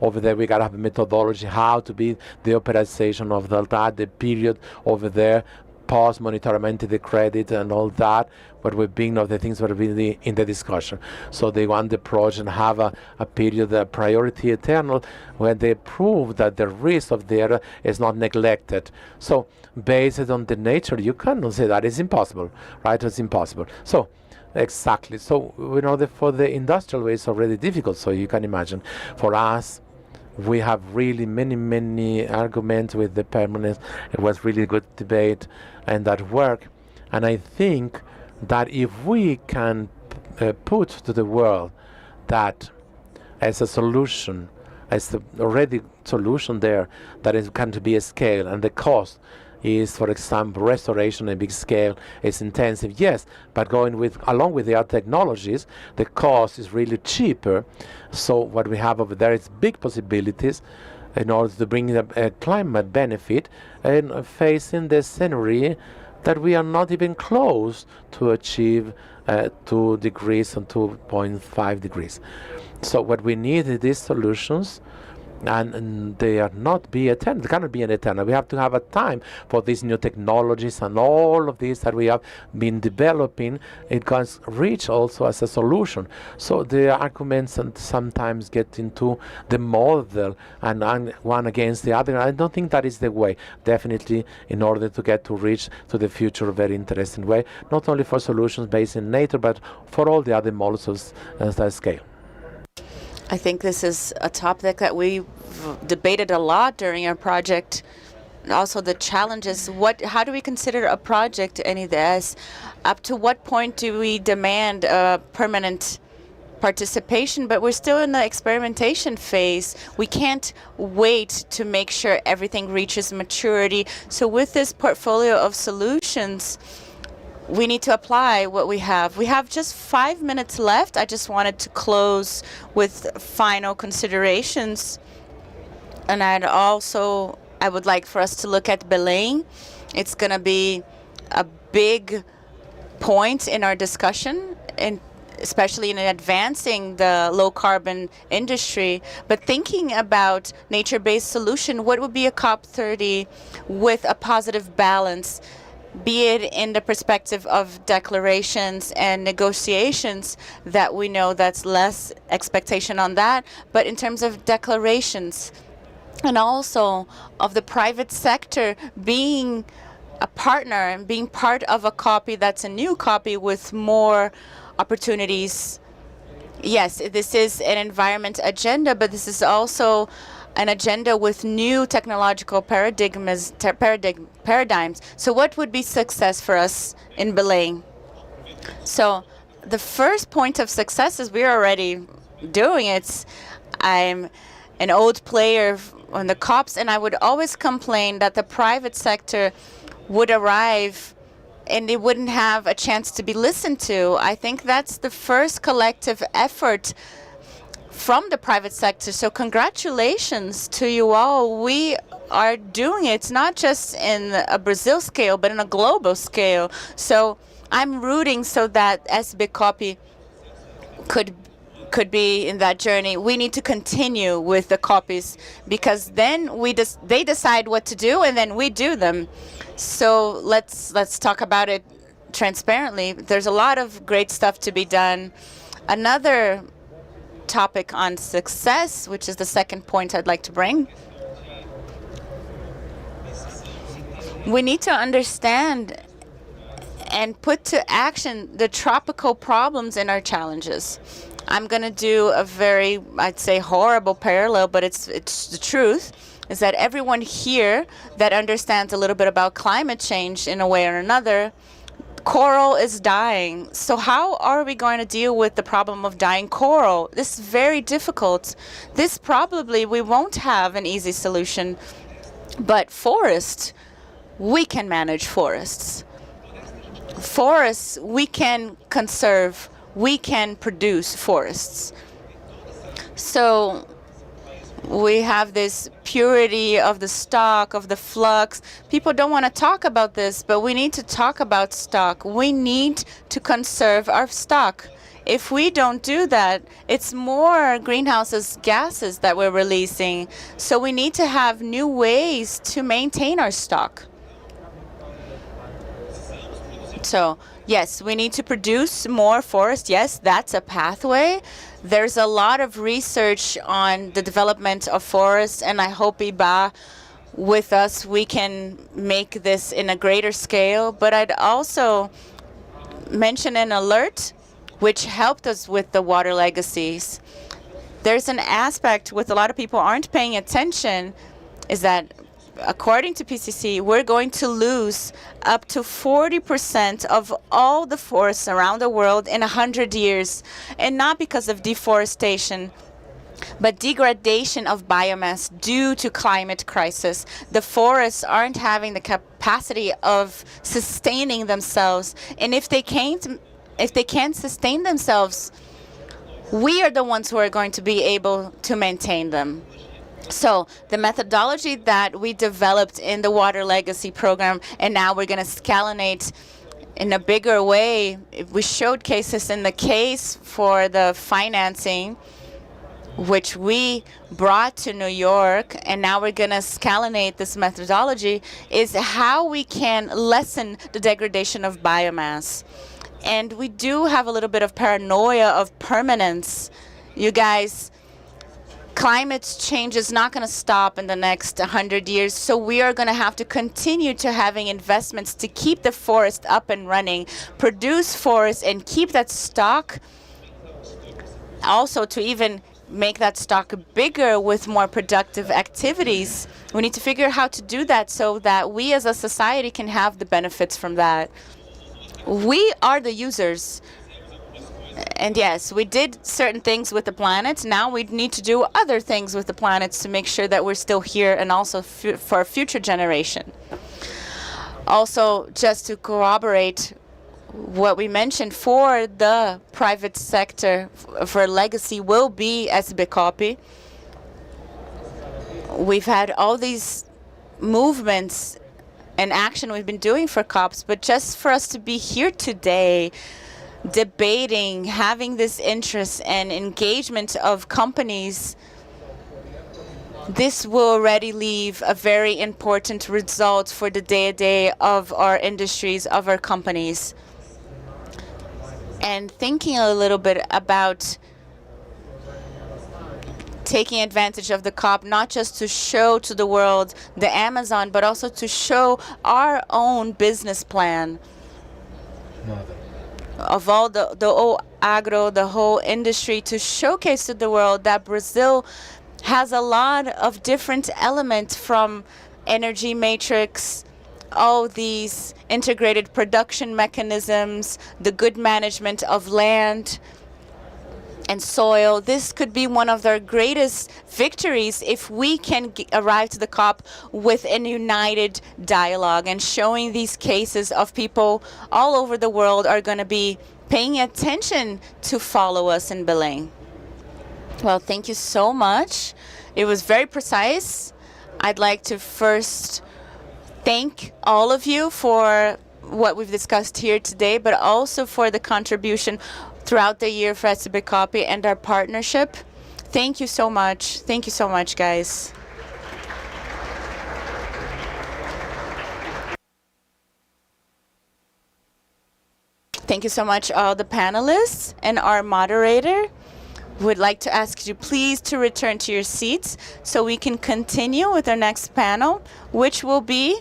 over there. We gotta have a methodology how to be the operation of the period over there. Pause, monitorment, the credit, and all that. But we're being of the things that are really in the discussion. So they want the project to have a period, a priority eternal, where they prove that the risk of the error is not neglected. So based on the nature, you cannot say that it's impossible, right? It's impossible. So exactly. So in order for the industrial way, it's already difficult. So you can imagine for us. We have really many arguments with the permanence. It was really good debate and that work. And I think that if we can put to the world that as a solution, as the already solution there, that it can be a scale and the cost is, for example, restoration at big scale is intensive, yes, but going along with the other technologies, the cost is really cheaper. So what we have over there is big possibilities in order to bring a climate benefit and facing the scenery that we are not even close to achieve 2 degrees and 2.5 degrees. So what we need is these solutions and they are not be eternal. They cannot be an eternal. We have to have a time for these new technologies and all of these that we have been developing. It can reach also as a solution. So the arguments and sometimes get into the model and one against the other. I don't think that is the way. Definitely, in order to get to reach to the future, a very interesting way, not only for solutions based in nature, but for all the other models at that scale. I think this is a topic that we debated a lot during our project. Also, the challenges. How do we consider a project NEDS? Up to what point do we demand permanent participation? But we're still in the experimentation phase. We can't wait to make sure everything reaches maturity. So with this portfolio of solutions, we need to apply what we have. We have just 5 minutes left. I just wanted to close with final considerations. And I would like for us to look at Belém. It's going to be a big point in our discussion, and especially in advancing the low-carbon industry. But thinking about nature-based solution, what would be a COP30 with a positive balance, be it in the perspective of declarations and negotiations that we know that's less expectation on that, but in terms of declarations and also of the private sector being a partner and being part of a copy that's a new copy with more opportunities. Yes, this is an environment agenda, but this is also an agenda with new technological paradigms. So what would be success for us in Belém? So the first point of success is we're already doing it. I'm an old player on the COPs, and I would always complain that the private sector would arrive and it wouldn't have a chance to be listened to. I think that's the first collective effort from the private sector. So congratulations to you all. We are doing it not just in a Brazil scale, but in a global scale. So I'm rooting so that SB Copy could be in that journey. We need to continue with the copies, because then they decide what to do and then we do them. So let's talk about it transparently. There's a lot of great stuff to be done. Another topic on success, which is the second point I'd like to bring. We need to understand and put to action the tropical problems and our challenges. I'm going to do a very, I'd say, horrible parallel, but it's the truth, is that everyone here that understands a little bit about climate change in a way or another, coral is dying. So how are we going to deal with the problem of dying coral? This is very difficult. This probably we won't have an easy solution. But forests, we can manage forests. Forests, we can conserve. We can produce forests. So we have this purity of the stock, of the flux. People don't want to talk about this, but we need to talk about stock. We need to conserve our stock. If we don't do that, it's more greenhouse gases that we're releasing. So we need to have new ways to maintain our stock. So yes, we need to produce more forest. Yes, that's a pathway. There's a lot of research on the development of forests, and I hope IBA, with us, we can make this in a greater scale. But I'd also mention an alert which helped us with the water legacies. There's an aspect with a lot of people aren't paying attention, is that according to PCC, we're going to lose up to 40% of all the forests around the world in 100 years. And not because of deforestation, but degradation of biomass due to climate crisis. The forests aren't having the capacity of sustaining themselves. And if they can't sustain themselves, we are the ones who are going to be able to maintain them. So the methodology that we developed in the Water Legacy Program, and now we're going to scalonate in a bigger way. We showed cases in the case for the financing. which we brought to New York, and now we're going to escalonate this methodology, is how we can lessen the degradation of biomass. And we do have a little bit of paranoia of permanence. You guys, climate change is not going to stop in the next 100 years, so we are going to have to continue to having investments to keep the forest up and running, produce forests, and keep that stock, also to even make that stock bigger with more productive activities. We need to figure out how to do that so that we as a society can have the benefits from that. We are the users. And yes, we did certain things with the planet. Now we need to do other things with the planet to make sure that we're still here and also for a future generation. Also, just to corroborate what we mentioned for the private sector, for legacy will be SBCOP. We've had all these movements and action we've been doing for COPs, but just for us to be here today, debating, having this interest and engagement of companies, this will already leave a very important result for the day-to-day of our industries, of our companies. And thinking a little bit about taking advantage of the COP, not just to show to the world the Amazon, but also to show our own business plan of all the whole agro, the whole industry, to showcase to the world that Brazil has a lot of different elements, from energy matrix, all these integrated production mechanisms, the good management of land and soil. This could be one of their greatest victories if we can arrive to the COP with a united dialogue, and showing these cases of people all over the world are going to be paying attention to follow us in Belém. Well, thank you so much. It was very precise. I'd like to first thank all of you for what we've discussed here today, but also for the contribution throughout the year for SBCOP and our partnership. Thank you so much. Thank you so much, guys. Thank you so much, all the panelists and our moderator. Would like to ask you please to return to your seats so we can continue with our next panel, which will be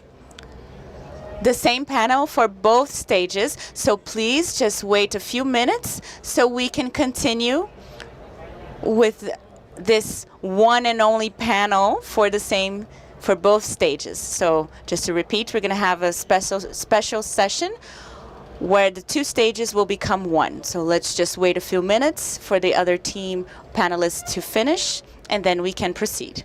the same panel for both stages. So please just wait a few minutes so we can continue with this one and only panel for both stages. So just to repeat, we're going to have a special session where the two stages will become one. So let's just wait a few minutes for the other team panelists to finish, and then we can proceed.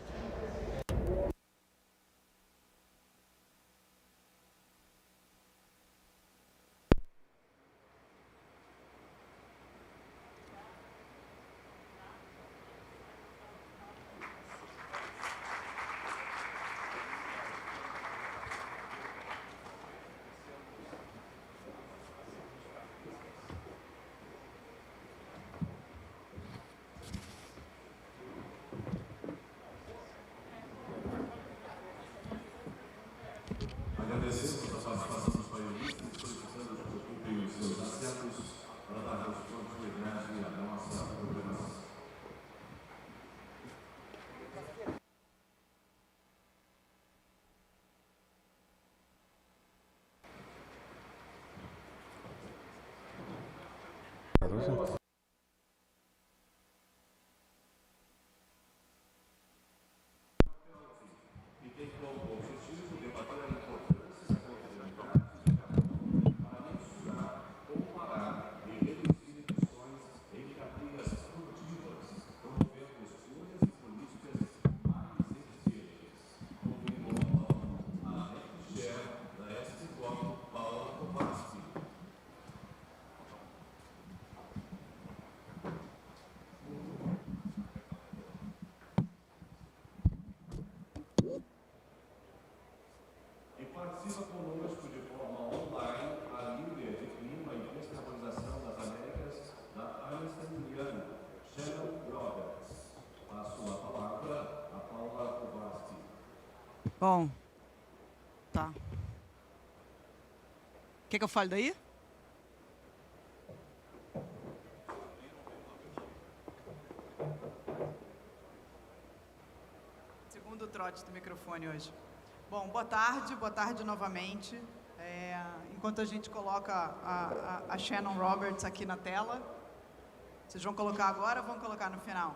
Bom, tá. Quer que eu fale daí? Segundo trote do microfone hoje. Bom, boa tarde novamente. Enquanto a gente coloca a Shannon Roberts aqui na tela, vocês vão colocar agora ou vão colocar no final?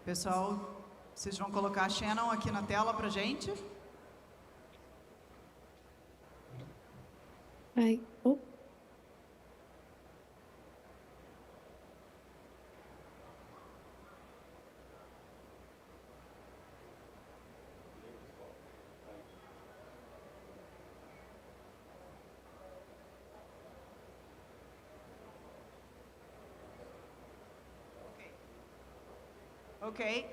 Pessoal, vocês vão colocar a Shannon aqui na tela pra gente? Ai, oh. Ok,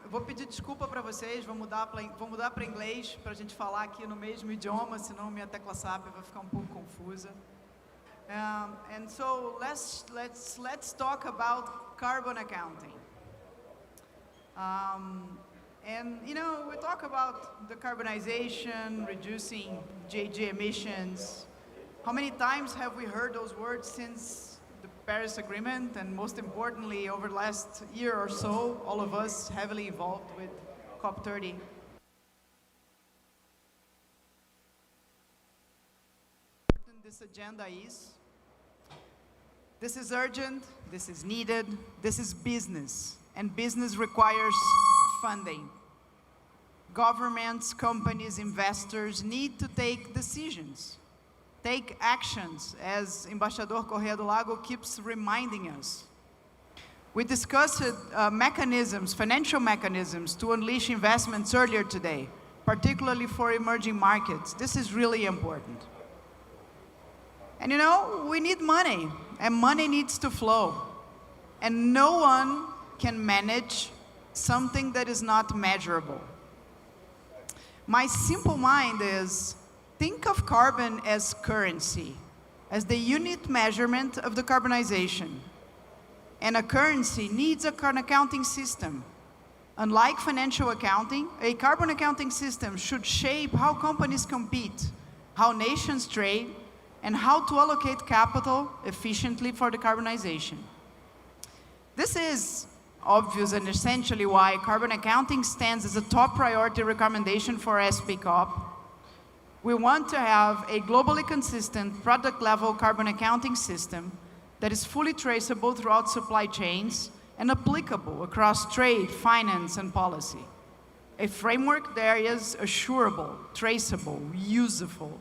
vou pedir desculpa para vocês, vou mudar para inglês para a gente falar aqui no mesmo idioma, senão minha tecla SAP vai ficar um pouco confusa. And so let's talk about carbon accounting. And you know, we talk about decarbonization, reducing GHG emissions. How many times have we heard those words since the Paris Agreement, and most importantly, over the last year or so, all of us heavily involved with COP30. This agenda is. This is urgent, this is needed, this is business, and business requires funding. Governments, companies, investors need to take decisions. Take actions, as Ambassador Correa do Lago keeps reminding us. We discussed mechanisms, financial mechanisms, to unleash investments earlier today, particularly for emerging markets. This is really important. And you know, we need money, and money needs to flow. And no one can manage something that is not measurable. My simple mind is, think of carbon as currency, as the unit measurement of decarbonization. And a currency needs an accounting system. Unlike financial accounting, a carbon accounting system should shape how companies compete, how nations trade, and how to allocate capital efficiently for decarbonization. This is obvious and essentially why carbon accounting stands as a top priority recommendation for SP-COP. We want to have a globally consistent product-level carbon accounting system that is fully traceable throughout supply chains and applicable across trade, finance, and policy. A framework that is assurable, traceable, useful.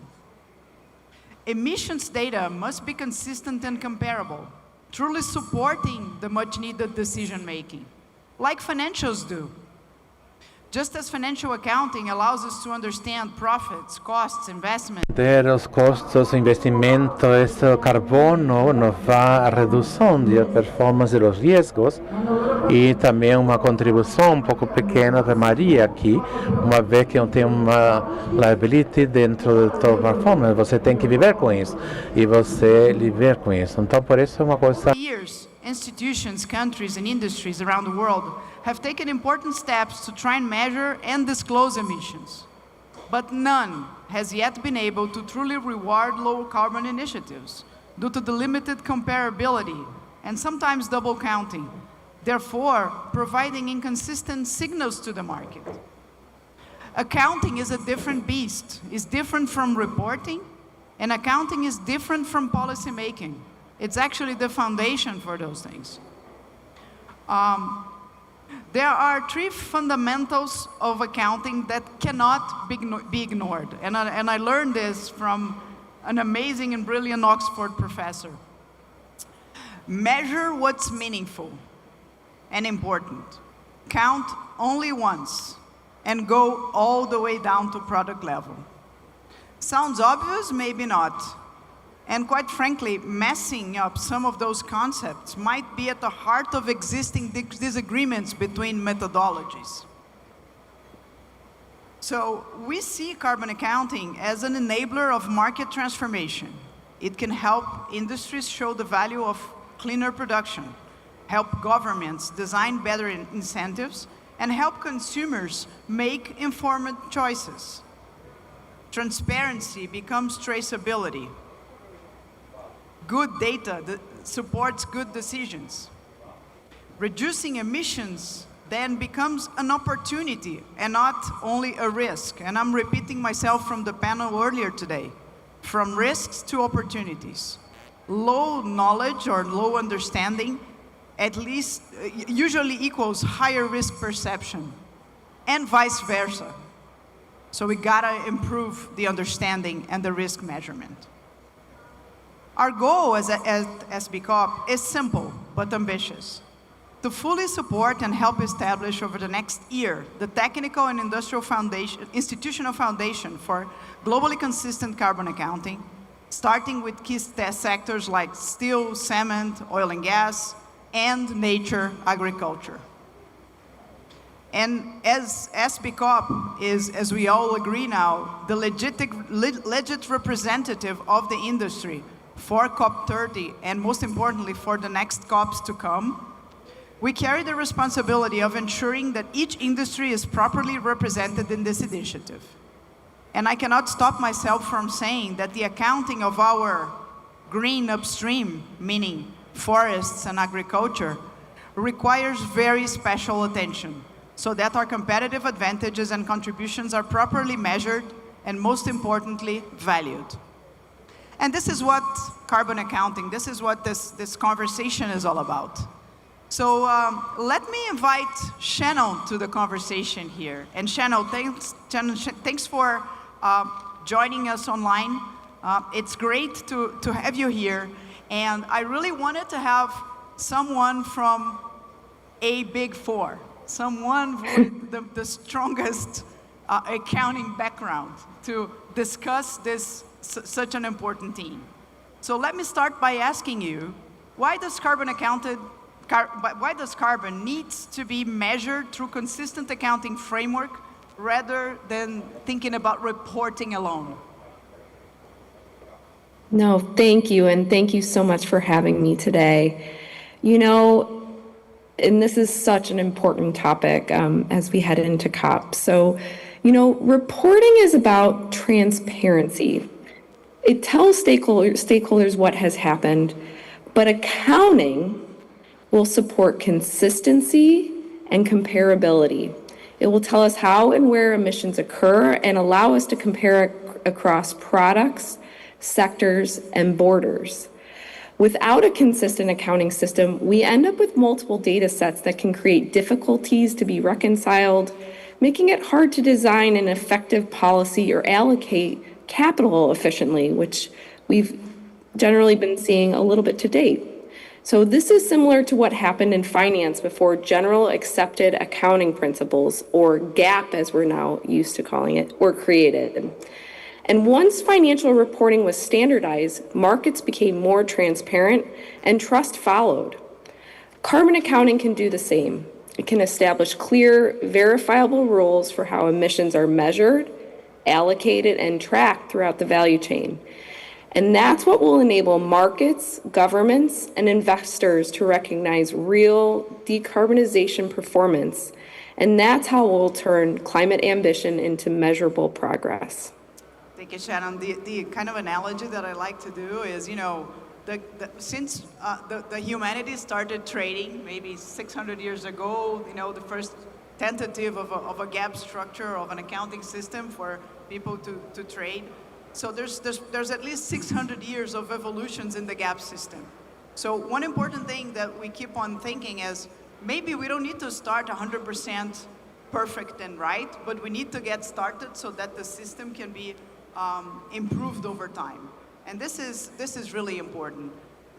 Emissions data must be consistent and comparable, truly supporting the much-needed decision-making, like financials do. Just as financial accounting allows us to understand profits, costs, investments. Los costos, investimentos, carbono nos va a reducción de performance de los riesgos e também uma contribuição um pouco pequena da Maria aqui, uma vez que não tem uma liability dentro da tua performance, você tem que viver com isso e você viver com isso. Então, por isso é uma coisa. Institutions, countries, and industries around the world have taken important steps to try and measure and disclose emissions. But none has yet been able to truly reward low carbon initiatives due to the limited comparability and sometimes double counting, therefore providing inconsistent signals to the market. Accounting is a different beast. It's different from reporting, and accounting is different from policy making. It's actually the foundation for those things. There are three fundamentals of accounting that cannot be ignored. And I learned this from an amazing and brilliant Oxford professor. Measure what's meaningful and important. Count only once and go all the way down to product level. Sounds obvious? Maybe not. And quite frankly, messing up some of those concepts might be at the heart of existing disagreements between methodologies. So we see carbon accounting as an enabler of market transformation. It can help industries show the value of cleaner production, help governments design better incentives, and help consumers make informed choices. Transparency becomes traceability. Good data supports good decisions. Reducing emissions then becomes an opportunity and not only a risk. And I'm repeating myself from the panel earlier today. From risks to opportunities. Low knowledge or low understanding at least usually equals higher risk perception, and vice versa. So we gotta improve the understanding and the risk measurement. Our goal as SBCOP is simple but ambitious. To fully support and help establish over the next year the technical and institutional foundation for globally consistent carbon accounting, starting with key sectors like steel, cement, oil and gas, and nature agriculture. And as SBCOP is, as we all agree now, the legit representative of the industry for COP30, and most importantly for the next COPs to come, we carry the responsibility of ensuring that each industry is properly represented in this initiative. And I cannot stop myself from saying that the accounting of our green upstream, meaning forests and agriculture, requires very special attention so that our competitive advantages and contributions are properly measured and, most importantly, valued. And this is what carbon accounting, this is what this conversation is all about. So let me invite Shannon to the conversation here. And Shannon, thanks for joining us online. It's great to have you here. And I really wanted to have someone from a Big Four, someone with the strongest accounting background to discuss this such an important theme. So let me start by asking you, why does carbon needs to be measured through consistent accounting framework rather than thinking about reporting alone? No, thank you, and thank you so much for having me today. You know, and this is such an important topic as we head into COP. So, you know, reporting is about transparency. It tells stakeholders what has happened, but accounting will support consistency and comparability. It will tell us how and where emissions occur and allow us to compare across products, sectors, and borders. Without a consistent accounting system, we end up with multiple data sets that can create difficulties to be reconciled, making it hard to design an effective policy or allocate capital efficiently, which we've generally been seeing a little bit to date. So this is similar to what happened in finance before general accepted accounting principles, or GAAP as we're now used to calling it, were created. And once financial reporting was standardized, markets became more transparent and trust followed. Carbon accounting can do the same. It can establish clear, verifiable rules for how emissions are measured, allocated, and tracked throughout the value chain. And that's what will enable markets, governments, and investors to recognize real decarbonization performance. And that's how we'll turn climate ambition into measurable progress. Thank you, Shannon. The kind of analogy that I like to do is, you know, since the humanity started trading maybe 600 years ago, you know, the first tentative of a gap structure of an accounting system for people to trade. So there's at least 600 years of evolutions in the gap system. So one important thing that we keep on thinking is maybe we don't need to start 100% perfect and right, but we need to get started so that the system can be improved over time. And this is really important.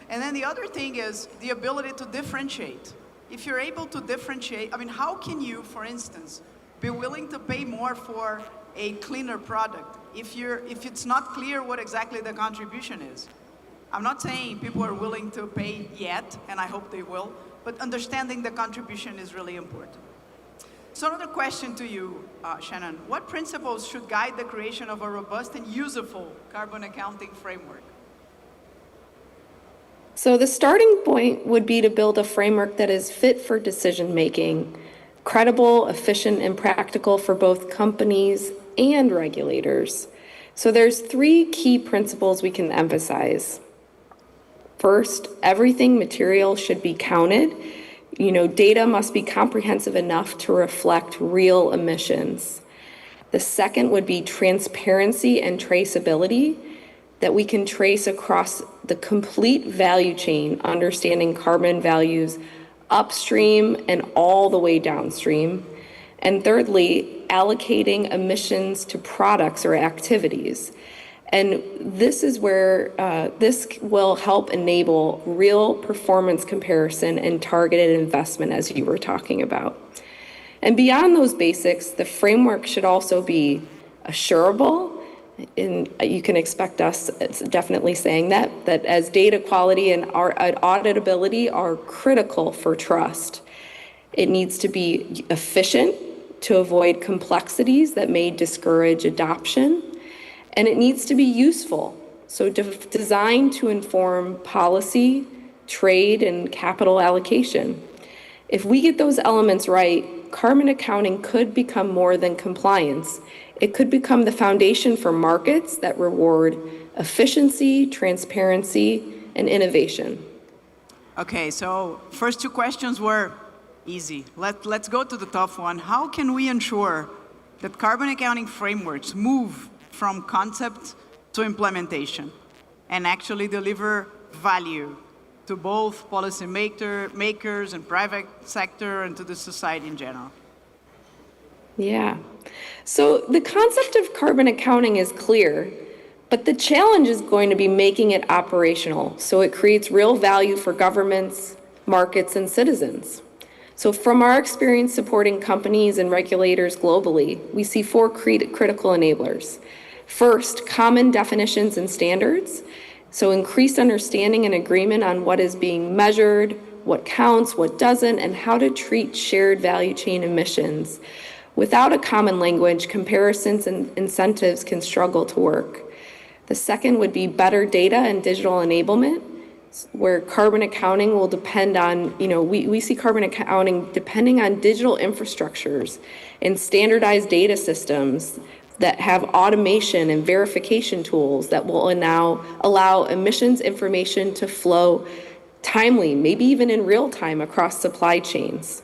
And then the other thing is the ability to differentiate. If you're able to differentiate, I mean, how can you, for instance, be willing to pay more for a cleaner product if it's not clear what exactly the contribution is? I'm not saying people are willing to pay yet, and I hope they will, but understanding the contribution is really important. So another question to you, Shannon. What principles should guide the creation of a robust and useful carbon accounting framework? So the starting point would be to build a framework that is fit for decision making, credible, efficient, and practical for both companies and regulators. So there's 3 key principles we can emphasize. First, everything material should be counted. Data must be comprehensive enough to reflect real emissions. The second would be transparency and traceability, that we can trace across the complete value chain, understanding carbon values upstream and all the way downstream. And thirdly, allocating emissions to products or activities. And this is where this will help enable real performance comparison and targeted investment, as you were talking about. And beyond those basics, the framework should also be assurable. And you can expect us, it's definitely saying that as data quality and our auditability are critical for trust. It needs to be efficient to avoid complexities that may discourage adoption. And it needs to be useful, so designed to inform policy, trade, and capital allocation. If we get those elements right, carbon accounting could become more than compliance. It could become the foundation for markets that reward efficiency, transparency, and innovation. Okay, so first 2 questions were easy. Let's go to the tough one. How can we ensure that carbon accounting frameworks move from concept to implementation and actually deliver value to both makers and private sector and to the society in general? Yeah. So the concept of carbon accounting is clear, but the challenge is going to be making it operational so it creates real value for governments, markets, and citizens. So from our experience supporting companies and regulators globally, we see 4 critical enablers. First, common definitions and standards. So increased understanding and agreement on what is being measured, what counts, what doesn't, and how to treat shared value chain emissions. Without a common language, comparisons and incentives can struggle to work. The second would be better data and digital enablement, where carbon accounting will depend on, we see carbon accounting depending on digital infrastructures and standardized data systems that have automation and verification tools that will now allow emissions information to flow timely, maybe even in real time across supply chains.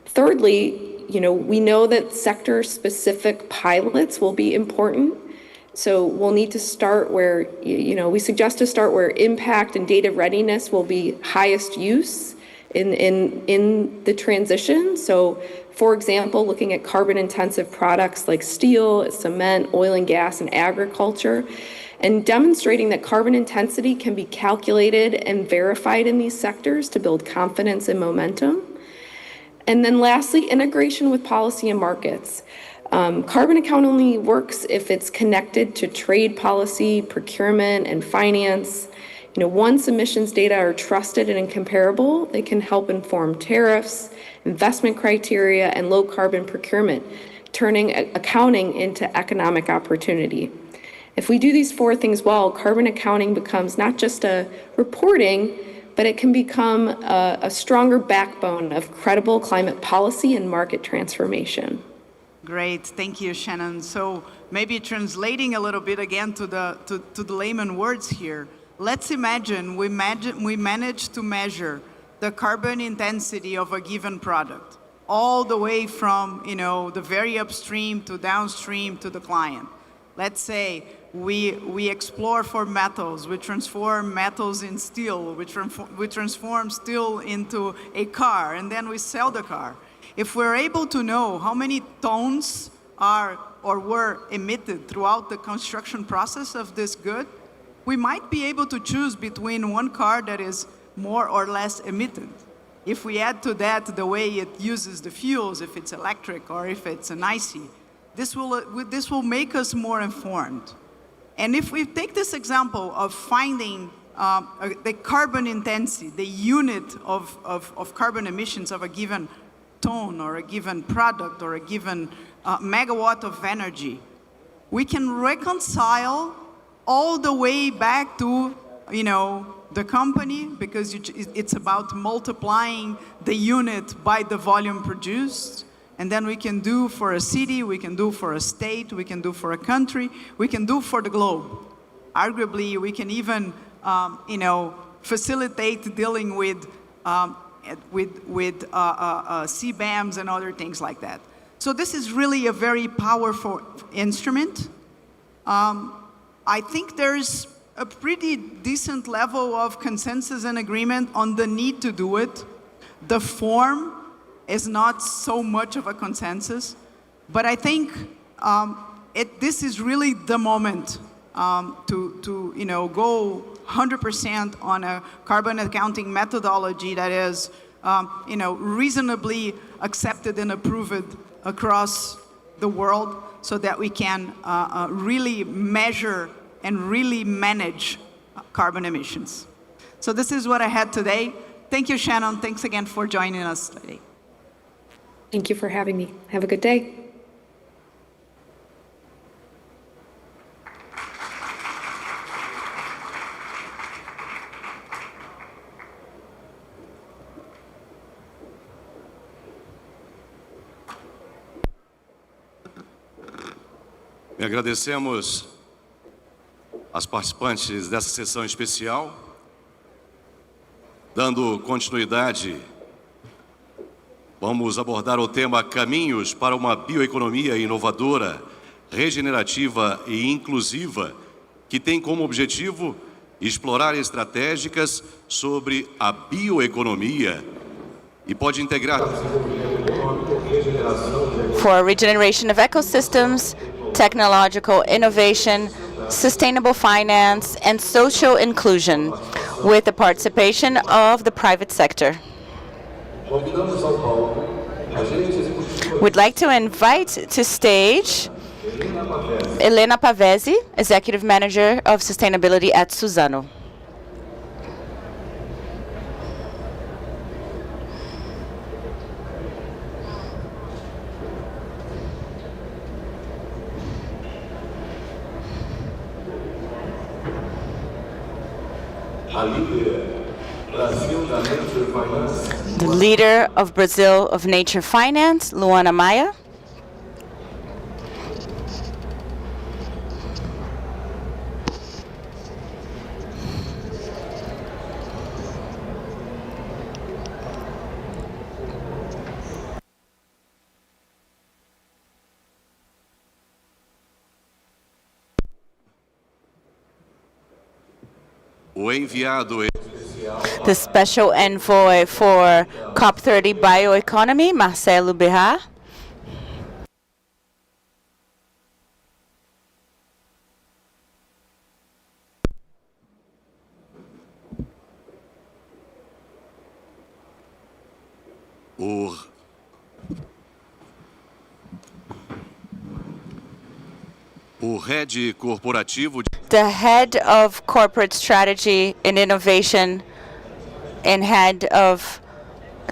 Thirdly, we know that sector-specific pilots will be important. So we'll need to start where, we suggest to start where impact and data readiness will be highest use in the transition. So, for example, looking at carbon-intensive products like steel, cement, oil and gas, and agriculture, and demonstrating that carbon intensity can be calculated and verified in these sectors to build confidence and momentum. And then lastly, integration with policy and markets. Carbon account only works if it's connected to trade policy, procurement, and finance. Once emissions data are trusted and comparable, they can help inform tariffs, investment criteria, and low carbon procurement, turning accounting into economic opportunity. If we do these 4 things well, carbon accounting becomes not just a reporting, but it can become a stronger backbone of credible climate policy and market transformation. Great, thank you, Shannon. So maybe translating a little bit again to the layman words here, let's imagine we manage to measure the carbon intensity of a given product, all the way from the very upstream to downstream to the client. Let's say we explore for metals, we transform metals in steel, we transform steel into a car, and then we sell the car. If we're able to know how many tons are or were emitted throughout the construction process of this good, we might be able to choose between one car that is more or less emitted. If we add to that the way it uses the fuels, if it's electric or if it's an ICE, this will make us more informed. And if we take this example of finding the carbon intensity, the unit of carbon emissions of a given ton or a given product or a given megawatt of energy, we can reconcile all the way back to, the company, because it's about multiplying the unit by the volume produced. And then we can do for a city, we can do for a state, we can do for a country, we can do for the globe. Arguably, we can even, facilitate dealing with CBAMs and other things like that. So this is really a very powerful instrument. I think there's a pretty decent level of consensus and agreement on the need to do it. The form is not so much of a consensus, but I think this is really the moment to go 100% on a carbon accounting methodology that is reasonably accepted and approved across the world, so that we can really measure and really manage carbon emissions. So this is what I had today. Thank you, Shannon. Thanks again for joining us today. Thank you for having me. Have a good day. E agradecemos as participantes dessa sessão especial, dando continuidade. Vamos abordar o tema Caminhos para uma Bioeconomia Inovadora, Regenerativa e Inclusiva, que tem como objetivo explorar estratégicas sobre a bioeconomia e pode integrar for regeneration of ecosystems, technological innovation, sustainable finance, and social inclusion, with the participation of the private sector. We'd like to invite to stage Helena Pavesi, Executive Manager of Sustainability at Suzano. The leader of Brazil of Nature Finance, Luana Maia. o enviado. The special envoy for COP30 bioeconomy, Marcelo Berra. O head corporativo. The head of corporate strategy and innovation and head of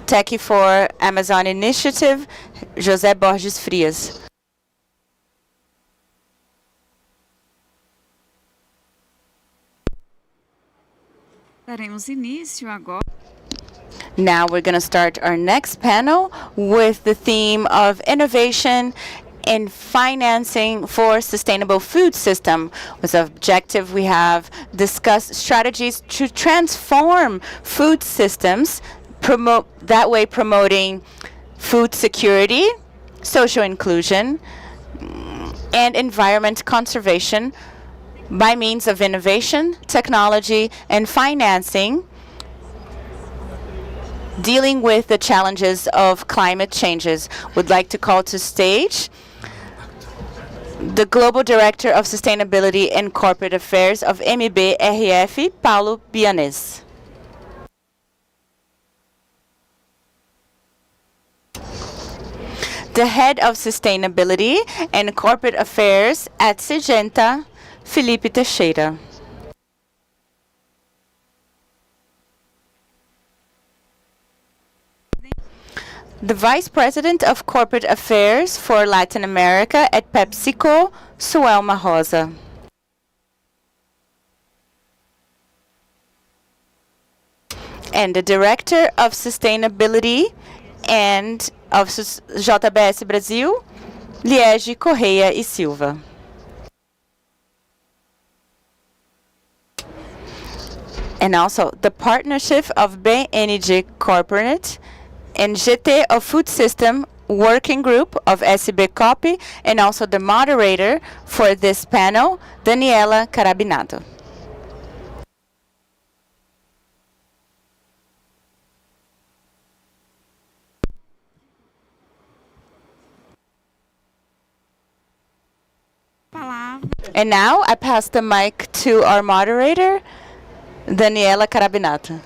Tech for Amazon Initiative, José Borges Frias. Daremos início agora. Now we're going to start our next panel with the theme of innovation in financing for sustainable food system. With the objective, we have discussed strategies to transform food systems, promoting food security, social inclusion, and environment conservation by means of innovation, technology, and financing, dealing with the challenges of climate changes. Would like to call to stage the Global Director of Sustainability and Corporate Affairs of MBRF, Paulo Bianes. The Head of Sustainability and Corporate Affairs at Syngenta, Felipe Teixeira. the Vice President of Corporate Affairs for Latin America at PepsiCo, Suelma Rosa. And the Director of Sustainability and of JBS Brasil, Liege Correia e Silva. And also the partnership of BNG Corporate and GT of Food System Working Group of SB-COP, and also the moderator for this panel, Daniela Carabinato. And now I pass the mic to our moderator, Daniela Carabinato.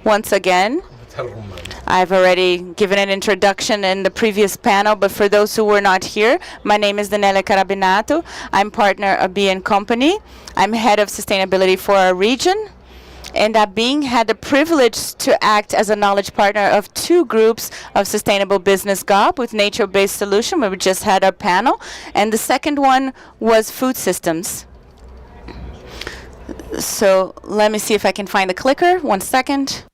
Once again, I've already given an introduction in the previous panel, but for those who were not here, my name is Daniela Carabinato. I'm partner of BN Company. I'm head of sustainability for our region. And Abin had the privilege to act as a knowledge partner of two groups of sustainable business GOP with nature-based solution, where we just had our panel. And the second one was food systems. So let me see if I can find the clicker. 1 second.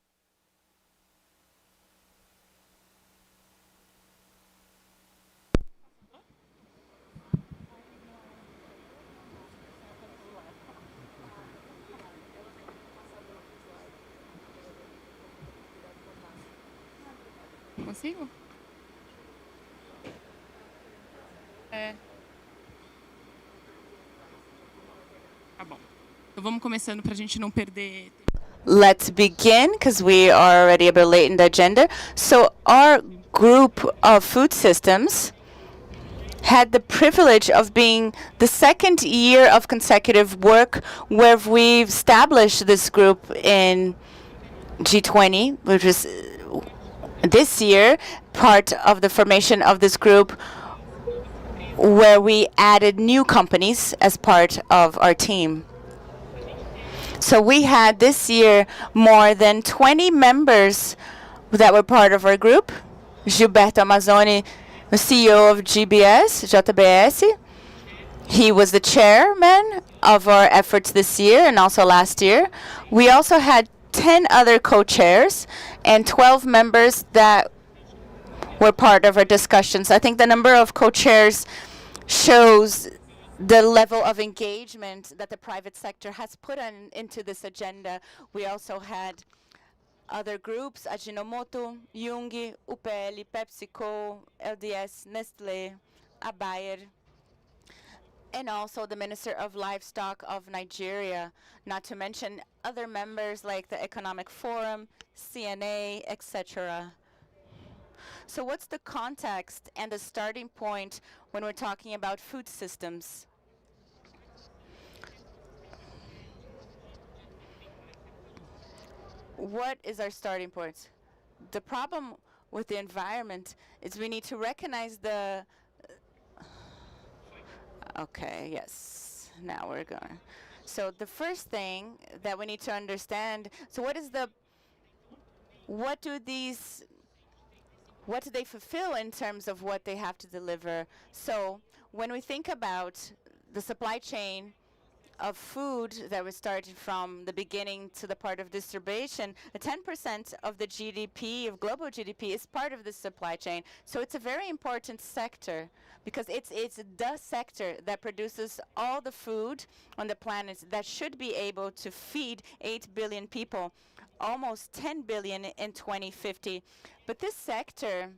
Consigo? Tá bom. Então vamos começando para a gente não perder. Let's begin, because we are already a bit late in the agenda. So our group of food systems had the privilege of being the second year of consecutive work where we've established this group in G20, which is this year part of the formation of this group, where we added new companies as part of our team. So we had this year more than 20 members that were part of our group. Gilberto Amazzoni, the CEO of JBS. He was the chairman of our efforts this year and also last year. We also had 10 other co-chairs and 12 members that were part of our discussions. I think the number of co-chairs shows the level of engagement that the private sector has put into this agenda. We also had other groups, Ajinomoto, Jung, UPL, PepsiCo, LDS, Nestlé, Bayer, and also the Minister of Livestock of Nigeria, not to mention other members like the Economic Forum, CNA, etc. So what's the context and the starting point when we're talking about food systems? What is our starting point? The problem with the environment is we need to recognize the... Okay, yes, now we're going. So the first thing that we need to understand, so what do they fulfill in terms of what they have to deliver? So when we think about the supply chain of food that was started from the beginning to the part of distribution, the 10% of the GDP, of global GDP, is part of this supply chain. So it's a very important sector because it's the sector that produces all the food on the planet that should be able to feed 8 billion people, almost 10 billion in 2050. But this sector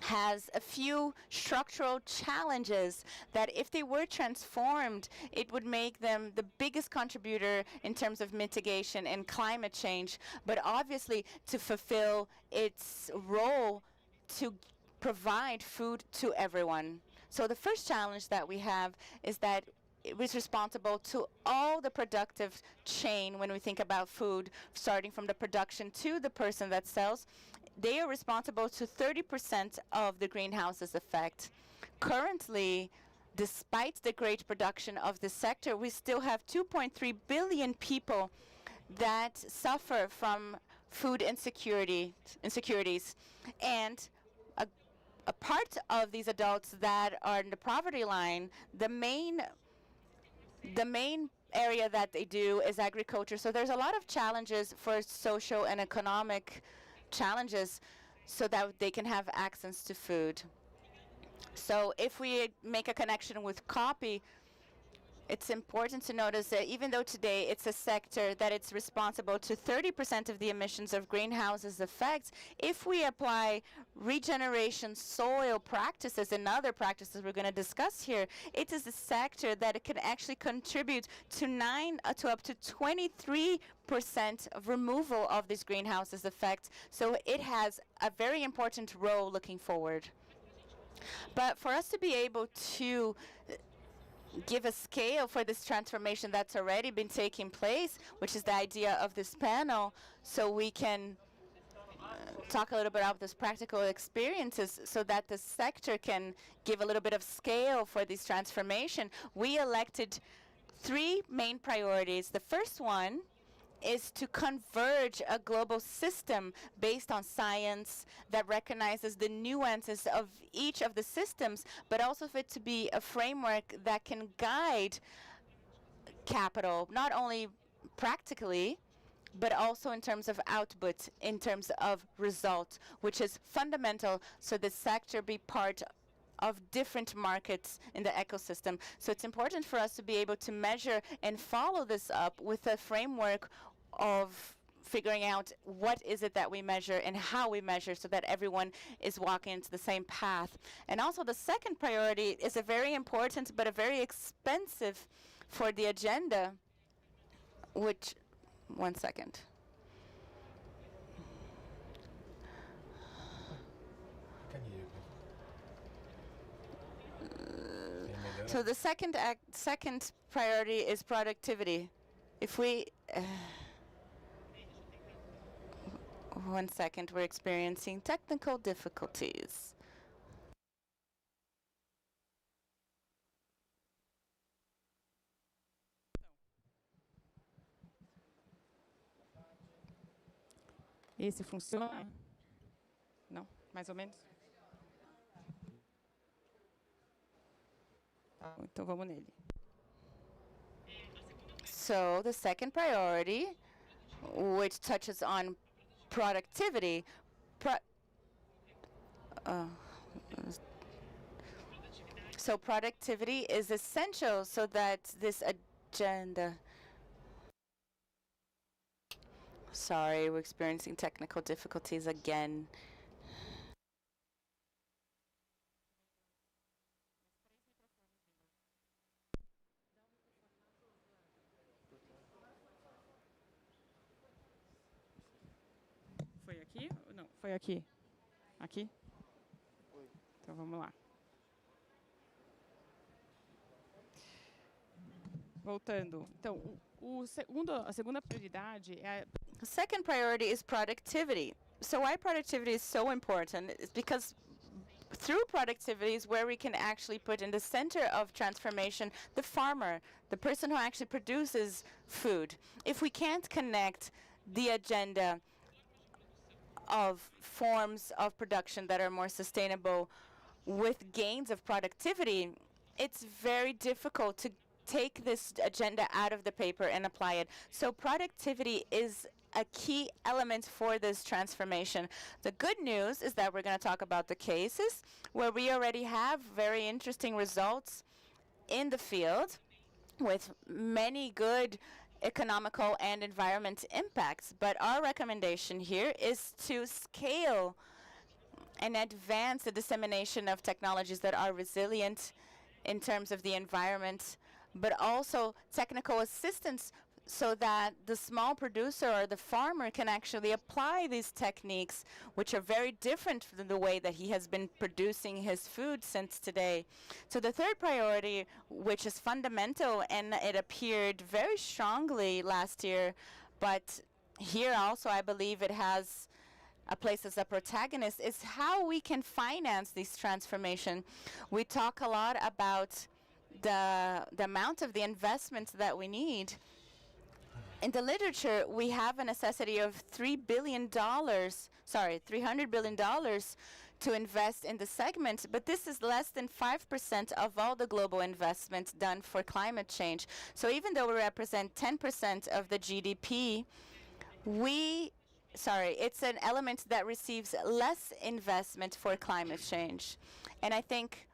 has a few structural challenges that if they were transformed, it would make them the biggest contributor in terms of mitigation and climate change, but obviously to fulfill its role to provide food to everyone. So the first challenge that we have is that it was responsible to all the productive chain when we think about food, starting from the production to the person that sells. They are responsible to 30% of the greenhouse's effect. Currently, despite the great production of this sector, we still have 2.3 billion people that suffer from food insecurities. And a part of these adults that are in the poverty line, the main area that they do is agriculture. So there's a lot of challenges for social and economic challenges so that they can have access to food. So if we make a connection with copy, it's important to notice that even though today it's a sector that it's responsible to 30% of the emissions of greenhouses effects, if we apply regeneration soil practices and other practices we're going to discuss here, it is a sector that it can actually contribute to up to 23% of removal of these greenhouses effects. So it has a very important role looking forward. But for us to be able to give a scale for this transformation that's already been taking place, which is the idea of this panel, so we can talk a little bit about this practical experiences so that the sector can give a little bit of scale for this transformation. We elected 3 main priorities. The first one is to converge a global system based on science that recognizes the nuances of each of the systems, but also for it to be a framework that can guide capital, not only practically, but also in terms of output, in terms of result, which is fundamental so the sector be part of different markets in the ecosystem. So it's important for us to be able to measure and follow this up with a framework of figuring out what is it that we measure and how we measure so that everyone is walking into the same path. And also the second priority is a very important but a very expensive for the agenda, which, one second. So the second priority is productivity. If we, one second, we're experiencing technical difficulties. Esse funciona? Não? Mais ou menos? Tá, então vamos nele. So the second priority, which touches on productivity, so productivity is essential so that this agenda. Sorry, we're experiencing technical difficulties again. Foi aqui? Não, foi aqui. Aqui? Então vamos lá. Voltando. Então, a segunda prioridade é The second priority is productivity. So why productivity is so important is because through productivity is where we can actually put in the center of transformation the farmer, the person who actually produces food. If we can't connect the agenda of forms of production that are more sustainable with gains of productivity, it's very difficult to take this agenda out of the paper and apply it. So productivity is a key element for this transformation. The good news is that we're going to talk about the cases where we already have very interesting results in the field with many good economical and environment impacts. But our recommendation here is to scale and advance the dissemination of technologies that are resilient in terms of the environment, but also technical assistance so that the small producer or the farmer can actually apply these techniques, which are very different than the way that he has been producing his food since today. So the third priority, which is fundamental, and it appeared very strongly last year, but here also I believe it has a place as a protagonist, is how we can finance this transformation. We talk a lot about the amount of the investments that we need. In the literature, we have a necessity of $300 billion to invest in the segment, but this is less than 5% of all the global investments done for climate change. So even though we represent 10% of the GDP, it's an element that receives less investment for climate change. And I think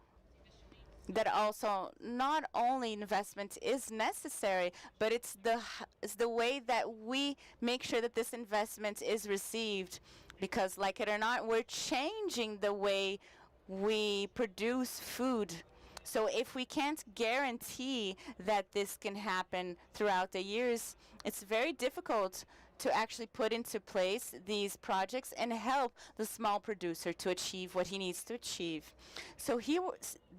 that also not only investment is necessary, but it's the way that we make sure that this investment is received. Because like it or not, we're changing the way we produce food. So if we can't guarantee that this can happen throughout the years, it's very difficult to actually put into place these projects and help the small producer to achieve what he needs to achieve. So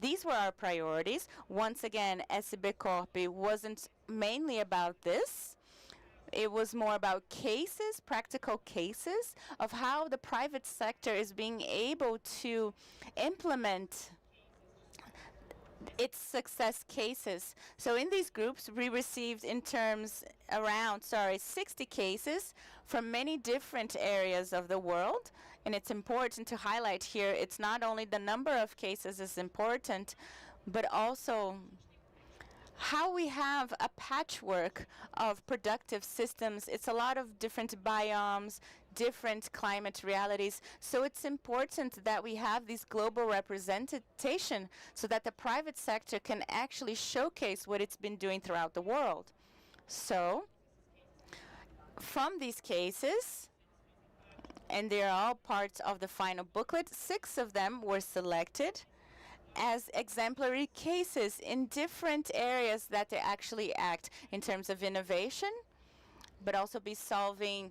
these were our priorities. Once again, SB Corp wasn't mainly about this. It was more about cases, practical cases, of how the private sector is being able to implement its success cases. So in these groups, we received around 60 cases from many different areas of the world. And it's important to highlight here, it's not only the number of cases is important, but also how we have a patchwork of productive systems. It's a lot of different biomes, different climate realities. So it's important that we have this global representation so that the private sector can actually showcase what it's been doing throughout the world. So from these cases, and they're all parts of the final booklet, 6 of them were selected as exemplary cases in different areas that they actually act in terms of innovation, but also be solving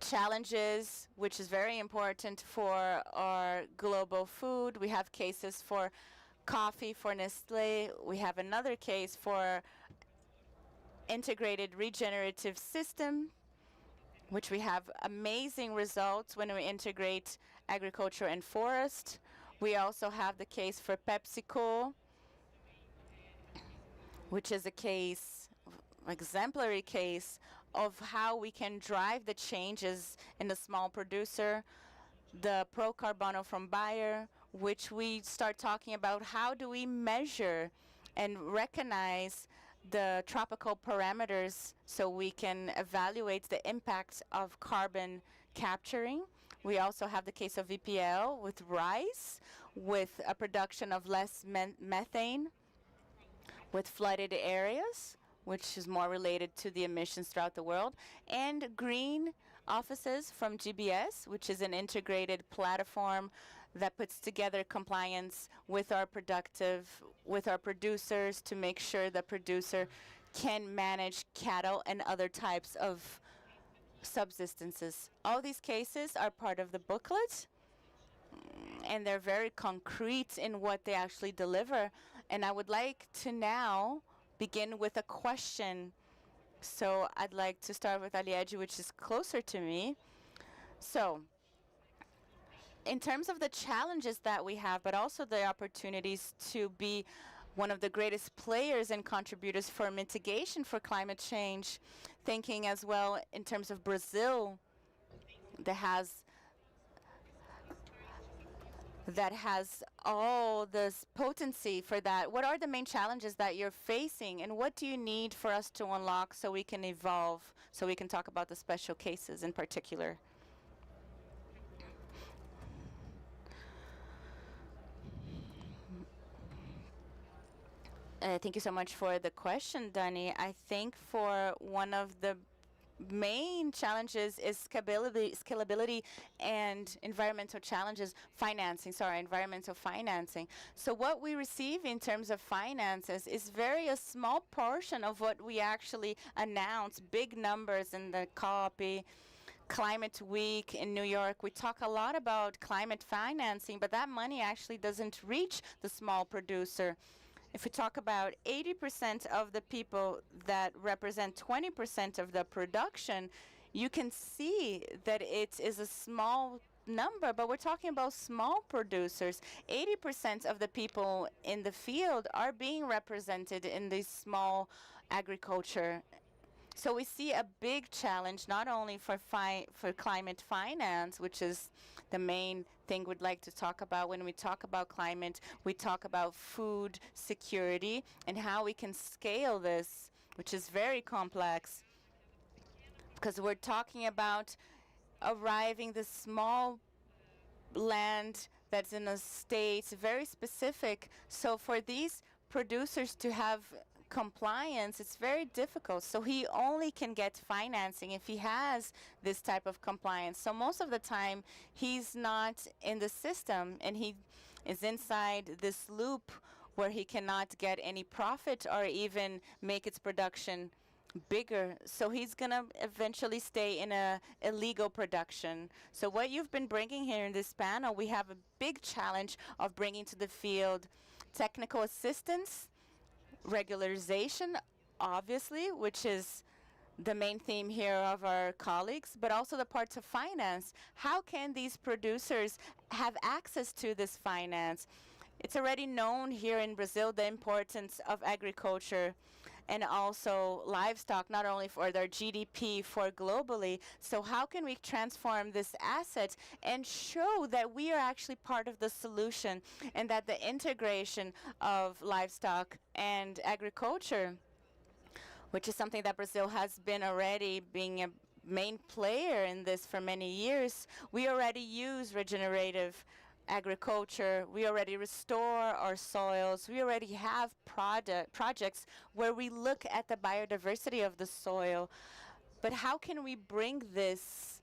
challenges, which is very important for our global food. We have cases for coffee for Nestlé. We have another case for integrated regenerative system, which we have amazing results when we integrate agriculture and forest. We also have the case for PepsiCo, which is a exemplary case of how we can drive the changes in the small producer. The Pro Carbono from Bayer, which we start talking about how do we measure and recognize the tropical parameters so we can evaluate the impact of carbon capturing. We also have the case of VPL with rice, with a production of less methane, with flooded areas, which is more related to the emissions throughout the world, and green offices from GBS, which is an integrated platform that puts together compliance with our producers to make sure the producer can manage cattle and other types of subsistences. All these cases are part of the booklet, and they're very concrete in what they actually deliver. And I would like to now begin with a question. So I'd like to start with Aliede, which is closer to me. So in terms of the challenges that we have, but also the opportunities to be one of the greatest players and contributors for mitigation for climate change, thinking as well in terms of Brazil that has all this potency for that. What are the main challenges that you're facing, and what do you need for us to unlock so we can evolve, so we can talk about the special cases in particular? Thank you so much for the question, Dani. I think for one of the main challenges is scalability and environmental challenges, environmental financing. So what we receive in terms of finances is a small portion of what we actually announce, big numbers in the copy. Climate Week in New York, we talk a lot about climate financing, but that money actually doesn't reach the small producer. If we talk about 80% of the people that represent 20% of the production, you can see that it is a small number, but we're talking about small producers. 80% of the people in the field are being represented in these small agriculture. So we see a big challenge not only for climate finance, which is the main thing we'd like to talk about. When we talk about climate, we talk about food security and how we can scale this, which is very complex, because we're talking about arriving the small land that's in a state very specific. So for these producers to have compliance, it's very difficult. So he only can get financing if he has this type of compliance. So most of the time he's not in the system and he is inside this loop where he cannot get any profit or even make its production bigger. So he's gonna eventually stay in a illegal production. So what you've been bringing here in this panel, we have a big challenge of bringing to the field technical assistance, regularization, obviously, which is the main theme here of our colleagues, but also the parts of finance. How can these producers have access to this finance? It's already known here in Brazil the importance of agriculture and also livestock, not only for their GDP, for globally. So how can we transform this asset and show that we are actually part of the solution and that the integration of livestock and agriculture, which is something that Brazil has been already being a main player in this for many years, we already use regenerative agriculture, we already restore our soils, we already have projects where we look at the biodiversity of the soil. But how can we bring this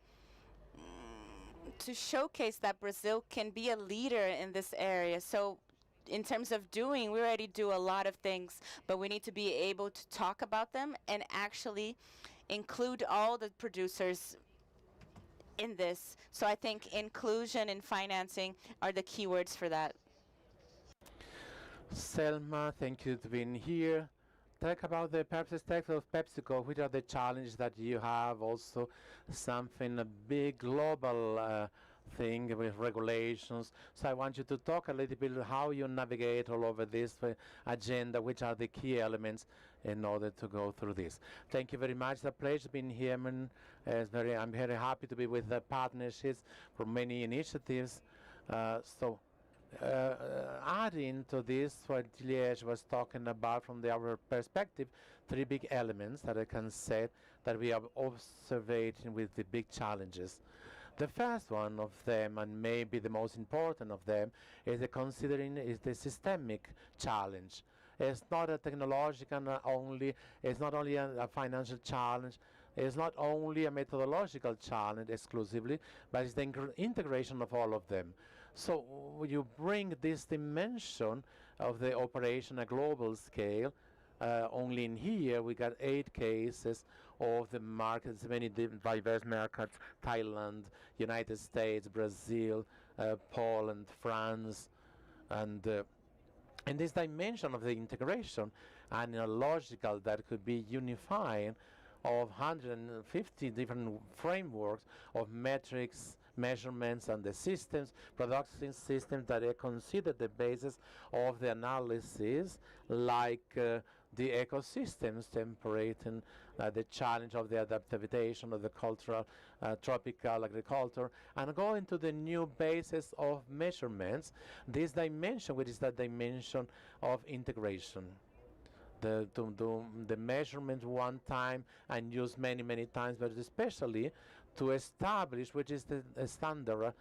to showcase that Brazil can be a leader in this area? So in terms of doing, we already do a lot of things, but we need to be able to talk about them and actually include all the producers in this. So I think inclusion and financing are the keywords for that. Selma, thank you for being here. Talk about the perspective of PepsiCo. Which are the challenges that you have? Also, something a big global thing with regulations. So I want you to talk a little bit how you navigate all over this agenda. Which are the key elements in order to go through this? Thank you very much. It's a pleasure being here. I'm very happy to be with the partnerships for many initiatives. Adding to this, what Liège was talking about from our perspective, three big elements that I can say that we are observing with the big challenges. The first one of them, and maybe the most important of them, is the systemic challenge. It's not a technological only, it's not only a financial challenge, it's not only a methodological challenge exclusively, but it's the integration of all of them. So you bring this dimension of the operation at global scale. Only in here we got 8 cases of the markets, many diverse markets: Thailand, United States, Brazil, Poland, France, and in this dimension of the integration and in a logical that could be unifying of 150 different frameworks of metrics, measurements, and the systems, production systems that are considered the basis of the analysis, like the ecosystems temperating the challenge of the adaptation of the cultural tropical agriculture, and go into the new basis of measurements, this dimension, which is the dimension of integration. To do the measurement one time and use many times, but especially to establish which is the standard,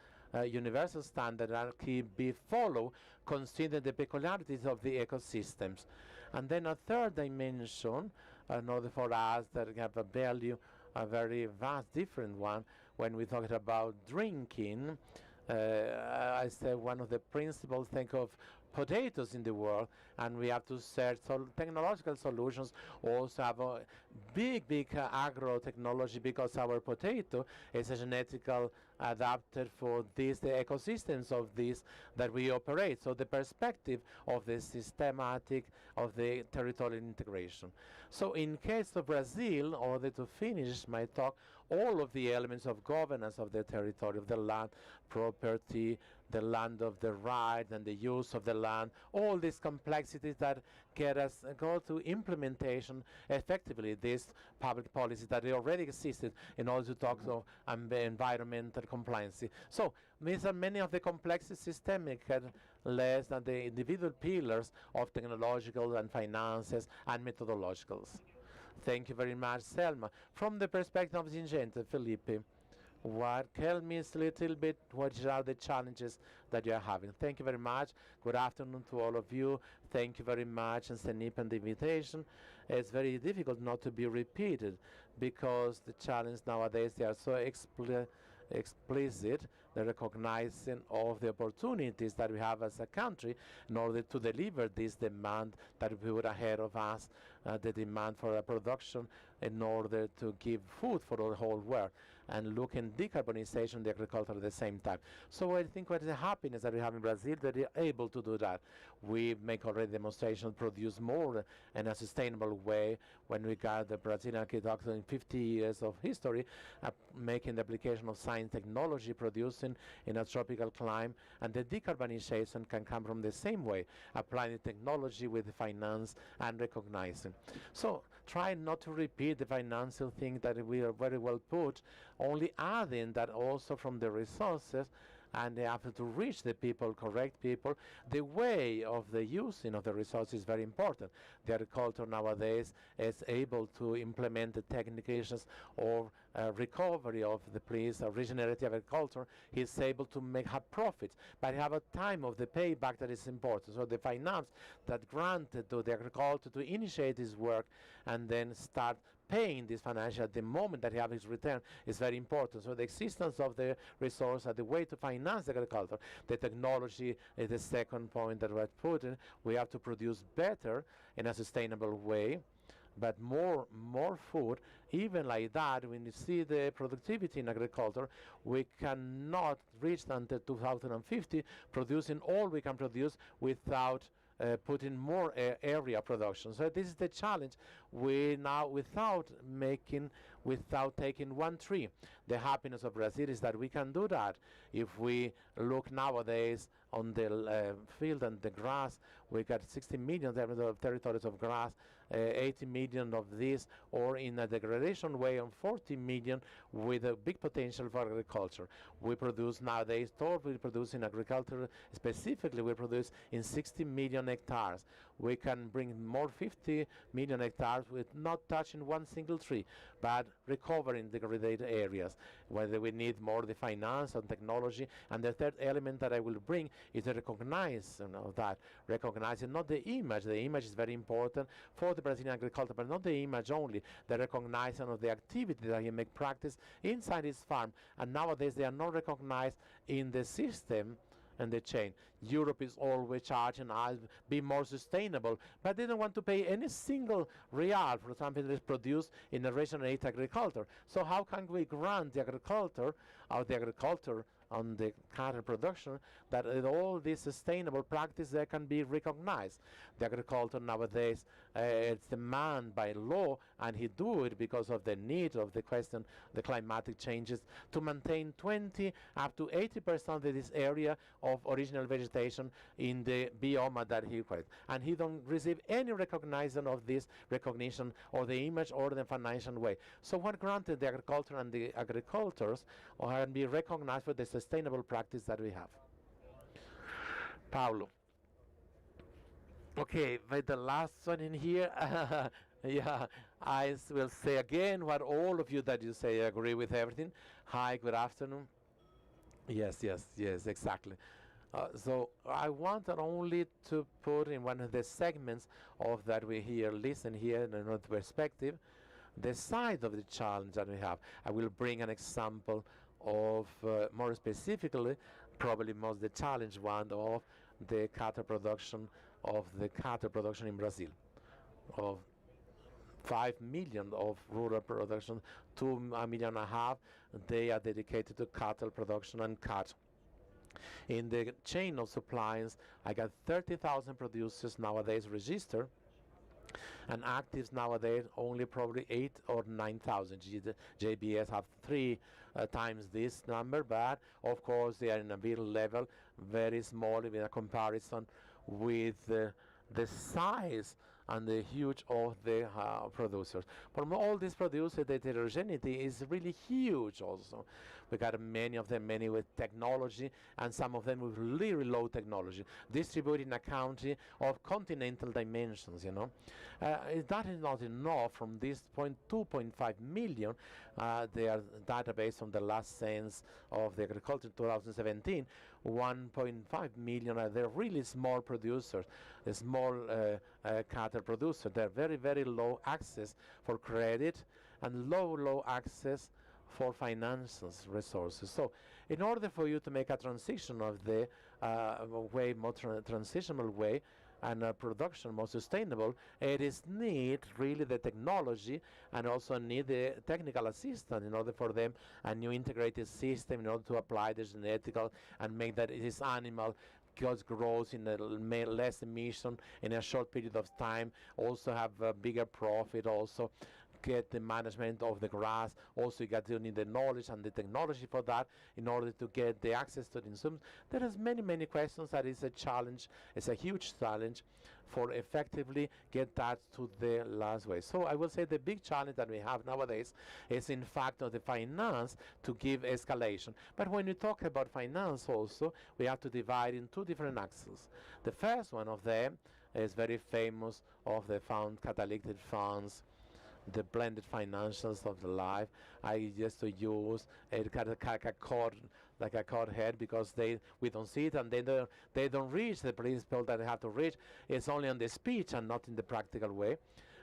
universal standard that can be followed, considering the peculiarities of the ecosystems. And then a third dimension, another for us that have a value, a very vast different one, when we talk about drinking. I say one of the principles, think of potatoes in the world, and we have to search technological solutions. Also have a big agro technology, because our potato is a genetical adapted for these the ecosystems of these that we operate. So the perspective of the systematic of the territorial integration. So in case of Brazil, in order to finish my talk, all of the elements of governance of the territory, of the land, property, the land of the right and the use of the land, all these complexities that get us go to implementation effectively, this public policy that already existed in order to talk of environmental compliance. So these are many of the complex systemic less than the individual pillars of technological and finances and methodologicals. Thank you very much, Selma. From the perspective of Zingente, Felipe, tell me a little bit what are the challenges that you are having. Thank you very much. Good afternoon to all of you. Thank you very much, and Senip, and the invitation. It's very difficult not to be repeated, because the challenge nowadays, they are so explicit, the recognizing of the opportunities that we have as a country in order to deliver this demand that we put ahead of us, the demand for a production in order to give food for the whole world, and look in decarbonization, the agriculture at the same time. So I think what is the happiness that we have in Brazil, that we are able to do that. We make already demonstrations, produce more in a sustainable way. When we got the Brazilian agriculture in 50 years of history, making the application of science technology, producing in a tropical climate, and the decarbonization can come from the same way, applying the technology with the finance and recognizing. So try not to repeat the financial thing that we are very well put, only adding that also from the resources, and they have to reach the people, correct people. The way of the using of the resources is very important. The agriculture nowadays is able to implement the techniques or recovery of the place, regenerative agriculture. He's able to have profits, but have a time of the payback that is important. So the finance that granted to the agriculture to initiate this work and then start paying this financial at the moment that he has his return is very important. So the existence of the resource and the way to finance the agriculture, the technology is the second point that was put in. We have to produce better in a sustainable way, but more food. Even like that, when you see the productivity in agriculture, we cannot reach until 2050 producing all we can produce without putting more area production. So this is the challenge. We now, without taking one tree. The happiness of Brazil is that we can do that. If we look nowadays on the field and the grass, we got 60 million territories of grass, 80 million of this, or in a degradation way on 40 million with a big potential for agriculture. We produce nowadays, we produce in agriculture specifically, we produce in 60 million hectares. We can bring more 50 million hectares with not touching one single tree, but recovering degraded areas. Whether we need more the finance and technology. And the third element that I will bring is to recognize that. Recognizing not the image. The image is very important for the Brazilian agriculture, but not the image only. The recognizing of the activity that he make practice inside his farm. And nowadays they are not recognized in the system and the chain. Europe is always charging us be more sustainable, but they don't want to pay any single real for something that is produced in a regenerative agriculture. So how can we grant the agriculture on the cattle production that all these sustainable practices that can be recognized? The agriculture nowadays it's demanded by law, and he do it because of the need of the question, the climatic changes, to maintain 20 up to 80% of this area of original vegetation in the biome that he created. And he don't receive any recognition of this recognition or the image or the financial way. So what granted the agriculture and the agricultors can be recognized for the sustainable practice that we have. Paulo. Okay, but the last one in here, yeah, I will say again what all of you that you say agree with everything. Hi, good afternoon. Yes, exactly. So I wanted only to put in one of the segments of that we listen here in another perspective, the side of the challenge that we have. I will bring an example of more specifically, probably most the challenge one of the cattle production in Brazil. Of 5 million of rural production, 2.5 million, they are dedicated to cattle production and cattle. In the chain of supplies, I got 30,000 producers nowadays registered, and actives nowadays only probably 8 or 9,000. JBS have 3 times this number, but of course they are in a middle level, very small in a comparison with the size and the huge of the producers. From all these producers, the heterogeneity is really huge also. We got many of them, many with technology, and some of them with really low technology, distributed in a country of continental dimensions, you know. That is not enough. From this point, 2.5 million, their database from the last census of the agriculture in 2017, 1.5 million are they're really small producers, small cattle producers. They're very, very low access for credit and low access for financial resources. So in order for you to make a transition of the way, more transitional way, and production more sustainable, it is need really the technology and also need the technical assistance in order for them a new integrated system in order to apply the genetical and make that this animal grows in a less emission in a short period of time, also have a bigger profit, also get the management of the grass. Also, you need the knowledge and the technology for that in order to get the access to the instruments. There is many questions. That is a challenge. It's a huge challenge for effectively get that to the last way. So I will say the big challenge that we have nowadays is in fact of the finance to give escalation. But when you talk about finance also, we have to divide in 2 different axes. The first one of them is very famous of the catalytic funds, the blended financials of the life. I used to use it kind of like a cord head, because we don't see it, and they don't reach the principle that they have to reach. It's only on the speech and not in the practical way.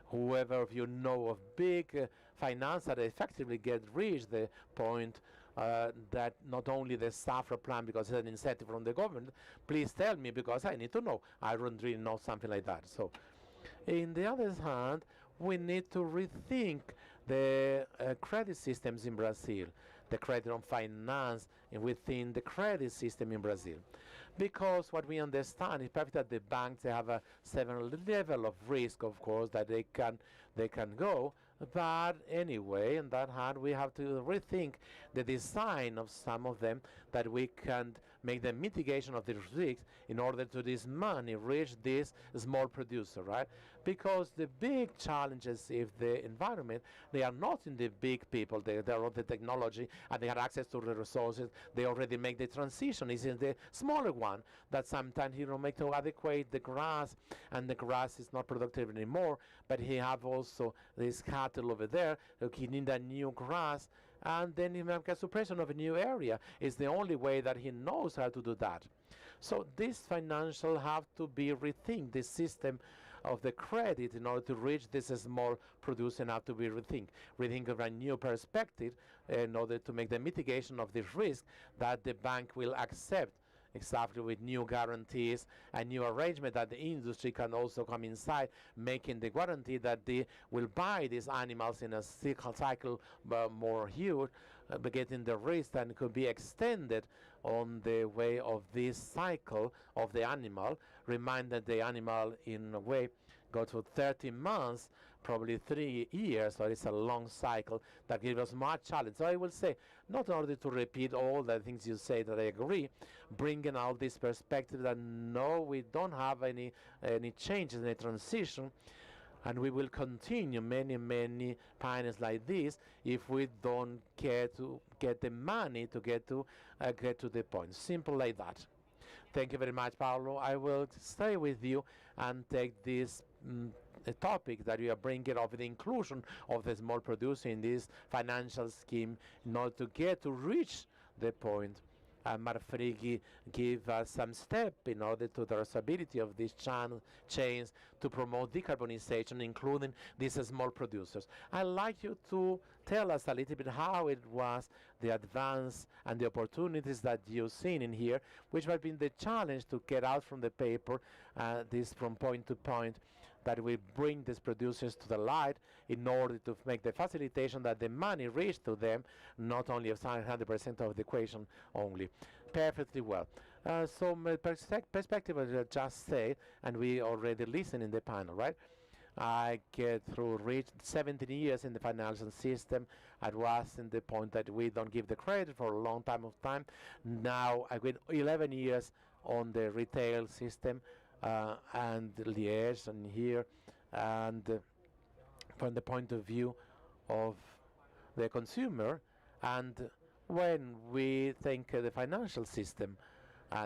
Whoever of you know of big finance that effectively reach the point that not only the SAFRA plan, because it's an incentive from the government, please tell me, because I need to know. I don't really know something like that. So in the other hand, we need to rethink the credit systems in Brazil, the credit on finance within the credit system in Brazil. Because what we understand is perfect that the banks, they have a certain level of risk, of course, that they can go. But anyway, on that hand, we have to rethink the design of some of them, that we can make the mitigation of the risks in order to this money reach this small producer, right? Because the big challenges if the environment, they are not in the big people, they are on the technology and they have access to the resources, they already make the transition. It's in the smaller one that sometimes he don't make to adequate the grass, and the grass is not productive anymore, but he have also this cattle over there, he need a new grass, and then he make a suppression of a new area. It's the only way that he knows how to do that. So this financial have to be rethink. The system of the credit in order to reach this small producer have to be rethink of a new perspective in order to make the mitigation of this risk that the bank will accept, exactly with new guarantees and new arrangement that the industry can also come inside, making the guarantee that they will buy these animals in a cycle more huge, but getting the risk that could be extended on the way of this cycle of the animal. Remind that the animal in a way go to 30 months, probably 3 years, so it's a long cycle that gives us much challenge. So I will say, not in order to repeat all the things you say that I agree, bringing out this perspective that no, we don't have any changes, any transition, and we will continue many pioneers like this if we don't care to get the money to get to the point. Simple like that. Thank you very much, Paulo. I will stay with you and take this topic that you are bringing of the inclusion of the small producer in this financial scheme in order to reach the point Marfrighi give us some step in order to the traceability of these chains to promote decarbonization, including these small producers. I'd like you to tell us a little bit how it was, the advance and the opportunities that you've seen in here, which have been the challenge to get out from the paper, this from point to point, that we bring these producers to the light in order to make the facilitation that the money reach to them, not only of 100% of the equation only. Perfectly well. So my perspective, as I just say, and we already listen in the panel, right? I get through reached 17 years in the financial system. I was in the point that we don't give the credit for a long time of time. Now I went 11 years on the retail system, and Liège and here, and from the point of view of the consumer, and when we think the financial system,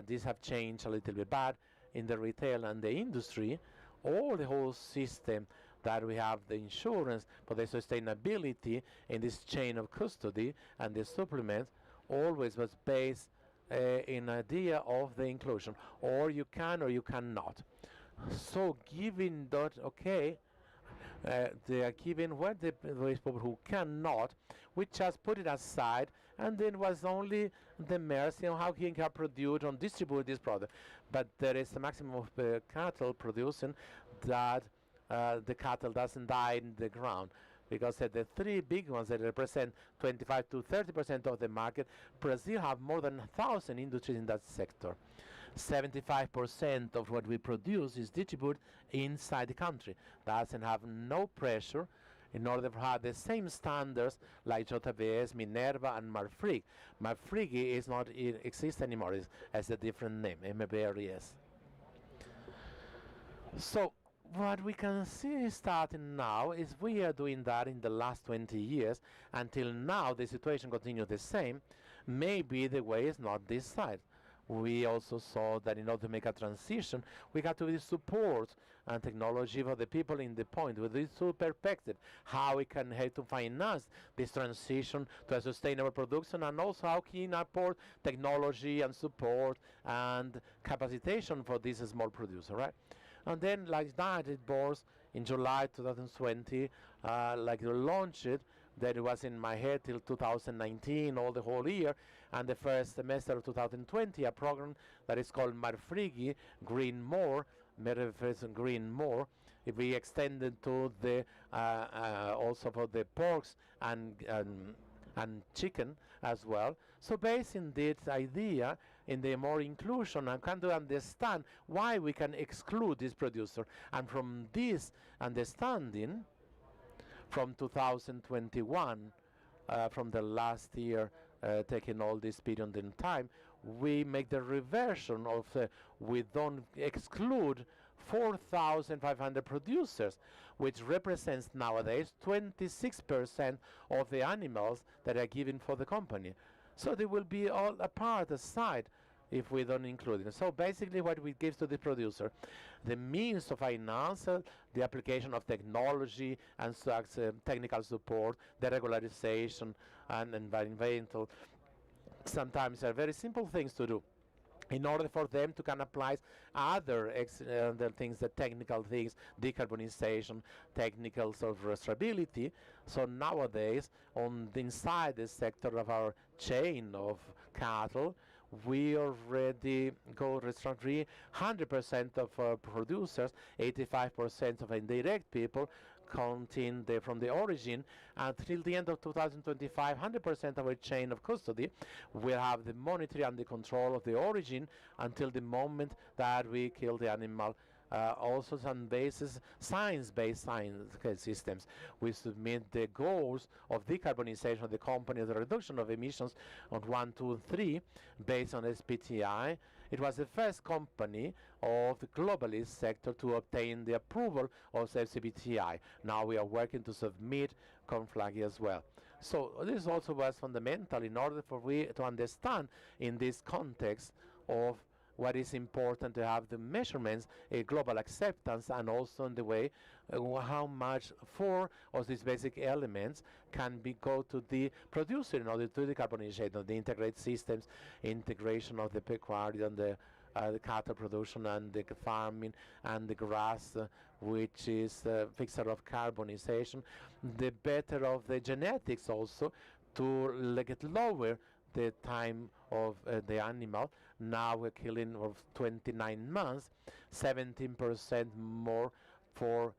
these have changed a little bit, but in the retail and the industry, all the whole system that we have, the insurance for the sustainability in this chain of custody and the supplements, always was based in idea of the inclusion, or you can or you cannot. So given that, okay, they are given what the people who cannot, we just put it aside, and then was only the mercy on how he can produce and distribute this product. But there is a maximum of cattle producing that the cattle doesn't die in the ground, because the three big ones that represent 25 to 30% of the market, Brazil have more than 1,000 industries in that sector. 75% of what we produce is distributed inside the country. Doesn't have no pressure in order to have the same standards like JVS, Minerva, and Marfrig. Marfrig is not exist anymore. It has a different name, MBRES. So what we can see starting now is we are doing that in the last 20 years. Until now, the situation continues the same. Maybe the way is not this side. We also saw that in order to make a transition, we got to really support and technology for the people in the point with this two perspective, how we can help to finance this transition to a sustainable production, and also how can support technology and support and capacitation for this small producer, right? And then like that, it was in July 2020, like to launch it, that it was in my head till 2019, all the whole year, and the first semester of 2020, a program that is called Marfrigi Green More, Green More. If we extended to the also for the porks and chicken as well. So based in this idea, in the more inclusion, and kind of understand why we can exclude this producer. And from this understanding, from 2021, from the last year, taking all this period in time, we make the reversion of, we don't exclude 4,500 producers, which represents nowadays 26% of the animals that are given for the company. So they will be all apart, aside, if we don't include it. So basically what we give to the producer, the means of finance, the application of technology and technical support, the regularization and environmental, sometimes are very simple things to do, in order for them to can apply other things, the technical things, decarbonization, technical stability. So nowadays, inside the sector of our chain of cattle, we already go restaurant-free, 100% of producers, 85% of indirect people, counting from the origin, until the end of 2025, 100% of our chain of custody will have the monitoring and the control of the origin until the moment that we kill the animal. Also some science-based systems. We submit the goals of decarbonization of the company, the reduction of emissions on 1, 2, 3, based on SBTi. It was the first company of the globalist sector to obtain the approval of SBTi. Now we are working to submit COP30 as well. So this also was fundamental in order for we to understand in this context of what is important to have the measurements, a global acceptance, and also in the way how much four of these basic elements can be go to the producer in order to decarbonization of the integrated systems, integration of the pecuary and the cattle production and the farming and the grass, which is a fixer of carbonization, the better of the genetics also to get lower the time of the animal. Now we're killing of 29 months, 17% more for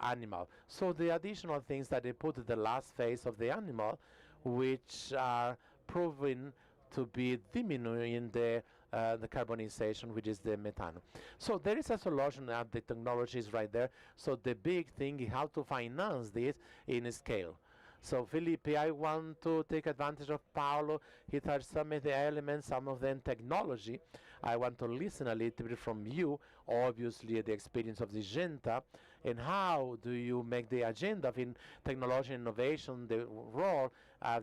animal. So the additional things that they put at the last phase of the animal, which are proven to be diminuing the carbonization, which is the methane. So there is a solution, the technology is right there. So the big thing is how to finance this in scale. So Felipe, I want to take advantage of Paulo. He touched some of the elements, some of them technology. I want to listen a little bit from you, obviously the experience of the Genta, and how do you make the agenda of technology and innovation, the role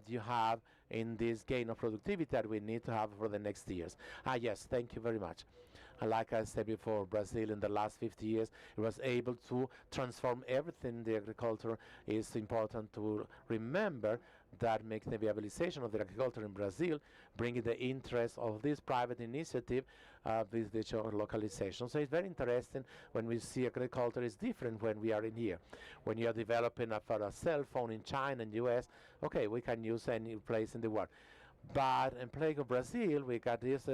you have in this gain of productivity that we need to have for the next years. Yes, thank you very much. Like I said before, Brazil in the last 50 years, it was able to transform everything. The agriculture is important to remember that makes the viabilization of the agriculture in Brazil, bringing the interest of this private initiative with the localization. So it's very interesting when we see agriculture is different when we are in here. When you are developing for a cell phone in China and US, okay, we can use any place in the world. But in plague of Brazil, we got this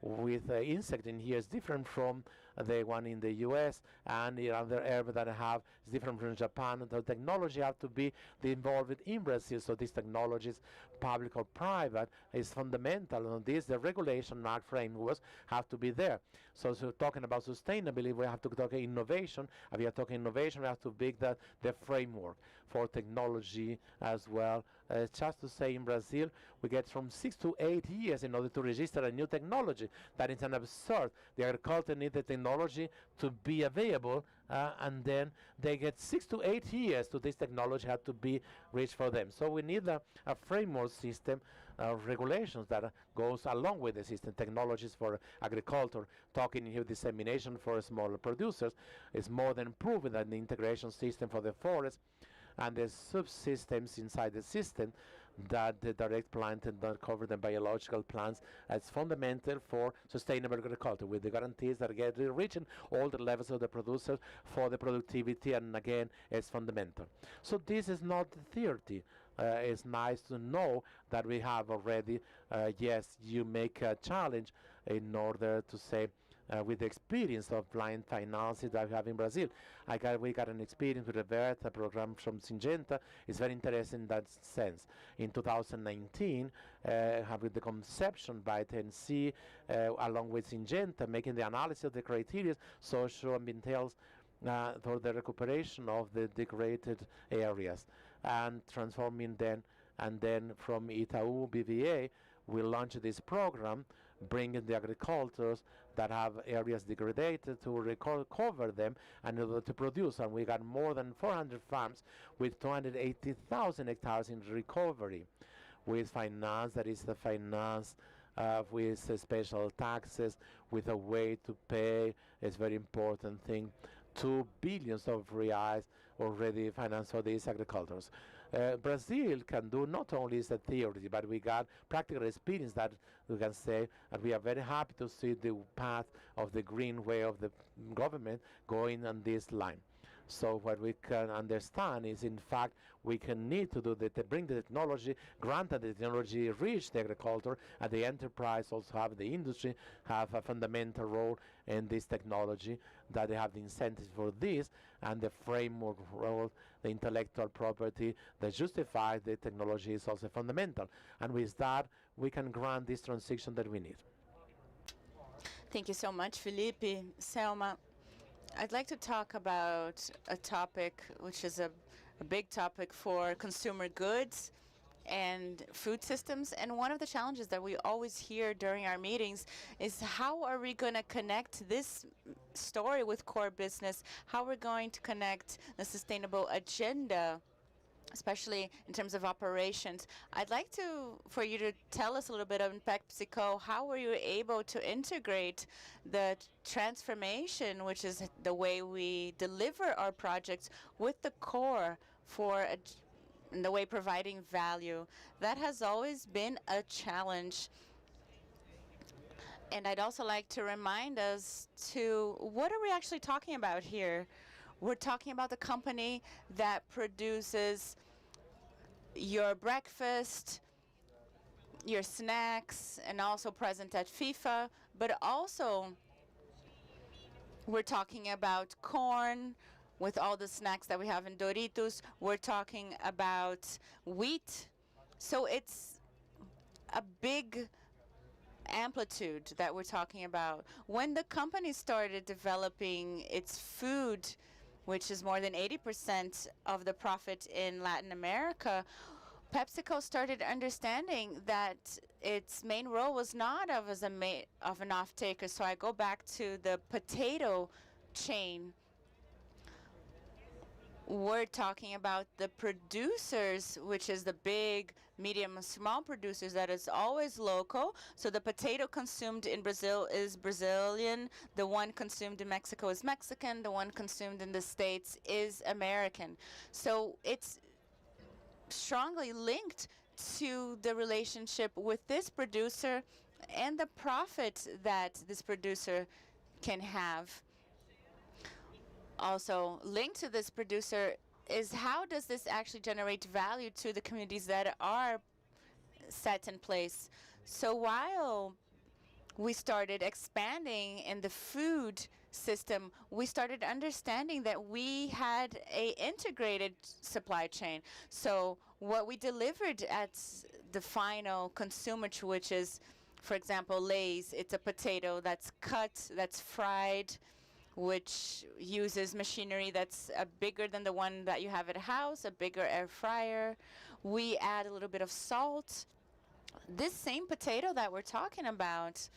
with insect in here is different from the one in the US, and the other area that I have is different from Japan. The technology have to be involved in Brazil, so these technologies, public or private, is fundamental. On this, the regulation frameworks have to be there. So talking about sustainability, we have to talk innovation. If we are talking innovation, we have to build the framework for technology as well. Just to say, in Brazil, we get from 6 to 8 years in order to register a new technology. That is an absurd. The agriculture needs the technology to be available, and then they get 6 to 8 years to this technology have to be reached for them. So we need a framework system regulations that goes along with the system. Technologies for agriculture, talking here dissemination for smaller producers is more than proven that the integration system for the forest and the subsystems inside the system, that the direct plant and not cover the biological plants as fundamental for sustainable agriculture, with the guarantees that get reaching all the levels of the producers for the productivity, and again it's fundamental. So this is not theory. It's nice to know that we have already, yes, you make a challenge in order to say with the experience of blind finances that we have in Brazil. We got an experience with the VERT, a program from Syngenta. It's very interesting in that sense. In 2019, having the conception by TNC, along with Syngenta, making the analysis of the criteria, social and entails for the recuperation of the degraded areas and transforming them. And then from Itaú BVA, we launched this program, bringing the agricultures that have areas degraded to recover them and to produce. And we got more than 400 farms with 280,000 hectares in recovery with finance, that is the finance with special taxes, with a way to pay. It's very important thing. 2 billion of reais already financed for these agricultures. Brazil can do not only is a theory, but we got practical experience that we can say, and we are very happy to see the path of the green way of the government going on this line. So what we can understand is, in fact, we can need to do to bring the technology, granted the technology reach the agriculture, and the enterprise also have the industry have a fundamental role in this technology, that they have the incentives for this, and the framework role, the intellectual property that justifies the technology is also fundamental. And with that, we can grant this transition that we need. Thank you so much, Felipe. Selma, I'd like to talk about a topic which is a big topic for consumer goods and food systems. And one of the challenges that we always hear during our meetings is, how are we going to connect this story with core business? How we're going to connect the sustainable agenda especially in terms of operations. I'd like for you to tell us a little bit on PepsiCo. How were you able to integrate the transformation, which is the way we deliver our projects, with the core in the way providing value? That has always been a challenge. And I'd also like to remind us to what are we actually talking about here? We're talking about the company that produces your breakfast, your snacks, and also present at FIFA, but also we're talking about corn with all the snacks that we have in Doritos. We're talking about wheat. So it's a big amplitude that we're talking about. When the company started developing its food, which is more than 80% of the profit in Latin America, PepsiCo started understanding that its main role was not of an off-taker. So I go back to the potato chain. We're talking about the producers, which is the big, medium, and small producers that is always local. So the potato consumed in Brazil is Brazilian. The one consumed in Mexico is Mexican. The one consumed in the States is American. So it's strongly linked to the relationship with this producer and the profit that this producer can have. Also linked to this producer is how does this actually generate value to the communities that are set in place. So while we started expanding in the food system, we started understanding that we had a integrated supply chain. So what we delivered at the final consumer, which is, for example, Lay's, it's a potato that's cut, that's fried, which uses machinery that's bigger than the one that you have at house, a bigger air fryer. We add a little bit of salt. This same potato that we're talking about,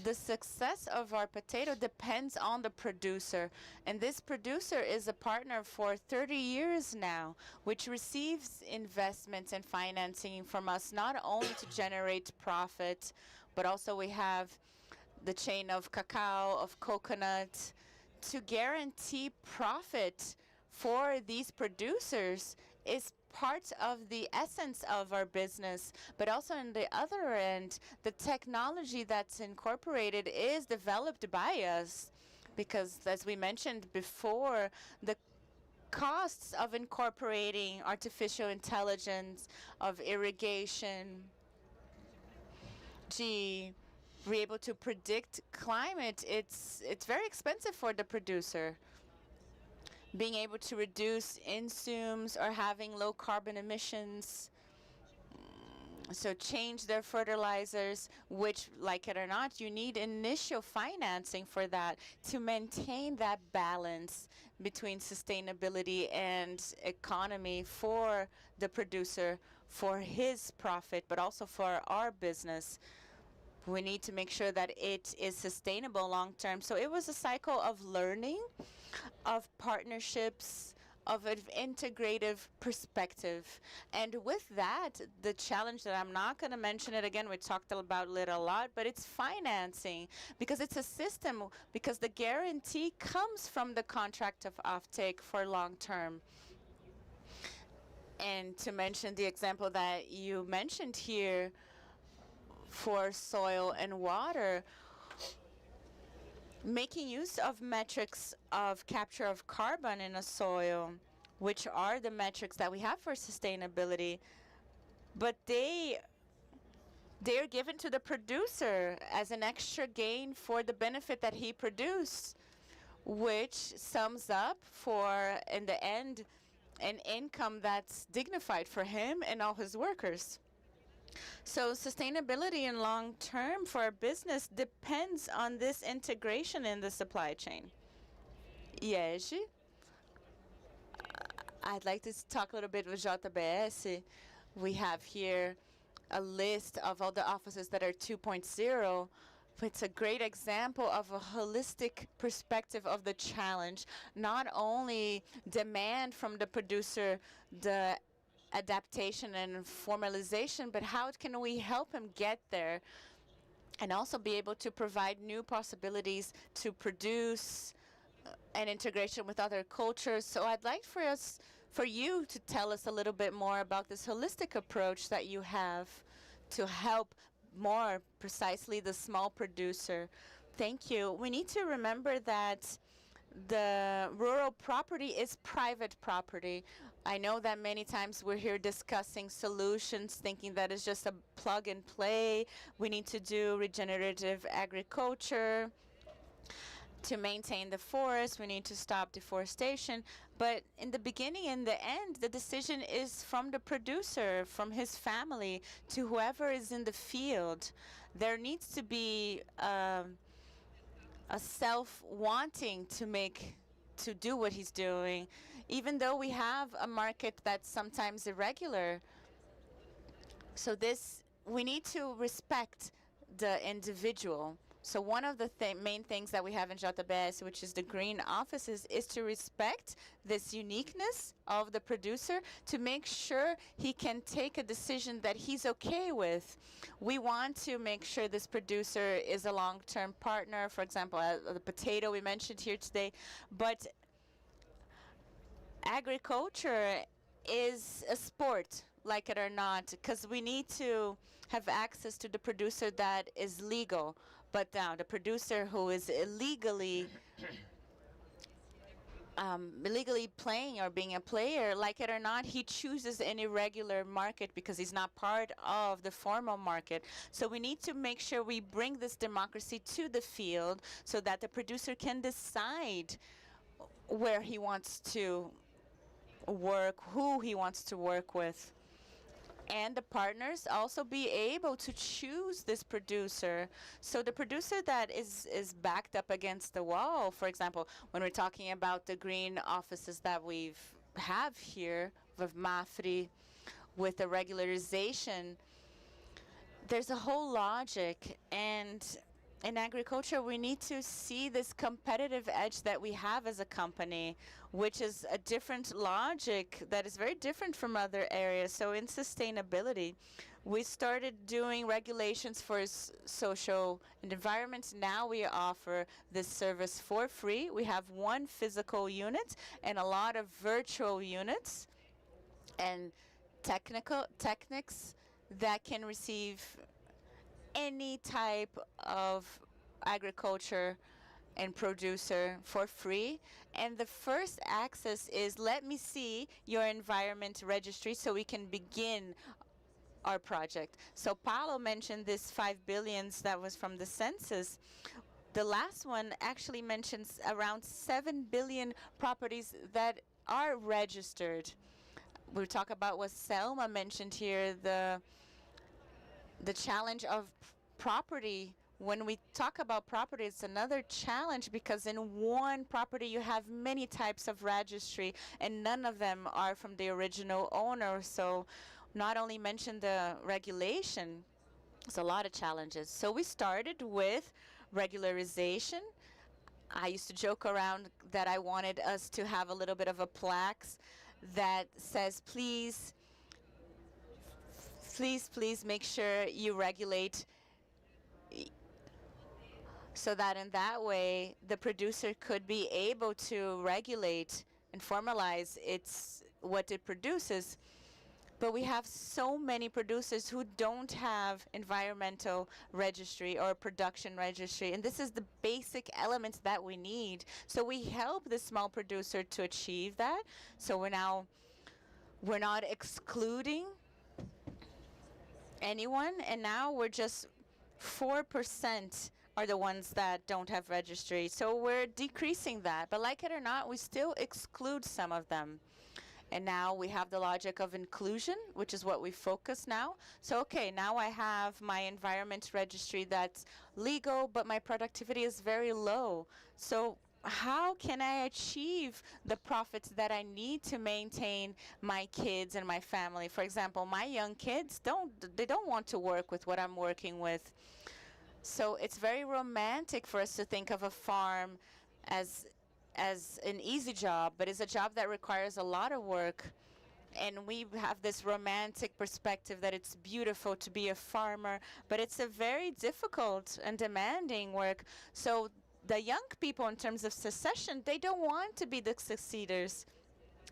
the success of our potato depends on the producer. And this producer is a partner for 30 years now, which receives investments and financing from us, not only to generate profit, but also we have the chain of cacao, of coconut, to guarantee profit for these producers is part of the essence of our business. But also on the other end, the technology that's incorporated is developed by us, because as we mentioned before, the costs of incorporating artificial intelligence, of irrigation, we're able to predict climate. It's very expensive for the producer. Being able to reduce insumes or having low carbon emissions, so change their fertilizers, which, like it or not, you need initial financing for that to maintain that balance between sustainability and economy for the producer, for his profit, but also for our business. We need to make sure that it is sustainable long term. So it was a cycle of learning, of partnerships, of an integrative perspective. And with that, the challenge that I'm not going to mention it again, we talked about it a lot, but it's financing, because it's a system, because the guarantee comes from the contract of offtake for long term. And to mention the example that you mentioned here, for soil and water, making use of metrics of capture of carbon in a soil, which are the metrics that we have for sustainability, but they are given to the producer as an extra gain for the benefit that he produced, which sums up for, in the end, an income that's dignified for him and all his workers. So sustainability in long term for our business depends on this integration in the supply chain. Yeji, I'd like to talk a little bit with JBS. We have here a list of all the offices that are 2.0. It's a great example of a holistic perspective of the challenge, not only demand from the producer, the adaptation and formalization, but how can we help him get there and also be able to provide new possibilities to produce and integration with other cultures. So I'd like for you to tell us a little bit more about this holistic approach that you have to help more precisely the small producer. Thank you. We need to remember that the rural property is private property. I know that many times we're here discussing solutions, thinking that it's just a plug and play. We need to do regenerative agriculture to maintain the forest. We need to stop deforestation. But in the beginning and the end, the decision is from the producer, from his family, to whoever is in the field. There needs to be a self-wanting to do what he's doing, even though we have a market that's sometimes irregular. So we need to respect the individual. So one of the main things that we have in JBS, which is the green offices, is to respect this uniqueness of the producer, to make sure he can take a decision that he's okay with. We want to make sure this producer is a long-term partner, for example, the potato we mentioned here today. But agriculture is a sport, like it or not, because we need to have access to the producer that is legal. But now the producer who is illegally playing or being a player, like it or not, he chooses an irregular market because he's not part of the formal market. So we need to make sure we bring this democracy to the field so that the producer can decide where he wants to work, who he wants to work with. And the partners also be able to choose this producer. So the producer that is backed up against the wall, for example, when we're talking about the green offices that we have here with MAFRE, with the regularization, there's a whole logic. And in agriculture, we need to see this competitive edge that we have as a company, which is a different logic that is very different from other areas. So in sustainability, we started doing regulations for social and environment. Now we offer this service for free. We have one physical unit and a lot of virtual units and techniques that can receive any type of agriculture and producer for free. And the first access is, let me see your environment registry so we can begin our project. So Paulo mentioned this 5 billion that was from the census. The last one actually mentions around 7 billion properties that are registered. We talk about what Selma mentioned here, the challenge of property. When we talk about property, it's another challenge because in one property you have many types of registry and none of them are from the original owner. So not only mention the regulation, there's a lot of challenges. So we started with regularization. I used to joke around that I wanted us to have a little bit of a plaque that says, please make sure you regulate, so that in that way the producer could be able to regulate and formalize what it produces. But we have so many producers who don't have environmental registry or production registry, and this is the basic elements that we need. So we help the small producer to achieve that. So we're not excluding anyone, and now we're just 4% are the ones that don't have registry. So we're decreasing that. But like it or not, we still exclude some of them. And now we have the logic of inclusion, which is what we focus now. So, okay, now I have my environment registry that's legal, but my productivity is very low. So how can I achieve the profits that I need to maintain my kids and my family? For example, my young kids don't want to work with what I'm working with. So it's very romantic for us to think of a farm as an easy job, but it's a job that requires a lot of work. And we have this romantic perspective that it's beautiful to be a farmer, but it's a very difficult and demanding work. So the young people, in terms of succession, they don't want to be the succeeders,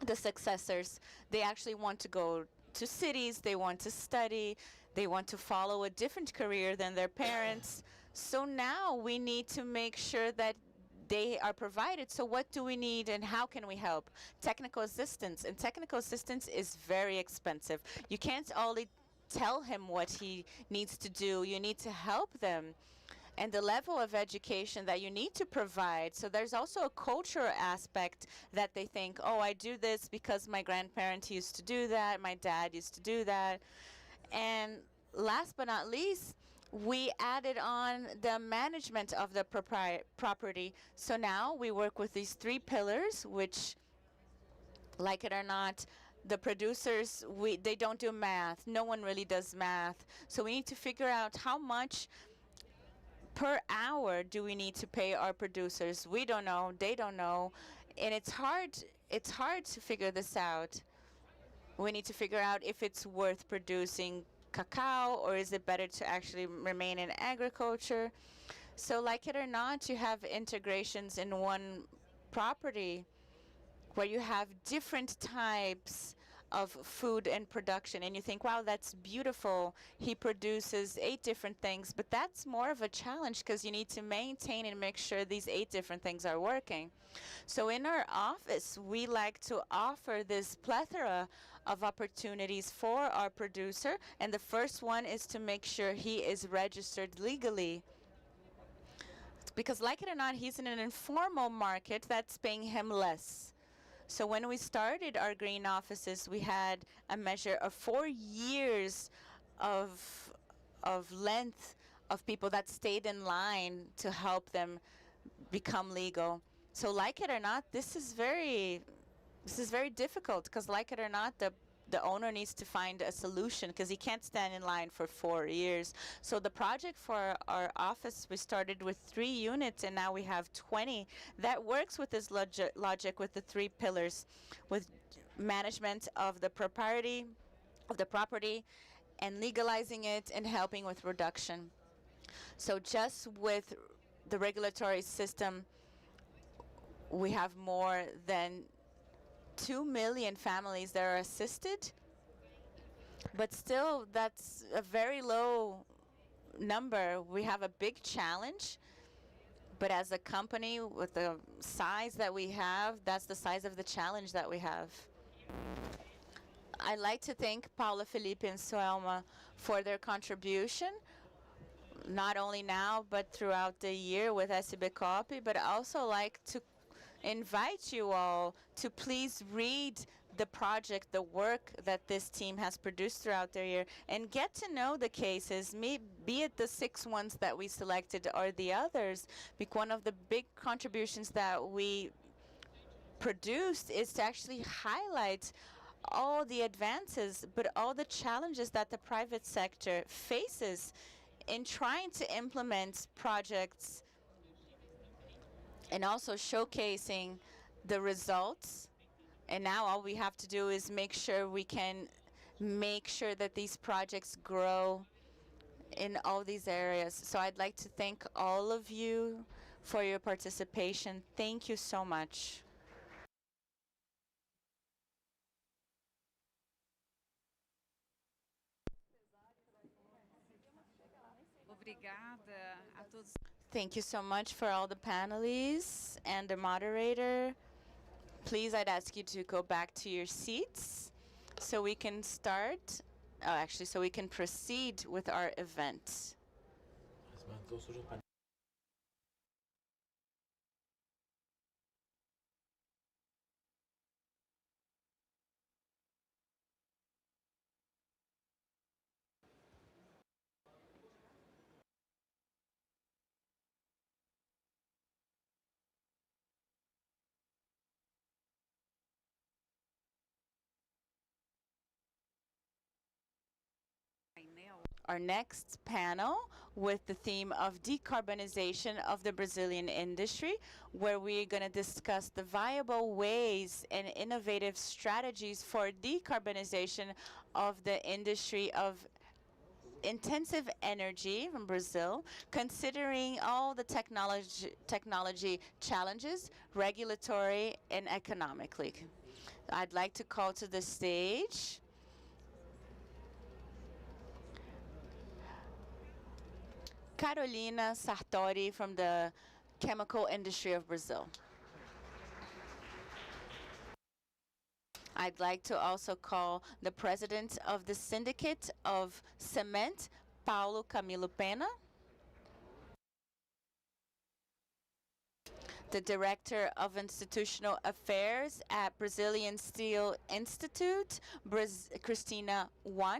the successors. They actually want to go to cities, they want to study, they want to follow a different career than their parents. So now we need to make sure that they are provided. So what do we need and how can we help? Technical assistance. And technical assistance is very expensive. You can't only tell him what he needs to do, you need to help them. And the level of education that you need to provide. So there's also a cultural aspect that they think, oh, I do this because my grandparents used to do that, my dad used to do that. And last but not least, we added on the management of the property. So now we work with these 3 pillars, which, like it or not, the producers, they don't do math. No one really does math. So we need to figure out how much per hour do we need to pay our producers. We don't know, they don't know, and it's hard to figure this out. We need to figure out if it's worth producing cacao or is it better to actually remain in agriculture. So like it or not, you have integrations in one property where you have different types of food and production, and you think, wow, that's beautiful. He produces 8 different things, but that's more of a challenge because you need to maintain and make sure these 8 different things are working. So in our office, we like to offer this plethora of opportunities for our producer, and the first one is to make sure he is registered legally. Because like it or not, he's in an informal market that's paying him less. So when we started our green offices, we had a measure of 4 years of length of people that stayed in line to help them become legal. So like it or not, this is very difficult because like it or not, the owner needs to find a solution because he can't stand in line for 4 years. So the project for our office, we started with 3 units and now we have 20. That works with this logic with the 3 pillars, with management of the property, and legalizing it and helping with reduction. So just with the regulatory system, we have more than 2 million families that are assisted, but still that's a very low number. We have a big challenge, but as a company with the size that we have, that's the size of the challenge that we have. I'd like to thank Paula, Felipe, and Soelma for their contribution, not only now, but throughout the year with SB Copy, but I also like to invite you all to please read the project, the work that this team has produced throughout the year, and get to know the cases, be it the 6 ones that we selected or the others. Because one of the big contributions that we produced is to actually highlight all the advances, but all the challenges that the private sector faces in trying to implement projects, and also showcasing the results. And now all we have to do is make sure we can make sure that these projects grow in all these areas. So I'd like to thank all of you for your participation. Thank you so much. Obrigada a todos. Thank you so much for all the panelists and the moderator. Please, I'd ask you to go back to your seats so we can start, so we can proceed with our event. our next panel with the theme of decarbonization of the Brazilian industry, where we're going to discuss the viable ways and innovative strategies for decarbonization of the industry of intensive energy from Brazil, considering all the technology challenges, regulatory and economically. I'd like to call to the stage Carolina Sartori from the chemical industry of Brazil. I'd like to also call the president of the Syndicate of Cement, Paulo Camilo Pena. The Director of Institutional Affairs at Brazilian Steel Institute, Cristina Wan.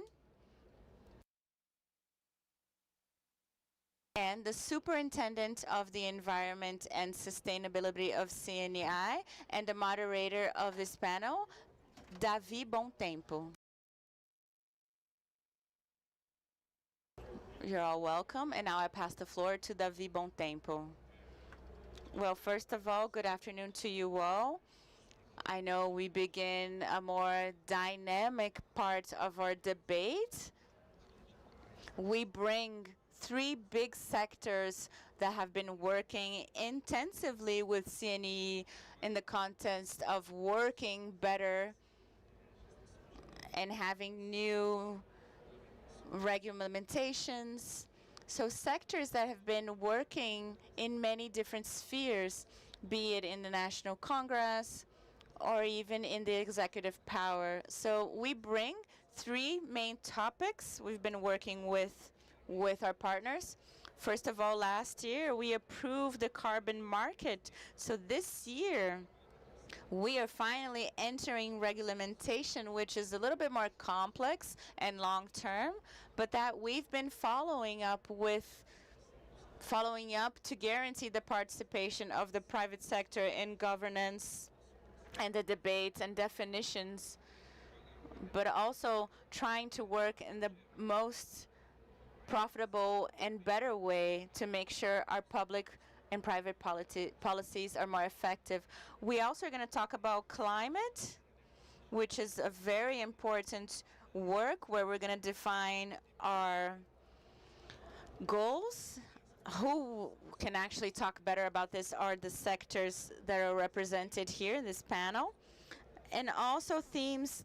And the Superintendent of the Environment and Sustainability of CNI and the moderator of this panel, Davi Bontempo. You're all welcome, and now I pass the floor to Davi Bontempo. Well, first of all, good afternoon to you all. I know we begin a more dynamic part of our debate. We bring three big sectors that have been working intensively with CNE in the context of working better and having new regulamentations. So sectors that have been working in many different spheres, be it in the National Congress or even in the executive power. So we bring three main topics we've been working with our partners. First of all, last year we approved the carbon market. So this year we are finally entering regulation, which is a little bit more complex and long term, but that we've been following up to guarantee the participation of the private sector in governance and the debates and definitions, but also trying to work in the most profitable and better way to make sure our public and private policies are more effective. We also are going to talk about climate, which is a very important work where we're going to define our goals. Who can actually talk better about this are the sectors that are represented here in this panel. And also themes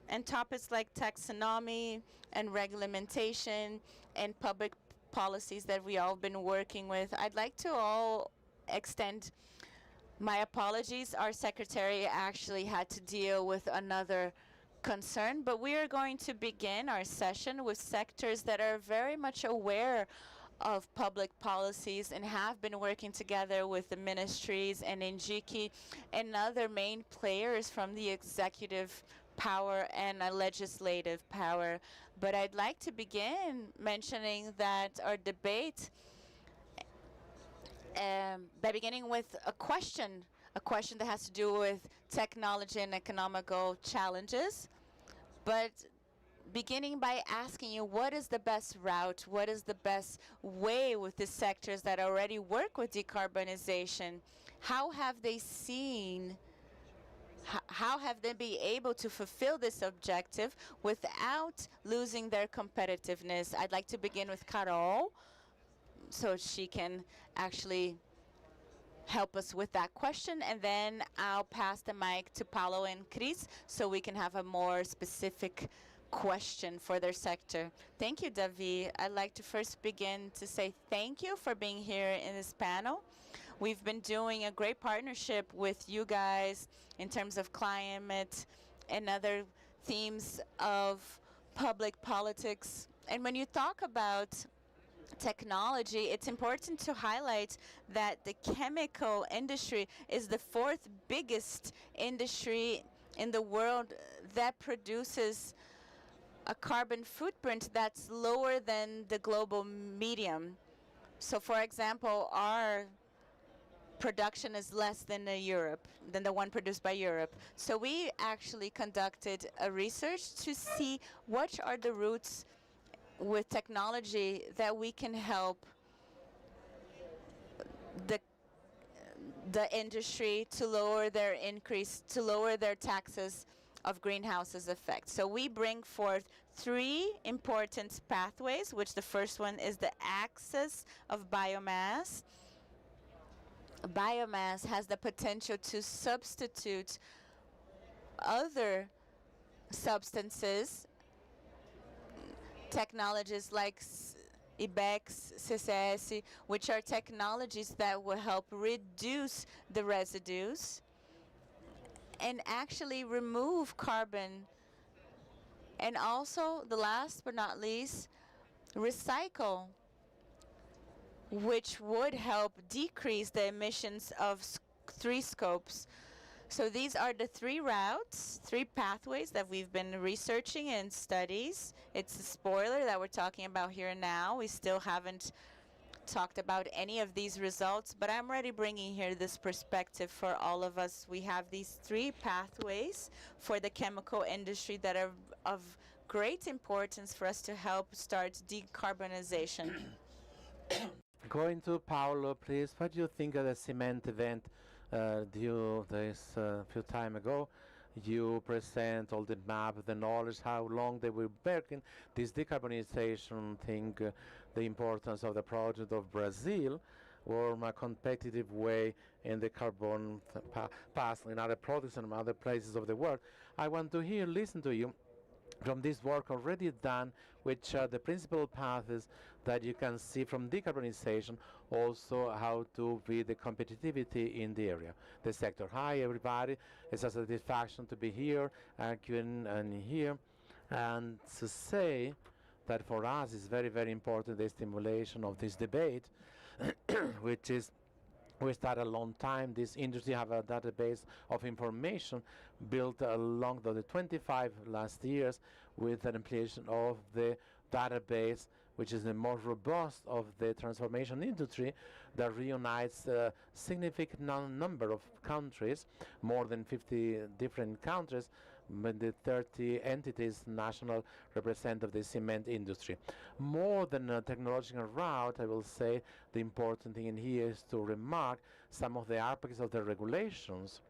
and topics like taxonomy and regulation and public policies that we all been working with. I'd like to all extend my apologies. Our secretary actually had to deal with another concern, but we are going to begin our session with sectors that are very much aware of public policies and have been working together with the ministries and NGIC and other main players from the executive power and legislative power. But I'd like to begin mentioning that our debate, by beginning with a question that has to do with technology and economical challenges, but beginning by asking you what is the best route, what is the best way with the sectors that already work with decarbonization? How have they seen how have they been able to fulfill this objective without losing their competitiveness? I'd like to begin with Carol, so she can actually help us with that question, and then I'll pass the mic to Paulo and Chris so we can have a more specific question for their sector. Thank you, Davi. I'd like to first begin to say thank you for being here in this panel. We've been doing a great partnership with you guys in terms of climate and other themes of public politics. And when you talk about technology, it's important to highlight that the chemical industry is the fourth biggest industry in the world that produces a carbon footprint that's lower than the global median. So for example, our production is less than the one produced by Europe. So we actually conducted a research to see what are the routes with technology that we can help the industry to lower their taxes of greenhouses effect. So we bring forth 3 important pathways, which the first one is the access of biomass. Biomass has the potential to substitute other substances, technologies like IBEX, CCS, which are technologies that will help reduce the residues and actually remove carbon. And also, the last but not least, recycle, which would help decrease the emissions of 3 scopes. So these are the 3 routes, 3 pathways that we've been researching in studies. It's a spoiler that we're talking about here now. We still haven't talked about any of these results, but I'm already bringing here this perspective for all of us. We have these 3 pathways for the chemical industry that are of great importance for us to help start decarbonization. Going to Paolo, please. What do you think of the cement event due this few time ago? You present all the map, the knowledge, how long they will work in this decarbonization thing, the importance of the project of Brazil, or a competitive way in the carbon path in other products and other places of the world. I want to listen to you from this work already done, which are the principal paths that you can see from decarbonization, also how to be the competitivity in the area, the sector. Hi everybody, it's a satisfaction to be here, arguing and here, and to say that for us is very, very important the stimulation of this debate, which is we started a long time. This industry have a database of information built along the 25 last years with an implementation of the database, which is the most robust of the transformation industry that reunites a significant number of countries, more than 50 different countries, but the 30 entities national represent of the cement industry. More than a technological route, I will say the important thing in here is to remark some of the aspects of the regulations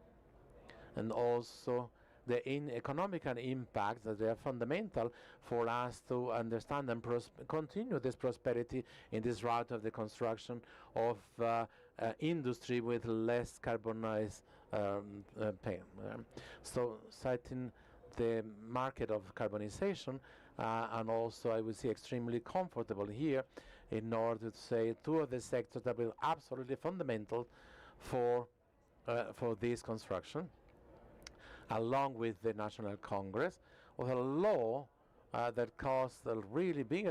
and also the economical impact that they are fundamental for us to understand and continue this prosperity in this route of the construction of industry with less carbonized pain. So citing the market of carbonization and also I would say extremely comfortable here in order to say 2 of the sectors that will absolutely fundamental for this construction, along with the National Congress, with a law that costs a really big,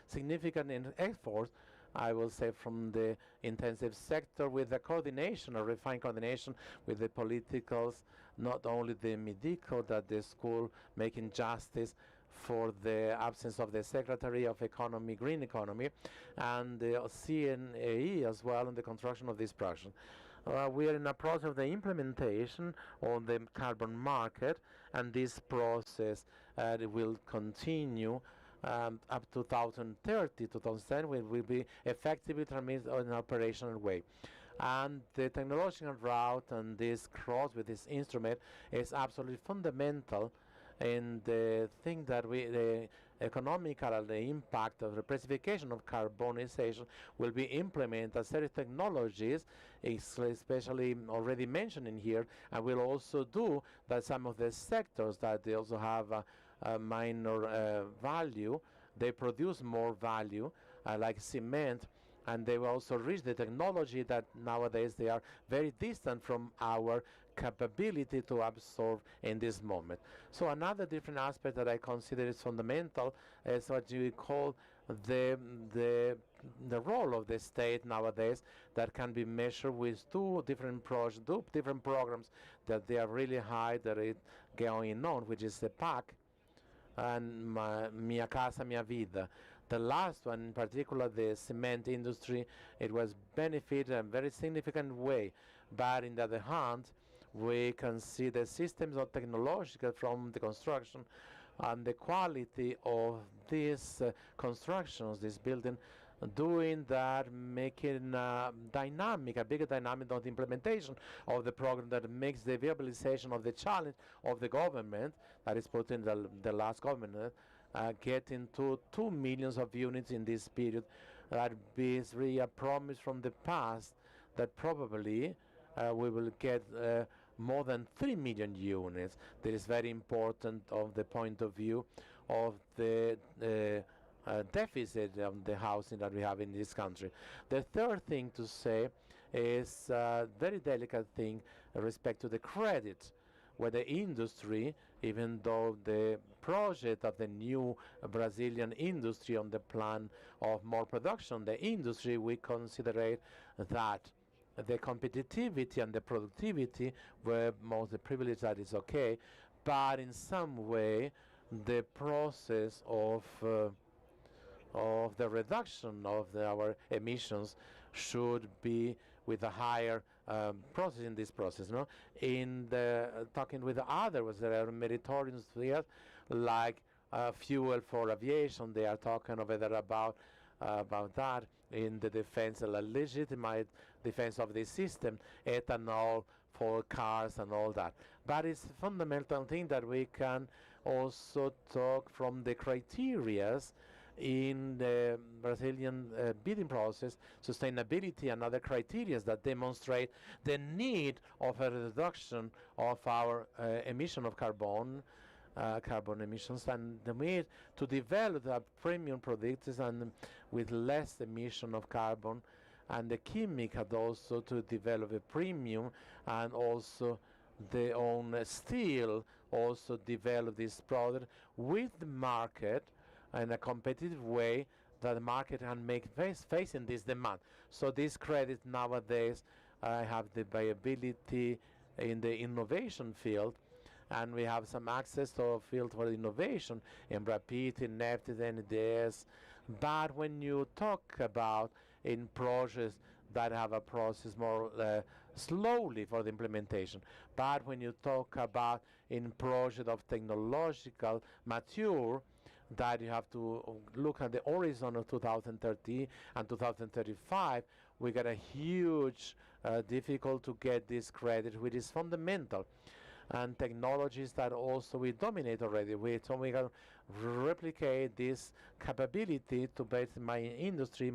significant effort, I will say, from the intensive sector with the coordination, a refined coordination with the politicals, not only the medical, that the school making justice for the absence of the Secretary of Economy, Green Economy, and the CNAE as well in the construction of this project. We are in a process of the implementation on the carbon market, and this process will continue up to 2030, 2010, when will be effectively transmitted in an operational way. And the technological route and this cross with this instrument is absolutely fundamental in the thing that the economical and the impact of the precipitation of carbonization will be implemented as certain technologies, especially already mentioned in here, and will also do that some of the sectors that they also have a minor value, they produce more value, like cement, and they will also reach the technology that nowadays they are very distant from our capability to absorb in this moment. So another different aspect that I consider is fundamental is what you call the role of the state nowadays that can be measured with 2 different projects, 2 different programs that they are really high that are going on, which is the PAC and Mia Casa Mia Vida. The last one, in particular, the cement industry, it was benefited in a very significant way. But in the other hand, we can see the systems of technological from the construction and the quality of these constructions, this building, doing that, making dynamic, a bigger dynamic of the implementation of the program that makes the viabilization of the challenge of the government that is put in the last government, getting to 2 millions of units in this period. That is really a promise from the past that probably we will get more than 3 million units. That is very important of the point of view of the deficit of the housing that we have in this country. The third thing to say is a very delicate thing with respect to the credit, where the industry, even though the project of the new Brazilian industry on the plan of more production, the industry, we consider that the competitivity and the productivity were most the privilege that is okay, but in some way the process of the reduction of our emissions should be with a higher process in this process. No, in the talking with the others, there are meritorious fields like fuel for aviation. They are talking over there about that in the defense, a legitimate defense of the system, ethanol for cars and all that. But it's a fundamental thing that we can also talk from the criterias in the Brazilian bidding process, sustainability and other criteria that demonstrate the need of a reduction of our emission of carbon emissions, and the need to develop the premium products and with less emission of carbon, and the chemic had also to develop a premium, and also the own steel also develop this product with the market in a competitive way that the market can make facing this demand. So this credit nowadays have the viability in the innovation field, and we have some access to a field for innovation in Rapid, in NEFT, NDS. But when you talk about in projects that have a process more slowly for the implementation, but when you talk about in project of technological mature, that you have to look at the horizon of 2030 and 2035, we got a huge difficult to get this credit, which is fundamental. And technologies that also we dominate already. So we can replicate this capability to base my industry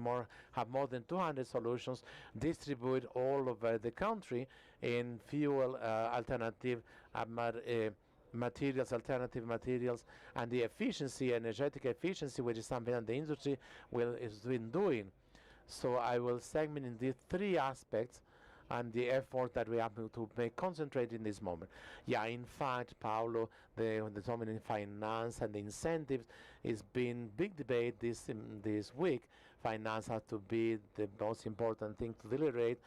have more than 200 solutions, distribute all over the country in fuel alternative materials, alternative materials, and the efficiency, energetic efficiency, which is something that the industry is been doing. So I will segment in these three aspects and the effort that we have to make concentrate in this moment. Yeah, in fact, Paulo, the dominant finance and the incentives is been big debate this week. Finance has to be the most important thing to deliberate.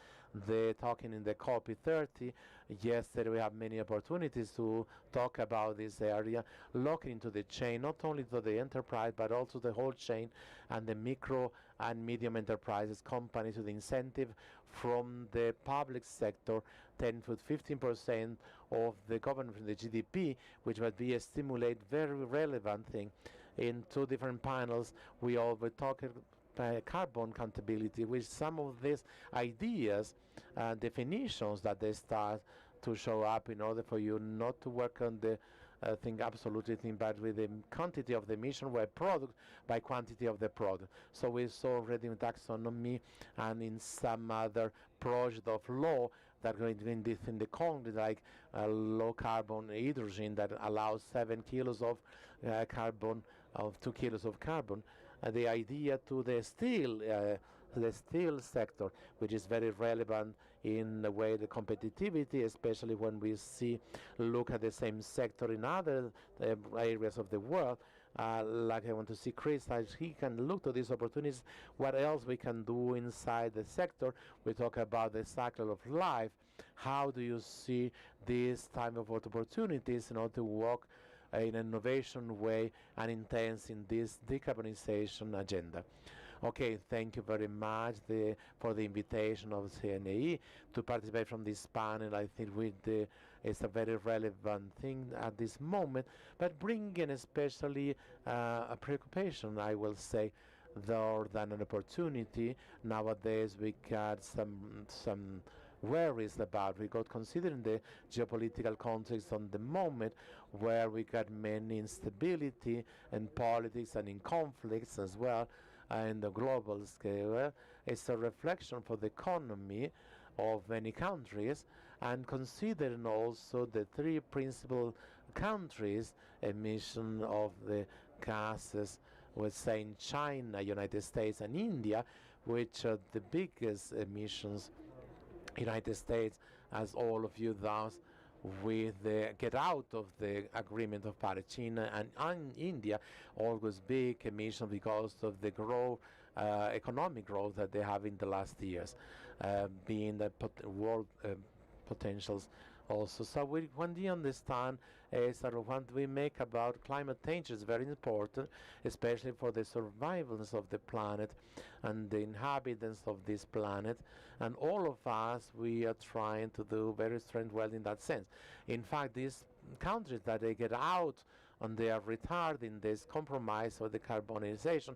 The talking in the COP30. Yesterday we have many opportunities to talk about this area, looking into the chain, not only to the enterprise, but also the whole chain and the micro and medium enterprises, companies with incentive from the public sector, 10 to 15% of the government from the GDP, which would be a stimulate very relevant thing. In two different panels, we all were talking carbon accountability, with some of these ideas, definitions that they start to show up in order for you not to work on the thing absolutely thing, but with the quantity of the emission by product by quantity of the product. So we saw already in taxonomy and in some other project of law that going in this in the country, like low carbon hydrogen that allows 7 kilos of carbon, of 2 kilos of carbon. The idea to the steel sector, which is very relevant in the way the competitivity, especially when we look at the same sector in other areas of the world. Like I want to see Chris, as he can look to these opportunities, what else we can do inside the sector. We talk about the cycle of life. How do you see this type of opportunities in order to work in an innovation way and intense in this decarbonization agenda? Okay, thank you very much for the invitation of CNAE to participate from this panel. I think with the is a very relevant thing at this moment, but bringing especially a preoccupation, I will say, more than an opportunity. Nowadays we got some worries about, we got considering the geopolitical context on the moment, where we got many instability in politics and in conflicts as well, in the global scale. It's a reflection for the economy of many countries, and considering also the three principal countries emission of the gases, we're saying China, United States and India, which are the biggest emissions. United States, as all of you thus, with the get out of the agreement of Paris. China and India always big emission because of the growth, economic growth that they have in the last years, being the world potentials also. So when we understand sort of what we make about climate change is very important, especially for the survivals of the planet and the inhabitants of this planet. And all of us, we are trying to do very strange well in that sense. In fact, these countries that they get out and they are retarding this compromise of the carbonization,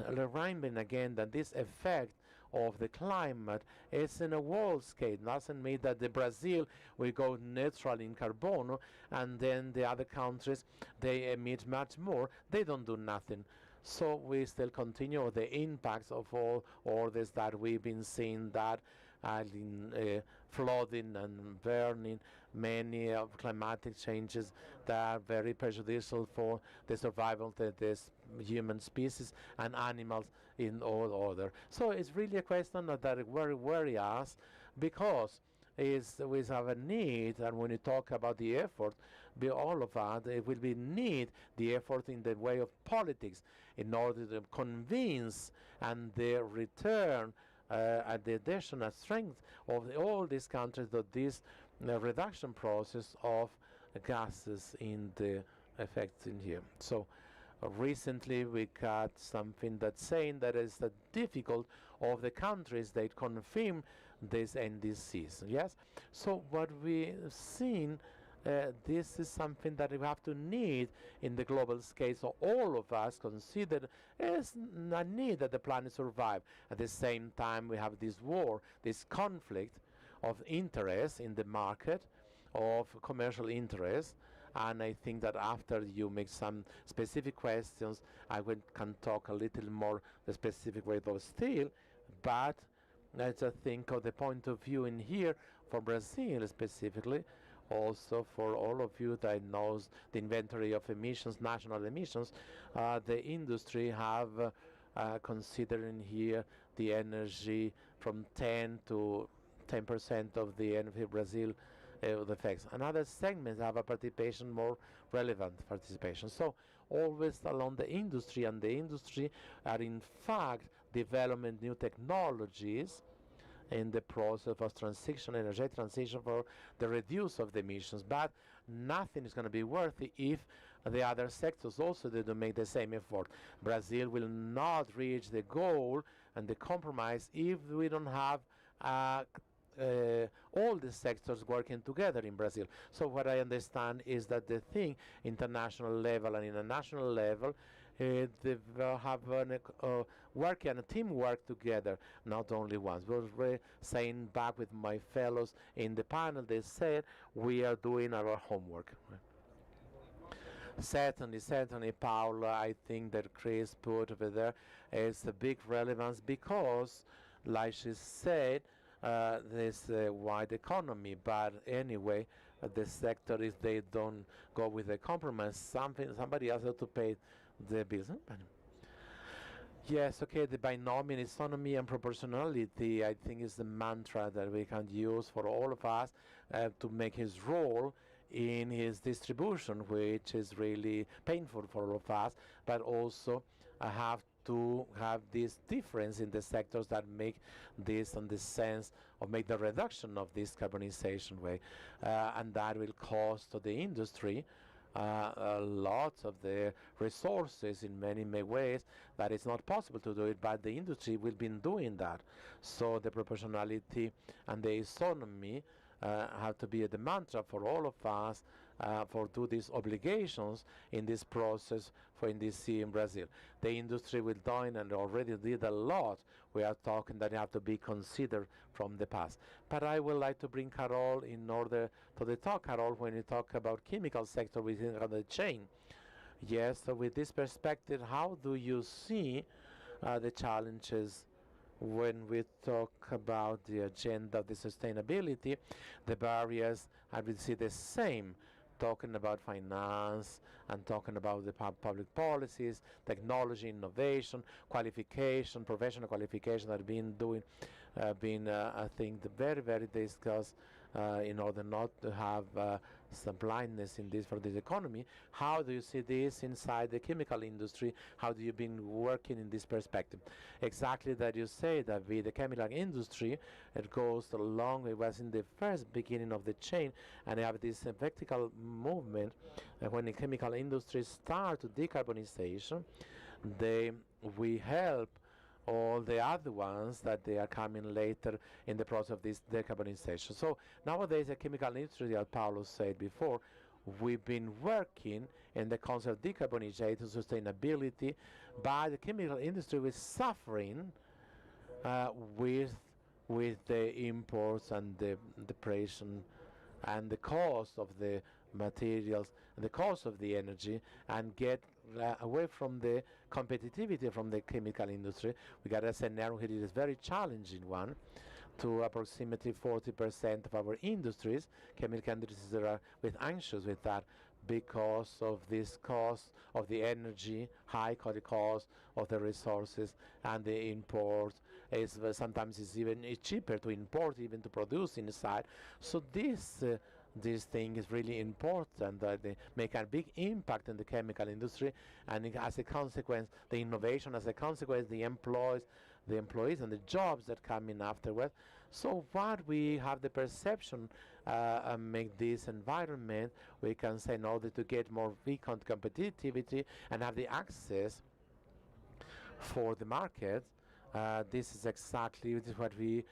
reminding again that this effect of the climate is in a world scale. Doesn't mean that the Brazil will go neutral in carbon and then the other countries they emit much more. They don't do nothing. So we still continue the impacts of all this that we've been seeing, that in flooding and burning, many of climatic changes that are very prejudicial for the survival of this human species and animals in all order. So it's really a question that worry us, because we have a need, and when you talk about the effort, be all of us, it will be need the effort in the way of politics in order to convince and the return and the additional strength of all these countries that this reduction process of gases in the effects in here. So recently we got something that's saying that it's difficult of the countries that confirm this NDCs. Yes, so what we've seen, this is something that we have to need in the global scale. So all of us consider it's a need that the planet survive. At the same time, we have this war, this conflict of interest in the market, of commercial interest. And I think that after you make some specific questions, can talk a little more the specific way of steel. But let's think of the point of view in here for Brazil specifically. Also for all of you that knows the inventory of emissions, national emissions, the industry have considering here the energy from 10% to 10% of the energy Brazil the effects. Another segments have a participation, more relevant participation. So always along the industry, and the industry are in fact developing new technologies in the process of transition, energy transition, for the reduce of the emissions. But nothing is going to be worthy if the other sectors also they don't make the same effort. Brazil will not reach the goal and the compromise if we don't have all the sectors working together in Brazil. So what I understand is that the thing, international level and in a national level, they have working and teamwork together, not only once. We're saying back with my fellows in the panel, they said we are doing our homework. Certainly, Paula, I think that Chris put over there is a big relevance because, like she said, there's a wide economy, but anyway, the sector, if they don't go with a compromise, somebody else has to pay the bills. Yes, okay, the binomial economy and proportionality, I think, is the mantra that we can use for all of us to make his role in his distribution, which is really painful for all of us, but also have to have this difference in the sectors that make this in the sense of make the reduction of this carbonization way, and that will cost to the industry lots of the resources in many ways that it's not possible to do it, but the industry will be doing that. So the proportionality and the economy have to be the mantra for all of us for do these obligations in this process for NDC in Brazil. The industry will join and already did a lot. We are talking that have to be considered from the past. But I would like to bring Carol in order to the talk, Carol, when you talk about chemical sector within the chain. Yes, so with this perspective, how do you see the challenges when we talk about the agenda of the sustainability, the barriers, and we see the same, talking about finance and talking about the public policies, technology, innovation, qualification, professional qualification that have been doing, I think, very, very discussed in order not to have some blindness in this for this economy. How do you see this inside the chemical industry? How do you been working in this perspective? Exactly that you say that with the chemical industry, it goes along, it was in the first beginning of the chain, and they have this vertical movement. When the chemical industry start to decarbonization, we help all the other ones that they are coming later in the process of this decarbonization. So nowadays the chemical industry, as Paulo said before, we've been working in the concept of decarbonization, sustainability, but the chemical industry was suffering with the imports and the depression and the cost of the materials, the cost of the energy, and get away from the competitivity from the chemical industry. We got a scenario here that is very challenging one. To approximately 40% of our industries, chemical industries are anxious with that because of this cost of the energy, high cost of the resources, and the import is sometimes it's cheaper to import even to produce inside. So this thing is really important that they make a big impact in the chemical industry, and as a consequence, the innovation, as a consequence, the employees and the jobs that come in afterwards. So what we have the perception make this environment, we can say in order to get more vacant competitivity and have the access for the market, this is exactly what we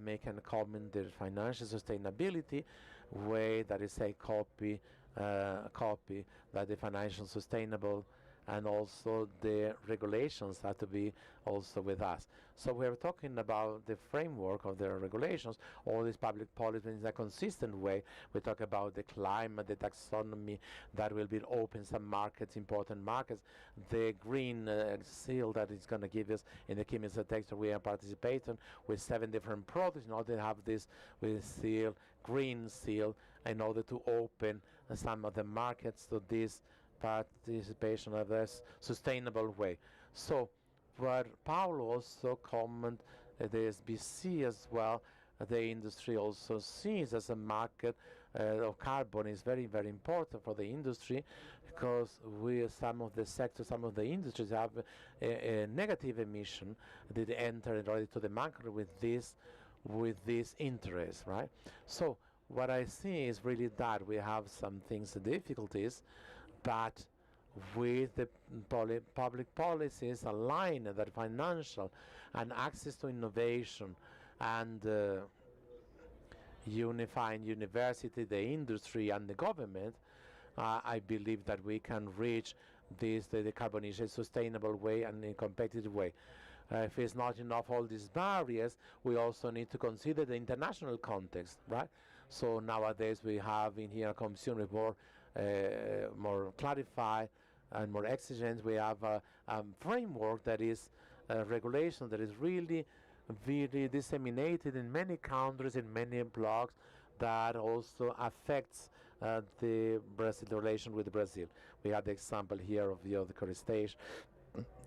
make and comment the financial sustainability way that is a copy that the financial sustainable and also the regulations have to be also with us. So we're talking about the framework of the regulations, all these public policy in a consistent way. We talk about the climate, the taxonomy that will be open some markets, important markets, the green seal that is going to give us in the chemical sector. We are participating with 7 different products in order to have this with seal, green seal, in order to open some of the markets to this participation of this sustainable way. So what Paulo also comment the SBC as well, the industry also sees as a market of carbon is very, very important for the industry, because some of the sectors, some of the industries have a negative emission that enter already to the market with this interest, right? So what I see is really that we have some things, difficulties, but with the public policies aligned that financial and access to innovation and unifying university, the industry and the government, I believe that we can reach this the decarbonization sustainable way and in a competitive way. If it's not enough all these barriers, we also need to consider the international context, right? So nowadays we have in here a commission report more clarified and more exigent. We have a framework that is regulation that is really disseminated in many countries, in many blocks, that also affects the Brazil relation with Brazil. We have the example here of the deforestation,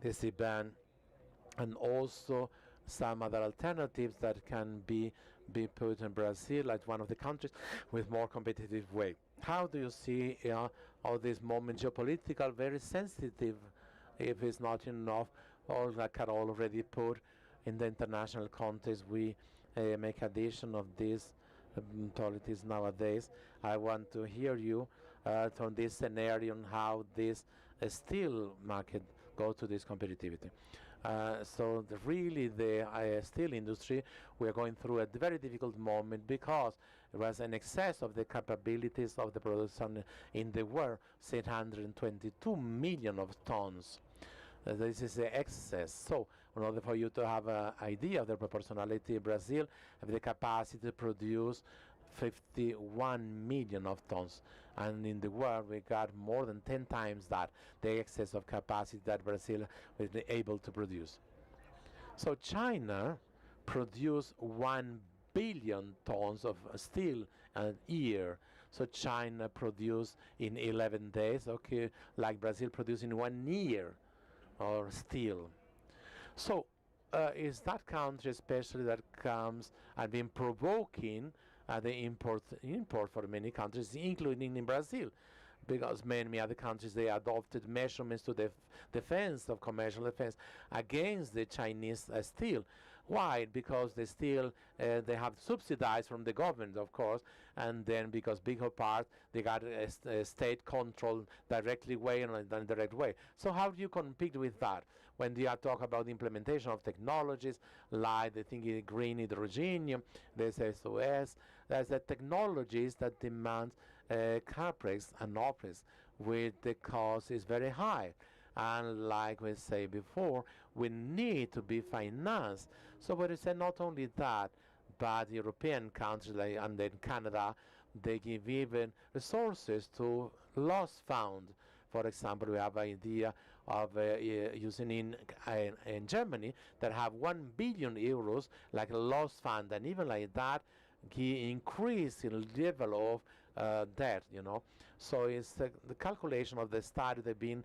the CBAN, and also some other alternatives that can be put in Brazil, like one of the countries with more competitive way. How do you see all this moment geopolitical, very sensitive, if it's not enough, all that Carol already put in the international context, we make addition of these politics nowadays. I want to hear you on this scenario on how this steel market go to this competitivity. So really the steel industry, we are going through a very difficult moment because There was an excess of the capabilities of the production in the world, 622 million of tons. This is the excess. So, in order for you to have an idea of the proportionality, Brazil have the capacity to produce 51 million of tons, and in the world we got more than 10 times that, the excess of capacity that Brazil was able to produce. So China produced 1 billion tons of steel a year. So China produced in 11 days, okay, like Brazil produced in 1 year or steel. So is that country especially that comes and been provoking the import for many countries, including in Brazil, because many other countries, they adopted measurements to the defense of commercial defense against the Chinese steel. Why? Because the steel, they have subsidized from the government, of course, and then because bigger part, they got a state control directly way and an indirect way. So how do you compete with that? When they are talking about the implementation of technologies like the thingy green hydrogen, there's SOS, there's the technologies that demand capex and OPEX, where the cost is very high. And like we say before, we need to be financed. So what is say not only that, but European countries like, and then Canada, they give even resources to loss fund. For example, we have an idea of using in Germany that have 1 billion euros like a loss fund, and even like that, increase in level of debt, you know. So it's the calculation of the study that been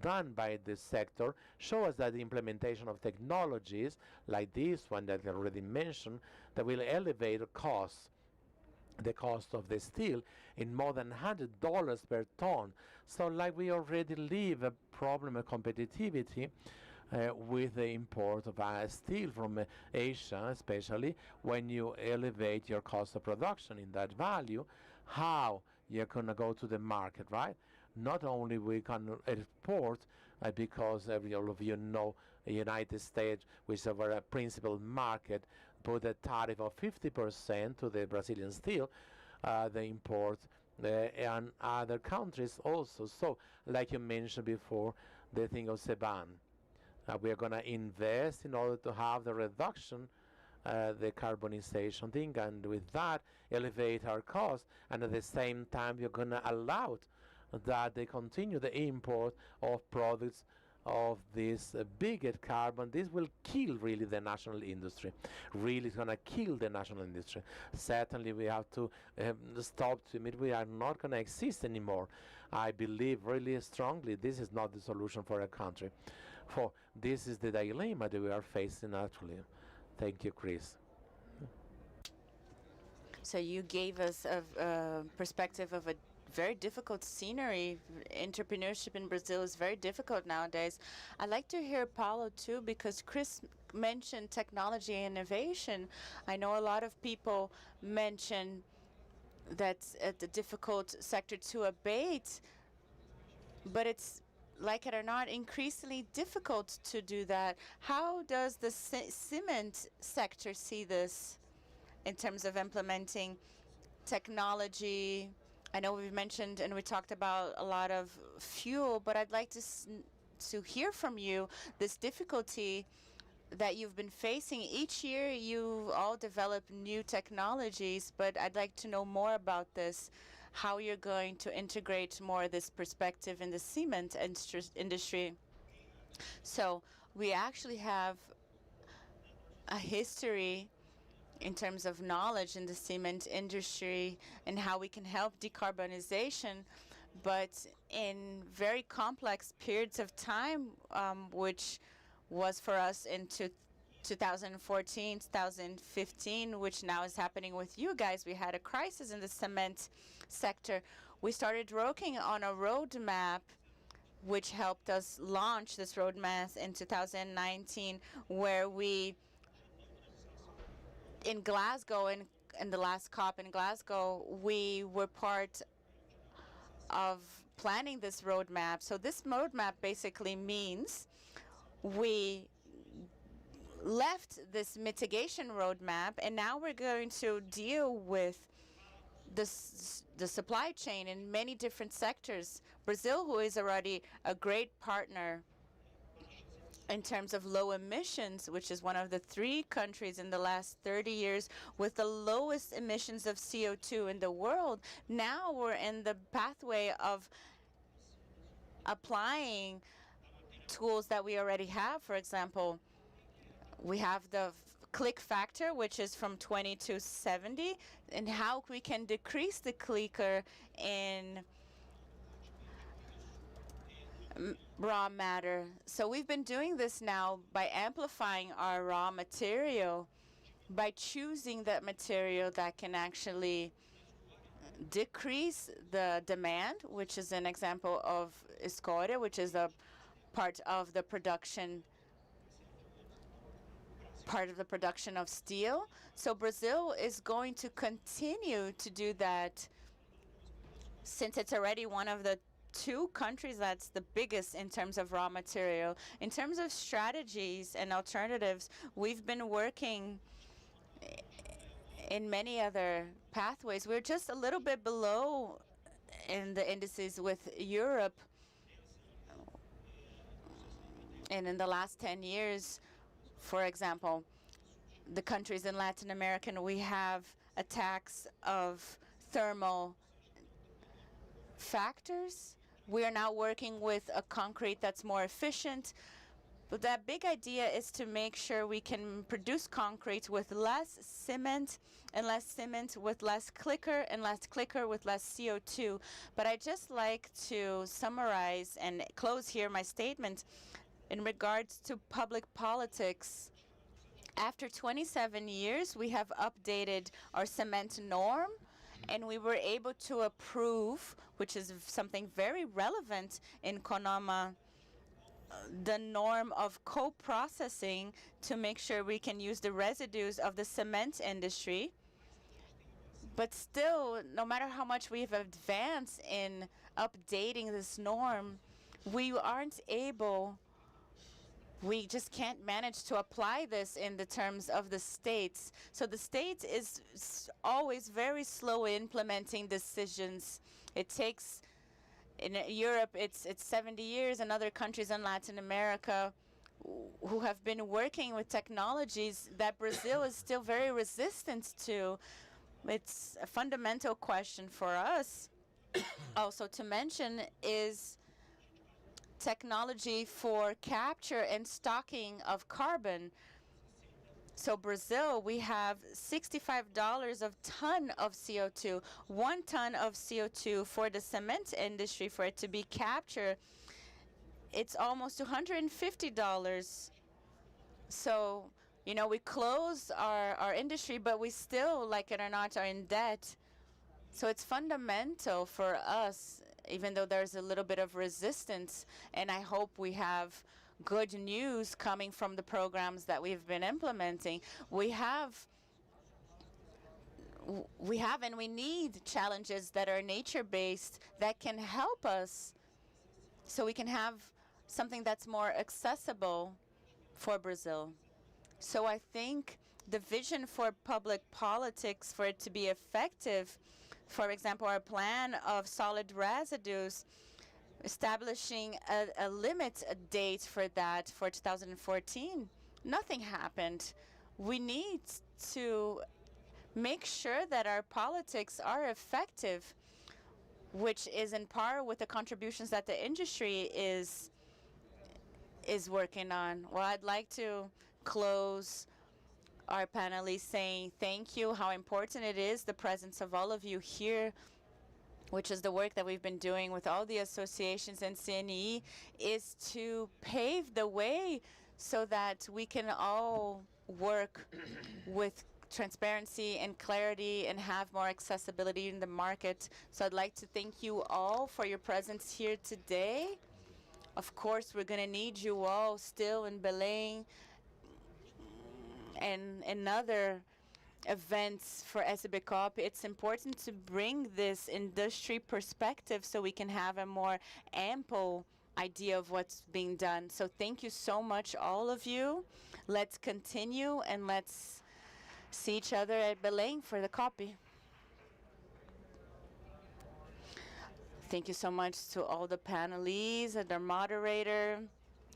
done by this sector show us that the implementation of technologies like this one that I already mentioned, that will elevate the cost of the steel in more than $100 per ton. So like we already leave a problem of competitivity with the import of steel from Asia, especially when you elevate your cost of production in that value, how you're going to go to the market, right? Not only we can export, because all of you know the United States, which is our principal market, put a tariff of 50% to the Brazilian steel, the import, and other countries also. So, like you mentioned before, the thing of CBAM. We are going to invest in order to have the reduction, the carbonization thing, and with that elevate our costs, and at the same time we're going to allow that they continue the import of products of this bigger carbon. This will kill really the national industry. Really, it's going to kill the national industry. Certainly, we have to stop to admit we are not going to exist anymore. I believe really strongly this is not the solution for a country. For this is the dilemma that we are facing actually. Thank you, Chris. So you gave us a perspective of a very difficult scenery. Entrepreneurship in Brazil is very difficult nowadays. I'd like to hear Paulo too, because Chris mentioned technology and innovation. I know a lot of people mention that's a difficult sector to abate, but it's like it or not, increasingly difficult to do that. How does the cement sector see this in terms of implementing technology? I know we've mentioned and we talked about a lot of fuel, but I'd like to hear from you this difficulty that you've been facing. Each year you all develop new technologies, but I'd like to know more about this, how you're going to integrate more this perspective in the cement industry. So we actually have a history in terms of knowledge in the cement industry and how we can help decarbonization, but in very complex periods of time, which was for us in 2014, 2015, which now is happening with you guys. We had a crisis in the cement sector. We started working on a roadmap which helped us launch this roadmap in 2019, where we, in Glasgow, in the last COP in Glasgow, we were part of planning this roadmap. So this roadmap basically means we left this mitigation roadmap, and now we're going to deal with the supply chain in many different sectors. Brazil, who is already a great partner in terms of low emissions, which is one of the 3 countries in the last 30 years with the lowest emissions of CO2 in the world. Now we're in the pathway of applying tools that we already have. For example, we have the click factor, which is from 20 to 70, and how we can decrease the clicker in raw matter. So we've been doing this now by amplifying our raw material, by choosing that material that can actually decrease the demand, which is an example of escoria, which is a part of the production of steel. So Brazil is going to continue to do that, since it's already one of the 2 countries that's the biggest in terms of raw material. In terms of strategies and alternatives, we've been working in many other pathways. We're just a little bit below in the indices with Europe. And in the last 10 years, for example, the countries in Latin America, we have a tax of thermal factors. We are now working with a concrete that's more efficient. But that big idea is to make sure we can produce concrete with less cement with less clicker, and less clicker with less CO2. But I just like to summarize and close here my statement in regards to public politics. After 27 years, we have updated our cement norm, and we were able to approve, which is something very relevant in CONAMA, the norm of co-processing to make sure we can use the residues of the cement industry. But still, no matter how much we've advanced in updating this norm, we just can't manage to apply this in the terms of the states. So the state is always very slow in implementing decisions. It takes, in Europe, it's 70 years, and other countries in Latin America who have been working with technologies that Brazil is still very resistant to. It's a fundamental question for us also to mention is technology for capture and stocking of carbon. So Brazil, we have $65 a ton of CO2, 1 ton of CO2 for the cement industry for it to be captured. It's almost $250. So, you know, we close our industry, but we still, like it or not, are in debt. So it's fundamental for us, even though there's a little bit of resistance, and I hope we have good news coming from the programs that we've been implementing. We have and we need challenges that are nature-based that can help us so we can have something that's more accessible for Brazil. So I think the vision for public politics, for it to be effective, for example, our plan of solid residues, establishing a limit, a date for that for 2014, nothing happened. We need to make sure that our politics are effective, which is in par with the contributions that the industry is working on. Well, I'd like to close our panelists saying thank you, how important it is, the presence of all of you here, which is the work that we've been doing with all the associations and CNE, is to pave the way so that we can all work with transparency and clarity and have more accessibility in the market. So I'd like to thank you all for your presence here today. Of course, we're going to need you all still in Belém and in other events for SBCOP. It's important to bring this industry perspective so we can have a more ample idea of what's being done. So thank you so much, all of you. Let's continue and let's see each other at Belém for the copy. Thank you so much to all the panelists and our moderator.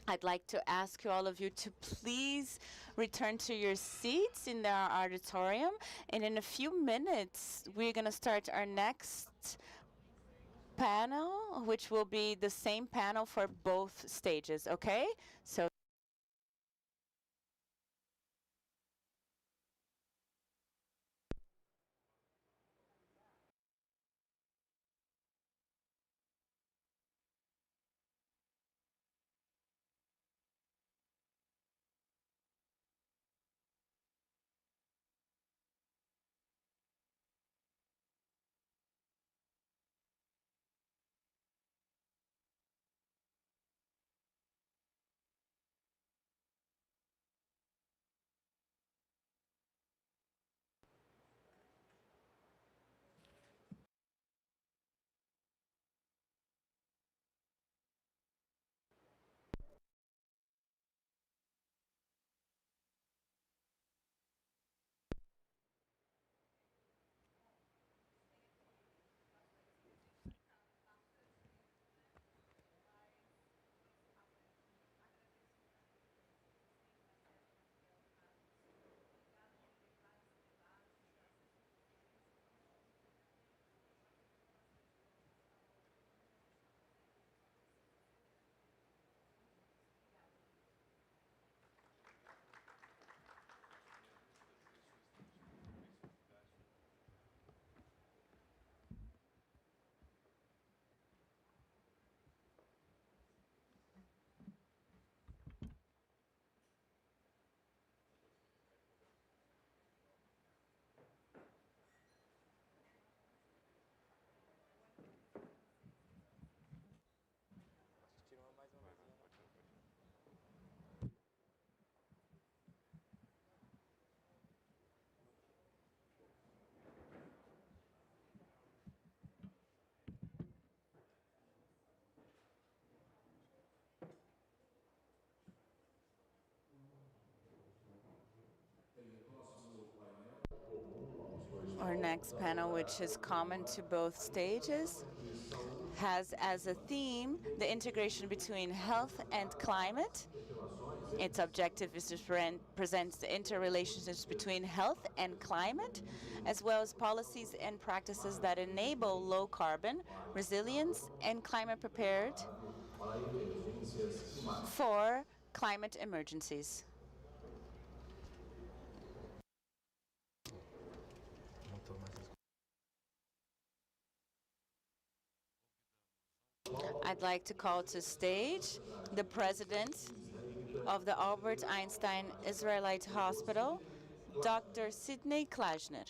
I'd like to ask you, all of you, to please return to your seats in the auditorium. And in a few minutes, we're going to start our next panel, which will be the same panel for both stages, okay? So our next panel, which is common to both stages, has as a theme the integration between health and climate. Its objective is to present the interrelationships between health and climate, as well as policies and practices that enable low carbon, resilience, and climate prepared for climate emergencies. I'd like to call to stage the president of the Albert Einstein Israelite Hospital, Dr. Sidney Klajner.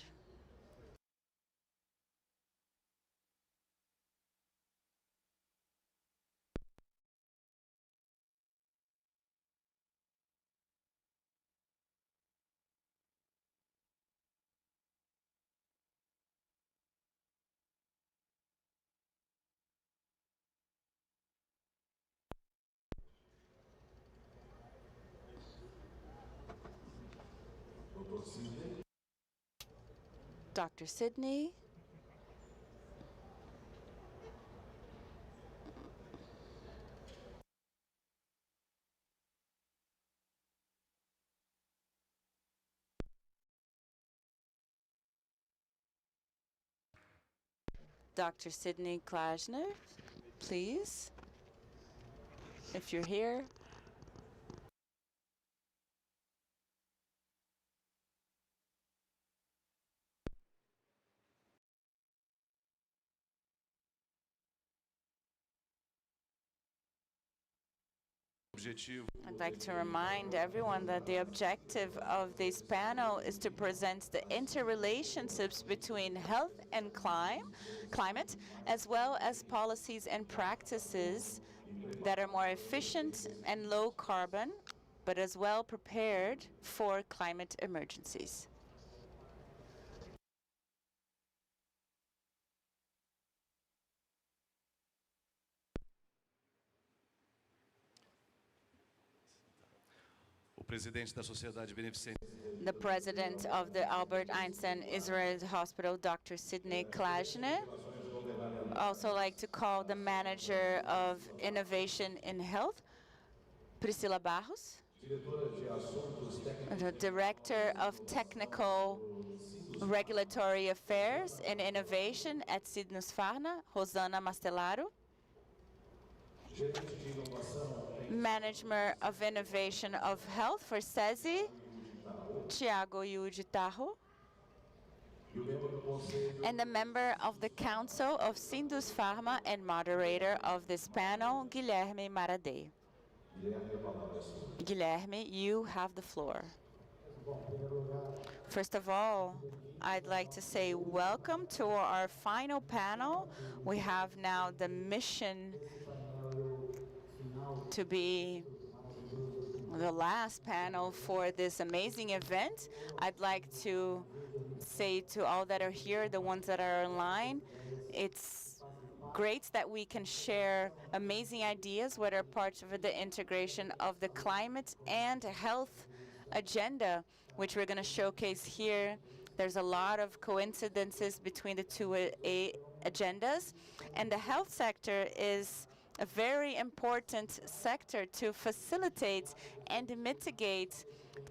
Dr. Sidney. Dr. Sidney Klajner, please, if you're here. I'd like to remind everyone that the objective of this panel is to present the interrelationships between health and climate, as well as policies and practices that are more efficient and low carbon, but as well prepared for climate emergencies. The president of the Albert Einstein Israel Hospital, Dr. Sidney Klajner, also like to call the Manager of Innovation in Health, Priscila Barros, the Director of Technical Regulatory Affairs and Innovation at Sinus-Pharma, Rosana Mastelaro, Manager of Innovation of Health for SESI, Tiago Yuji Tarro, and the member of the Council of Sinus-Pharma and moderator of this panel, Guilherme Maradei. Guilherme, you have the floor. First of all, I'd like to say welcome to our final panel. We have now the mission to be the last panel for this amazing event. I'd like to say to all that are here, the ones that are online, it's great that we can share amazing ideas what are parts of the integration of the climate and health agenda, which we're going to showcase here. There's a lot of coincidences between the two agendas, and the health sector is a very important sector to facilitate and mitigate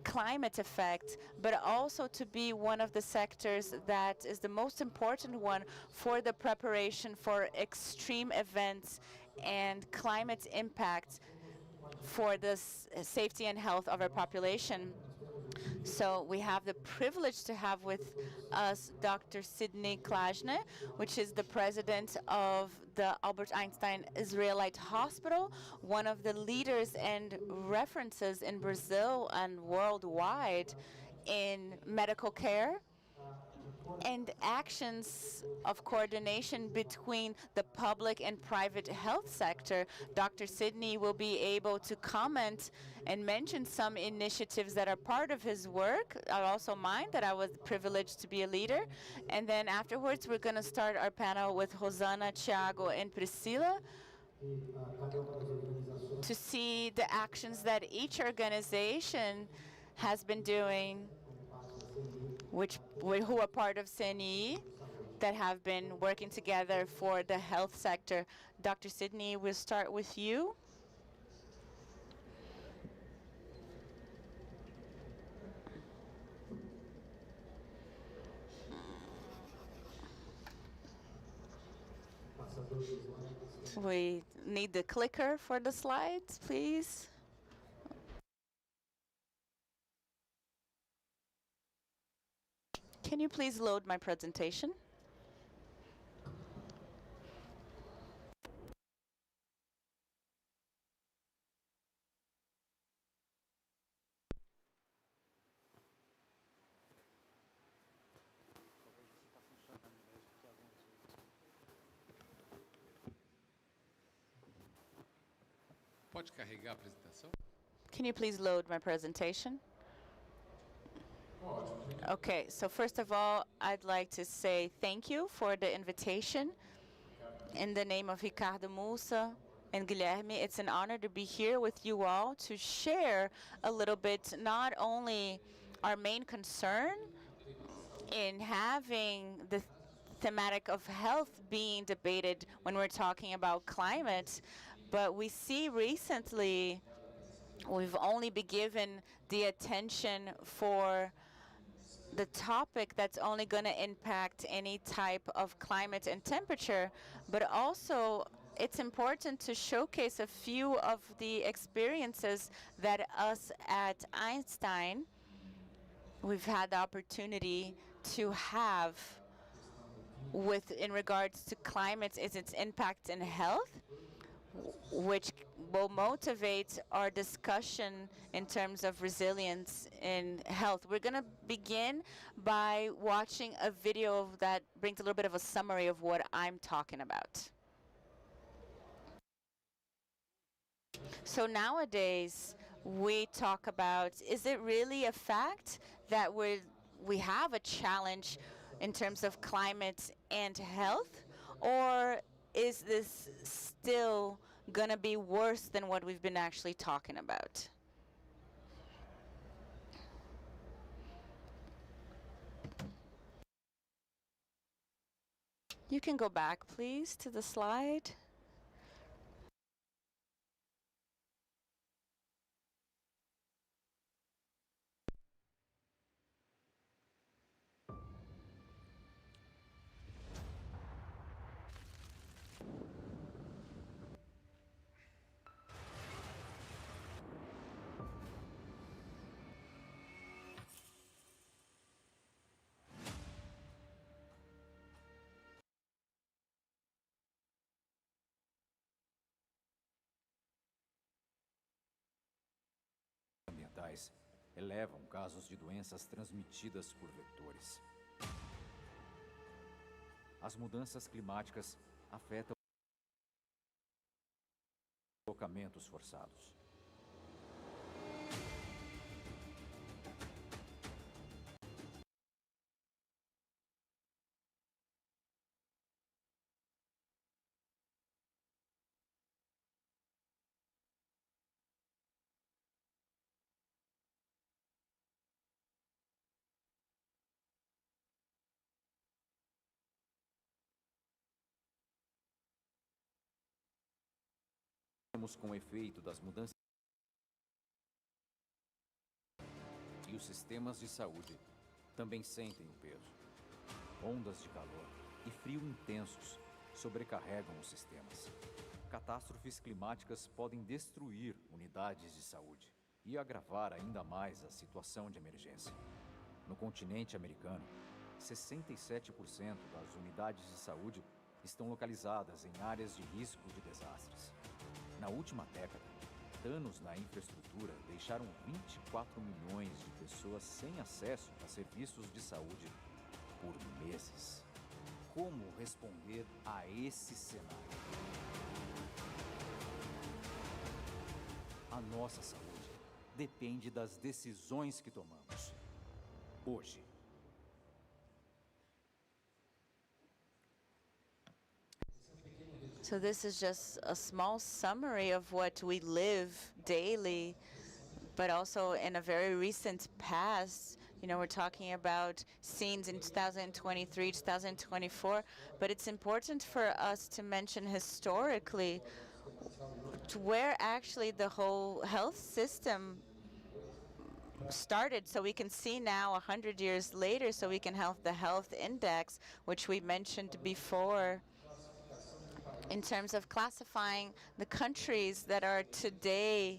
climate effect, but also to be one of the sectors that is the most important one for the preparation for extreme events and climate impact for the safety and health of our population. So we have the privilege to have with us Dr. Sidney Klajne, which is the president of the Albert Einstein Israelite Hospital, one of the leaders and references in Brazil and worldwide in medical care and actions of coordination between the public and private health sector. Dr. Sidney will be able to comment and mention some initiatives that are part of his work, also mine, that I was privileged to be a leader. And then afterwards, we're going to start our panel with Rosana, Tiago, and Priscila to see the actions that each organization has been doing, who are part of CNE, that have been working together for the health sector. Dr. Sidney, we'll start with you. We need the clicker for the slides, please. Can you please load my presentation? Pode carregar a apresentação? Can you please load my presentation? Okay, so first of all, I'd like to say thank you for the invitation. In the name of Ricardo Mussa and Guilherme, it's an honor to be here with you all to share a little bit not only our main concern in having the thematic of health being debated when we're talking about climate, but we see recently we've only been given the attention for the topic that's only going to impact any type of climate and temperature, but also it's important to showcase a few of the experiences that us at Einstein, we've had the opportunity to have in regards to climate, is its impact in health, which will motivate our discussion in terms of resilience in health. We're going to begin by watching a video that brings a little bit of a summary of what I'm talking about. So nowadays, we talk about, is it really a fact that we have a challenge in terms of climate and health, or is this still going to be worse than what we've been actually talking about? You can go back, please, to the slide. Ambientais elevam casos de doenças transmitidas por vetores. As mudanças climáticas afetam deslocamentos forçados. Com o efeito das mudanças e os sistemas de saúde também sentem o peso. Ondas de calor e frio intensos sobrecarregam os sistemas. Catástrofes climáticas podem destruir unidades de saúde e agravar ainda mais a situação de emergência. No continente americano, 67% das unidades de saúde estão localizadas em áreas de risco de desastres. Na última década, danos na infraestrutura deixaram 24 milhões de pessoas sem acesso a serviços de saúde por meses. Como responder a esse cenário? A nossa saúde depende das decisões que tomamos hoje. So this is just a small summary of what we live daily, but also in a very recent past. You know, we're talking about scenes in 2023, 2024, but it's important for us to mention historically to where actually the whole health system started, so we can see now 100 years later, so we can have the health index, which we mentioned before, in terms of classifying the countries that are today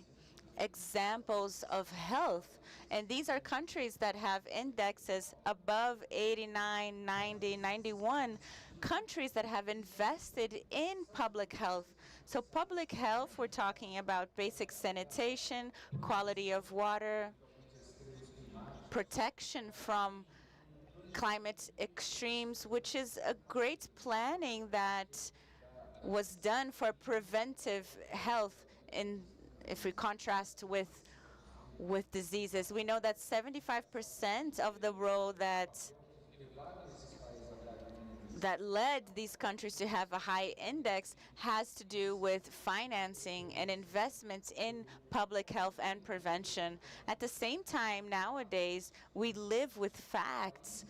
examples of health. And these are countries that have indexes above 89, 90, 91, countries that have invested in public health. So public health, we're talking about basic sanitation, quality of water, protection from climate extremes, which is a great planning that was done for preventive health. In if we contrast with diseases, we know that 75% of the role that led these countries to have a high index has to do with financing and investments in public health and prevention. At the same time, nowadays, we live with facts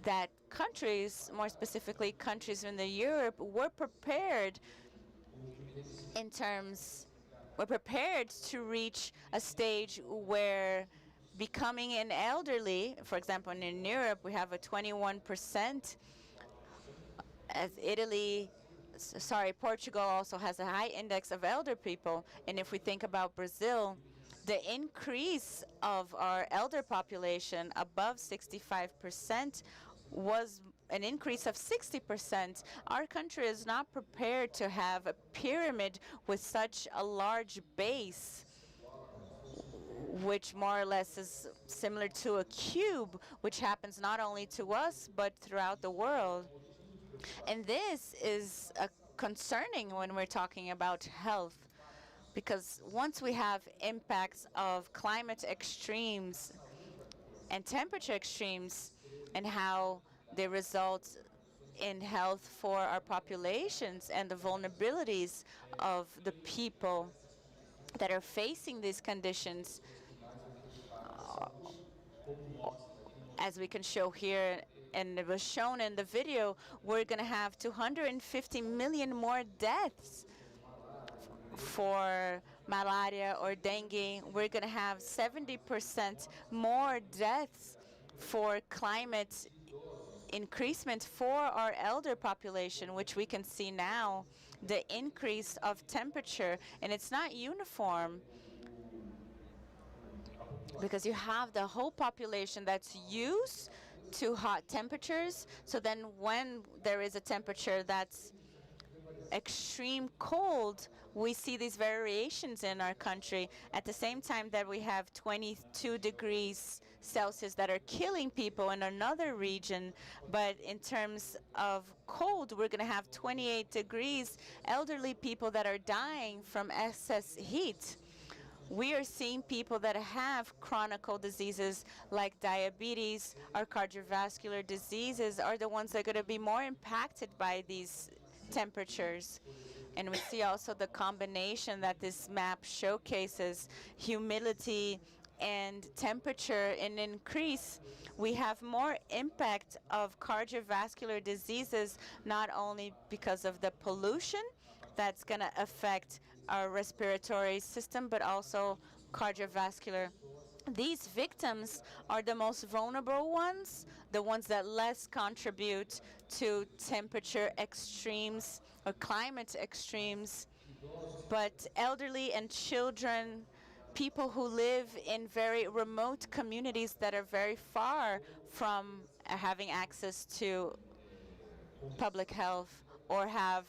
that countries, more specifically countries in Europe, were prepared to reach a stage where becoming an elderly, for example, in Europe, we have a 21%, as Portugal also has a high index of elder people. And if we think about Brazil, the increase of our elder population above 65% was an increase of 60%. Our country is not prepared to have a pyramid with such a large base, which more or less is similar to a cube, which happens not only to us, but throughout the world. And this is concerning when we're talking about health, because once we have impacts of climate extremes and temperature extremes and how they result in health for our populations and the vulnerabilities of the people that are facing these conditions, as we can show here and it was shown in the video, we're going to have 250 million more deaths for malaria or dengue. We're going to have 70% more deaths for climate increasement for our elder population, which we can see now, the increase of temperature, and it's not uniform because you have the whole population that's used to hot temperatures. So then when there is a temperature that's extreme cold, we see these variations in our country. At the same time that we have 22 degrees Celsius that are killing people in another region, but in terms of cold, we're going to have 28 degrees, elderly people that are dying from excess heat. We are seeing people that have chronic diseases like diabetes or cardiovascular diseases are the ones that are going to be more impacted by these temperatures. And we see also the combination that this map showcases, humidity and temperature in increase. We have more impact of cardiovascular diseases, not only because of the pollution that's going to affect our respiratory system, but also cardiovascular. These victims are the most vulnerable ones, the ones that less contribute to temperature extremes or climate extremes. But elderly and children, people who live in very remote communities that are very far from having access to public health or have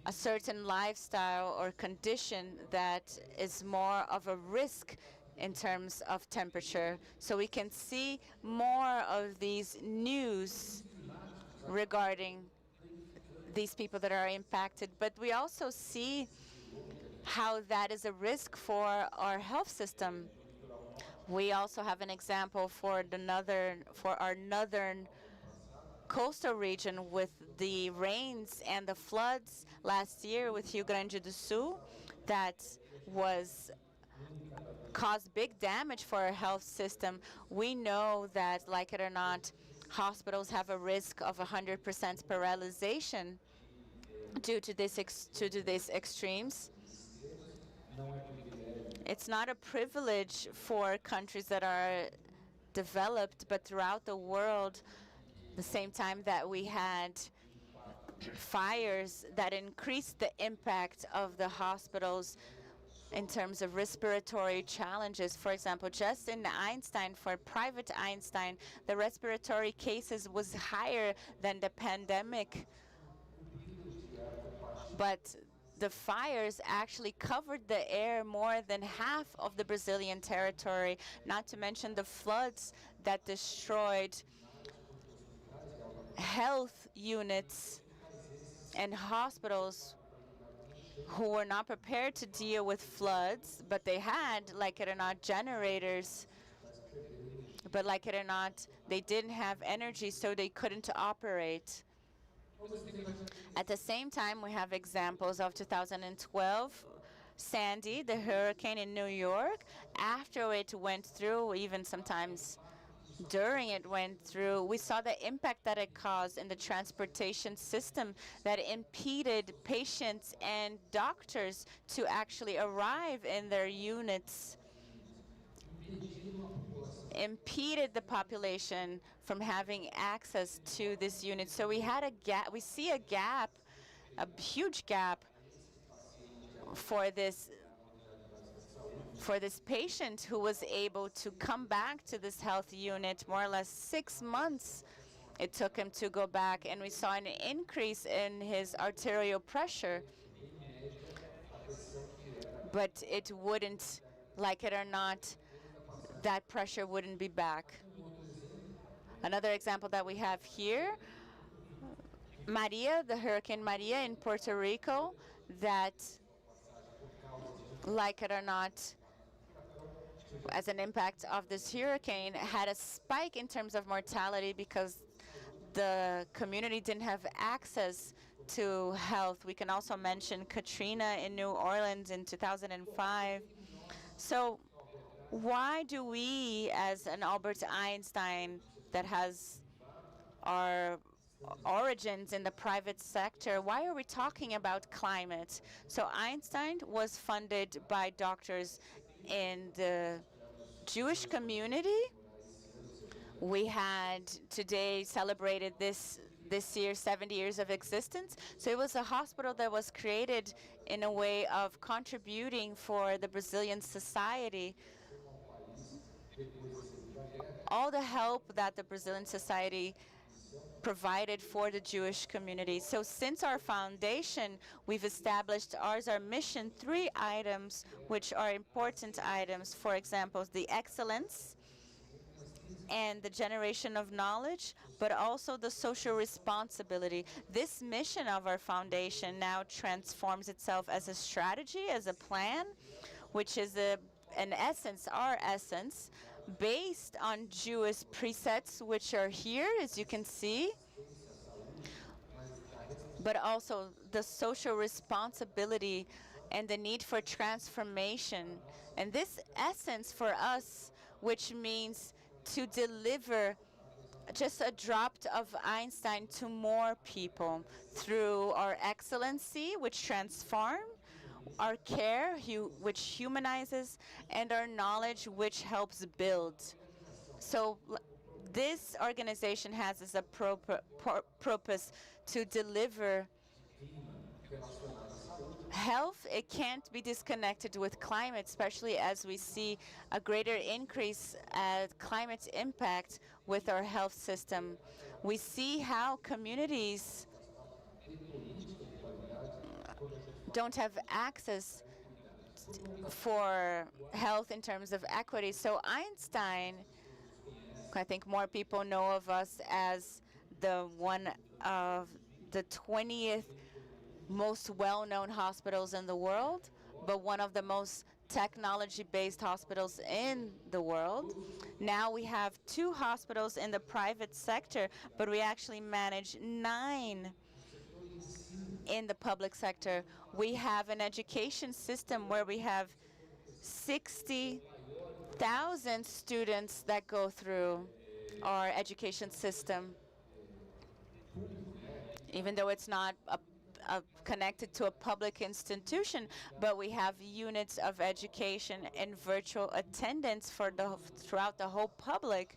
a certain lifestyle or condition that is more of a risk in terms of temperature. So we can see more of these news regarding these people that are impacted, but we also see how that is a risk for our health system. We also have an example for our northern coastal region with the rains and the floods last year with Rio Grande do Sul that caused big damage for our health system. We know that, like it or not, hospitals have a risk of 100% paralyzation due to these extremes. It's not a privilege for countries that are developed, but throughout the world, the same time that we had fires that increased the impact of the hospitals in terms of respiratory challenges. For example, just in Einstein, for private Einstein, the respiratory cases was higher than the pandemic. But the fires actually covered the air more than half of the Brazilian territory, not to mention the floods that destroyed health units and hospitals who were not prepared to deal with floods, but they had, like it or not, generators. But like it or not, they didn't have energy, so they couldn't operate. At the same time, we have examples of 2012, Sandy, the hurricane in New York. After it went through, even sometimes during it went through, we saw the impact that it caused in the transportation system that impeded patients and doctors to actually arrive in their units, impeded the population from having access to this unit. So we had a gap, we see a gap, a huge gap for this patient who was able to come back to this health unit. More or less 6 months it took him to go back, and we saw an increase in his arterial pressure. But it wouldn't, like it or not, that pressure wouldn't be back. Another example that we have here, Maria, the Hurricane Maria in Puerto Rico, that, like it or not, as an impact of this hurricane, had a spike in terms of mortality because the community didn't have access to health. We can also mention Katrina in New Orleans in 2005. So why do we, as an Albert Einstein that has our origins in the private sector, why are we talking about climate? So Einstein was funded by doctors in the Jewish community. We had today celebrated this year 70 years of existence. So it was a hospital that was created in a way of contributing for the Brazilian society. All the help that the Brazilian society provided for the Jewish community. So since our foundation, we've established ours, our mission, 3 items which are important items. For example, the excellence and the generation of knowledge, but also the social responsibility. This mission of our foundation now transforms itself as a strategy, as a plan, which is an essence, our essence, based on Jewish precepts, which are here, as you can see, but also the social responsibility and the need for transformation. And this essence for us, which means to deliver just a drop of Einstein to more people through our excellency, which transform, our care, which humanizes, and our knowledge, which helps build. So this organization has as a purpose to deliver health. It can't be disconnected with climate, especially as we see a greater increase at climate impact with our health system. We see how communities don't have access for health in terms of equity. So Einstein, I think more people know of us as the one of the 20th most well-known hospitals in the world, but one of the most technology-based hospitals in the world. Now we have 2 hospitals in the private sector, but we actually manage 9 in the public sector. We have an education system where we have 60,000 students that go through our education system. Even though it's not connected to a public institution, but we have units of education and virtual attendance for throughout the whole public,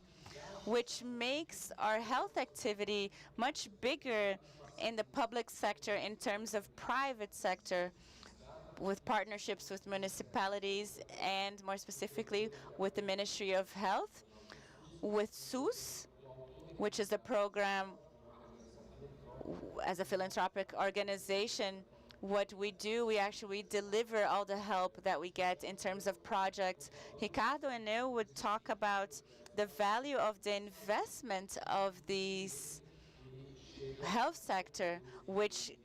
which makes our health activity much bigger in the public sector in terms of private sector, with partnerships with municipalities and more specifically with the Ministry of Health, with SUS, which is a program as a philanthropic organization. What we do, we actually deliver all the help that we get in terms of projects. Ricardo and I would talk about the value of the investment of these health sector, which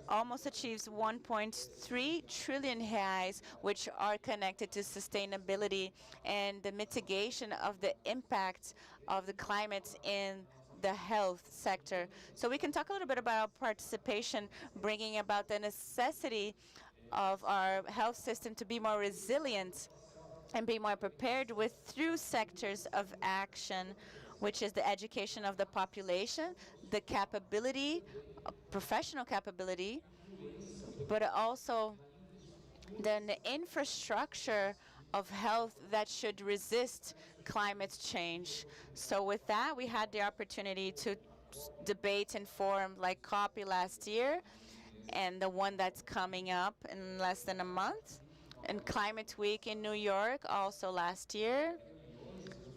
almost achieves 1.3 trillion reais, which are connected to sustainability and the mitigation of the impact of the climate in the health sector. So we can talk a little bit about our participation, bringing about the necessity of our health system to be more resilient and be more prepared with 3 sectors of action, which is the education of the population, the capability, professional capability, but also then the infrastructure of health that should resist climate change. So with that, we had the opportunity to debate and forum like COP last year, and the one that's coming up in less than a month, and Climate Week in New York also last year,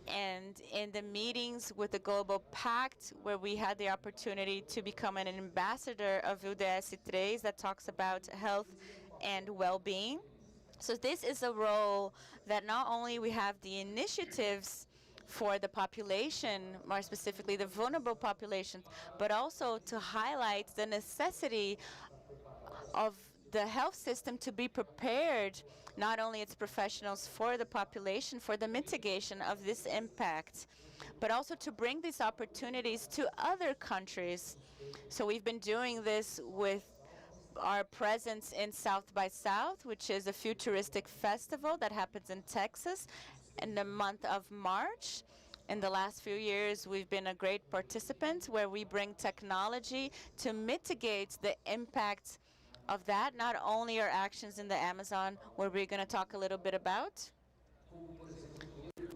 and in the meetings with the Global Pact, where we had the opportunity to become an ambassador of UDS 3 that talks about health and well-being. So this is a role that not only we have the initiatives for the population, more specifically the vulnerable populations, but also to highlight the necessity of the health system to be prepared, not only its professionals, for the population, for the mitigation of this impact, but also to bring these opportunities to other countries. So we've been doing this with our presence in South by South, which is a futuristic festival that happens in Texas in the month of March. In the last few years, we've been a great participant where we bring technology to mitigate the impact of that, not only our actions in the Amazon, where we're going to talk a little bit about.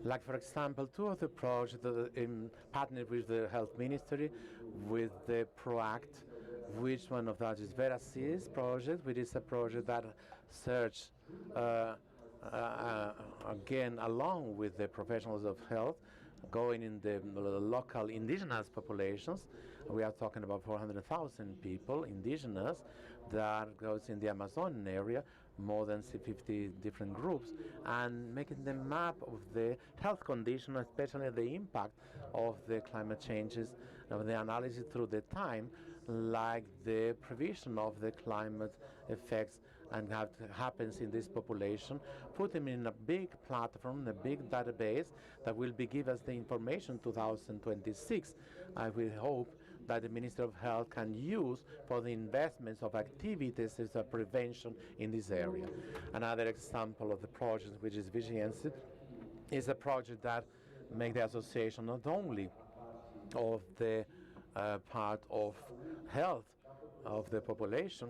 Like, for example, two of the projects in partnership with the Health Ministry, with the PROACT, which one of that is VeraSys project, which is a project that search again along with the professionals of health, going in the local indigenous populations. We are talking about 400,000 people, indigenous, that goes in the Amazon area, more than 50 different groups, and making the map of the health condition, especially the impact of the climate changes, of the analysis through the time, like the prevision of the climate effects and what happens in this population, put them in a big platform, a big database that will give us the information 2026. I will hope that the Minister of Health can use for the investments of activities as a prevention in this area. Another example of the project, which is Vigilance, is a project that makes the association not only of the part of health of the population,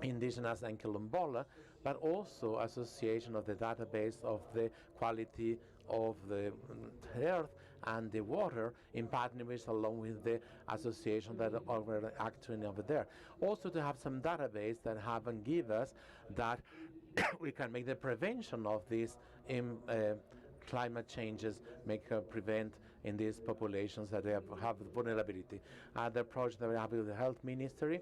indigenous and Quilombola, but also association of the database of the quality of the earth and the water in partnership along with the association that are acting over there. Also to have some database that have and give us that we can make the prevention of these climate changes, prevent in these populations that they have vulnerability. Other projects that we have with the Health Ministry,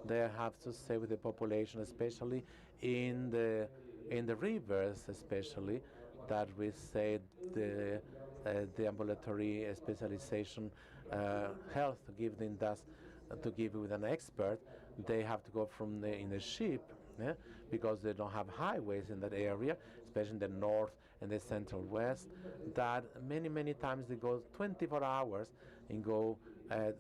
they have to stay with the population, especially in the rivers, especially that we say the ambulatory specialization health to give them to give with an expert. They have to go from in a ship, because they don't have highways in that area, especially in the north and the central west, that many times they go 24 hours and go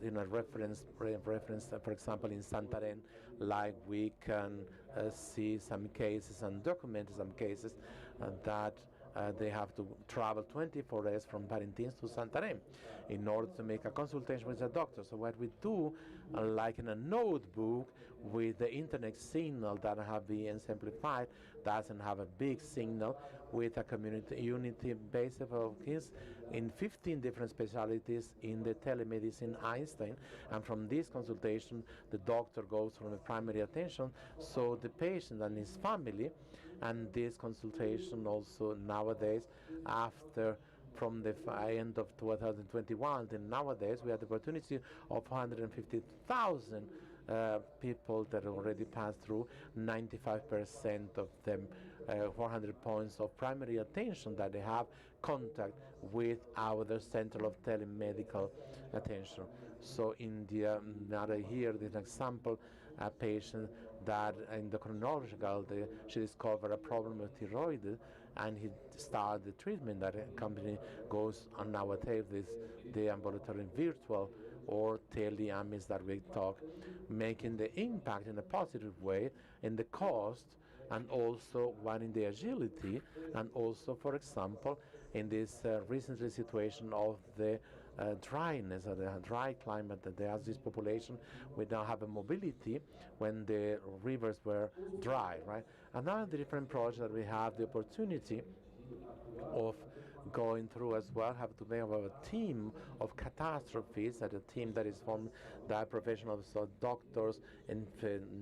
in a reference, for example, in Santarém, like we can see some cases and document some cases that they have to travel 24 days from Parintins to Santarém in order to make a consultation with a doctor. So what we do, like in a notebook with the internet signal that have been simplified, doesn't have a big signal, with a community unity base of kids in 15 different specialties in the telemedicine Einstein. And from this consultation, the doctor goes from the primary attention, so the patient and his family. And this consultation also nowadays, after from the end of 2021 till nowadays, we have the opportunity of 150,000 people that already passed through, 95% of them, 400 points of primary attention that they have contact with our center of telemedical attention. So in the another here, this example, a patient that in the chronological, she discovered a problem with thyroid, and he started the treatment. That company goes on nowadays, the ambulatory virtual or teleamis that we talk, making the impact in a positive way in the cost, and also one in the agility, and also, for example, in this recently situation of the dryness, or the dry climate that there has this population, we now have a mobility when the rivers were dry, right? Another different project that we have the opportunity of going through as well, have to make a team of catastrophes, that a team that is formed by professionals, so doctors and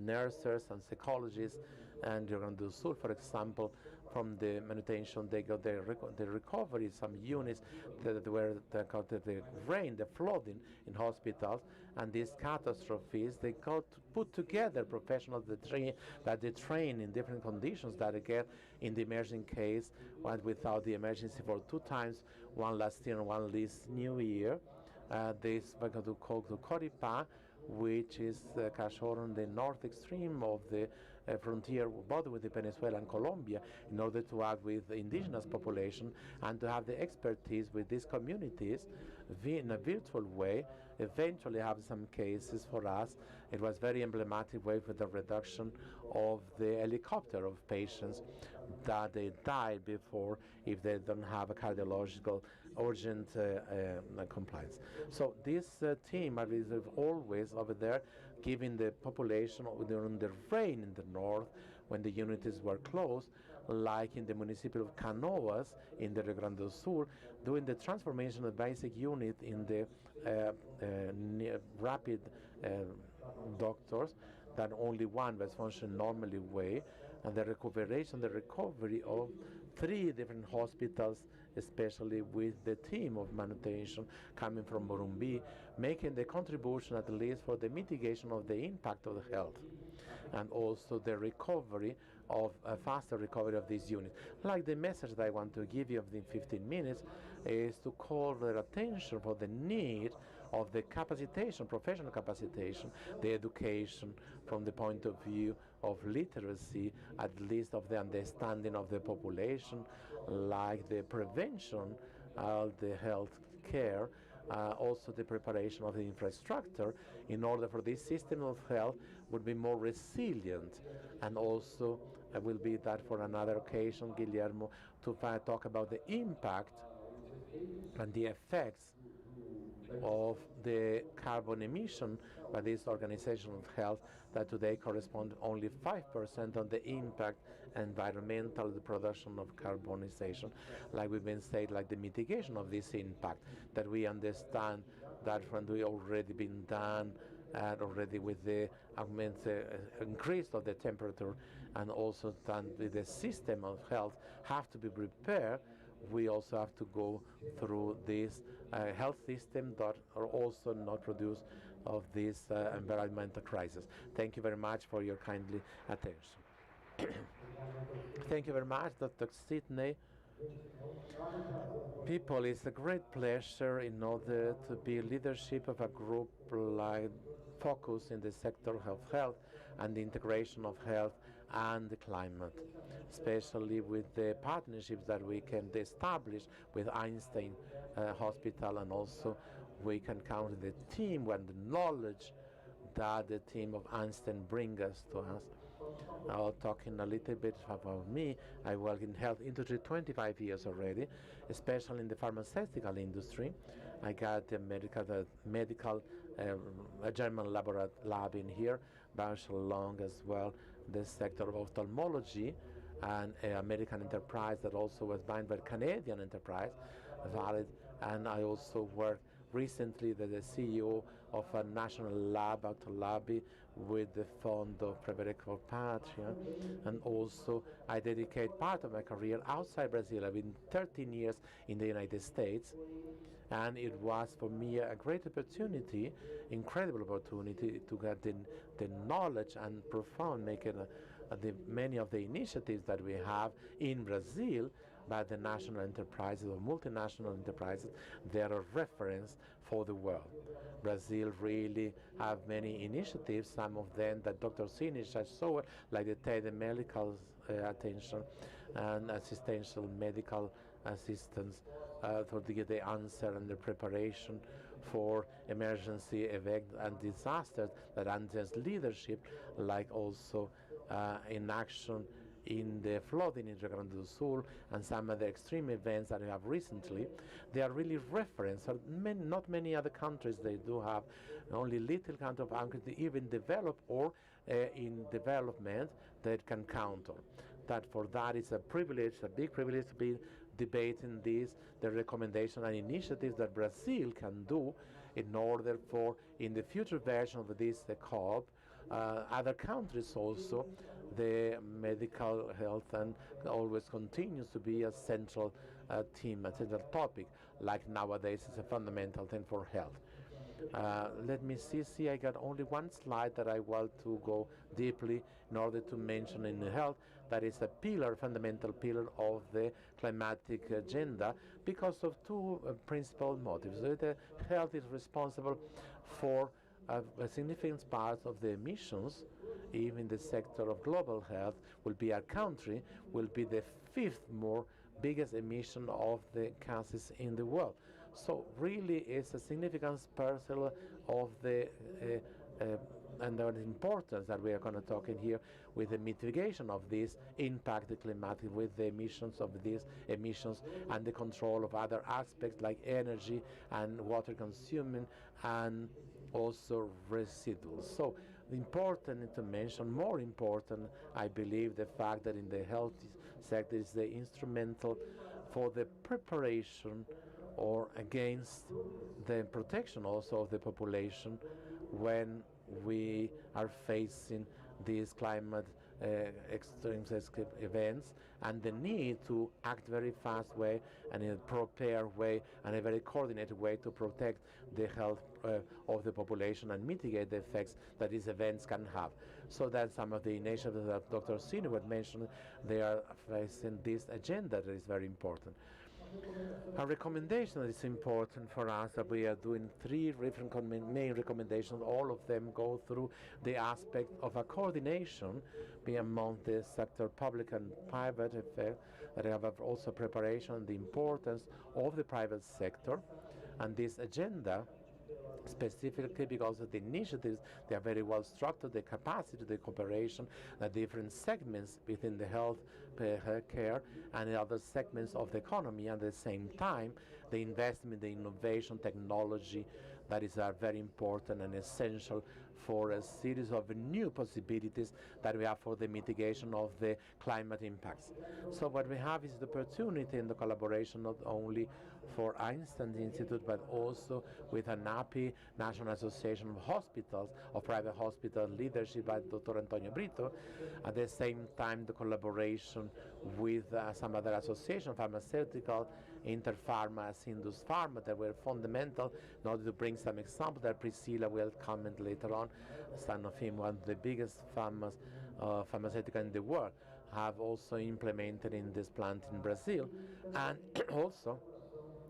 nurses and psychologists, and you're going to do so, for example, from the manutention, they got the recovery, some units that were the rain, the flooding in hospitals, and these catastrophes, they got to put together professionals that they train in different conditions that they get in the emerging case, one without the emergency for 2 times, one last year and one this new year. This we're going to call the Coripa, which is Cachorro on the north extreme of the frontier border with the Venezuela and Colombia, in order to act with the indigenous population and to have the expertise with these communities in a virtual way. Eventually have some cases for us. It was very emblematic way with the reduction of the helicopter of patients that they die before if they don't have a cardiological urgent compliance. So this team is always over there giving the population during the rain in the north when the units were closed, like in the municipality of Canoas in the Rio Grande do Sul, doing the transformation of the basic unit in the rapid doctors, that only one was functioning normally way, and the recovery of 3 different hospitals, especially with the team of manutention coming from Morumbi, making the contribution at least for the mitigation of the impact of the health, and also the recovery of a faster recovery of these units. Like the message that I want to give you within 15 minutes is to call their attention for the need of the capacitation, professional capacitation, the education from the point of view of literacy, at least of the understanding of the population, like the prevention of the health care, also the preparation of the infrastructure in order for this system of health would be more resilient. And also will be that for another occasion, Guillermo, to talk about the impact and the effects of the carbon emission by this organization of health that today correspond only 5% on the impact environmental, the production of carbonization, like we've been saying, like the mitigation of this impact, that we understand that when we already been done and already with the increase of the temperature, and also done with the system of health have to be prepared. We also have to go through this health system that are also not produce of this environmental crisis. Thank you very much for your kindly attention. Thank you very much, Dr. Sidney. People, it's a great pleasure in order to be leadership of a group like focus in the sector of health and the integration of health and the climate, especially with the partnerships that we can establish with Einstein Hospital, and also we can count the team and the knowledge that the team of Einstein bring us to us. Now, talking a little bit about me, I work in health industry 25 years already, especially in the pharmaceutical industry. I got a medical German lab in here, Bausch Long as well, the sector of ophthalmology, and American enterprise that also was bought by Canadian enterprise, valid. And I also worked recently as the CEO of a national lab out of Labi with the Fund of Preventive Patria, and also I dedicate part of my career outside Brazil. I've been 13 years in the United States, and it was for me a great opportunity, incredible opportunity to get the knowledge and profound making many of the initiatives that we have in Brazil by the national enterprises or multinational enterprises. They are a reference for the world. Brazil really have many initiatives, some of them that Dr. Sinic has shown, like the telemedical attention and assistential medical assistance for to get the answer and the preparation for emergency event and disasters, that Andres leadership, like also in action in the flooding in Rio Grande do Sul and some of the extreme events that we have recently. They are really reference. Not many other countries they do have, only little kind of countries even developed or in development that can count on. That for that is a privilege, a big privilege to be debating this, the recommendation and initiatives that Brazil can do in order for, in the future version of this COP, other countries also, the medical health and always continues to be a central theme, a central topic, like nowadays it's a fundamental thing for health. Let me see, I got only one slide that I want to go deeply in order to mention in health. That is a pillar, fundamental pillar of the climatic agenda, because of two principal motives. The health is responsible for a significant part of the emissions. Even the sector of global health will be our country, will be the 5th biggest emission of the gases in the world. So really it's a significant parcel of the and the importance that we are going to talk in here with the mitigation of this impact, the climatic, with the emissions of these emissions and the control of other aspects like energy and water consuming and also residuals. So important to mention, more important, I believe, the fact that in the health sector is the instrumental for the preparation or against the protection also of the population when we are facing these climate extreme events and the need to act very fast way and in a prepared way and a very coordinated way to protect the health of the population and mitigate the effects that these events can have. So that some of the initiatives that Dr. Sinu had mentioned, they are facing this agenda that is very important. A recommendation that is important for us that we are doing 3 different main recommendations. All of them go through the aspect of a coordination among the sector, public and private affair, that have also preparation, the importance of the private sector, and this agenda specifically because of the initiatives, they are very well structured, the capacity, the cooperation, the different segments within the health care and the other segments of the economy, and at the same time the investment, the innovation, technology that is very important and essential for a series of new possibilities that we have for the mitigation of the climate impacts. So what we have is the opportunity and the collaboration not only for Einstein Institute but also with ANAPI, National Association of Hospitals, of Private Hospital Leadership by Dr. Antonio Brito. At the same time, the collaboration with some other association, pharmaceutical, Interpharma, Indus Pharma, that were fundamental in order to bring some examples that Priscilla will comment later on. Sanofi, one of the biggest pharmaceutical in the world, have also implemented in this plant in Brazil, and also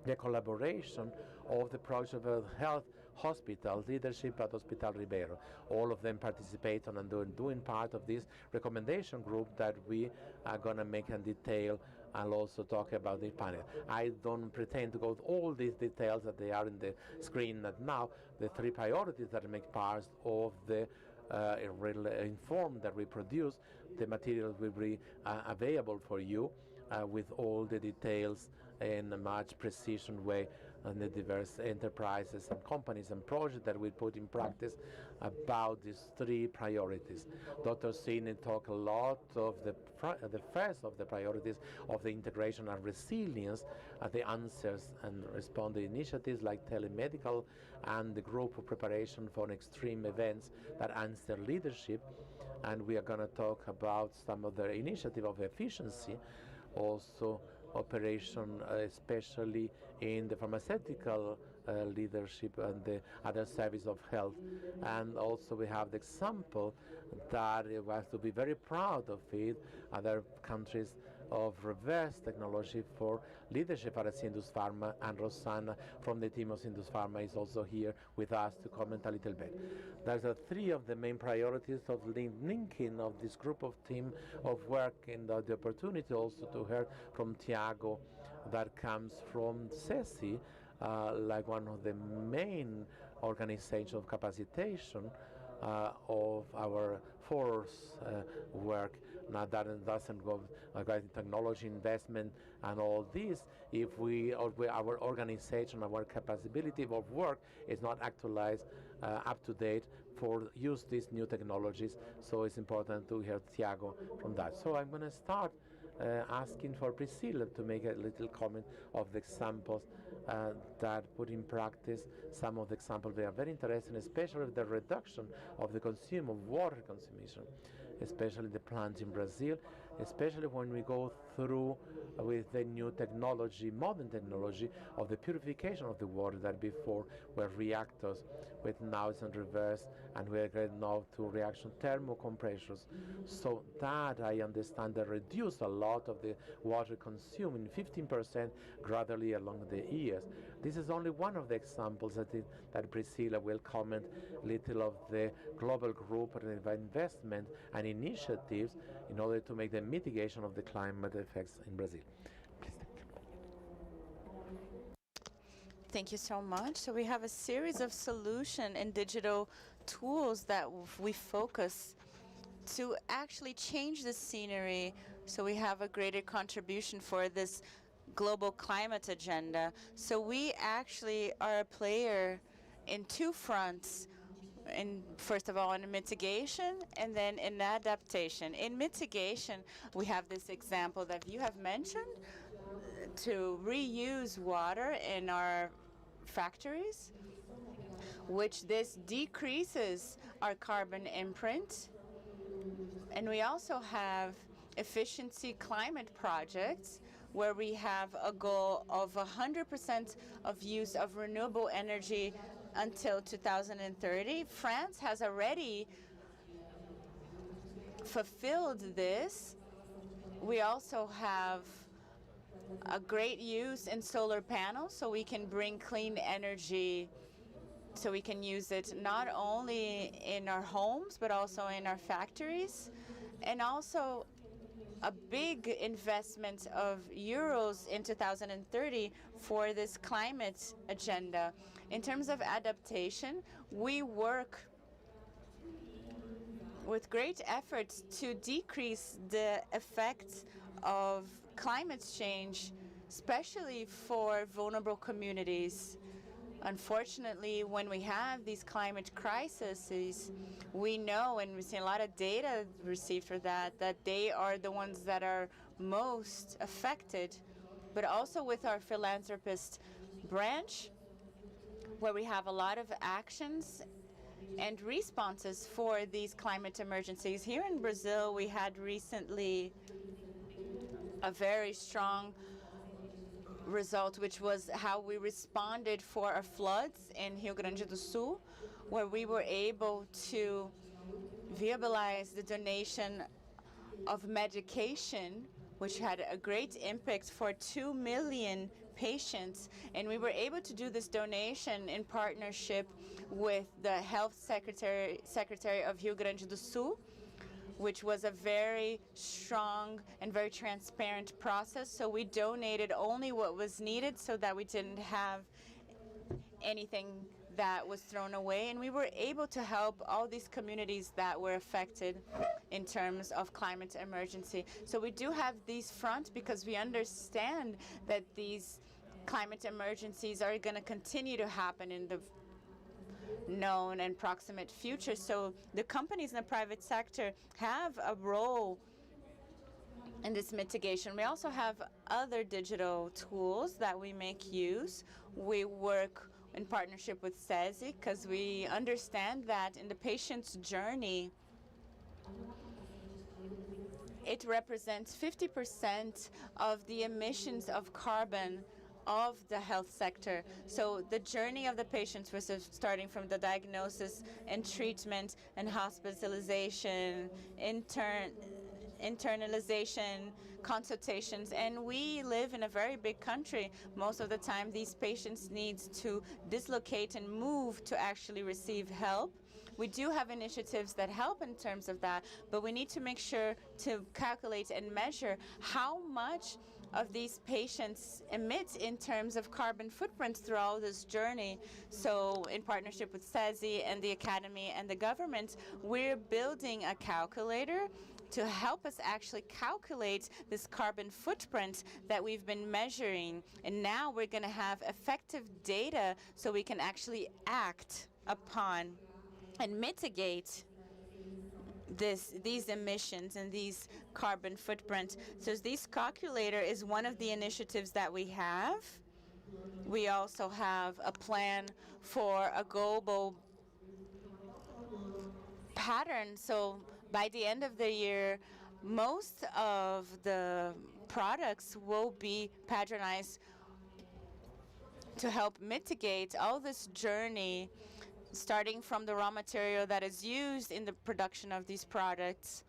the collaboration of the project of health hospital leadership at Hospital Ribeiro. All of them participate on and doing part of this recommendation group that we are going to make in detail and also talk about the panel. I don't pretend to go to all these details that they are in the screen now. The 3 priorities that make part of the inform that we produce, the material will be available for you with all the details in a much precision way and the diverse enterprises and companies and projects that we put in practice about these 3 priorities. Dr. Sini talked a lot of the first of the priorities of the integration and resilience, the answers and respond to initiatives like telemedical and the group of preparation for extreme events that answer leadership. And we are going to talk about some of the initiative of efficiency, also operation, especially in the pharmaceutical leadership and the other service of health. And also we have the example that we have to be very proud of it, other countries of reverse technology for leadership at Indus Pharma, and Rosanna from the team of Indus Pharma is also here with us to comment a little bit. There's 3 of the main priorities of linking of this group of team of work, and the opportunity also to hear from Tiago that comes from CESI, like one of the main organizations of capacitation of our force work. Now that doesn't go like technology investment and all this. If our organization, our capability of work is not actualized up to date for use these new technologies, so it's important to hear Tiago from that. So I'm going to start asking for Priscilla to make a little comment of the examples that put in practice. Some of the examples, they are very interesting, especially the reduction of the consume of water consumption, especially the plants in Brazil, especially when we go through with the new technology, modern technology of the purification of the water that before were reactors, with now it's in reverse, and we are getting now to reaction thermocompressors. So that I understand that reduce a lot of the water consumed in 15% gradually along the years. This is only one of the examples that Priscilla will comment little of the global group of investment and initiatives in order to make the mitigation of the climate effects in Brazil. Thank you so much. So we have a series of solution in digital tools that we focus to actually change the scenery so we have a greater contribution for this global climate agenda. So we actually are a player in two fronts. First of all, in mitigation and then in adaptation. In mitigation, we have this example that you have mentioned to reuse water in our factories, which this decreases our carbon imprint. And we also have efficiency climate projects where we have a goal of 100% of use of renewable energy until 2030. France has already fulfilled this. We also have a great use in solar panels, so we can bring clean energy, so we can use it not only in our homes, but also in our factories. And also a big investment of euros in 2030 for this climate agenda. In terms of adaptation, we work with great efforts to decrease the effects of climate change, especially for vulnerable communities. Unfortunately, when we have these climate crises, we know, and we've seen a lot of data received for that, that they are the ones that are most affected. But also with our philanthropist branch, where we have a lot of actions and responses for these climate emergencies. Here in Brazil, we had recently a very strong result, which was how we responded for our floods in Rio Grande do Sul, where we were able to viabilize the donation of medication, which had a great impact for 2 million patients. And we were able to do this donation in partnership with the Health Secretary of Rio Grande do Sul, which was a very strong and very transparent process. So we donated only what was needed so that we didn't have anything that was thrown away. And we were able to help all these communities that were affected in terms of climate emergency. So we do have these fronts because we understand that these climate emergencies are going to continue to happen in the known and proximate future. So the companies in the private sector have a role in this mitigation. We also have other digital tools that we make use. We work in partnership with SESI because we understand that in the patient's journey, it represents 50% of the emissions of carbon of the health sector. So the journey of the patients was starting from the diagnosis and treatment and hospitalization, internalization, consultations. And we live in a very big country. Most of the time, these patients need to dislocate and move to actually receive help. We do have initiatives that help in terms of that, but we need to make sure to calculate and measure how much of these patients emit in terms of carbon footprint throughout this journey. So in partnership with SESI and the Academy and the government, we're building a calculator to help us actually calculate this carbon footprint that we've been measuring. And now we're going to have effective data so we can actually act upon and mitigate these emissions and these carbon footprint. So this calculator is one of the initiatives that we have. We also have a plan for a global pattern. So by the end of the year, most of the products will be patronized to help mitigate all this journey, starting from the raw material that is used in the production of these products,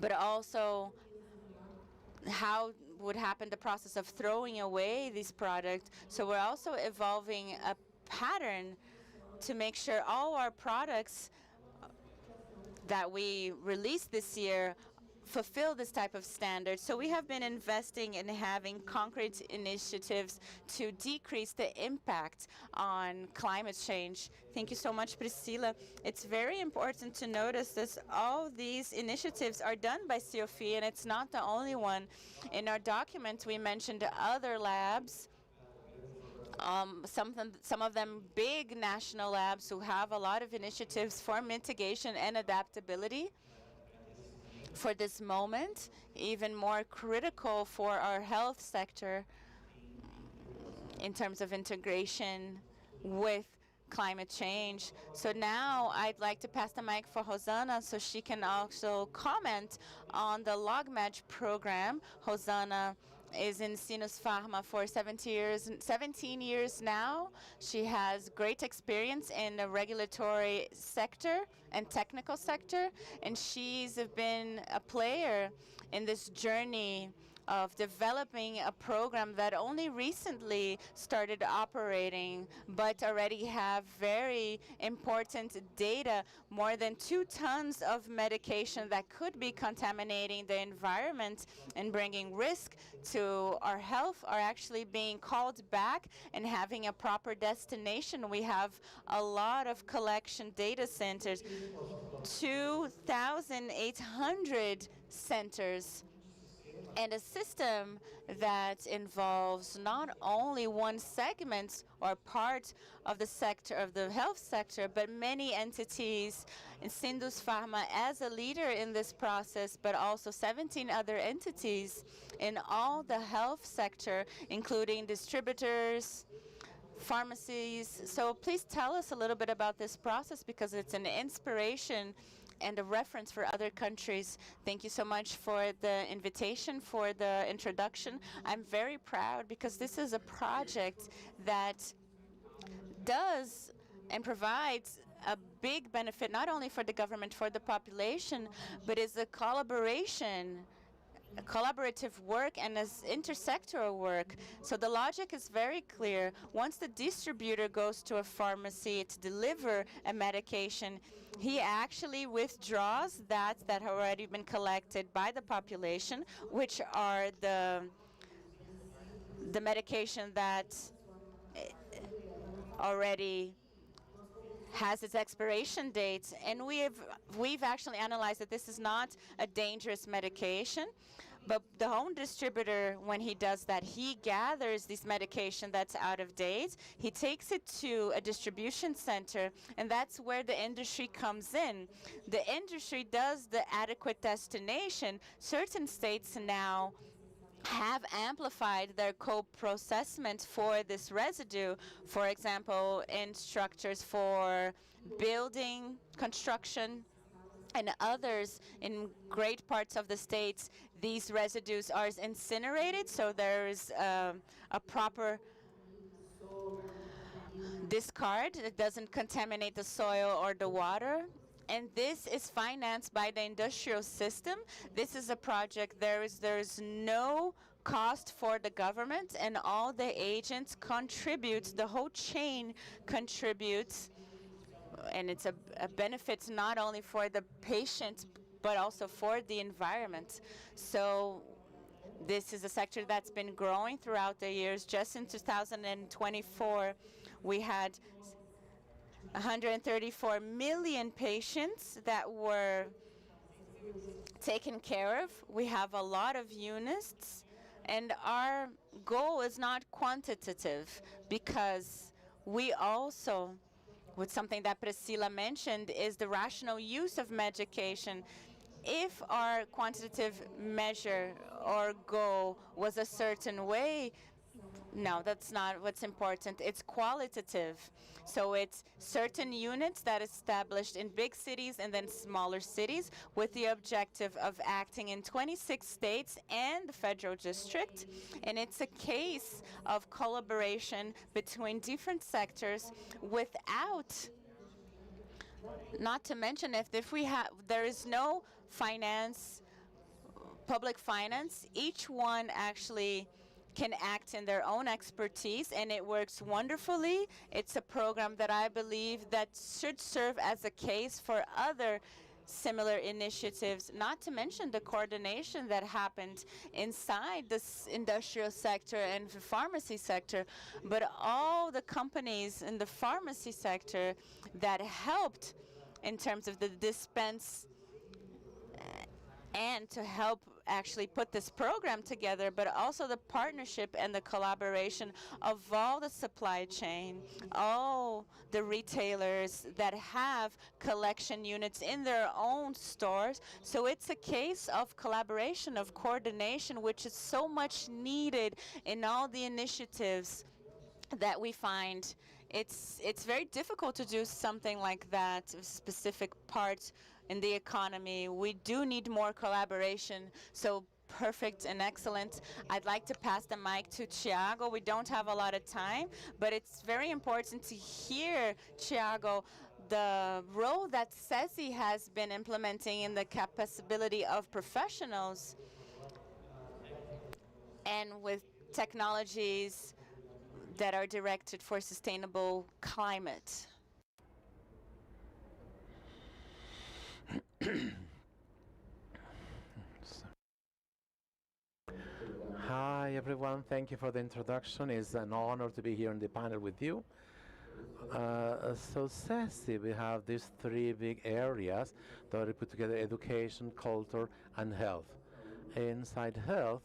but also how would happen the process of throwing away these products. So we're also evolving a pattern to make sure all our products that we release this year fulfill this type of standard. So we have been investing in having concrete initiatives to decrease the impact on climate change. Thank you so much, Priscila. It's very important to notice that all these initiatives are done by COFI, and it's not the only one. In our document, we mentioned other labs, some of them big national labs who have a lot of initiatives for mitigation and adaptability for this moment, even more critical for our health sector in terms of integration with climate change. So now I'd like to pass the mic for Rosana so she can also comment on the LogMed program. Rosana is in Sinus Pharma for 17 years now. She has great experience in the regulatory sector and technical sector, and she's been a player in this journey of developing a program that only recently started operating, but already have very important data. More than 2 tons of medication that could be contaminating the environment and bringing risk to our health are actually being called back and having a proper destination. We have a lot of collection data centers, 2,800 centers, and a system that involves not only one segment or part of the sector, of the health sector, but many entities. And Sindus Pharma as a leader in this process, but also 17 other entities in all the health sector, including distributors, pharmacies. So please tell us a little bit about this process, because it's an inspiration and a reference for other countries. Thank you so much for the invitation, for the introduction. I'm very proud because this is a project that does and provides a big benefit not only for the government, for the population, but is a collaboration, a collaborative work and as intersectoral work. So the logic is very clear. Once the distributor goes to a pharmacy to deliver a medication, he actually withdraws that have already been collected by the population, which are the medication that already has its expiration date, and we've actually analyzed that this is not a dangerous medication. But the home distributor, when he does that, he gathers this medication that's out of date, he takes it to a distribution center, and that's where the industry comes in. The industry does the adequate destination. Certain states now have amplified their co-processment for this residue. For example, in structures for building, construction, and others in great parts of the states, these residues are incinerated, so there is a proper discard. It doesn't contaminate the soil or the water. And this is financed by the industrial system. This is a project, there is no cost for the government, and all the agents contribute, the whole chain contributes, and it's a benefit not only for the patient, but also for the environment. So this is a sector that's been growing throughout the years. Just in 2024, we had 134 million patients that were taken care of. We have a lot of units, and our goal is not quantitative, because we also, with something that Priscila mentioned, is the rational use of medication. If our quantitative measure or goal was a certain way, no, that's not what's important. It's qualitative. So it's certain units that established in big cities and then smaller cities with the objective of acting in 26 states and the federal district. And it's a case of collaboration between different sectors without, not to mention if we have, there is no finance, public finance, each one actually can act in their own expertise, and it works wonderfully. It's a program that I believe that should serve as a case for other similar initiatives, not to mention the coordination that happened inside this industrial sector and the pharmacy sector, but all the companies in the pharmacy sector that helped in terms of the dispense and to help actually put this program together, but also the partnership and the collaboration of all the supply chain, all the retailers that have collection units in their own stores. So it's a case of collaboration, of coordination, which is so much needed in all the initiatives that we find. It's very difficult to do something like that, specific parts in the economy. We do need more collaboration. So perfect and excellent. I'd like to pass the mic to Thiago. We don't have a lot of time, but it's very important to hear, Thiago, the role that SESI has been implementing in the capacity of professionals and with technologies that are directed for sustainable climate. Hi everyone, thank you for the introduction. It's an honor to be here in the panel with you. So SESI, we have these three big areas that we put together: education, culture, and health. Inside health,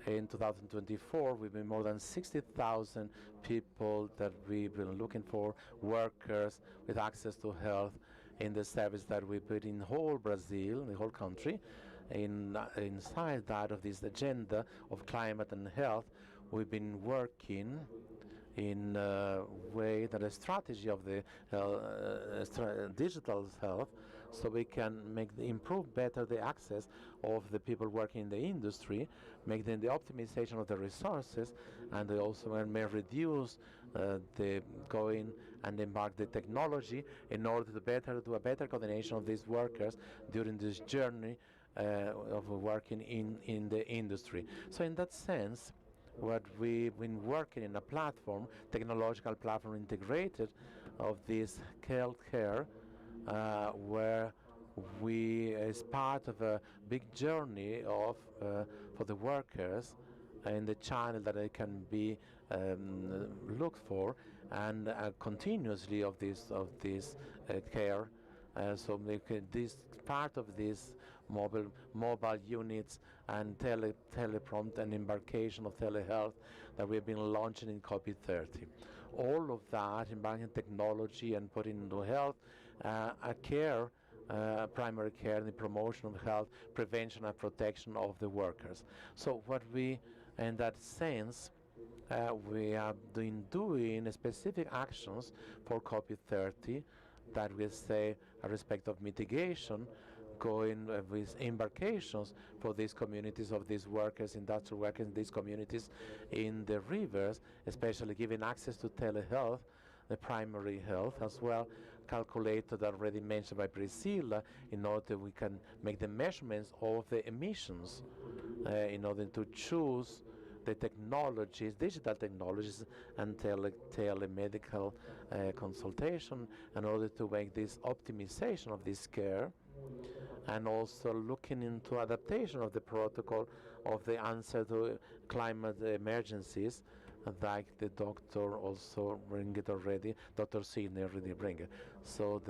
in 2024, we've been more than 60,000 people that we've been looking for, workers with access to health in the service that we put in whole Brazil, the whole country. Inside that of this agenda of climate and health, we've been working in a way that a strategy of the digital health, so we can improve better the access of the people working in the industry, make them the optimization of the resources, and they also may reduce the going and embark the technology in order to do a better coordination of these workers during this journey of working in the industry. So in that sense, what we've been working in a platform, technological platform integrated of this healthcare, where we, as part of a big journey of for the workers and the channel that they can be looked for, and continuously of this care. So this part of this mobile units and teleprompt and embarkation of telehealth that we've been launching in COP30. All of that, embarking technology and putting into health, a care, primary care, and the promotion of health, prevention and protection of the workers. So what we, in that sense, we have been doing specific actions for COP30 that we say a respect of mitigation, going with embarkations for these communities of these workers, industrial workers in these communities in the rivers, especially giving access to telehealth, the primary health as well, calculated already mentioned by Priscilla, in order that we can make the measurements of the emissions in order to choose the technologies, digital technologies, and telemedical consultation in order to make this optimization of this care, and also looking into adaptation of the protocol of the answer to climate emergencies, like the doctor also bring it already, Dr. Sidney already bring it. So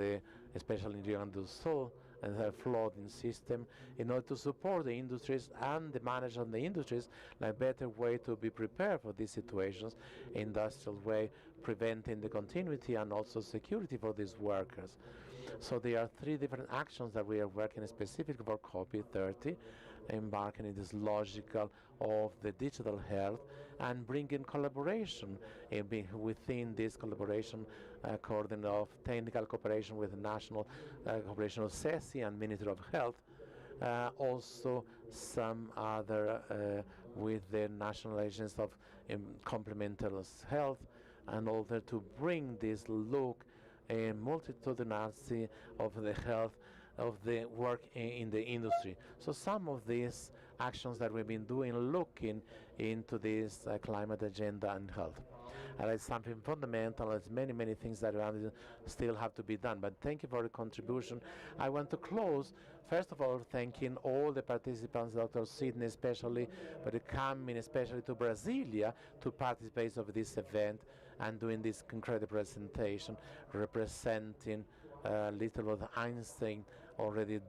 especially in Rio Grande do Sul, and the flooding system, in order to support the industries and the management of the industries, a better way to be prepared for these situations, industrial way, preventing the continuity and also security for these workers. So there are three different actions that we are working specifically for COP30, embarking in this logical of the digital health and bringing collaboration within this collaboration, according of technical cooperation with the national cooperation of SESI and Ministry of Health, also some other with the national agencies of complementary health, and order to bring this look a multitudinality of the health of the work in the industry. So some of these actions that we've been doing looking into this climate agenda and health. it's something fundamental. There's many things that still have to be done. But thank you for the contribution. I want to close, first of all, thanking all the participants, Dr. Sidney especially, for the coming, especially to Brasilia, to participate of this event and doing this incredible presentation, representing little what Einstein already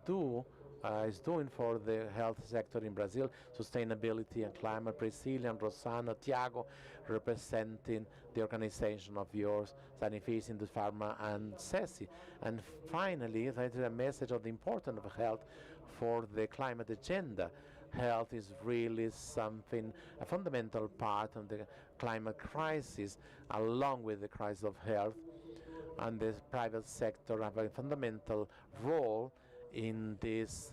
is doing for the health sector in Brazil, sustainability and climate. Priscilla and Rosana, Tiago, representing the organization of yours, Sanifici, Indus Pharma, and CESI. And finally, that is a message of the importance of health for the climate agenda. Health is really something, a fundamental part of the climate crisis, along with the crisis of health, and the private sector have a fundamental role in this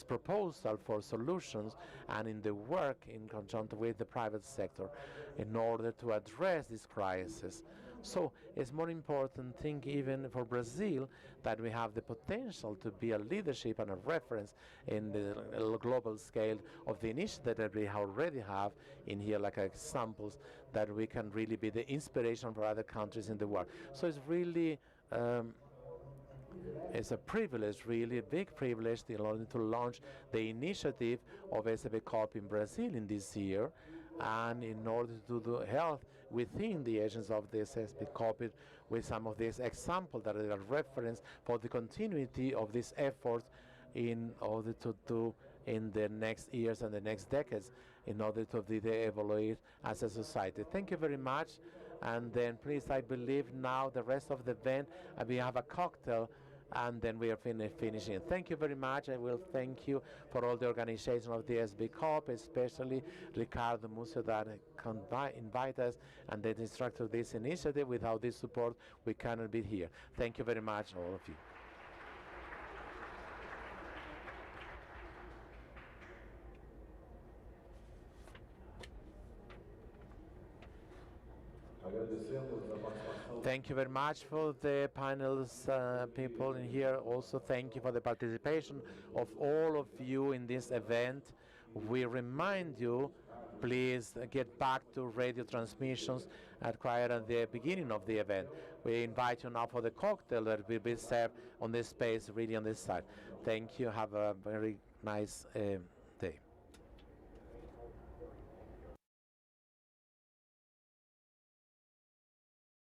proposal for solutions and in the work in conjunction with the private sector in order to address this crisis. So it's more important thing even for Brazil that we have the potential to be a leadership and a reference in the global scale of the initiative that we already have in here, like examples that we can really be the inspiration for other countries in the world. So it's really it's a privilege, really a big privilege, in order to launch the initiative of SBCOP in Brazil in this year, and in order to do health within the agents of this SBCOP with some of these examples that are a reference for the continuity of these efforts in order to do in the next years and the next decades in order to evaluate as a society. Thank you very much. And then please, I believe now the rest of the event, we have a cocktail and then we are finishing. Thank you very much. I will thank you for all the organization of the SBCOP, especially Ricardo Musso that invite us and that instructed this initiative. Without this support, we cannot be here. Thank you very much, all of you. Thank you very much for the panel's people in here. Also, thank you for the participation of all of you in this event. We remind you, please get back to radio transmissions acquired at the beginning of the event. We invite you now for the cocktail that will be served on this space, really on this side. Thank you. Have a very nice